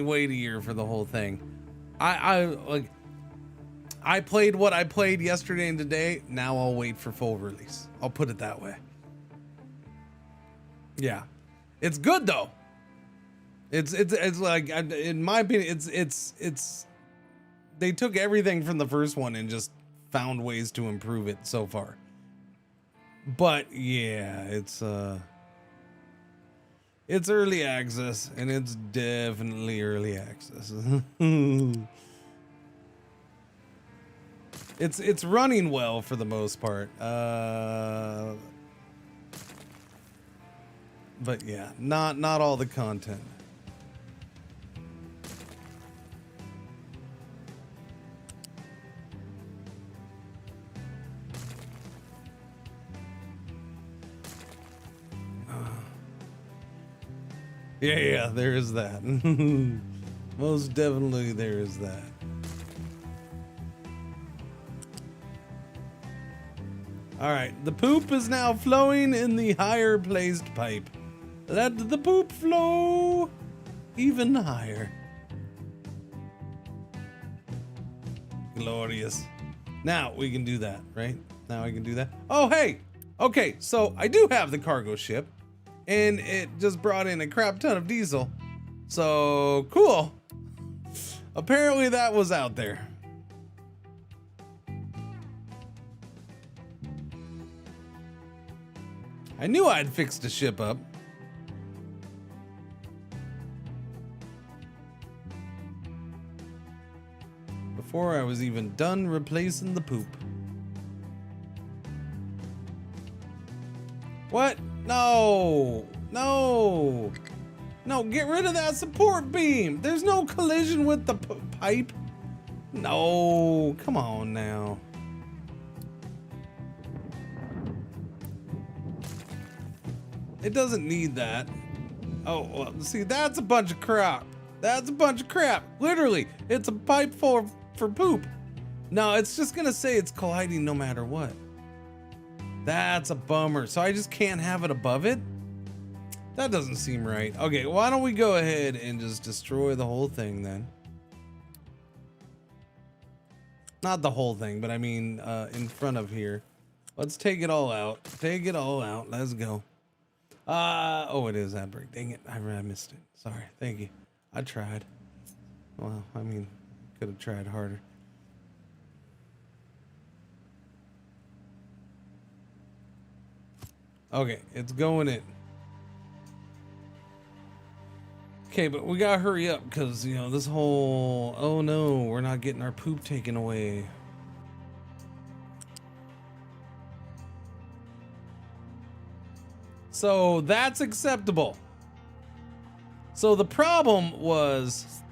weightier for the whole thing. I played what I played yesterday and today. Now I'll wait for full release. I'll put it that way. Yeah, it's good though. It's like, in my opinion, it's they took everything from the first one and just found ways to improve it so far. But yeah, it's early access, and it's definitely early access. It's running well for the most part. But yeah, not all the content. Yeah, there is that. Most definitely there is that. All right, the poop is now flowing in the higher placed pipe. Let the poop flow even higher. Glorious. Now we can do that, right? Now I can do that. Oh, hey. Okay, so I do have the cargo ship, and it just brought in a crap ton of diesel. So cool. Apparently that was out there. I knew I'd fixed the ship up. Before I was even done replacing the poop. What? No, get rid of that support beam. There's no collision with the pipe. No, come on now. It doesn't need that. Oh, well, see, that's a bunch of crap. That's a bunch of crap. Literally, it's a pipe for poop. No, it's just gonna say it's colliding no matter what. That's a bummer. So I just can't have it above it? That doesn't seem right. Okay, why don't we go ahead and just destroy the whole thing then? Not the whole thing, but I mean in front of here. Let's take it all out. Take it all out. Let's go. Oh, it is ad break. Dang it. I missed it. Sorry. Thank you. I tried. Well, I mean, could have tried harder. Okay, it's going in. Okay, but we gotta hurry up because, you know, this whole, oh no, we're not getting our poop taken away. So that's acceptable. So the problem was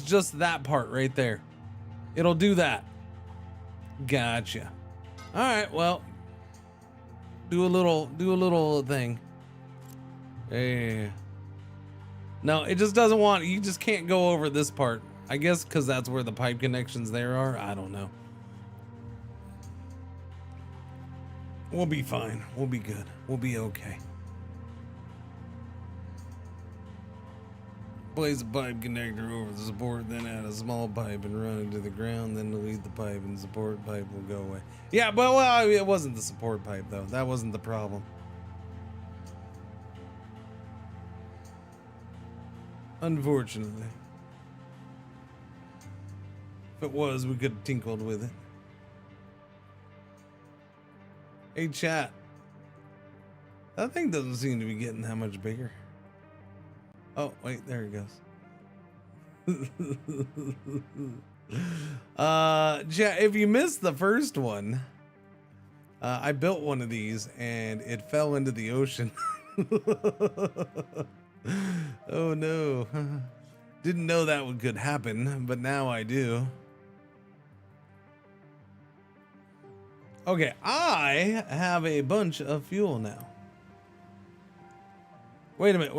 just that part right there. It'll do that. Gotcha. All right, well, do a little thing. Yeah. No, it just doesn't want, you just can't go over this part. I guess because that's where the pipe connections there are. I don't know. We'll be fine. We'll be good. We'll be okay. Place a pipe connector over the support, then add a small pipe and run it to the ground, then delete the pipe and the support pipe will go away. Yeah, but well, it wasn't the support pipe though. That wasn't the problem. Unfortunately. If it was, we could have tinkled with it. Hey chat. That thing doesn't seem to be getting that much bigger. Oh, wait, there it goes. Chat, if you missed the first one, I built one of these and it fell into the ocean. Oh no. Didn't know that could happen, but now I do. Okay, I have a bunch of fuel now. Wait a minute.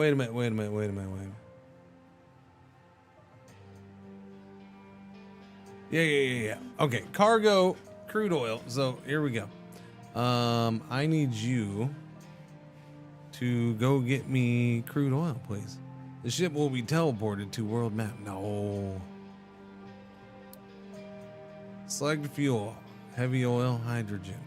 Yeah. Okay, cargo, crude oil. So here we go. I need you to go get me crude oil, please. The ship will be teleported to world map. No. Select fuel. Heavy oil, hydrogen.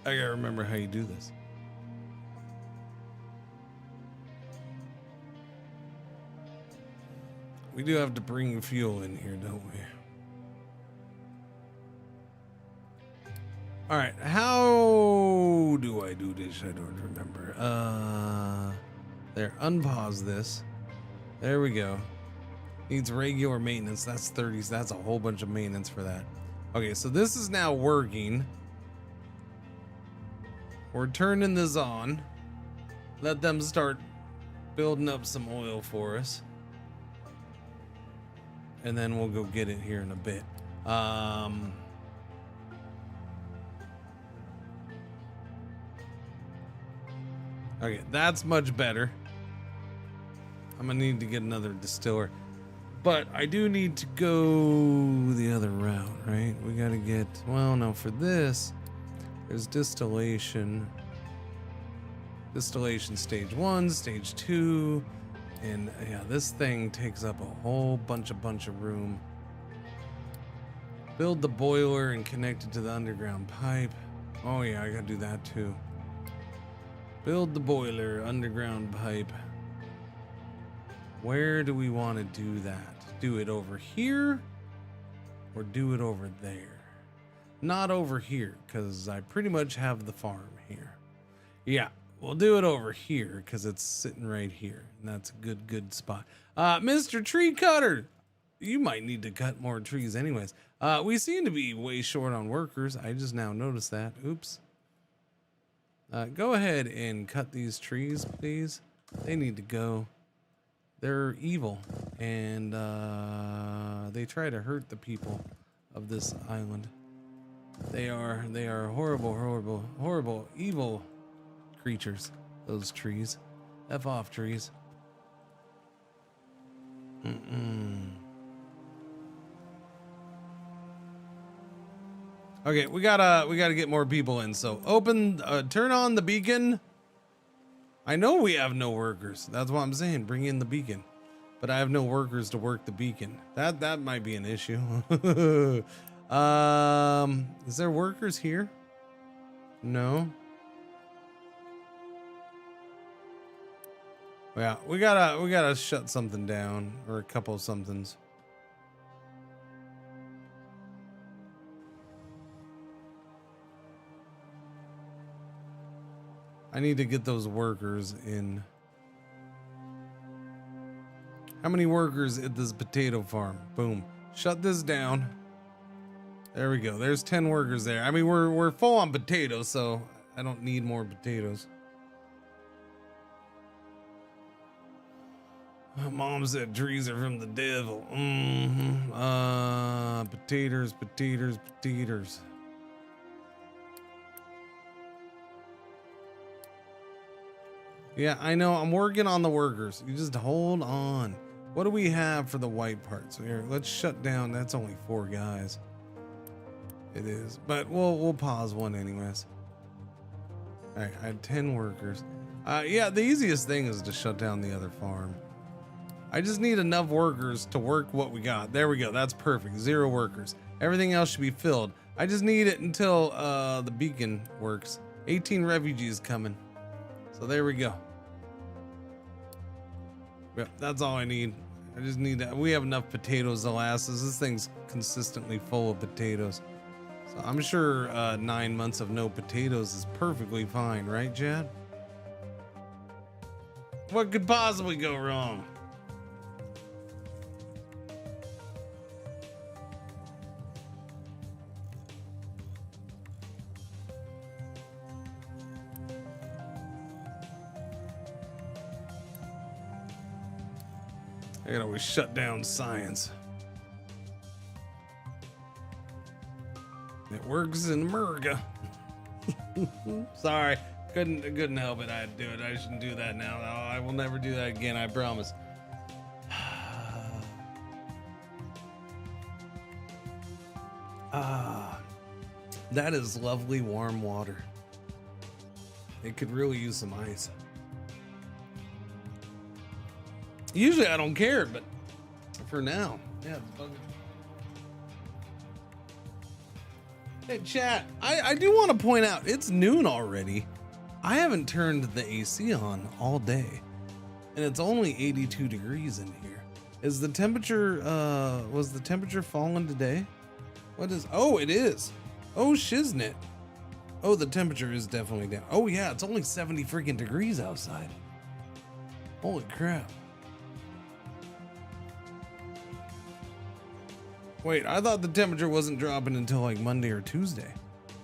I gotta remember how you do this. We do have to bring fuel in here, don't we? All right, how do I do this? I don't remember. There, unpause this. There we go. Needs regular maintenance. That's 30. That's a whole bunch of maintenance for that. Okay, so this is now working. We're turning this on. Let them start building up some oil for us. And then we'll go get it here in a bit. Okay, that's much better. I'm gonna need to get another distiller. But I do need to go the other route, right? We gotta get, well, no, for this, there's distillation. Distillation stage 1, stage 2. And yeah, this thing takes up a whole bunch of room. Build the boiler and connect it to the underground pipe. Oh yeah, I gotta do that too. Build the boiler, underground pipe. Where do we want to do that? Do it over here or do it over there? Not over here, because I pretty much have the farm here. Yeah, we'll do it over here because it's sitting right here. And that's a good spot. Mr. Tree Cutter, you might need to cut more trees anyways. We seem to be way short on workers. I just now noticed that. Oops. Go ahead and cut these trees, please. They need to go. They're evil, and they try to hurt the people of this island. They are horrible, evil creatures. Those trees. F off, trees. Okay, we gotta get more people in. So turn on the beacon. I know we have no workers. That's what I'm saying. Bring in the beacon. But I have no workers to work the beacon. That might be an issue. Is there workers here? No. Yeah, we gotta shut something down, or a couple of somethings. I need to get those workers in. How many workers at this potato farm? Boom. Shut this down. There we go. There's 10 workers there. I mean, we're full on potatoes, so I don't need more potatoes. Mom said trees are from the devil. Potatoes. Yeah, I know. I'm working on the workers. You just hold on. What do we have for the white parts? Here, let's shut down. That's only 4 guys. It is, but we'll pause one anyways. All right, I had 10 workers. Yeah, the easiest thing is to shut down the other farm. I just need enough workers to work what we got. There we go. That's perfect. 0 workers. Everything else should be filled. I just need it until the beacon works. 18 refugees coming. So there we go. Yep, that's all I need. I just need that. We have enough potatoes to last us. This thing's consistently full of potatoes. So I'm sure 9 months of no potatoes is perfectly fine, right, Chad? What could possibly go wrong? I gotta always shut down science. It works in America. Sorry, couldn't help it. I had to do it. I shouldn't do that now. No, I will never do that again. I promise. That is lovely warm water. It could really use some ice. Usually I don't care, but for now, yeah. Hey, chat, I do want to point out, it's noon already. I haven't turned the AC on all day, and it's only 82 degrees in here. Is the temperature, was the temperature falling today? What is, oh, it is. Oh, shiznit. Oh, the temperature is definitely down. Oh yeah, it's only 70 freaking degrees outside. Holy crap. Wait, I thought the temperature wasn't dropping until like Monday or Tuesday.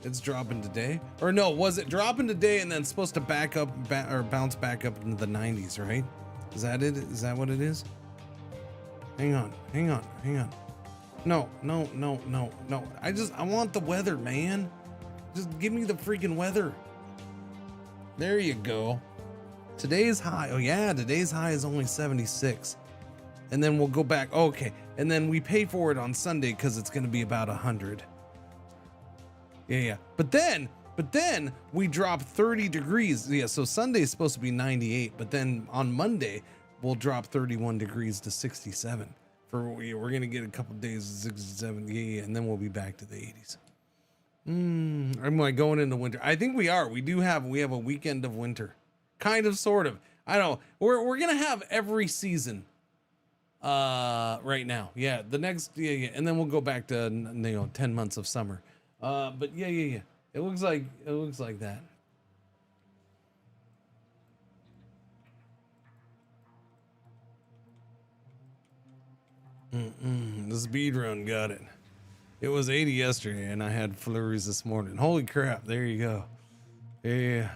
It's dropping today? Or no, was it dropping today and then supposed to back up or bounce back up into the 90s, right? Is that it? Is that what it is? Hang on. No. I want the weather, man. Just give me the freaking weather. There you go. Today's high. Oh yeah, today's high is only 76. And then we'll go back. Oh, okay. And then we pay for it on Sunday because it's going to be about 100. Yeah. But then we drop 30 degrees. Yeah, so Sunday is supposed to be 98, but then on Monday we'll drop 31 degrees to 67. We're going to get a couple days of 67. Yeah, and then we'll be back to the 80s. Am I going into winter? I think we are. We have a weekend of winter. Kind of, sort of. I don't know. We're going to have every season. Right now, yeah, the next, yeah, and then we'll go back to 10 months of summer. But yeah, it looks like that. The speed run got it. It was 80 yesterday, and I had flurries this morning. Holy crap! There you go. Yeah.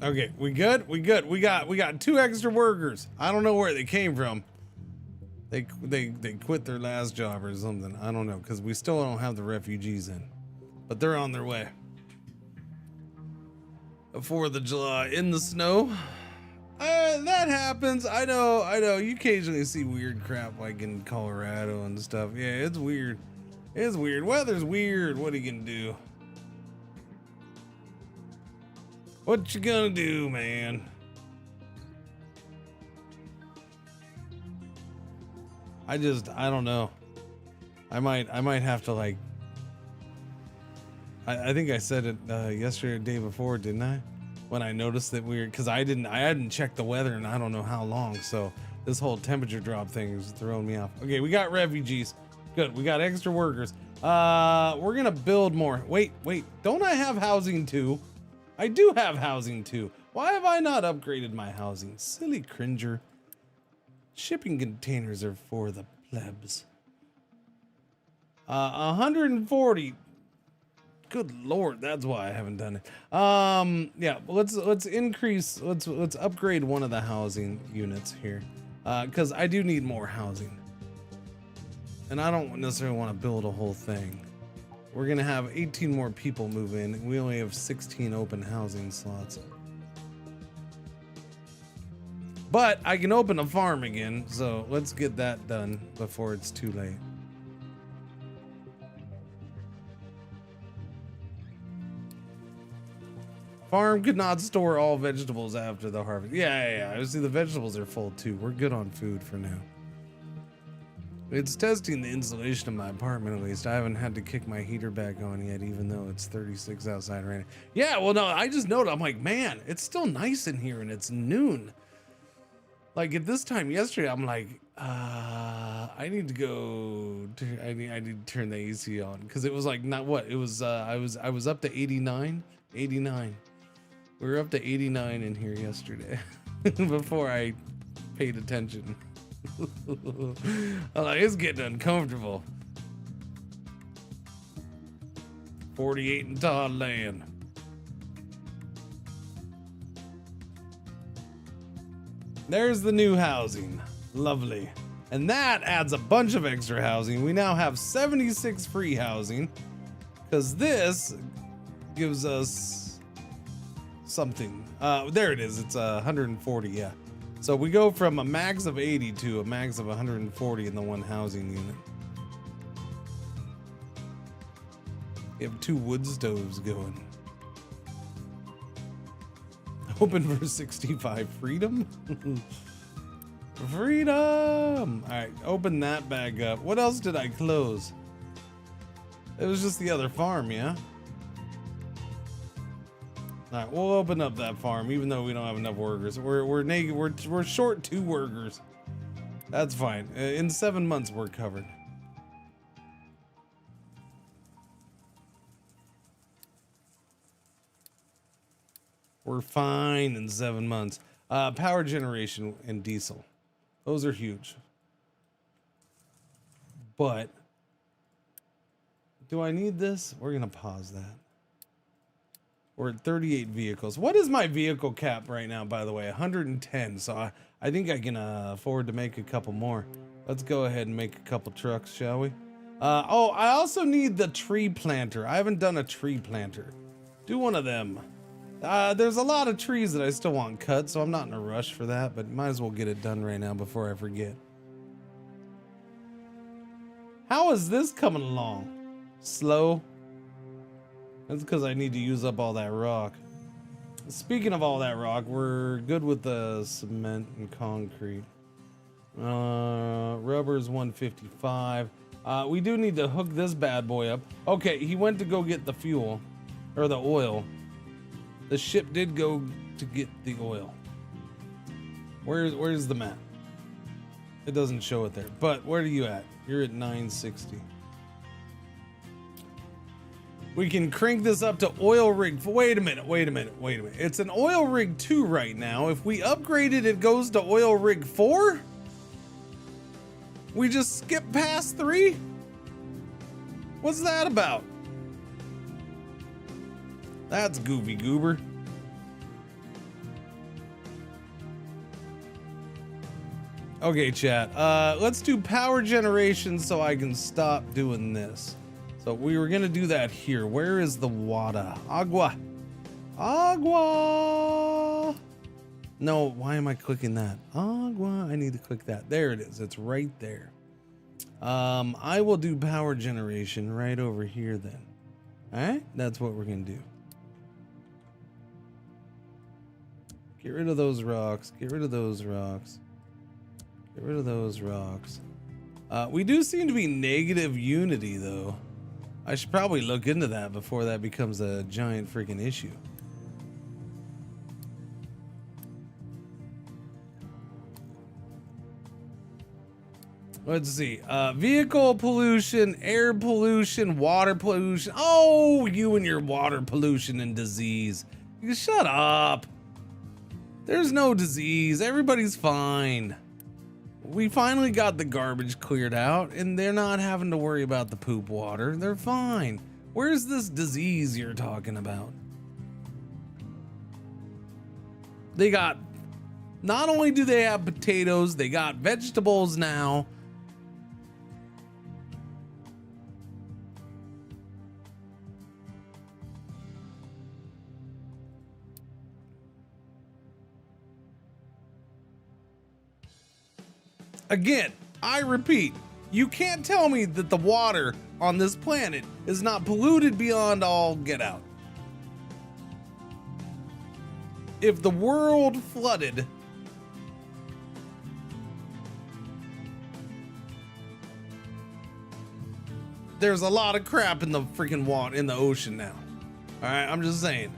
Okay, we good? We got 2 extra workers. I don't know where they came from. They quit their last job or something. I don't know, because we still don't have the refugees in. But they're on their way. 4th of July in the snow. That happens. I know. You occasionally see weird crap like in Colorado and stuff. Yeah, it's weird. It's weird. Weather's weird. What are you gonna do? What you gonna do, man? I don't know. I might have to like. I think I said it yesterday or the day before, didn't I? When I noticed that because I hadn't checked the weather in I don't know how long. So this whole temperature drop thing is throwing me off. Okay, we got refugees. Good. We got extra workers. We're gonna build more. Wait. Don't I have housing too? I do have housing too. Why have I not upgraded my housing? Silly Cringer. Shipping containers are for the plebs. 140. Good Lord, that's why I haven't done it. Yeah, let's increase. Let's upgrade one of the housing units here, because I do need more housing. and I don't necessarily want to build a whole thing. We're gonna have 18 more people move in. We only have 16 open housing slots. But I can open a farm again, so let's get that done before it's too late. Farm could not store all vegetables after the harvest. Yeah. I see the vegetables are full too. We're good on food for now. It's testing the insulation of my apartment at least. I haven't had to kick my heater back on yet, even though it's 36 outside right now. Yeah, well, no, I just noticed. I'm like, man, it's still nice in here and it's noon. Like at this time yesterday, I'm like, I need to go. I need to turn the AC on because it was like not what it was. I was up to 89. We were up to 89 in here yesterday before I paid attention. I'm like, it's getting uncomfortable. 48 in Todd land. There's the new housing. Lovely. And that adds a bunch of extra housing. We now have 76 free housing because this gives us something. There it is. It's 140. Yeah. So we go from a max of 80 to a max of 140 in the one housing unit. We have 2 wood stoves going. Open for 65 freedom. Freedom. All right, open that back up. What else did I close? It was just the other farm, yeah. All right, we'll open up that farm, even though we don't have enough workers. We're naked. We're short 2 workers. That's fine. In 7 months, we're covered. We're fine in 7 months. Power generation and diesel. Those are huge. But do I need this? We're going to pause that. We're at 38 vehicles. What is my vehicle cap right now, by the way? 110. So I think I can afford to make a couple more. Let's go ahead and make a couple trucks, shall we? Oh, I also need the tree planter. I haven't done a tree planter. Do one of them. There's a lot of trees that I still want cut, so I'm not in a rush for that, but might as well get it done right now before I forget. How is this coming along? Slow? That's because I need to use up all that rock. Speaking of all that rock, we're good with the cement and concrete. Rubber is 155. We do need to hook this bad boy up. Okay, he went to go get the fuel, or the oil. The ship did go to get the oil. Where's the map? It doesn't show it there, but where are you at? You're at 960. We can crank this up to oil rig. Wait a minute. It's an oil rig 2 right now. If we upgrade it, it goes to oil rig 4? We just skip past 3? What's that about? That's goofy goober. Okay, chat. Let's do power generation so I can stop doing this. So we were gonna do that here. Where is the water? Agua. No, why am I clicking that? Agua. I need to click that. There it is. It's right there. I will do power generation right over here then. All right, that's what we're gonna do. Get rid of those rocks. Get rid of those rocks. Get rid of those rocks. We do seem to be negative unity though. I should probably look into that before that becomes a giant freaking issue. Let's see. Vehicle pollution, air pollution, water pollution. Oh, you and your water pollution and disease. You shut up. There's no disease. Everybody's fine. We finally got the garbage cleared out and they're not having to worry about the poop water. They're fine. Where's this disease you're talking about? They got, not only do they have potatoes, they got vegetables now. Again, I repeat, you can't tell me that the water on this planet is not polluted beyond all get out. If the world flooded, there's a lot of crap in the freaking water in the ocean now. All right, I'm just saying.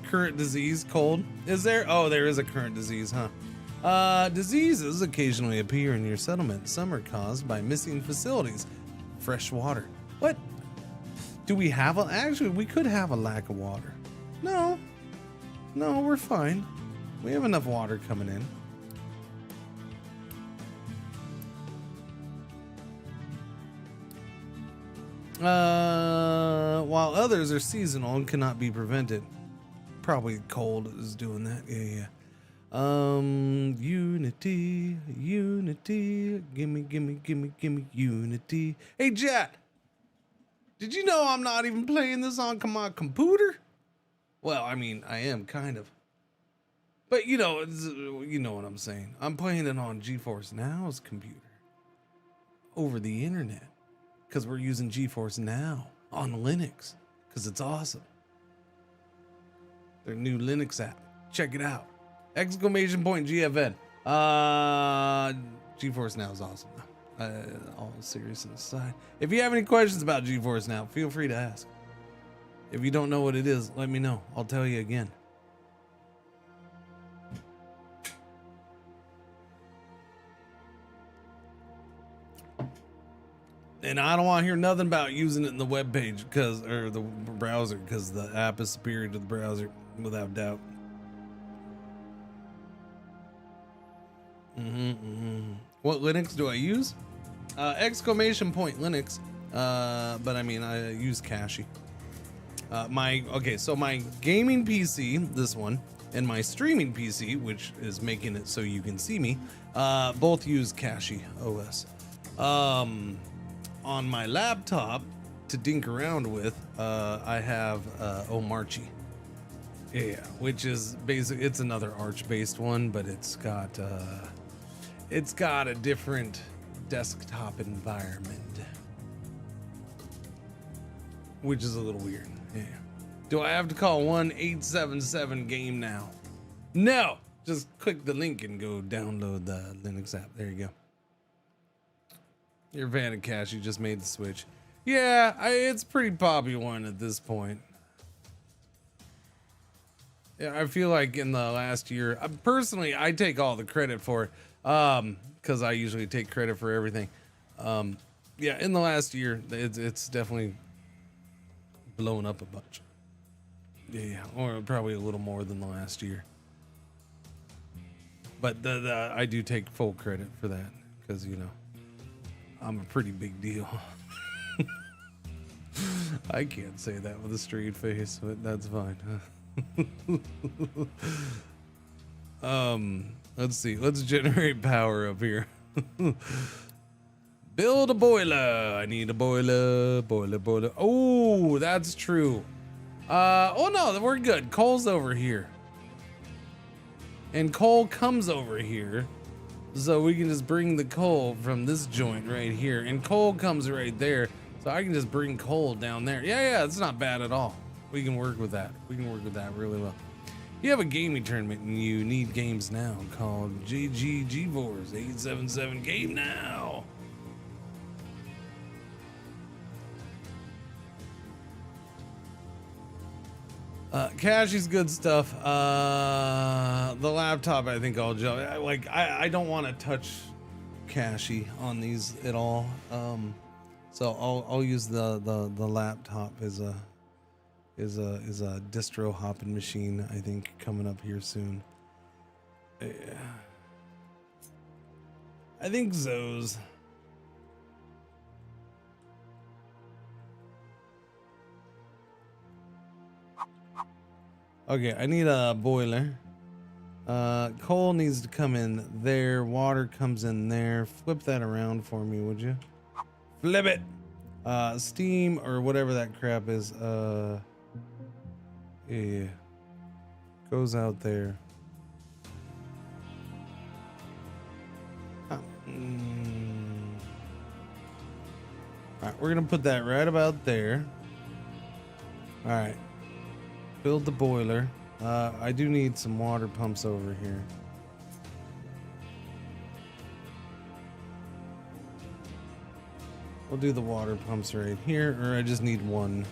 Current disease, cold. Is there? Oh, there is a current disease, huh? Diseases occasionally appear in your settlement. Some are caused by missing facilities. Fresh water. What? Do we have a... Actually, we could have a lack of water. No. No, we're fine. We have enough water coming in. While others are seasonal and cannot be prevented. Probably cold is doing that. Yeah. Unity, gimme, unity. Hey, Jet, did you know I'm not even playing this on my computer? Well, I mean, I am kind of. But you know what I'm saying. I'm playing it on GeForce Now's computer over the internet because we're using GeForce Now on Linux because it's awesome. Their new Linux app. Check it out. !GFN. GeForce Now is awesome. All seriousness aside. If you have any questions about GeForce Now, feel free to ask. If you don't know what it is, let me know. I'll tell you again. And I don't want to hear nothing about using it in the web page or the browser because the app is superior to the browser without doubt. What Linux do I use? ! Linux. But I mean, I use Cachy. So my gaming PC, this one, and my streaming PC, which is making it so you can see me, both use CachyOS. On my laptop to dink around with, I have Omarchy. Yeah, which is basically, it's another Arch-based one, but it's got a different desktop environment, which is a little weird. Yeah. Do I have to call 1-877-GAME now? No, just click the link and go download the Linux app. There you go. Your fan of Cachy just made the switch. Yeah, it's pretty poppy one at this point. Yeah, I feel like in the last year, personally, I take all the credit for it, because I usually take credit for everything. Yeah, in the last year, it's definitely blown up a bunch. Yeah, or probably a little more than the last year. But I do take full credit for that because, you know, I'm a pretty big deal. I can't say that with a straight face, but that's fine. Let's see. Let's generate power up here. Build a boiler. I need a boiler. Boiler. Oh, that's true. Oh no, we're good. Coal's over here. And coal comes over here. So we can just bring the coal from this joint right here. And coal comes right there. So I can just bring coal down there. Yeah, it's not bad at all. We can work with that. We can work with that really well. You have a gaming tournament and you need games now called GeForce 877 Game Now. Cachy's good stuff. The laptop, I think I'll jump. I don't want to touch Cachy on these at all. So I'll use the laptop as a distro hopping machine. I think coming up here soon. Yeah. I think Zoes. Okay, I need a boiler. Coal needs to come in there. Water comes in there. Flip that around for me, would you? Flip it. Steam or whatever that crap is. Yeah. Goes out there. Alright, we're gonna put that right about there. Alright. Build the boiler. I do need some water pumps over here. We'll do the water pumps right here, or I just need one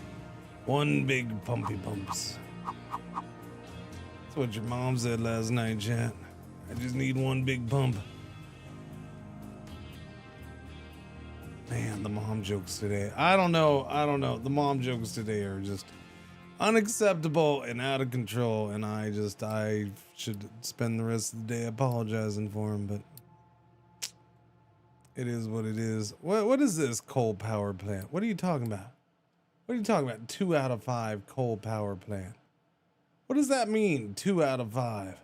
big pumpy pumps. That's what your mom said last night, chat. I just need one big pump. Man, the mom jokes today. I don't know. The mom jokes today are just unacceptable and out of control, and I should spend the rest of the day apologizing for them, but it is what it is. What is this coal power plant? What are you talking about? What are you talking about? 2 out of 5 coal power plant. What does that mean? 2 out of 5.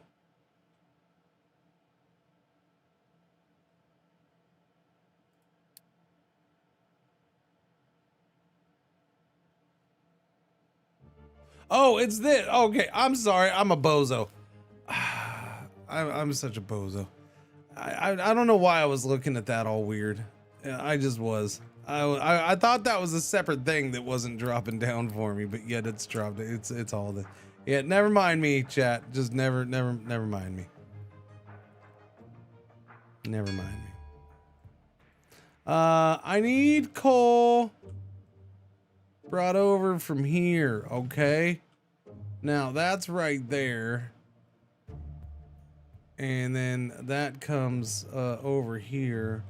Oh, it's this. Okay, I'm sorry. I'm a bozo. I'm such a bozo. I don't know why I was looking at that all weird. I just was. I thought that was a separate thing that wasn't dropping down for me, but yet it's dropped. It's all the. Yeah, never mind me, chat. Just never mind me. Never mind me. I need coal brought over from here, okay? Now that's right there. And then that comes over here.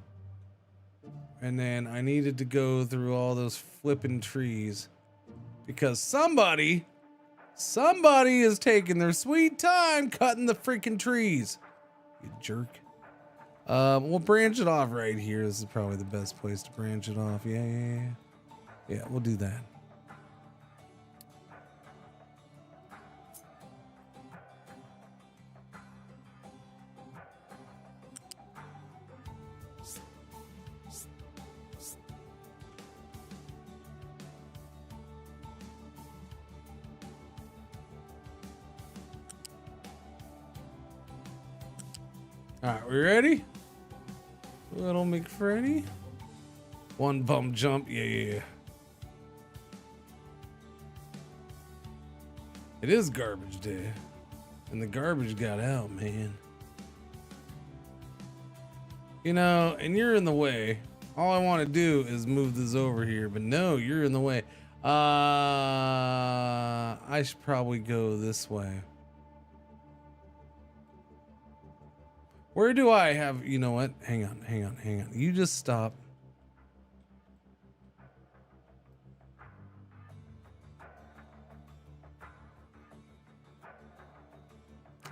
And then I needed to go through all those flipping trees because somebody is taking their sweet time cutting the freaking trees. You jerk. We'll branch it off right here. This is probably the best place to branch it off. Yeah, we'll do that. All right, we ready? Little McFreddy. 1 bump jump, yeah. It is garbage day. And the garbage got out, man. You know, and you're in the way. All I want to do is move this over here, but no, you're in the way. I should probably go this way. Where do I have, you know what? Hang on. You just stop.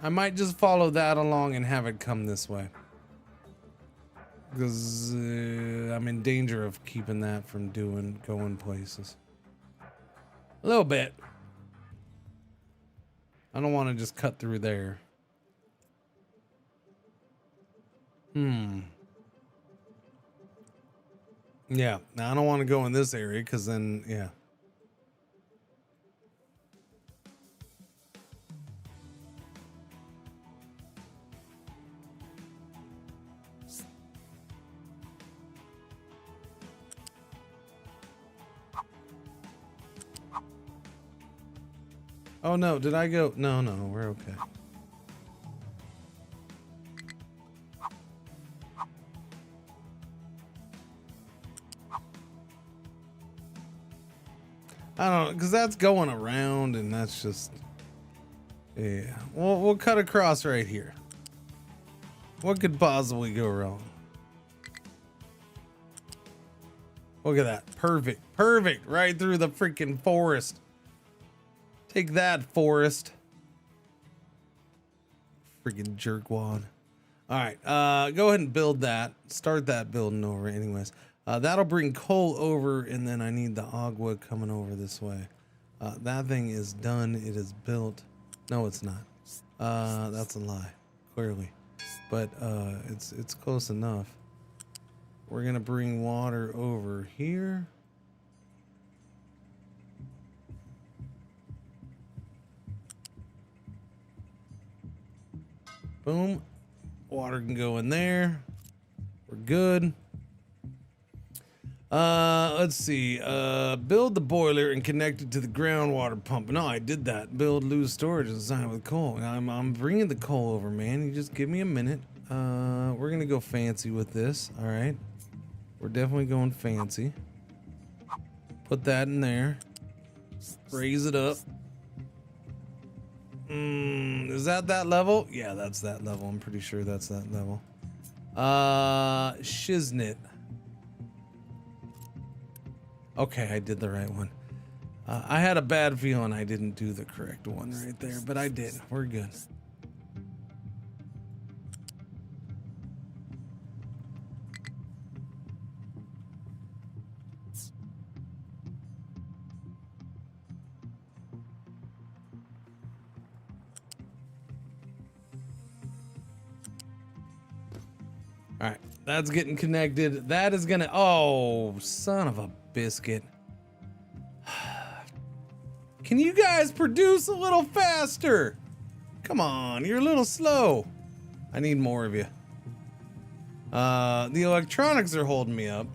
I might just follow that along and have it come this way. Because I'm in danger of keeping that from going places. A little bit. I don't want to just cut through there. Yeah, now I don't want to go in this area because then, yeah. Oh no, did I go? No, we're okay. I don't know, because that's going around and that's just, yeah. We'll cut across right here. What could possibly go wrong? Look at that. Perfect. Right through the freaking forest. Take that, forest. Freaking jerkwad. All right, go ahead and build that. Start that building over anyways. That'll bring coal over, and then I need the agua coming over this way. That thing is done. It is built. No, it's not. That's a lie, clearly. But it's close enough. We're gonna bring water over here. Boom. Water can go in there. We're good. Let's see. Build the boiler and connect it to the groundwater pump. No, I did that. Build loose storage and design with coal. I'm bringing the coal over, man. You just give me a minute. We're gonna go fancy with this. All right. We're definitely going fancy. Put that in there. Raise it up. Is that level? Yeah, that's that level. I'm pretty sure that's that level. Shiznit. Okay, I did the right one. I had a bad feeling I didn't do the correct one right there, but I did. We're good. All right, that's getting connected. That is gonna, oh, son of a biscuit. Can you guys produce a little faster? Come on, you're a little slow. I need more of you. The electronics are holding me up.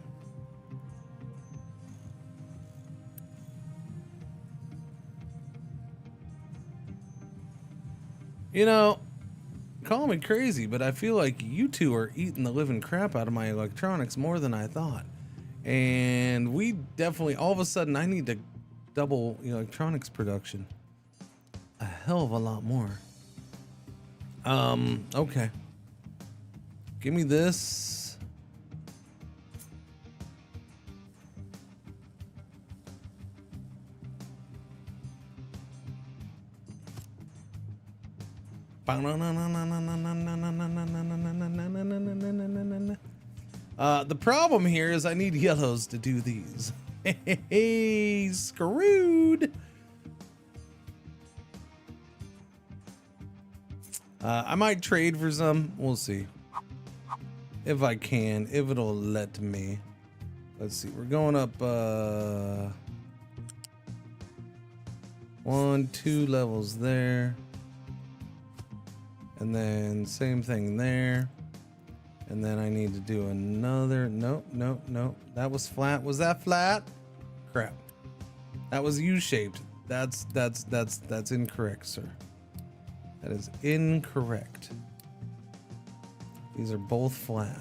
You know, call me crazy, but I feel like you two are eating the living crap out of my electronics more than I thought. And we definitely, all of a sudden, I need to double electronics production. A hell of a lot more. Okay. Give me this. The problem here is I need yellows to do these. Hey, screwed. I might trade for some. We'll see. If I can, if it'll let me. Let's see. We're going up 1, 2 levels there. And then same thing there. And then I need to do another. Nope. That was flat. Was that flat? Crap. That was U-shaped. That's incorrect, sir. That is incorrect. These are both flat.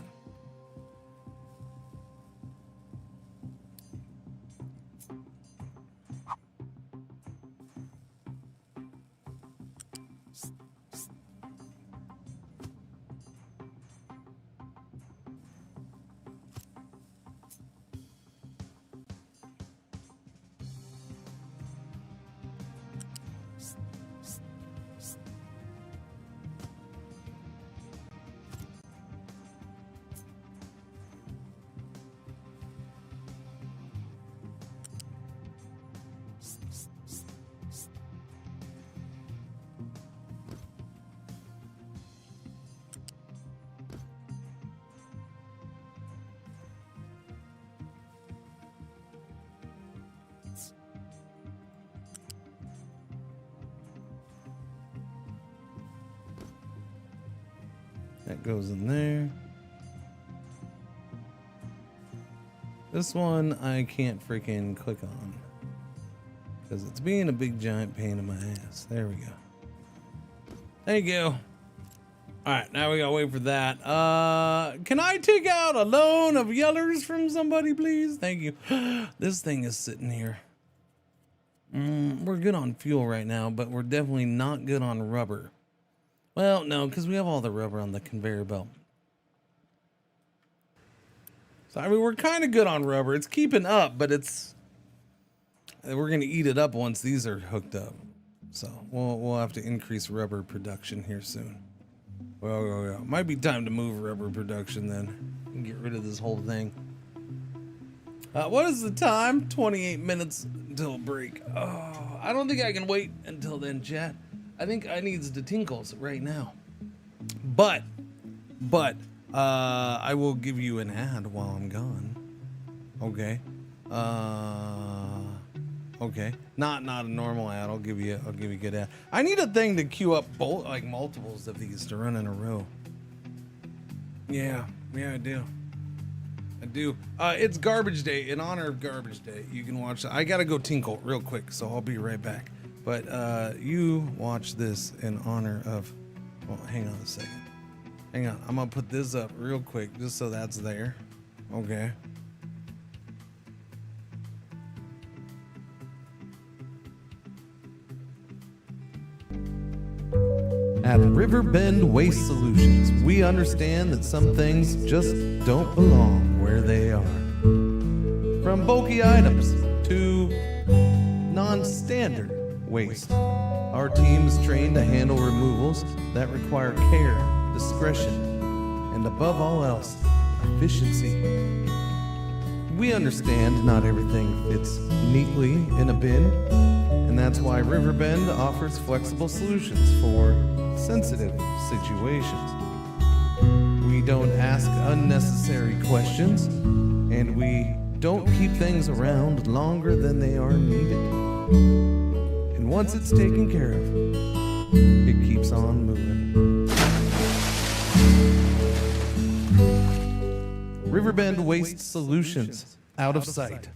That goes in there. This one I can't freaking click on because it's being a big giant pain in my ass. There we go. There you go. All right, now we gotta wait for that. Can I take out a loan of yellers from somebody, please? Thank you. This thing is sitting here. We're good on fuel right now, but we're definitely not good on rubber. Well, no, because we have all the rubber on the conveyor belt. So, I mean, we're kind of good on rubber. It's keeping up, but we're going to eat it up once these are hooked up. So, we'll have to increase rubber production here soon. Well, might be time to move rubber production then and get rid of this whole thing. What is the time? 28 minutes until break. Oh, I don't think I can wait until then, chat. I think I needs the tinkles right now. But I will give you an ad while I'm gone. Okay. Okay. Not a normal ad. I'll give you a good ad. I need a thing to queue up like multiples of these to run in a row. Yeah, I do. It's Garbage Day. In honor of Garbage Day, you can watch. I gotta go tinkle real quick, so I'll be right back. But you watch this in honor of. Well, hang on a second. Hang on. I'm gonna put this up real quick, just so that's there. Okay. At Riverbend Waste Solutions, we understand that some things just don't belong where they are. From bulky items to non-standard waste, our team is trained to handle removals that require care, discretion, and above all else, efficiency. We understand not everything fits neatly in a bin, and that's why Riverbend offers flexible solutions for sensitive situations. We don't ask unnecessary questions, and we don't keep things around longer than they are needed. And once it's taken care of, it keeps on moving. Riverbend Waste Solutions. Out of sight,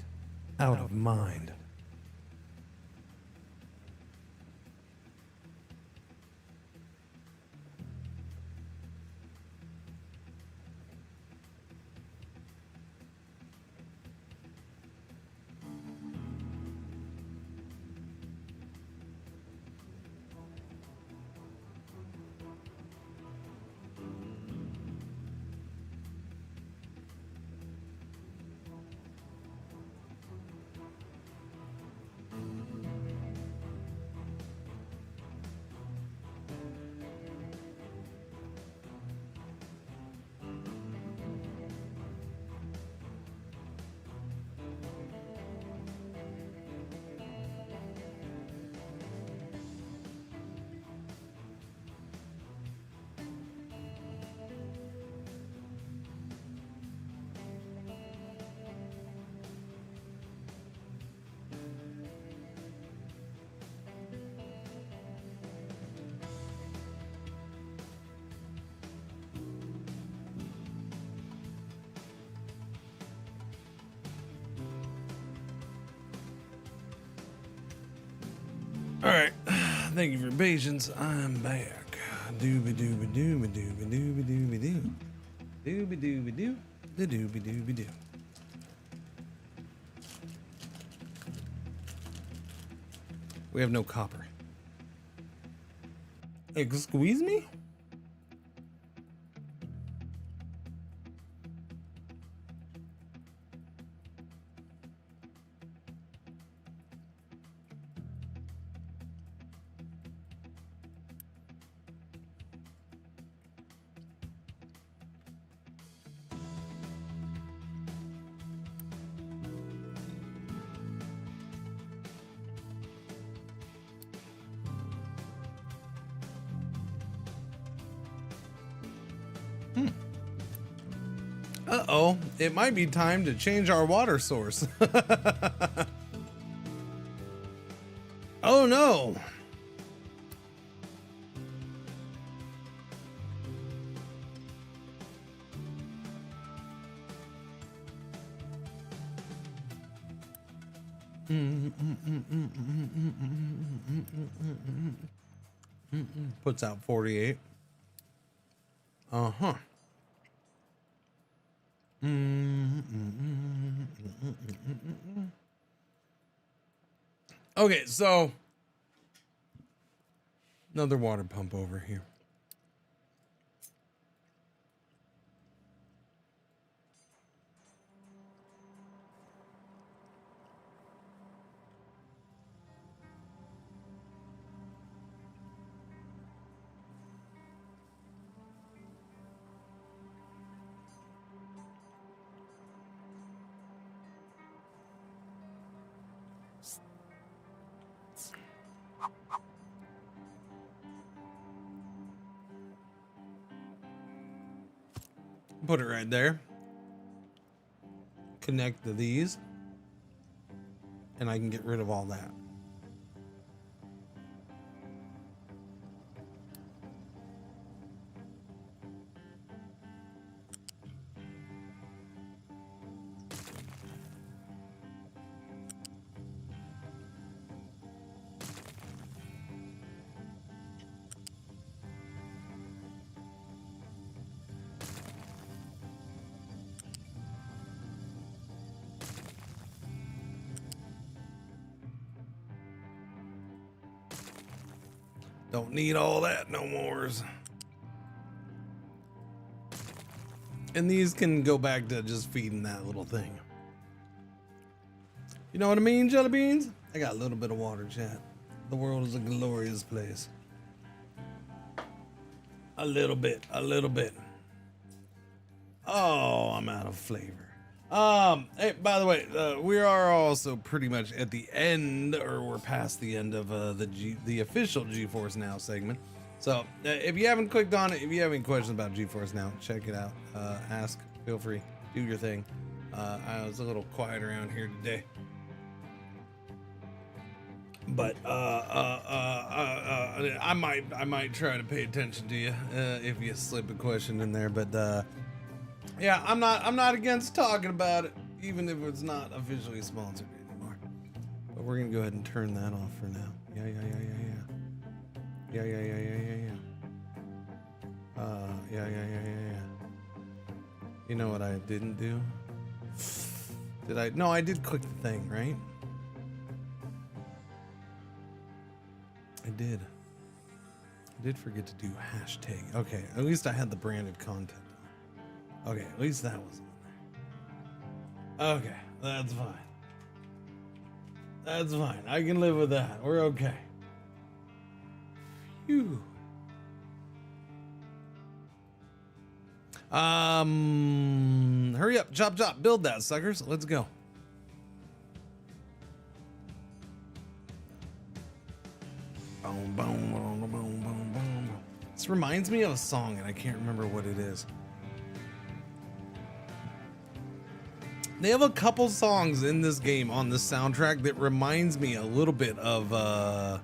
out of mind. All right, thank you for your patience. I'm back. Dooby dooby dooby dooby dooby dooby doo. Dooby dooby doo. The dooby dooby doo. We have no copper. Excuse me? Uh-oh, it might be time to change our water source. Oh no. Puts out 48. Uh-huh. Okay, so another water pump over here. Put it right there. Connect to these. and I can get rid of all that. Don't need all that no mores. And these can go back to just feeding that little thing. You know what I mean, jelly beans? I got a little bit of water, chat. The world is a glorious place. A little bit, a little bit. Oh, I'm out of flavor. Hey, by the way, we are also pretty much at the end, or we're past the end of the official GeForce Now segment. So if you haven't clicked on it, if you have any questions about GeForce Now, check it out. Ask, feel free, do your thing. I was a little quiet around here today, but I might try to pay attention to you if you slip a question in there. But yeah, I'm not against talking about it, even if it's not officially sponsored anymore. But we're gonna go ahead and turn that off for now. Yeah. You know what I didn't do? Did I? No, I did click the thing, right? I did forget to do hashtag. Okay, at least I had the branded content. Okay, at least that was on there. Okay, that's fine. That's fine. I can live with that. We're okay. Phew. Hurry up, chop, build that, suckers. Let's go. Boom, boom, boom, boom, boom, boom. This reminds me of a song, and I can't remember what it is. They have a couple songs in this game on the soundtrack that reminds me a little bit of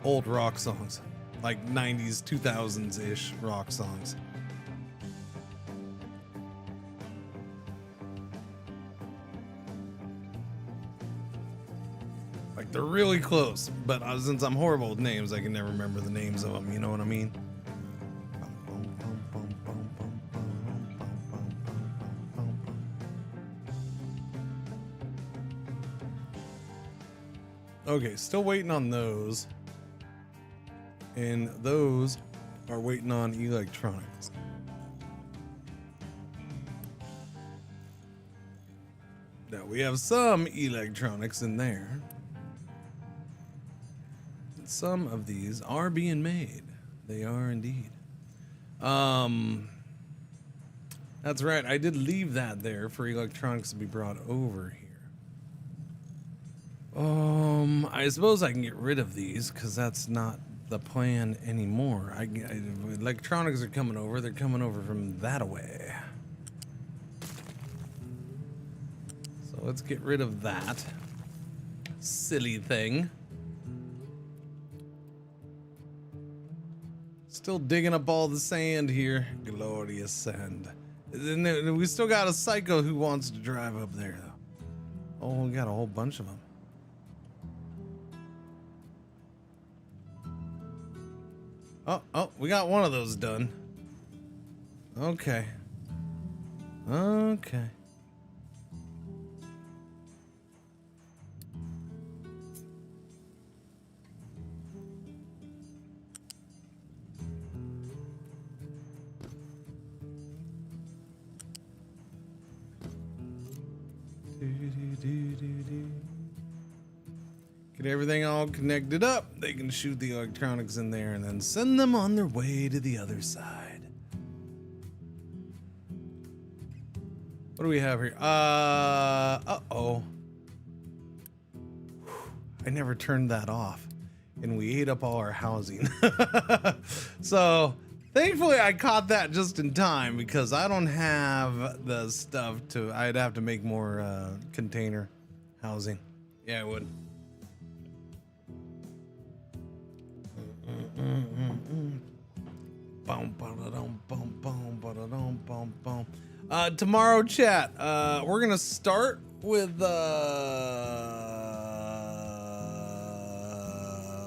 old rock songs, like 90s, 2000s-ish rock songs. Like they're really close, but since I'm horrible with names, I can never remember the names of them, you know what I mean? Okay, still waiting on those. And those are waiting on electronics. Now we have some electronics in there. Some of these are being made. They are indeed. That's right. I did leave that there for electronics to be brought over here. I suppose I can get rid of these because that's not the plan anymore. Electronics are coming over. They're coming over from that way. So let's get rid of that silly thing. Still digging up all the sand here. Glorious sand. And then we still got a psycho who wants to drive up there, though. Oh, we got a whole bunch of them. Oh, we got one of those done. Okay. Okay. Get everything all connected up. They can shoot the electronics in there and then send them on their way to the other side. What do we have here? Uh-oh. I never turned that off. And we ate up all our housing. So, thankfully I caught that just in time because I don't have the stuff to... I'd have to make more container housing. Yeah, I would. Tomorrow, chat. We're gonna start with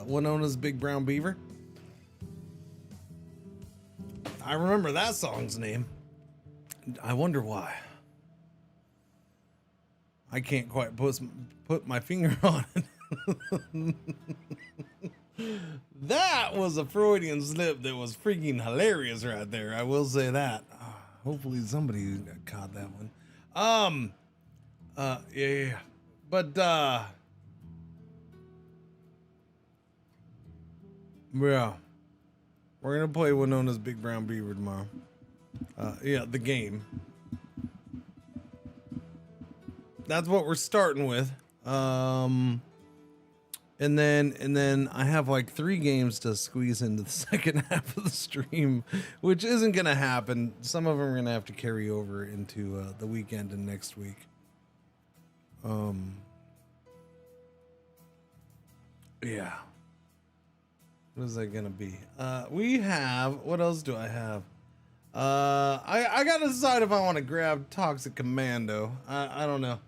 Winona's Big Brown Beaver. I remember that song's name. I wonder why. I can't quite put my finger on it. That was a Freudian slip that was freaking hilarious right there. I will say that. Hopefully somebody caught that one. Yeah. But yeah. We're gonna play Winona's Big Brown Beaver tomorrow. Yeah, the game. That's what we're starting with. And then I have like 3 games to squeeze into the second half of the stream, which isn't gonna happen. Some of them are gonna have to carry over into the weekend and next week. Yeah. What is that gonna be? We have, what else do I have? I gotta decide if I want to grab Toxic Commando. I don't know.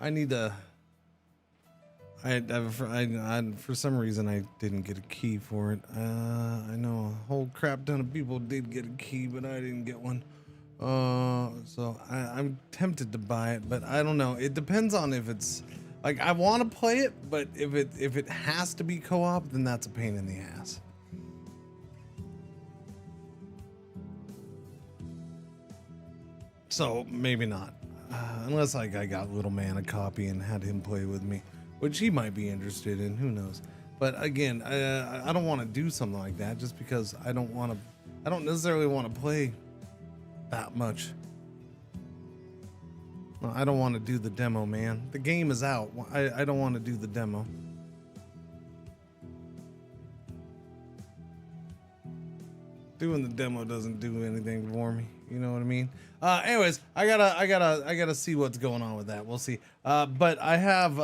I need to. For some reason I didn't get a key for it. I know a whole crap ton of people did get a key, but I didn't get one. So I'm tempted to buy it, but I don't know. It depends on if it's like I want to play it, but if it has to be co-op, then that's a pain in the ass. So maybe not, unless like I got Little Man a copy and had him play with me, which he might be interested in. Who knows? But again, I don't want to do something like that just because I don't necessarily want to play that much. No, I don't want to do the demo, man. The game is out. I don't want to do the demo. Doing the demo doesn't do anything for me. You know what I mean? Anyways, I gotta see what's going on with that. We'll see. But I have,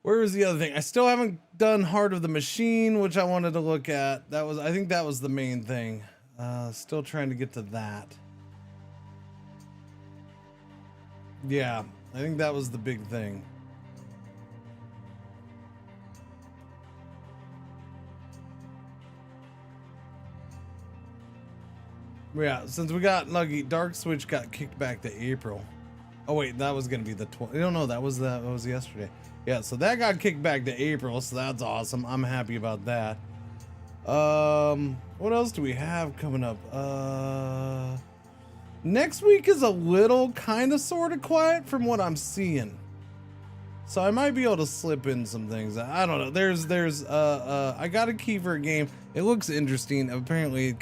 where was the other thing? I still haven't done Heart of the Machine, which I wanted to look at. I think that was the main thing. Still trying to get to that. Yeah, I think that was the big thing. Yeah, since we got lucky, Dark Switch got kicked back to April. Oh wait, that was gonna be the 12th. No, that was yesterday. Yeah, so that got kicked back to April, so that's awesome. I'm happy about that. What else do we have coming up? Next week is a little kind of sort of quiet from what I'm seeing. So I might be able to slip in some things. I don't know. There's I got a key for a game. It looks interesting. Apparently it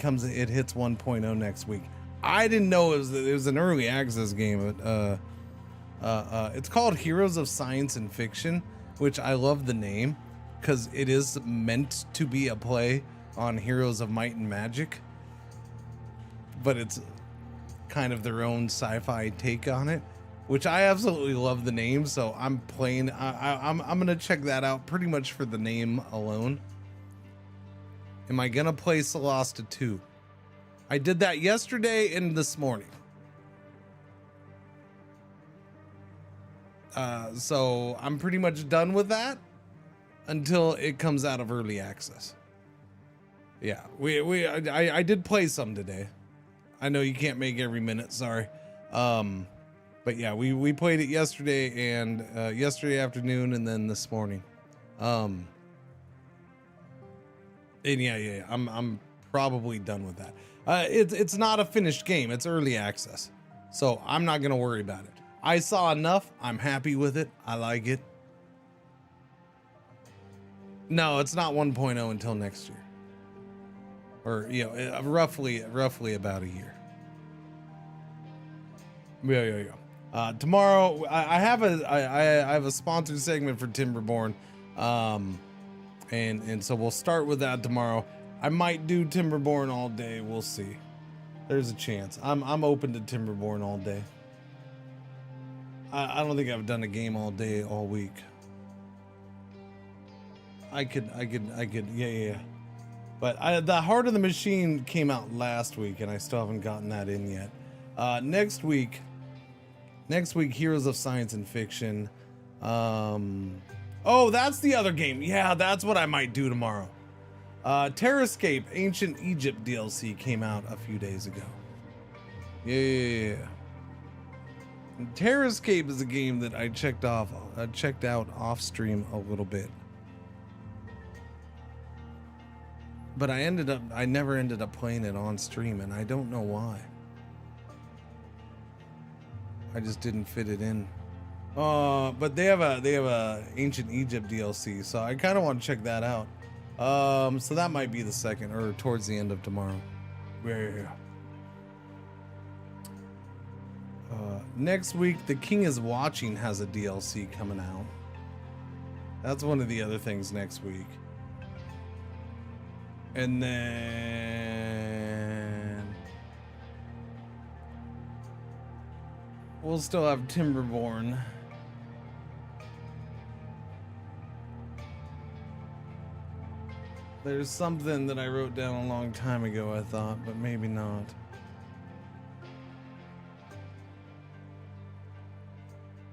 hits 1.0 next week. I didn't know it was an early access game. But, it's called Heroes of Science and Fiction, which I love the name because it is meant to be a play on Heroes of Might and Magic, but it's kind of their own sci-fi take on it, which I absolutely love the name. So I'm playing. I'm gonna check that out pretty much for the name alone. Am I gonna play Solasta II? I did that yesterday and this morning. So I'm pretty much done with that until it comes out of early access. Yeah, I did play some today. I know you can't make every minute, sorry. But yeah, we played it yesterday and yesterday afternoon and then this morning. And yeah, I'm probably done with that. It's not a finished game, it's early access. So I'm not gonna worry about it. I saw enough, I'm happy with it, I like it. No, it's not 1.0 until next year. Or, you know, roughly about a year. Yeah. Tomorrow I have a sponsored segment for Timberborn. And so we'll start with that tomorrow. I might do Timberborn all day, we'll see. There's a chance. I'm open to Timberborn all day. I don't think I've done a game all day, all week. I could, yeah. But the Heart of the Machine came out last week, and I still haven't gotten that in yet. Next week, Heroes of Science and Fiction. Oh, that's the other game. Yeah, that's what I might do tomorrow. Terrascape Ancient Egypt DLC came out a few days ago. Yeah. Terrascape is a game that I checked out off stream a little bit. But I never ended up playing it on stream, and I don't know why. I just didn't fit it in. But they have a Ancient Egypt DLC, so I kind of want to check that out. So that might be the second or towards the end of tomorrow. Yeah. Next week, The King is Watching has a DLC coming out. That's one of the other things next week. And then we'll still have Timberborn. There's something that I wrote down a long time ago, I thought, but maybe not.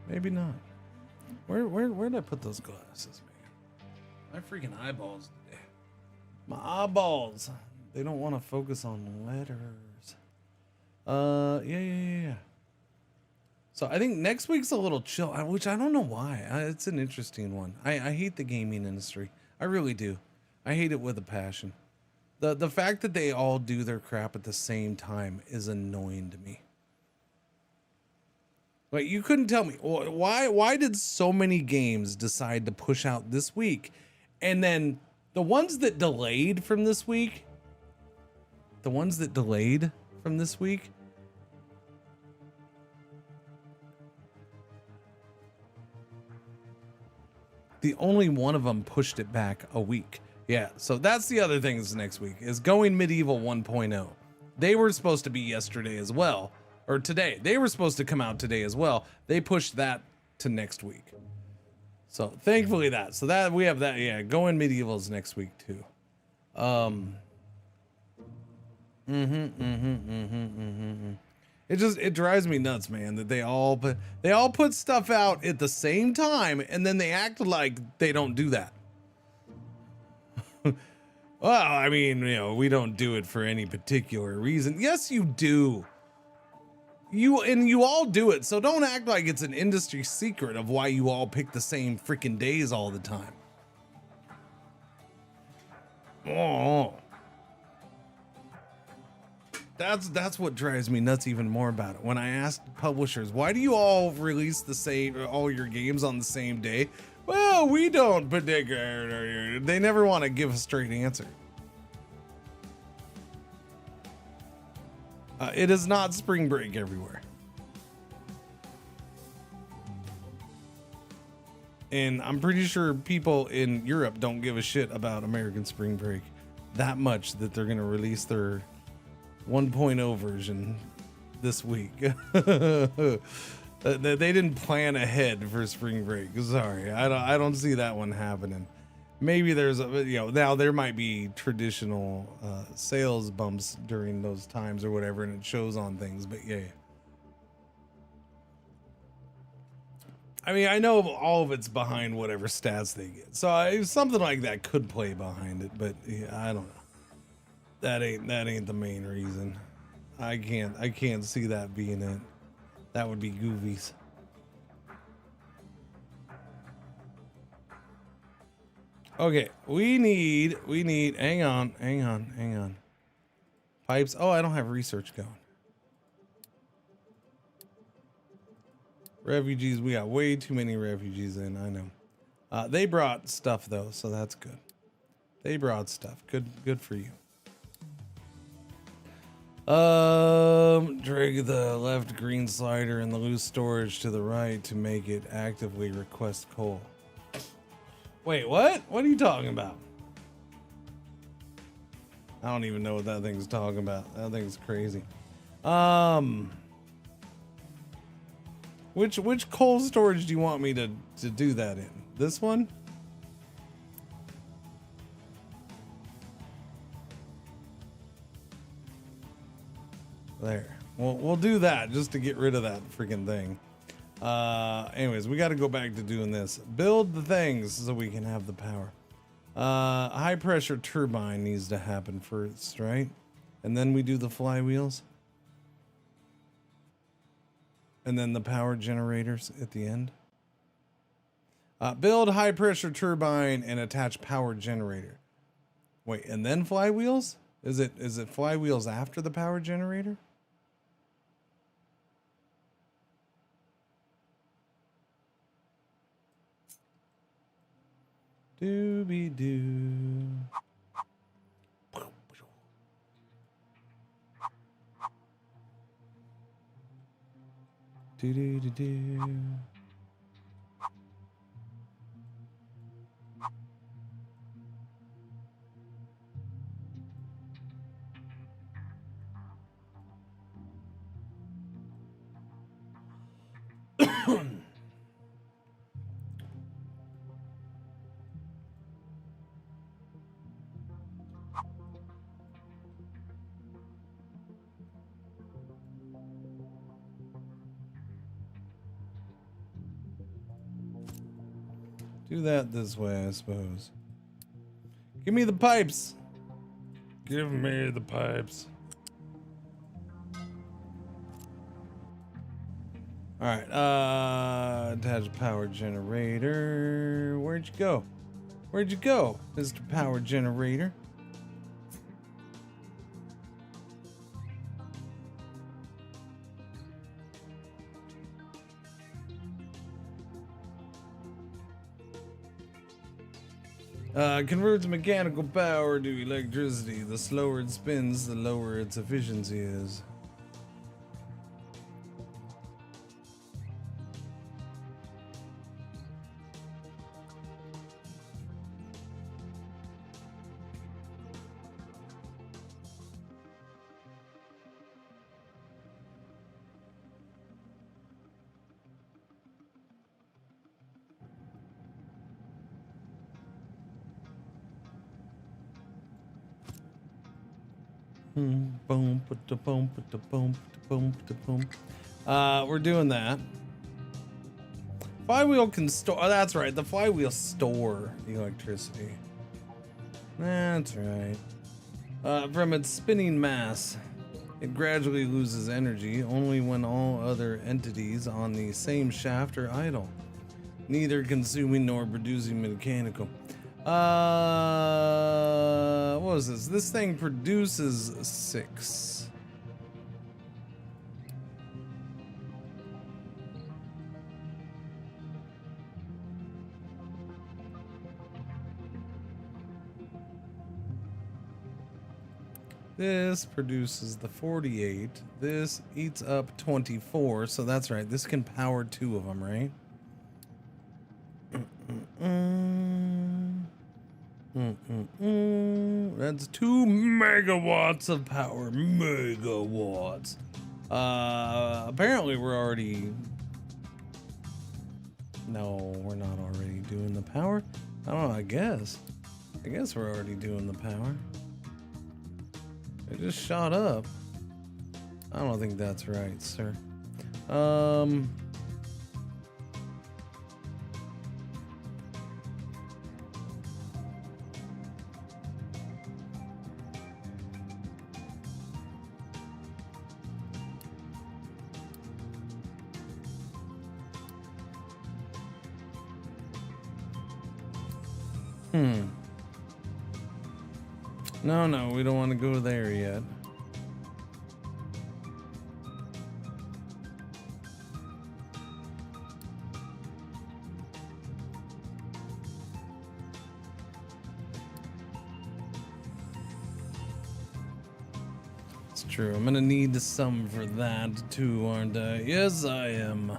Maybe not. Where'd I put those glasses, man? My freaking eyeballs today. My eyeballs. They don't want to focus on letters. Yeah. So I think next week's a little chill, which I don't know why. It's an interesting one. I hate the gaming industry. I really do. I hate it with a passion. The fact that they all do their crap at the same time is annoying to me. Like, you couldn't tell me why did so many games decide to push out this week, and then the ones that delayed from this week, the only one of them pushed it back a week. Yeah, so that's the other things next week is Going Medieval 1.0. They were supposed to be yesterday as well. Or today. They were supposed to come out today as well. They pushed that to next week. So thankfully that. So that we have that. Yeah, Going Medieval's next week too. It drives me nuts, man, that they all put stuff out at the same time and then they act like they don't do that. Well, I mean, we don't do it for any particular reason. Yes, you do. You all do it, so don't act like it's an industry secret of why you all pick the same freaking days all the time. Oh, that's what drives me nuts even more about it. When I ask publishers, why do you all release all your games on the same day? Well, we don't predict. They never want to give a straight answer. It is not spring break everywhere. And I'm pretty sure people in Europe don't give a shit about American spring break that much that they're going to release their 1.0 version this week. They didn't plan ahead for spring break. Sorry, I don't see that one happening. Maybe there's now there might be traditional sales bumps during those times or whatever, and it shows on things. But yeah, I mean, I know all of it's behind whatever stats they get, so something like that could play behind it. But yeah, I don't know. That ain't the main reason. I can't see that being it. That would be goofies. Okay, we need, hang on. Pipes. Oh, I don't have research going. Refugees, we got way too many refugees in, I know. They brought stuff though, so that's good. They brought stuff. Good for you. Drag the left green slider and the loose storage to the right to make it actively request coal. Wait, what? What are you talking about? I don't even know what that thing's talking about. That thing's crazy. Which coal storage do you want me to do that in? This one? There. We'll do that just to get rid of that freaking thing. Anyways, we got to go back to doing this. Build the things so we can have the power. High pressure turbine needs to happen first, right? And then we do the flywheels. And then the power generators at the end. Build high pressure turbine and attach power generator. Wait, and then flywheels? Is it flywheels after the power generator? Doobie doo. Do do do do. Do that this way, I suppose. Give me the pipes. Give me the pipes. All right, attach power generator. Where'd you go? Where'd you go, Mr. Power Generator? Converts mechanical power to electricity. The slower it spins, the lower its efficiency is. We're doing that. Flywheel can store. Oh, that's right. The flywheel store electricity. That's right. From its spinning mass, it gradually loses energy only when all other entities on the same shaft are idle, neither consuming nor producing mechanical. What was this? This thing produces 6. This produces the 48. This eats up 24. So that's right. This can power 2 of them, right? That's 2 megawatts of power. Megawatts. Apparently we're already... No, we're not already doing the power. I don't know, I guess we're already doing the power. It just shot up. I don't think that's right, sir. No, we don't want to go there yet. It's true. I'm gonna need some for that too, aren't I? Yes, I am.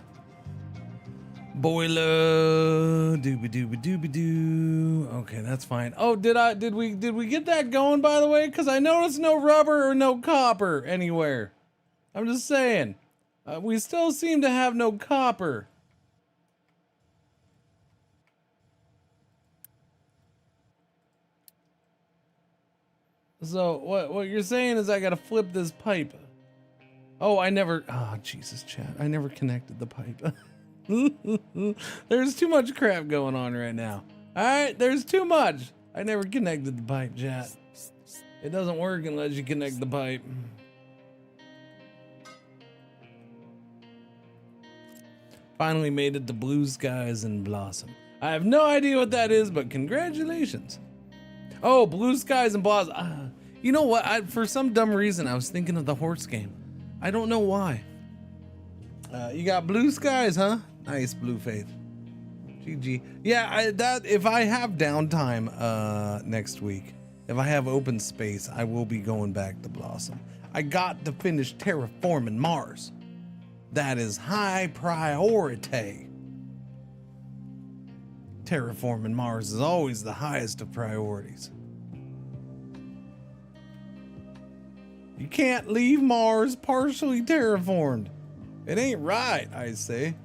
Boiler, doobie doobie doobie doo. Okay, that's fine. Oh, did we get that going, by the way? Because I noticed no rubber or no copper anywhere. I'm just saying. We still seem to have no copper. So what you're saying is I gotta flip this pipe. Oh, Jesus, chat. I never connected the pipe. There's too much crap going on right now. All right, there's too much. I never connected the pipe, chat. It doesn't work unless you connect the pipe. Finally made it to Blue Skies and Blossom. I have no idea what that is, but congratulations. Oh, Blue Skies and Blossom. You know what? For some dumb reason, I was thinking of the horse game. I don't know why. You got Blue Skies, huh? Nice, Blue Faith. GG. Yeah, if I have downtime next week, if I have open space, I will be going back to Blossom. I got to finish terraforming Mars. That is high priority. Terraforming Mars is always the highest of priorities. You can't leave Mars partially terraformed. It ain't right, I say.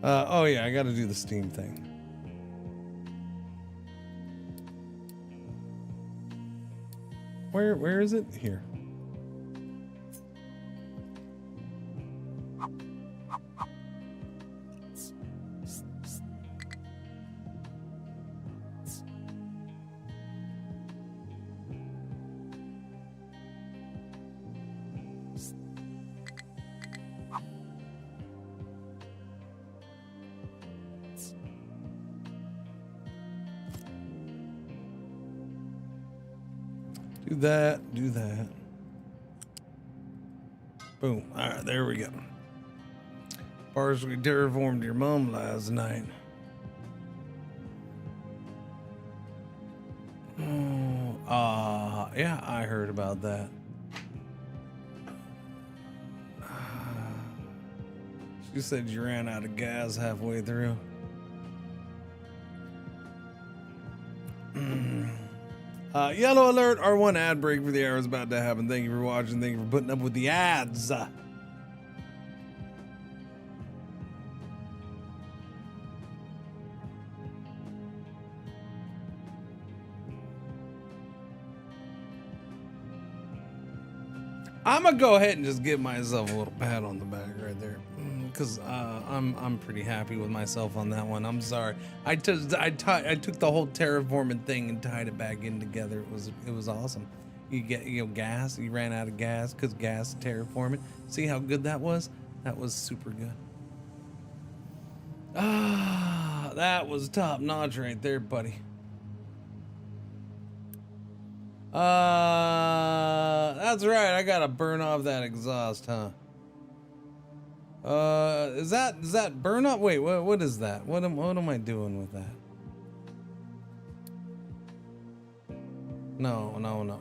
Oh yeah, I gotta do the Steam thing. Where is it? Here. Do that. Boom. All right, there we go. Partially terraformed your mom last night. Yeah, I heard about that. She said you ran out of gas halfway through. Yellow alert, R1 ad break for the hour is about to happen. Thank you for watching. Thank you for putting up with the ads. I'm gonna go ahead and just give myself a little pat on the back right there, because I'm pretty happy with myself on that one. I'm sorry. I took the whole terraforming thing and tied it back in together. It was awesome. You gas. You ran out of gas because gas terraforming. See how good that was? That was super good. That was top notch right there, buddy. That's right. I gotta burn off that exhaust, huh? Is that burn up? Wait, what is that? What am I doing with that? No.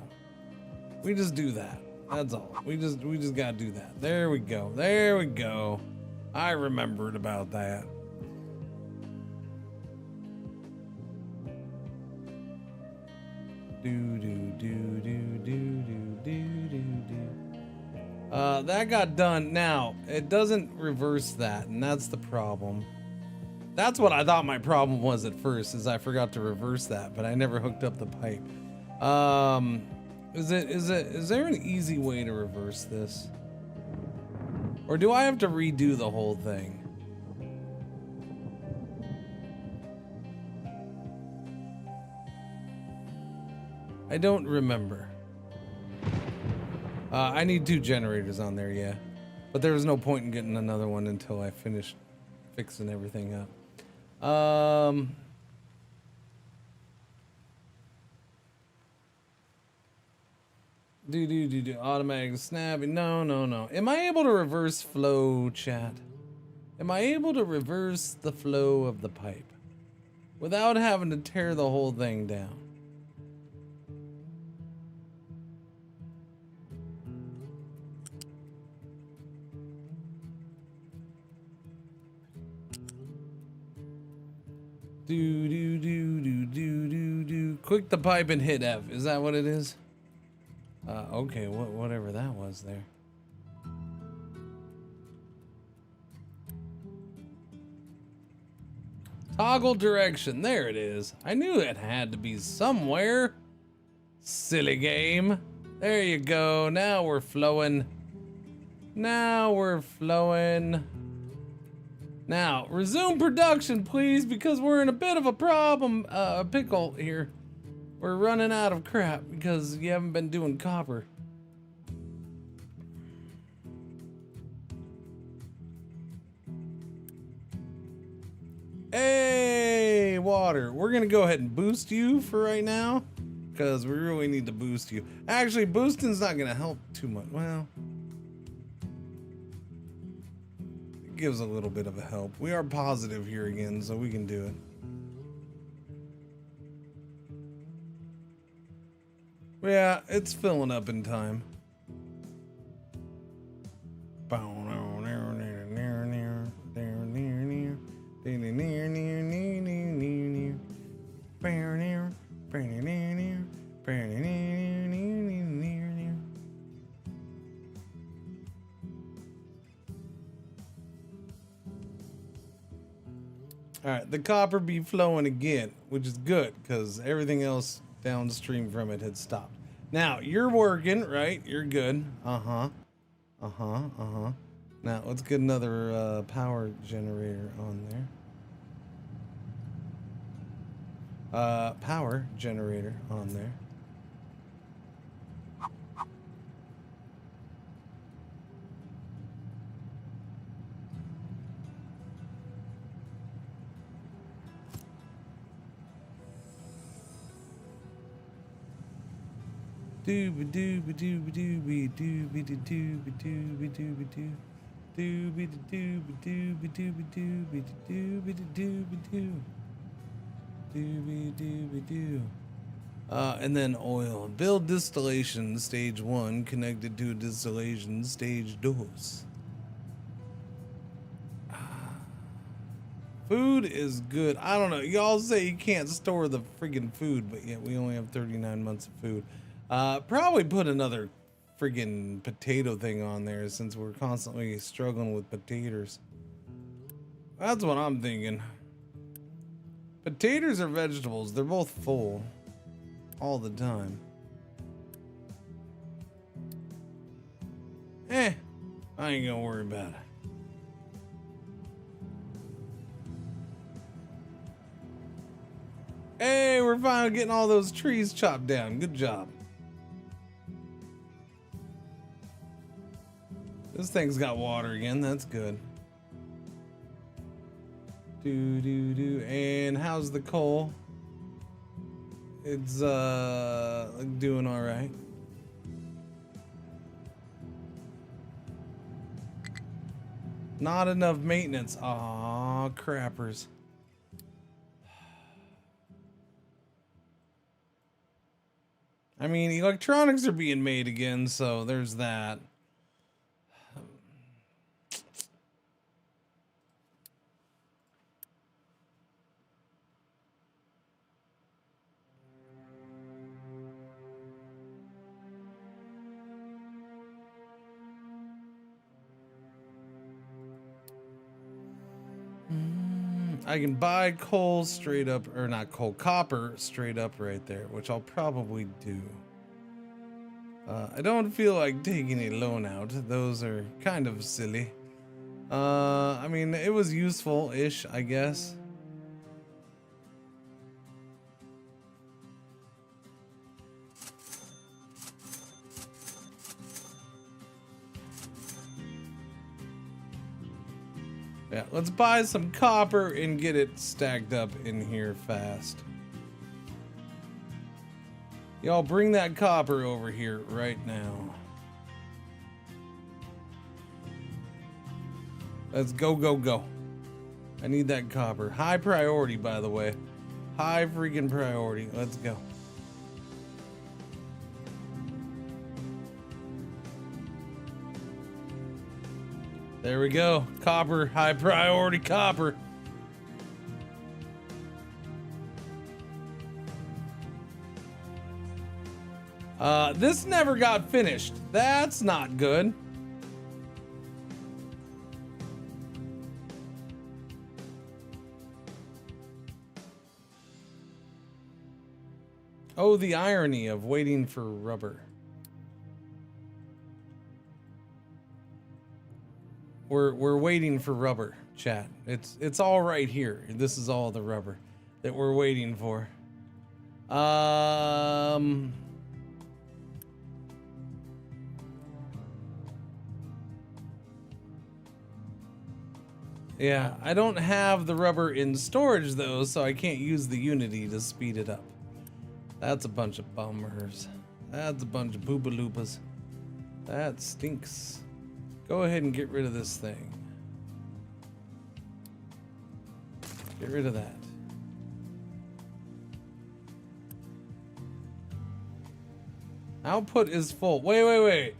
We just do that. That's all. We just gotta do that. There we go. I remembered about that. That got done. Now it doesn't reverse that, and that's the problem. That's what I thought my problem was at first, is I forgot to reverse that, but I never hooked up the pipe. Is there an easy way to reverse this, or do I have to redo the whole thing? I don't remember. I need 2 generators on there, yeah. But there was no point in getting another one until I finished fixing everything up. Automatic snapping. No. Am I able to reverse flow, chat? Am I able to reverse the flow of the pipe without having to tear the whole thing down? Click the pipe and hit F. Is that what it is? Okay, whatever that was there. Toggle direction. There it is. I knew it had to be somewhere. Silly game. There you go. Now we're flowing. Now we're flowing. Now, resume production, please, because we're in a bit of a problem, pickle here. We're running out of crap because you haven't been doing copper. Hey, water. We're gonna go ahead and boost you for right now because we really need to boost you. Actually, boosting's not gonna help too much. Well, it gives a little bit of a help. We are positive here again, so we can do it. Yeah, it's filling up in time. All right, the copper be flowing again, which is good because everything else downstream from it had stopped. Now you're working, right? You're good. Now let's get another power generator on there. Power generator on there. Dooby dooby dooby dooby dooby dooby dooby dooby doo. Dooby dooby dooby dooby dooby dooby dooby doo. Dooby dooby doo. And then oil. Build distillation stage 1 connected to distillation stage 2. Food is good. I don't know. Y'all say you can't store the friggin' food, but yet we only have 39 months of food. Probably put another friggin' potato thing on there since we're constantly struggling with potatoes. That's what I'm thinking. Potatoes are vegetables. They're both full all the time. I ain't gonna worry about it. Hey, we're finally getting all those trees chopped down. Good job. This thing's got water again. That's good. And how's the coal? It's doing all right. Not enough maintenance. Aw, crappers. I mean, electronics are being made again, so there's that. I can buy coal straight up, or not coal, copper straight up right there, which I'll probably do. I don't feel like taking a loan out. Those are kind of silly. I mean, it was useful-ish, I guess. Yeah, let's buy some copper and get it stacked up in here fast. Y'all bring that copper over here right now. Let's go, go, go. I need that copper. High priority, by the way. High freaking priority. Let's go. There we go. Copper, high priority copper. This never got finished. That's not good. Oh, the irony of waiting for rubber. We're waiting for rubber, chat. It's all right here. This is all the rubber that we're waiting for. Yeah, I don't have the rubber in storage though, so I can't use the Unity to speed it up. That's a bunch of bummers. That's a bunch of boobaloopas. That stinks. Go ahead and get rid of this thing. Get rid of that. Output is full. Wait.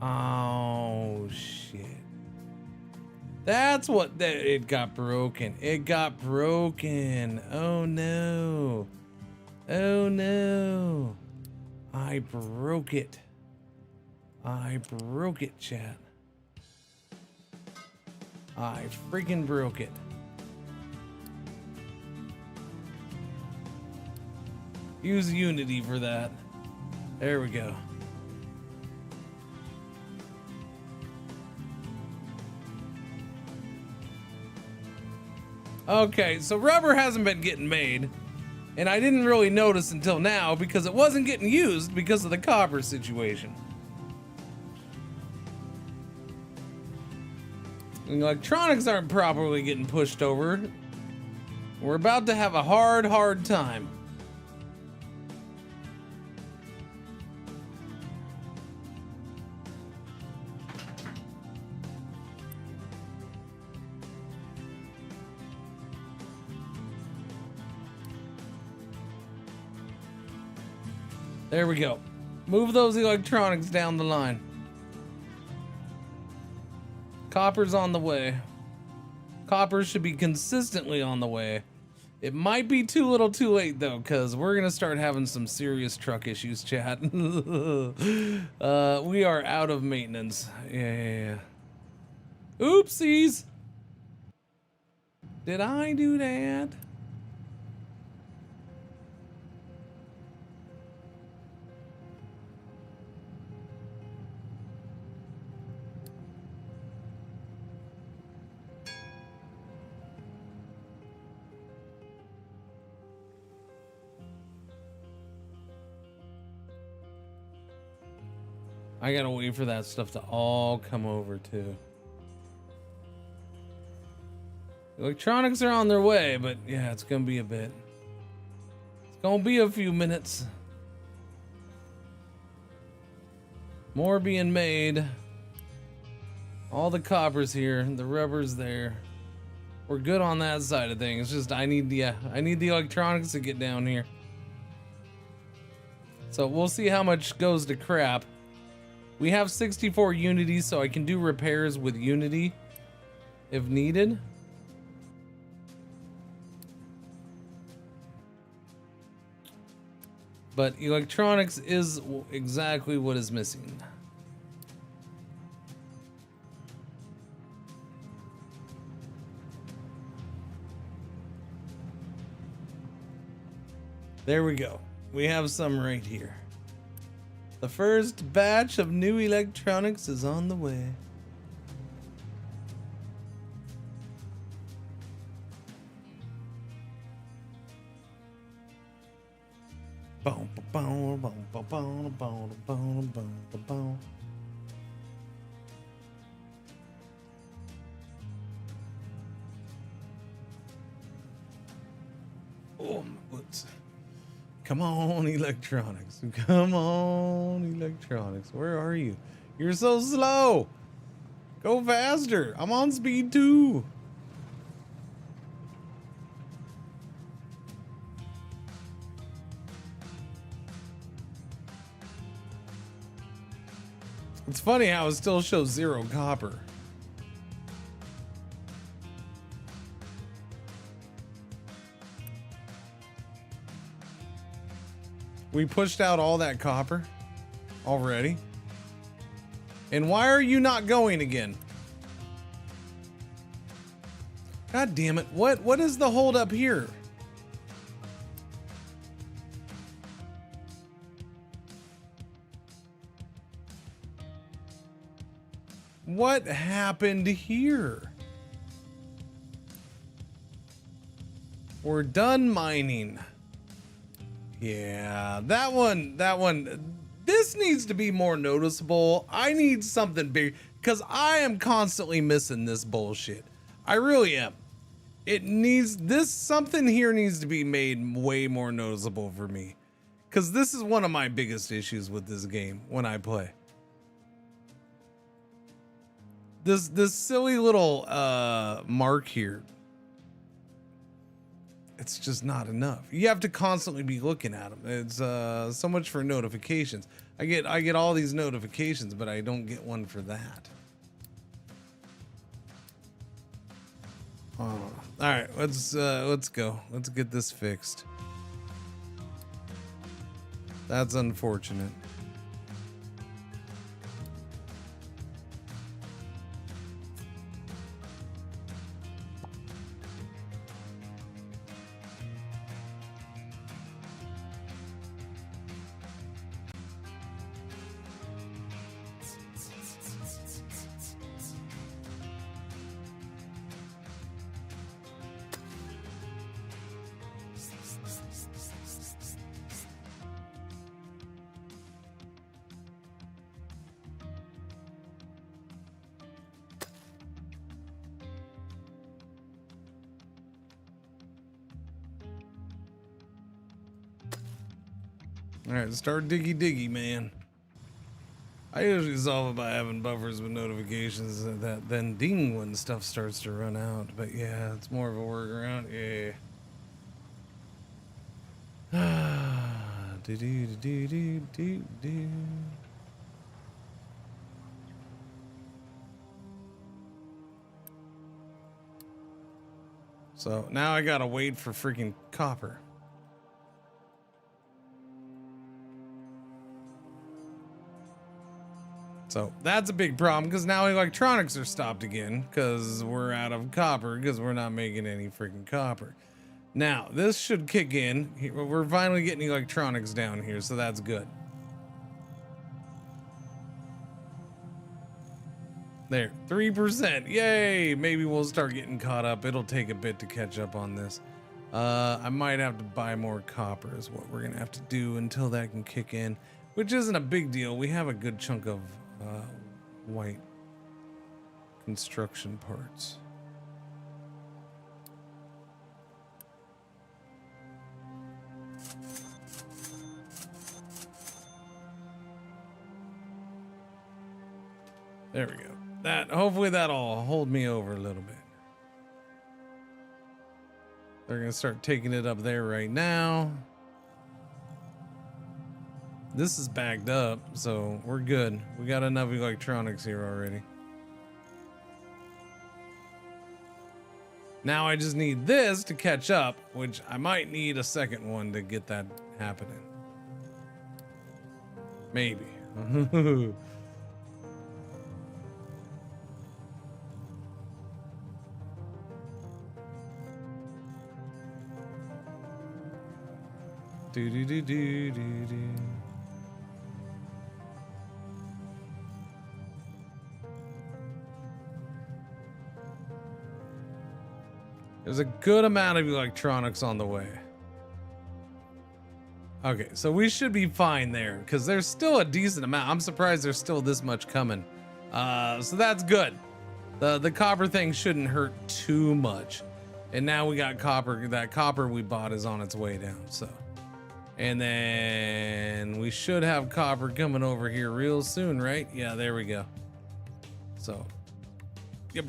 Oh, shit. That's what it got broken. It got broken. Oh no. Oh no. I broke it. I broke it, chat. I freaking broke it. Use Unity for that. There we go. Okay, so rubber hasn't been getting made, and I didn't really notice until now because it wasn't getting used because of the copper situation. The electronics aren't properly getting pushed over. We're about to have a hard time. There we go. Move those electronics down the line. Copper's on the way. Copper should be consistently on the way. It might be too little too late though, because we're gonna start having some serious truck issues, chat. We are out of maintenance. Yeah. Oopsies. Did I do that? I gotta wait for that stuff to all come over too. Electronics are on their way, but yeah, it's gonna be a bit. It's gonna be a few minutes. More being made. All the copper's here, the rubber's there. We're good on that side of things. It's just I need the electronics to get down here. So we'll see how much goes to crap. We have 64 Unity, so I can do repairs with Unity if needed. But electronics is exactly what is missing. There we go. We have some right here. The first batch of new electronics is on the way. Boom, boom, boom, boom, boom, boom, boom, boom, boom. Oh, whoops. Come on, electronics. Come on, electronics. Where are you? You're so slow. Go faster. I'm on speed 2. It's funny how it still shows 0 copper. We pushed out all that copper already. And why are you not going again? God damn it. What is the hold up here? What happened here? We're done mining. Yeah, that one, this needs to be more noticeable. I need something big because I am constantly missing this bullshit. I really am. It needs something here needs to be made way more noticeable for me because this is one of my biggest issues with this game when I play. This silly little mark here. It's just not enough. You have to constantly be looking at them. It's so much for notifications. I get all these notifications, but I don't get one for that. All right, let's go. Let's get this fixed. That's unfortunate. All right, start diggy, man. I usually solve it by having buffers with notifications that then ding when stuff starts to run out. But yeah, it's more of a workaround. Yeah. Do. So now I gotta wait for freaking copper. So that's a big problem because now electronics are stopped again because we're out of copper because we're not making any freaking copper. Now this should kick in. We're finally getting electronics down here, so that's good. There, 3%. Yay! Maybe we'll start getting caught up. It'll take a bit to catch up on this. I might have to buy more copper is what we're gonna have to do until that can kick in, which isn't a big deal. We have a good chunk of white construction parts. There we go. Hopefully that'll hold me over a little bit. They're gonna start taking it up there right now. This is backed up, so we're good. We got enough electronics here already. Now I just need this to catch up, which I might need a second one to get that happening. Maybe. Do. There's a good amount of electronics on the way. Okay, so we should be fine there because there's still a decent amount. I'm surprised there's still this much coming. So that's good. The copper thing shouldn't hurt too much. And now we got copper. That copper we bought is on its way down. So, and then we should have copper coming over here real soon, right? Yeah, there we go. So, yep.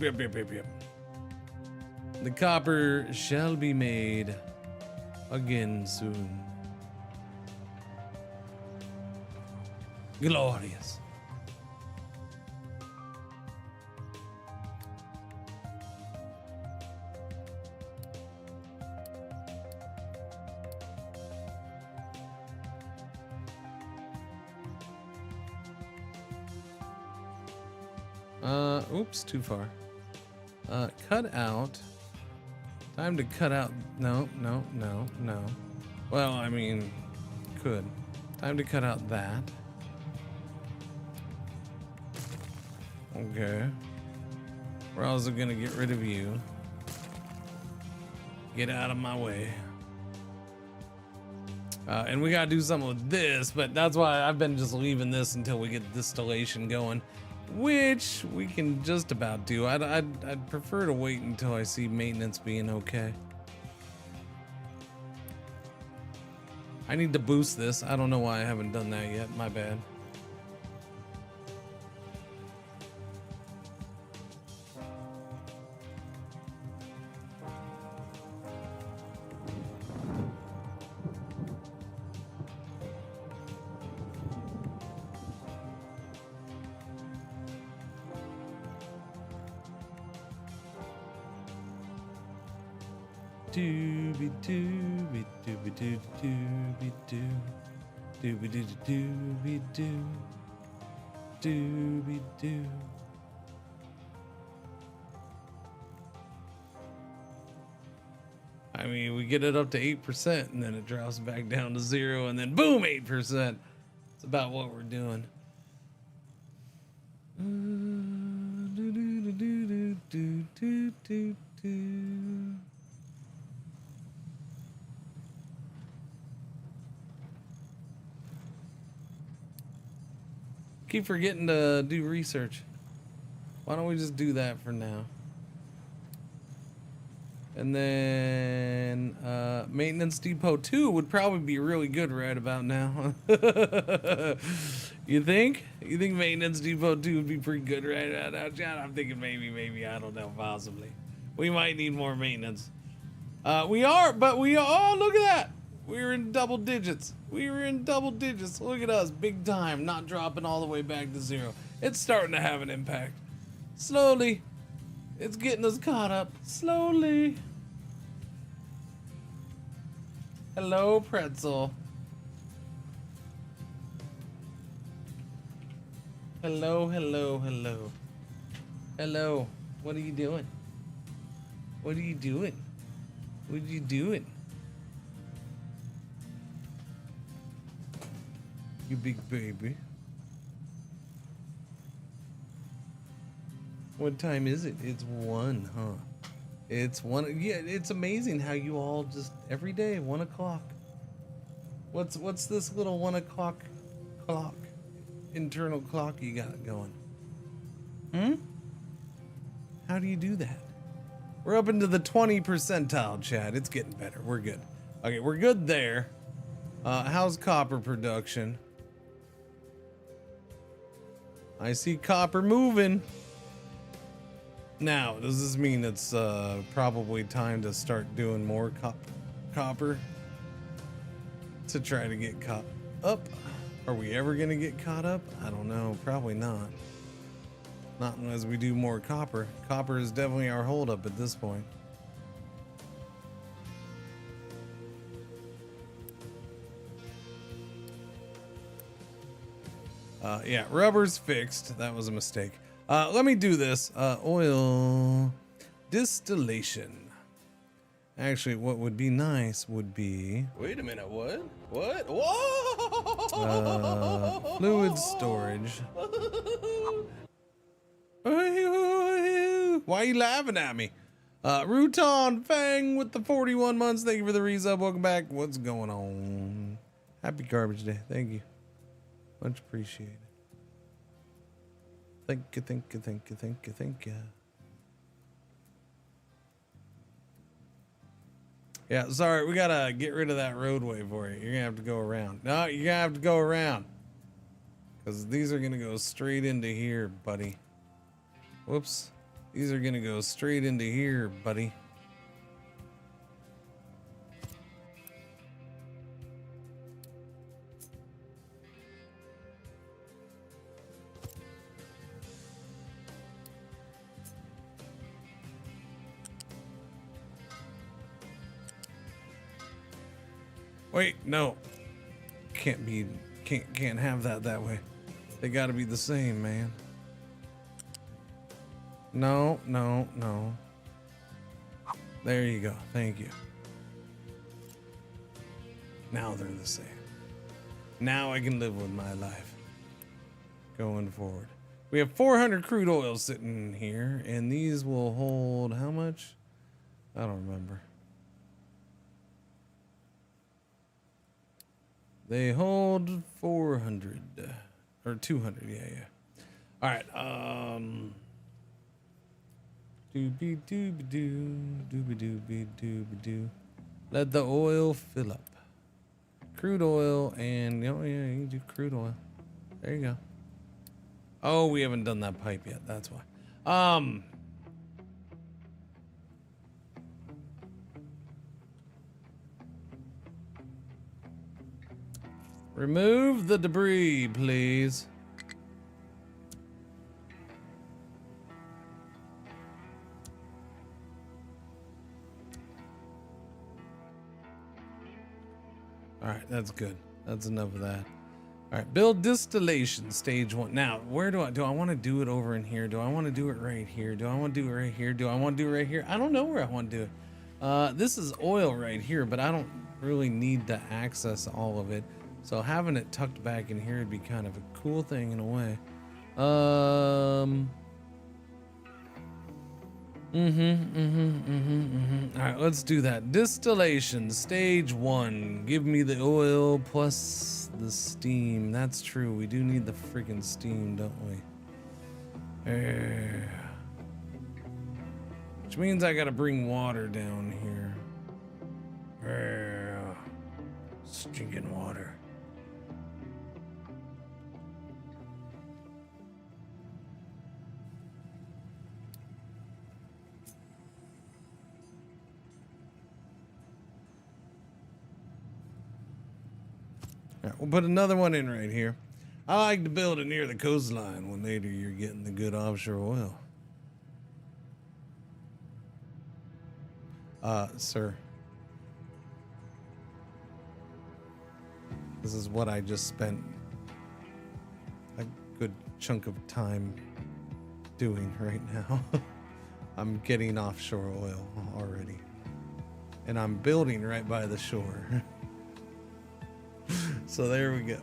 The copper shall be made again soon. Glorious. Oops, too far. Cut out. Time to cut out. No. Well, I mean, could. Time to cut out that. Okay. We're also gonna get rid of you. Get out of my way. And we gotta do something with this, but that's why I've been just leaving this until we get distillation going, which we can just about do. I'd prefer to wait until I see maintenance being okay. I need to boost this. I don't know why I haven't done that yet. My bad. Dooby dooby dooby doo dooby doo dooby doo dooby doo dooby doo. I mean, we get it up to 8% and then it drops back down to 0 and then boom, 8%. It's about what we're doing. Keep forgetting to do research. Why don't we just do that for now? And then Maintenance Depot 2 would probably be really good right about now. You think? You think Maintenance Depot 2 would be pretty good right about now, John? I'm thinking maybe, I don't know, possibly. We might need more maintenance. We are, but oh, look at that. We're in double digits. We were in double digits. Look at us, big time, not dropping all the way back to 0. It's starting to have an impact. Slowly. It's getting us caught up. Slowly. Hello, pretzel. Hello. Hello. What are you doing? What are you doing? What are you doing? You big baby. What time is it? It's 1, huh? It's 1. Yeah, it's amazing how you all just every day 1 o'clock. What's this little 1 o'clock clock? Internal clock you got going? How do you do that? We're up into the 20 percentile, Chad. It's getting better. We're good. Okay, we're good there. How's copper production? I see copper moving. Now, does this mean it's probably time to start doing more copper to try to get caught up? Are we ever gonna get caught up? I don't know. Probably not. Not unless we do more copper. Copper is definitely our holdup at this point. Yeah, rubber's fixed. That was a mistake. Let me do this. Oil distillation. Actually, what would be nice would be... Wait a minute, what? What? Whoa! Fluid storage. Why are you laughing at me? Ruton Fang with the 41 months. Thank you for the resub. Welcome back. What's going on? Happy Garbage Day. Thank you. Much appreciated. Thank you. Yeah, sorry, we gotta get rid of that roadway for you. You're gonna have to go around. No, you're gonna have to go around. Because these are gonna go straight into here, buddy. Whoops. These are gonna go straight into here, buddy. Wait, no. Can't have that way. They gotta be the same, man. No, no, no. There you go. Thank you. Now they're the same. Now I can live with my life going forward. We have 400 crude oil sitting here, and these will hold how much? I don't remember. They hold 400 or 200. Yeah, yeah. All right. Doobie doobie doo, doobie doobie doobie doo. Let the oil fill up. Crude oil and oh yeah, you can do crude oil. There you go. Oh, we haven't done that pipe yet. That's why. Remove the debris, please. All right, that's good. That's enough of that. All right, build distillation stage 1. Now, where do I want to do it over in here? Do I want to do it right here? Do I want to do it right here? Do I want to do it right here? I don't know where I want to do it. This is oil right here, but I don't really need to access all of it. So having it tucked back in here would be kind of a cool thing in a way. All right, let's do that. Distillation stage 1. Give me the oil plus the steam. That's true. We do need the freaking steam, don't we? Which means I gotta bring water down here. Stinking water. All right, we'll put another one in right here. I like to build it near the coastline when later you're getting the good offshore oil. Sir. This is what I just spent a good chunk of time doing right now. I'm getting offshore oil already. And I'm building right by the shore. So there we go.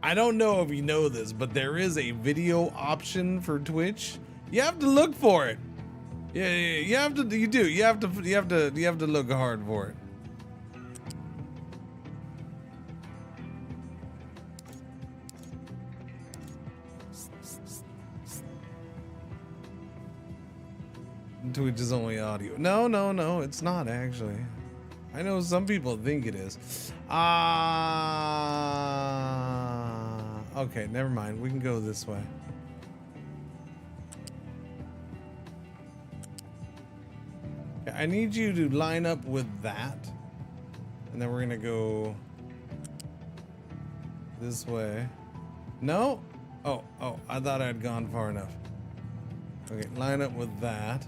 I don't know if you know this, but there is a video option for Twitch. You have to look for it. Yeah, you have to. You do. You have to look hard for it. Twitch is only audio. No, it's not actually. I know some people think it is. Okay, never mind. We can go this way. Okay, I need you to line up with that. And then we're gonna go this way. No? Oh, I thought I had gone far enough. Okay, line up with that.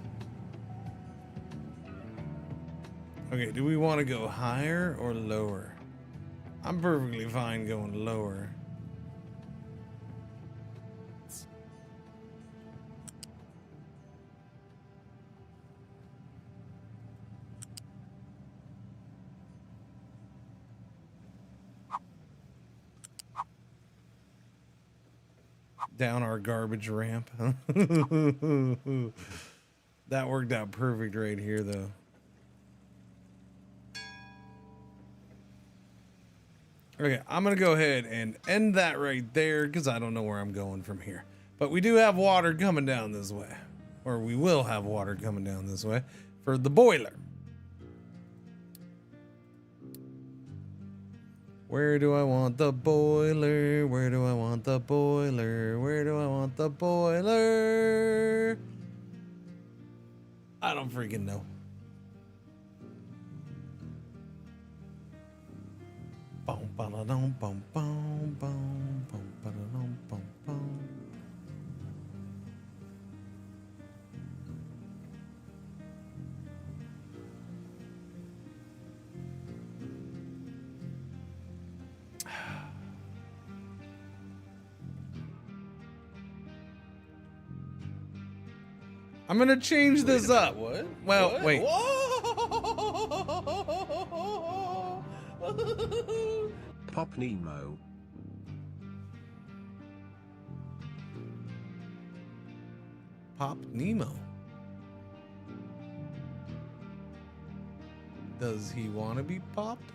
Okay, do we want to go higher or lower? I'm perfectly fine going lower. Down our garbage ramp. That worked out perfect right here, though. Okay, I'm gonna go ahead and end that right there because I don't know where I'm going from here. But we do have water coming down this way. Or we will have water coming down this way for the boiler. Where do I want the boiler? Where do I want the boiler? Where do I want the boiler? I don't freaking know. Boom, ba-da-dum, boom, boom, boom, boom, ba-da-dum, boom, boom. I'm gonna change this up. What? Well, What? wait. Whoa! Pop Nemo. Pop Nemo. Does he want to be popped?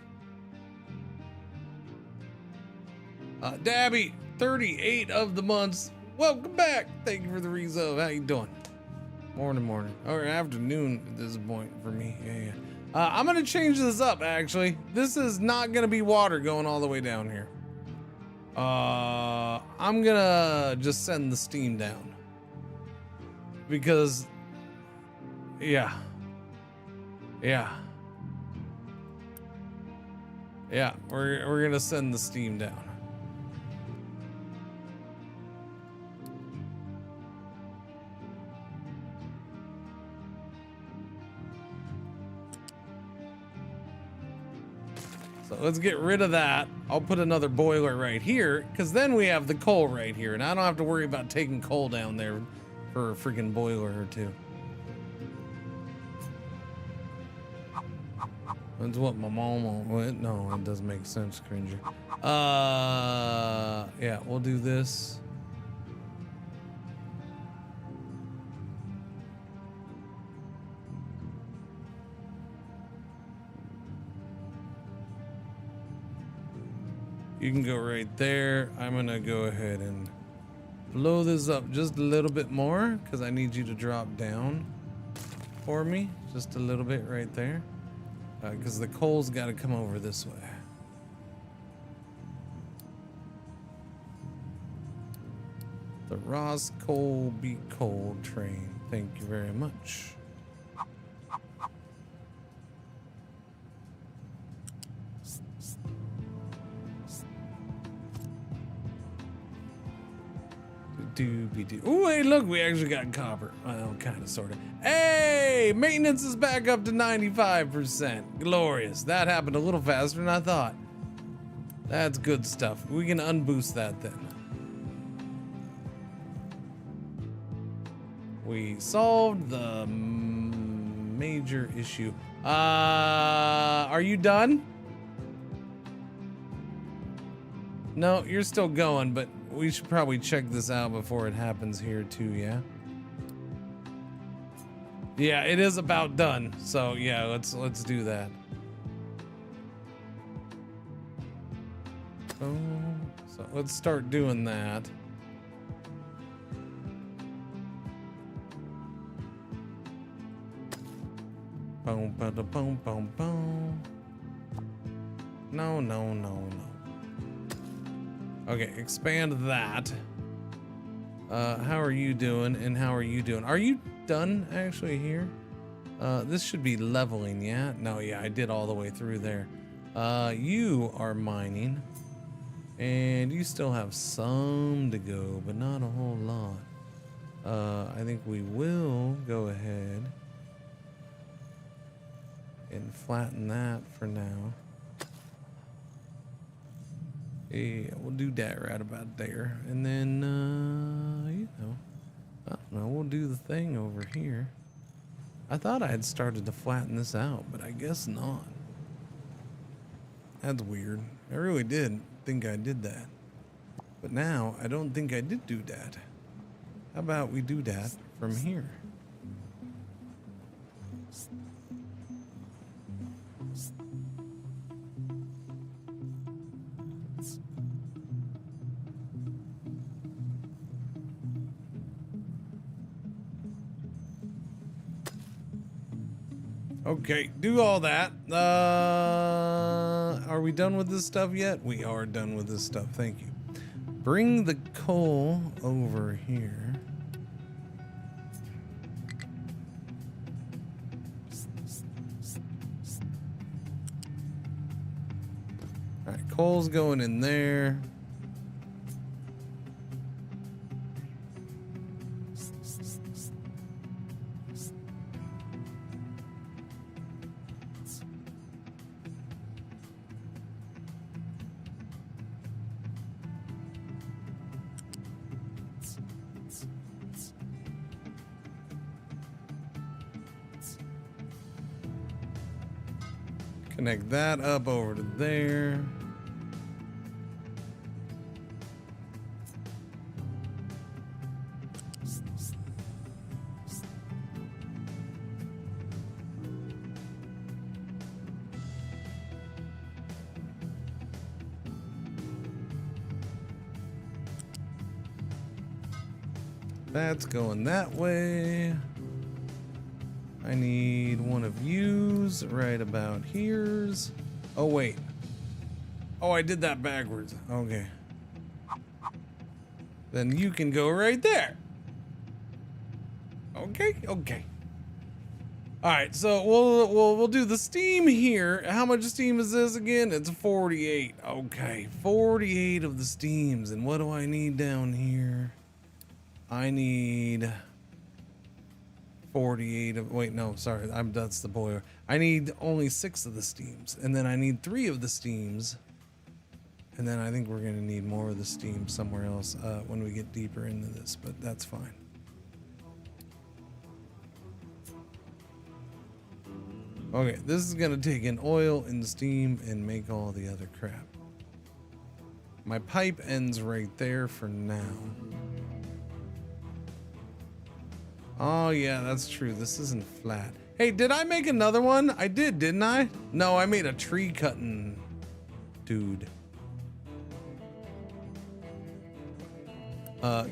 Dabby, 38 of the months. Welcome back. Thank you for the resub. How you doing? Morning. Or afternoon at this point for me. Yeah. I'm gonna change this up actually. This is not gonna be water going all the way down here. I'm gonna just send the steam down. Because yeah, we're gonna send the steam down. So let's get rid of that. I'll put another boiler right here, because then we have the coal right here, and I don't have to worry about taking coal down there for a freaking boiler or two. That's what my mom went. No, it doesn't make sense, Cringer. Yeah, we'll do this. You can go right there. I'm gonna go ahead and blow this up just a little bit more because I need you to drop down for me. Just a little bit right there. Because the coal's got to come over this way. The Ross Coal Beat Coal train. Thank you very much. Oh, hey, look, we actually got copper. Well, kind of, sort of. Hey, maintenance is back up to 95%. Glorious. That happened a little faster than I thought. That's good stuff. We can unboost that then. We solved the major issue. Are you done? No, you're still going, but we should probably check this out before it happens here too, yeah? Yeah, it is about done. So yeah, let's do that. Oh, so let's start doing that. Boom, boom, boom, boom, boom. No. Okay, expand that. How are you doing? And how are you doing? Are you done actually here? This should be leveling, yeah? No, yeah, I did all the way through there. You are mining. And you still have some to go, but not a whole lot. I think we will go ahead and flatten that for now. Yeah, we'll do that right about there. And then, I don't know, we'll do the thing over here. I thought I had started to flatten this out, but I guess not. That's weird. I really did think I did that. But now, I don't think I did do that. How about we do that from here? Okay, do all that. Are we done with this stuff yet? We are done with this stuff. Thank you. Bring the coal over here. All right, coal's going in there. Connect that up over to there. That's going that way. I need one of yous right about here's. Oh, wait. Oh, I did that backwards. Okay. Then you can go right there. Okay, okay. All right, so we'll do the steam here. How much steam is this again? It's 48. Okay, 48 of the steams. And what do I need down here? I need 48 of, wait, no, sorry, that's the boiler. I need only 6 of the steams, and then I need 3 of the steams, and then I think we're gonna need more of the steam somewhere else when we get deeper into this, but that's fine. Okay, this is gonna take in oil and steam and make all the other crap. My pipe ends right there for now. Oh yeah, that's true. This isn't flat. Hey, did I make another one? I did, didn't I? No, I made a tree cutting dude.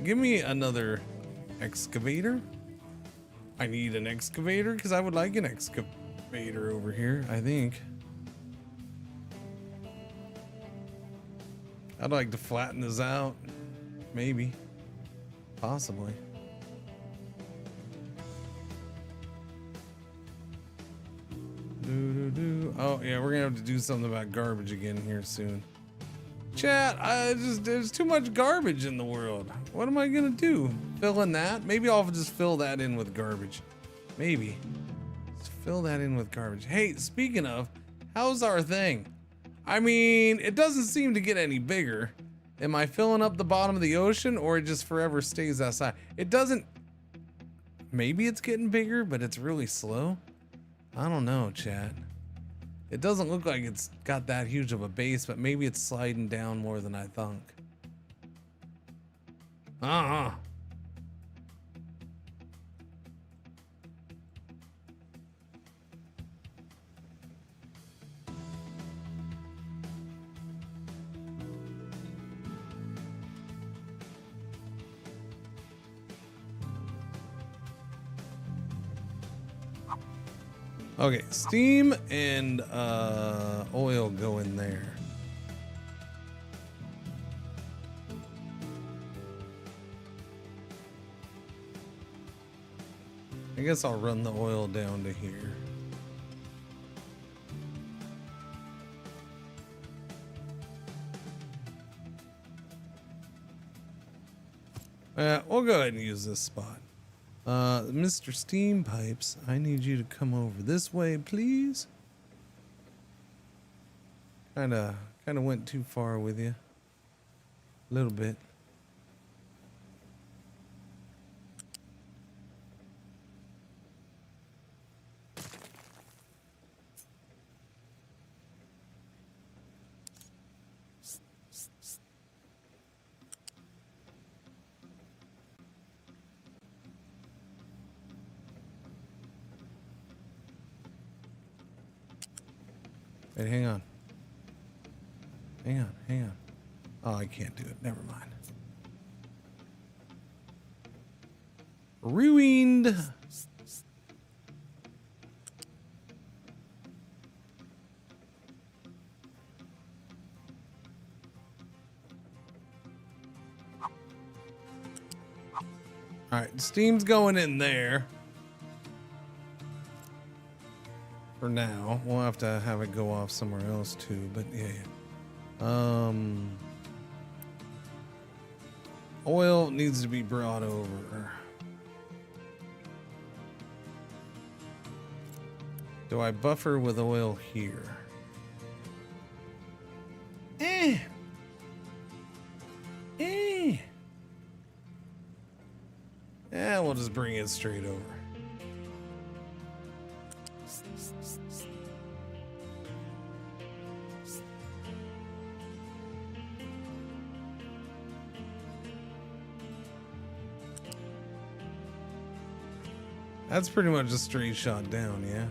Give me another excavator. I need an excavator because I would like an excavator over here, I think. I'd like to flatten this out. Maybe. Possibly. Oh yeah, we're gonna have to do something about garbage again here soon. Chat, there's too much garbage in the world. What am I gonna do? Fill in that? Maybe I'll just fill that in with garbage. Maybe. Just fill that in with garbage. Hey, speaking of, how's our thing? I mean, it doesn't seem to get any bigger. Am I filling up the bottom of the ocean, or it just forever stays outside? It doesn't. Maybe it's getting bigger, but it's really slow. I don't know, chat. It doesn't look like it's got that huge of a base, but maybe it's sliding down more than I thunk. Okay, steam and oil go in there. I guess I'll run the oil down to here. We'll go ahead and use this spot. Mr. Steam Pipes, I need you to come over this way, please. Kinda went too far with you. A little bit. Wait, hang on. Hang on. Oh, I can't do it. Never mind. Ruined. All right, steam's going in there. For now, we'll have to have it go off somewhere else too, but yeah. Oil needs to be brought over. Do I buffer with oil here? Yeah, we'll just bring it straight over. That's pretty much a straight shot down, yeah.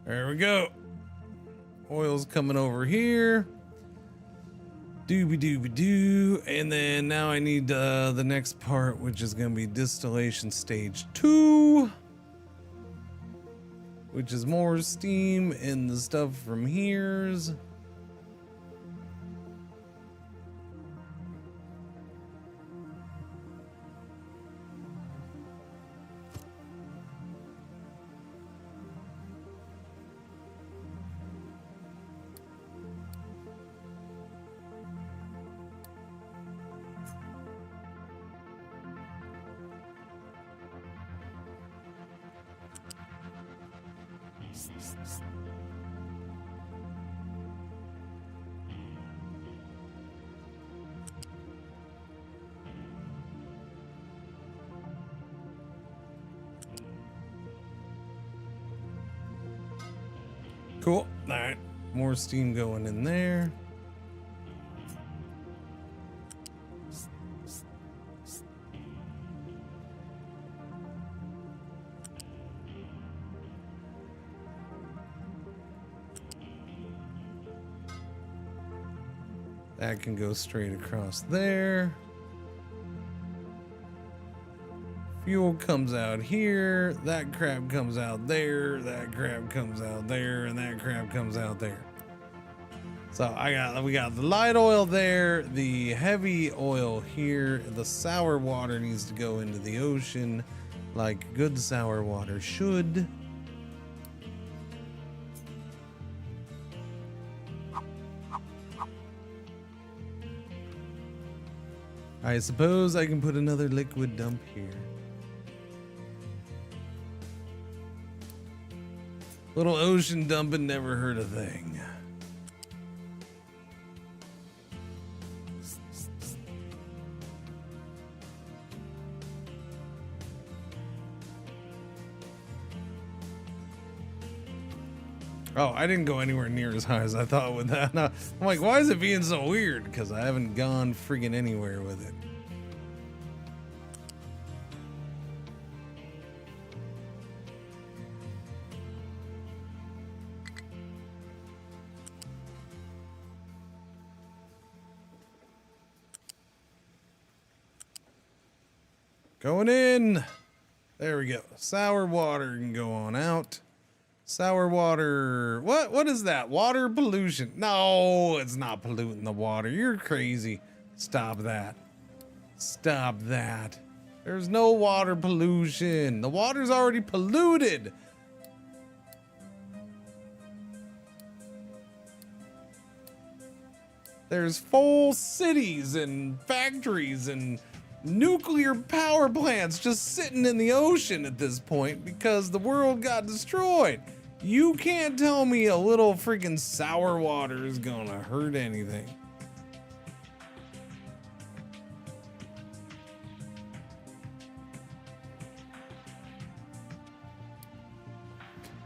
There we go. Oil's coming over here. Doobie doobie doo. And then now I need the next part, which is going to be distillation stage 2, which is more steam and the stuff from here's. Cool. All right. More steam going in there. That can go straight across there. Fuel comes out here, that crap comes out there, that crap comes out there, and that crap comes out there. So we got the light oil there, the heavy oil here. The sour water needs to go into the ocean like good sour water should. I suppose I can put another liquid dump here. Little ocean dumping never hurt a thing. Oh, I didn't go anywhere near as high as I thought with that. I'm like, why is it being so weird? Because I haven't gone friggin' anywhere with it. Going in. There we go. Sour water can go on out. Sour water. What is that? Water pollution. No, it's not polluting the water. You're crazy. Stop that. Stop that. There's no water pollution. The water's already polluted. There's full cities and factories and nuclear power plants just sitting in the ocean at this point because the world got destroyed. You can't tell me a little freaking sour water is gonna hurt anything.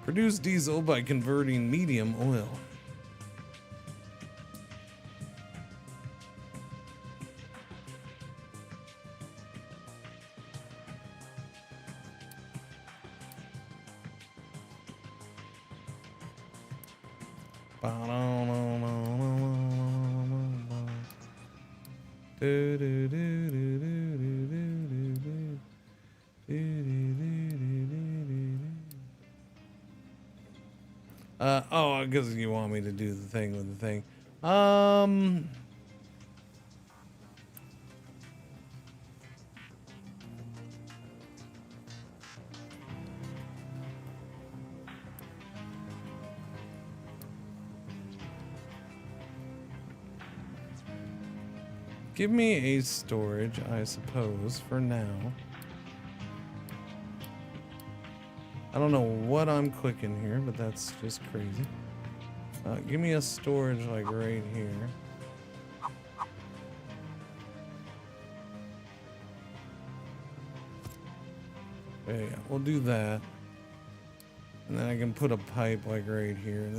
Produce diesel by converting medium oil. Oh, because you want me to do the thing with the thing. Give me a storage, I suppose, for now. I don't know what I'm clicking here, but that's just crazy. Give me a storage like right here. Yeah, we'll do that. And then I can put a pipe like right here, and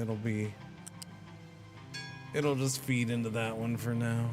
it'll just feed into that one for now.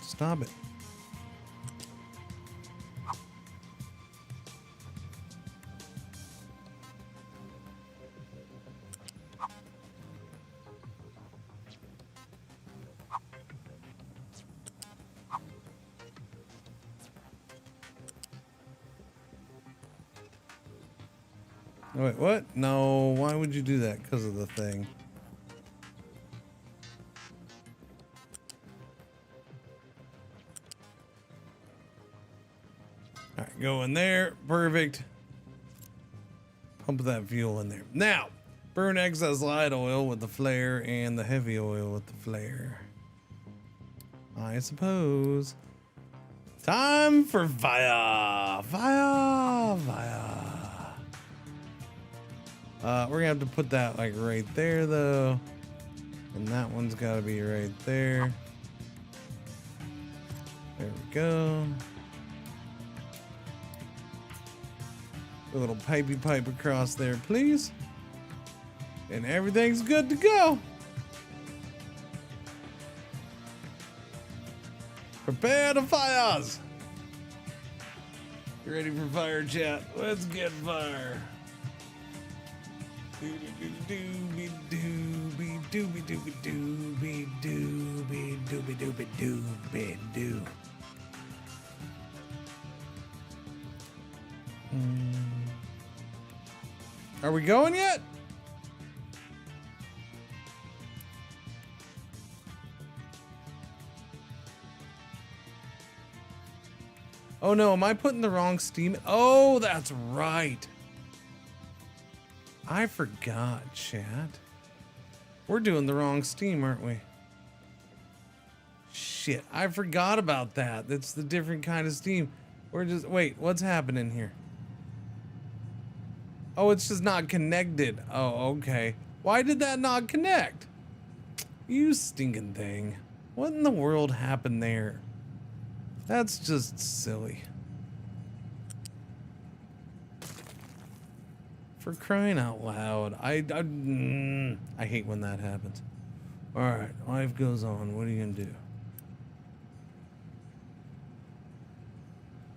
Stop it. Wait, what? No, why would you do that? Because of the thing. All right, go in there. Perfect. Pump that fuel in there. Now, burn excess light oil with the flare and the heavy oil with the flare. I suppose. Time for fire. Fire. Fire. We're gonna have to put that like right there though. And that one's gotta be right there. There we go. A little pipey pipe across there, please. And everything's good to go. Prepare the fires. You ready for fire, chat? Let's get fire. Dooby dooby dooby dooby dooby dooby dooby dooby dooby doo. Are we going yet? Oh no, am I putting the wrong steam? Oh, that's right. I forgot, chat. We're doing the wrong steam, aren't we? Shit, I forgot about that. That's the different kind of steam. We're just, wait, what's happening here? Oh, it's just not connected. Oh, okay. Why did that not connect? You stinking thing. What in the world happened there? That's just silly. For crying out loud. I hate when that happens. Alright, life goes on. What are you gonna do?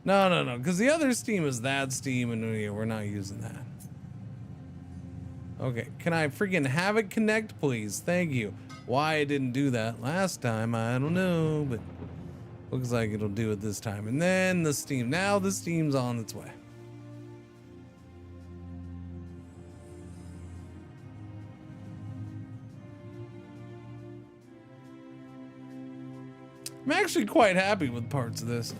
No, because the other steam is that steam, and yeah, we're not using that. Okay, can I freaking have it connect, please? Thank you. Why I didn't do that last time, I don't know, but looks like it'll do it this time. And then the steam. Now the steam's on its way. I'm actually quite happy with parts of this.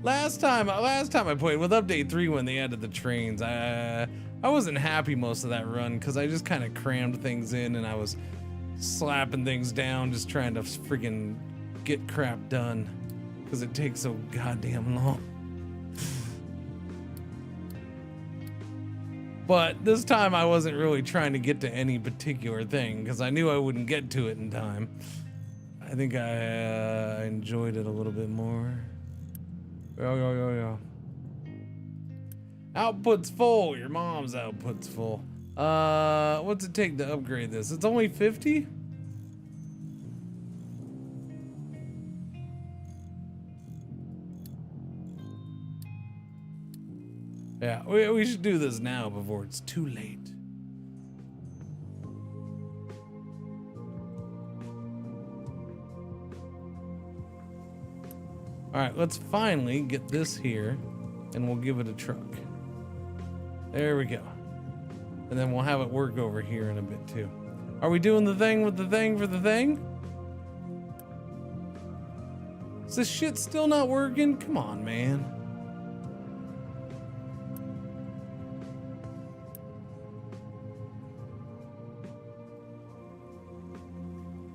Last time I played with update 3 when they added the trains, I wasn't happy most of that run because I just kind of crammed things in and I was slapping things down, just trying to freaking get crap done because it takes so goddamn long. But this time I wasn't really trying to get to any particular thing because I knew I wouldn't get to it in time. I think I enjoyed it a little bit more. Yeah. Output's full. Your mom's output's full. What's it take to upgrade this? It's only 50? Yeah, we should do this now before it's too late. All right, let's finally get this here and we'll give it a truck. There we go. And then we'll have it work over here in a bit too. Are we doing the thing with the thing for the thing? Is this shit still not working? Come on, man.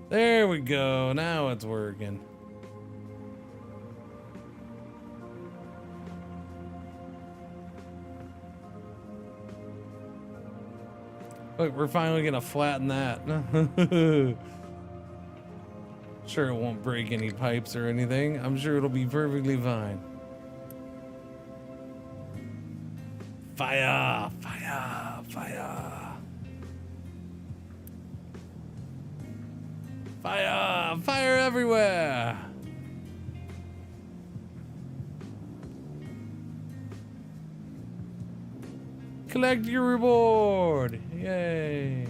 There we go. Now it's working. Look, we're finally gonna flatten that. Sure, it won't break any pipes or anything. I'm sure it'll be perfectly fine. Fire, fire, fire. Fire, fire everywhere. Collect your reward. Yay.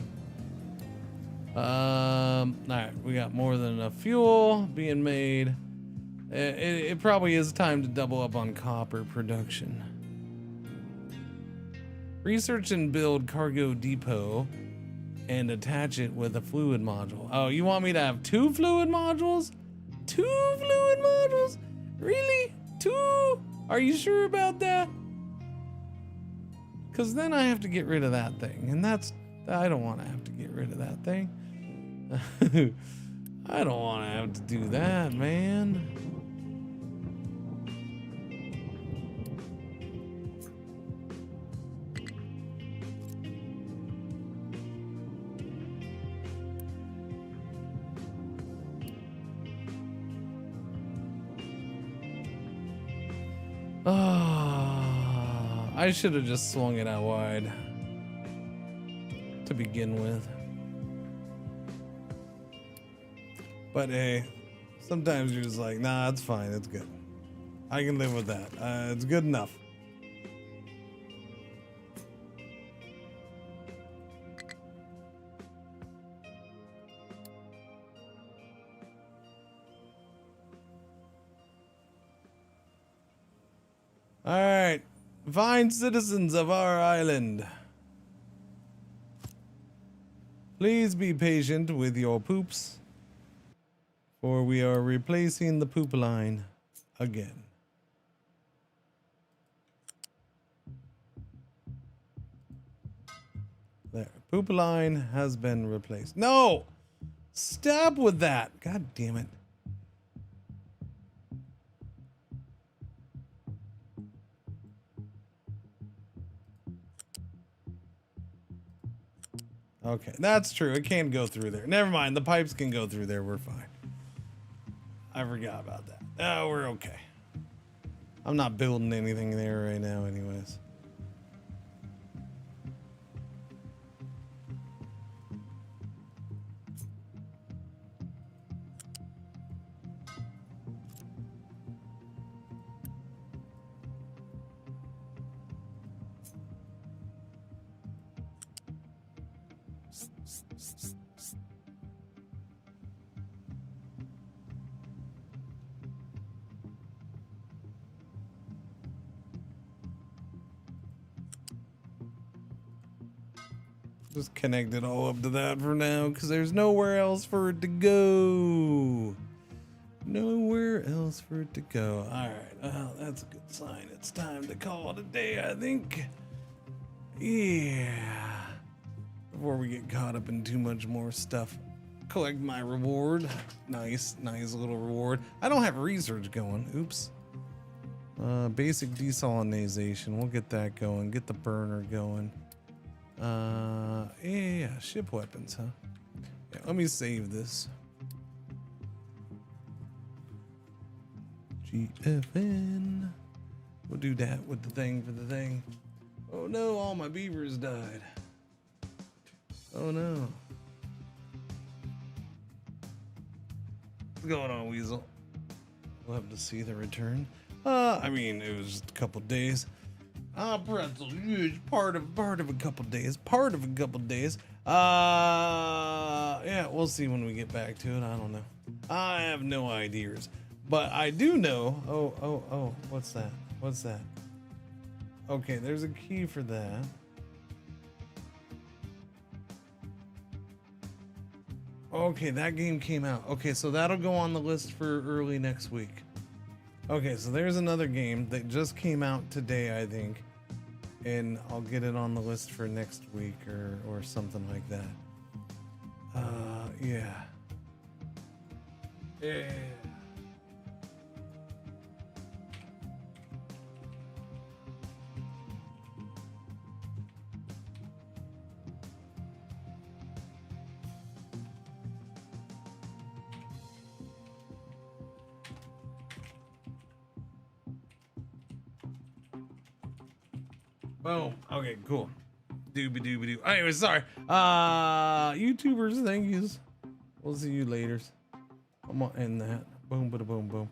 All right, we got more than enough fuel being made. It probably is time to double up on copper production. Research and build cargo depot and attach it with a fluid module. Oh, you want me to have 2 fluid modules? 2 fluid modules? Really? 2? Are you sure about that? Because then I have to get rid of that thing, and I don't want to have to get rid of that thing. I don't want to have to do that, man. I should have just swung it out wide to begin with. But hey, sometimes you're just like, nah, it's fine, it's good. I can live with that. It's good enough. All right, fine citizens of our island. Please be patient with your poops, for we are replacing the poop line again. There, poop line has been replaced. No! Stop with that! God damn it. Okay, that's true. It can't go through there. Never mind. The pipes can go through there. We're fine. I forgot about that. Oh, we're okay. I'm not building anything there right now anyways. Just connect it all up to that for now, because there's nowhere else for it to go. Nowhere else for it to go. All right, well, that's a good sign. It's time to call it a day, I think. Yeah. Before we get caught up in too much more stuff. Collect my reward. Nice little reward. I don't have research going. Oops. Basic desalinization. We'll get that going. Get the burner going. Yeah, ship weapons, huh? Yeah, let me save this. GFN. We'll do that with the thing for the thing. Oh no, all my beavers died. Oh no. What's going on, Weasel? We'll have to see the return. I mean, it was just a couple days. Pretzels, part of a couple days. Yeah, we'll see when we get back to it. I don't know. I have no ideas, but I do know. Oh, what's that? Okay, there's a key for that. Okay, that game came out. Okay, so that'll go on the list for early next week. Okay, so there's another game that just came out today, I think. And I'll get it on the list for next week or something like that. Yeah. Yeah. Boom. Okay, cool. Doobie doobie doo. Anyway, sorry. YouTubers, thank yous. We'll see you later. I'm gonna end that. Boom, bada boom, boom.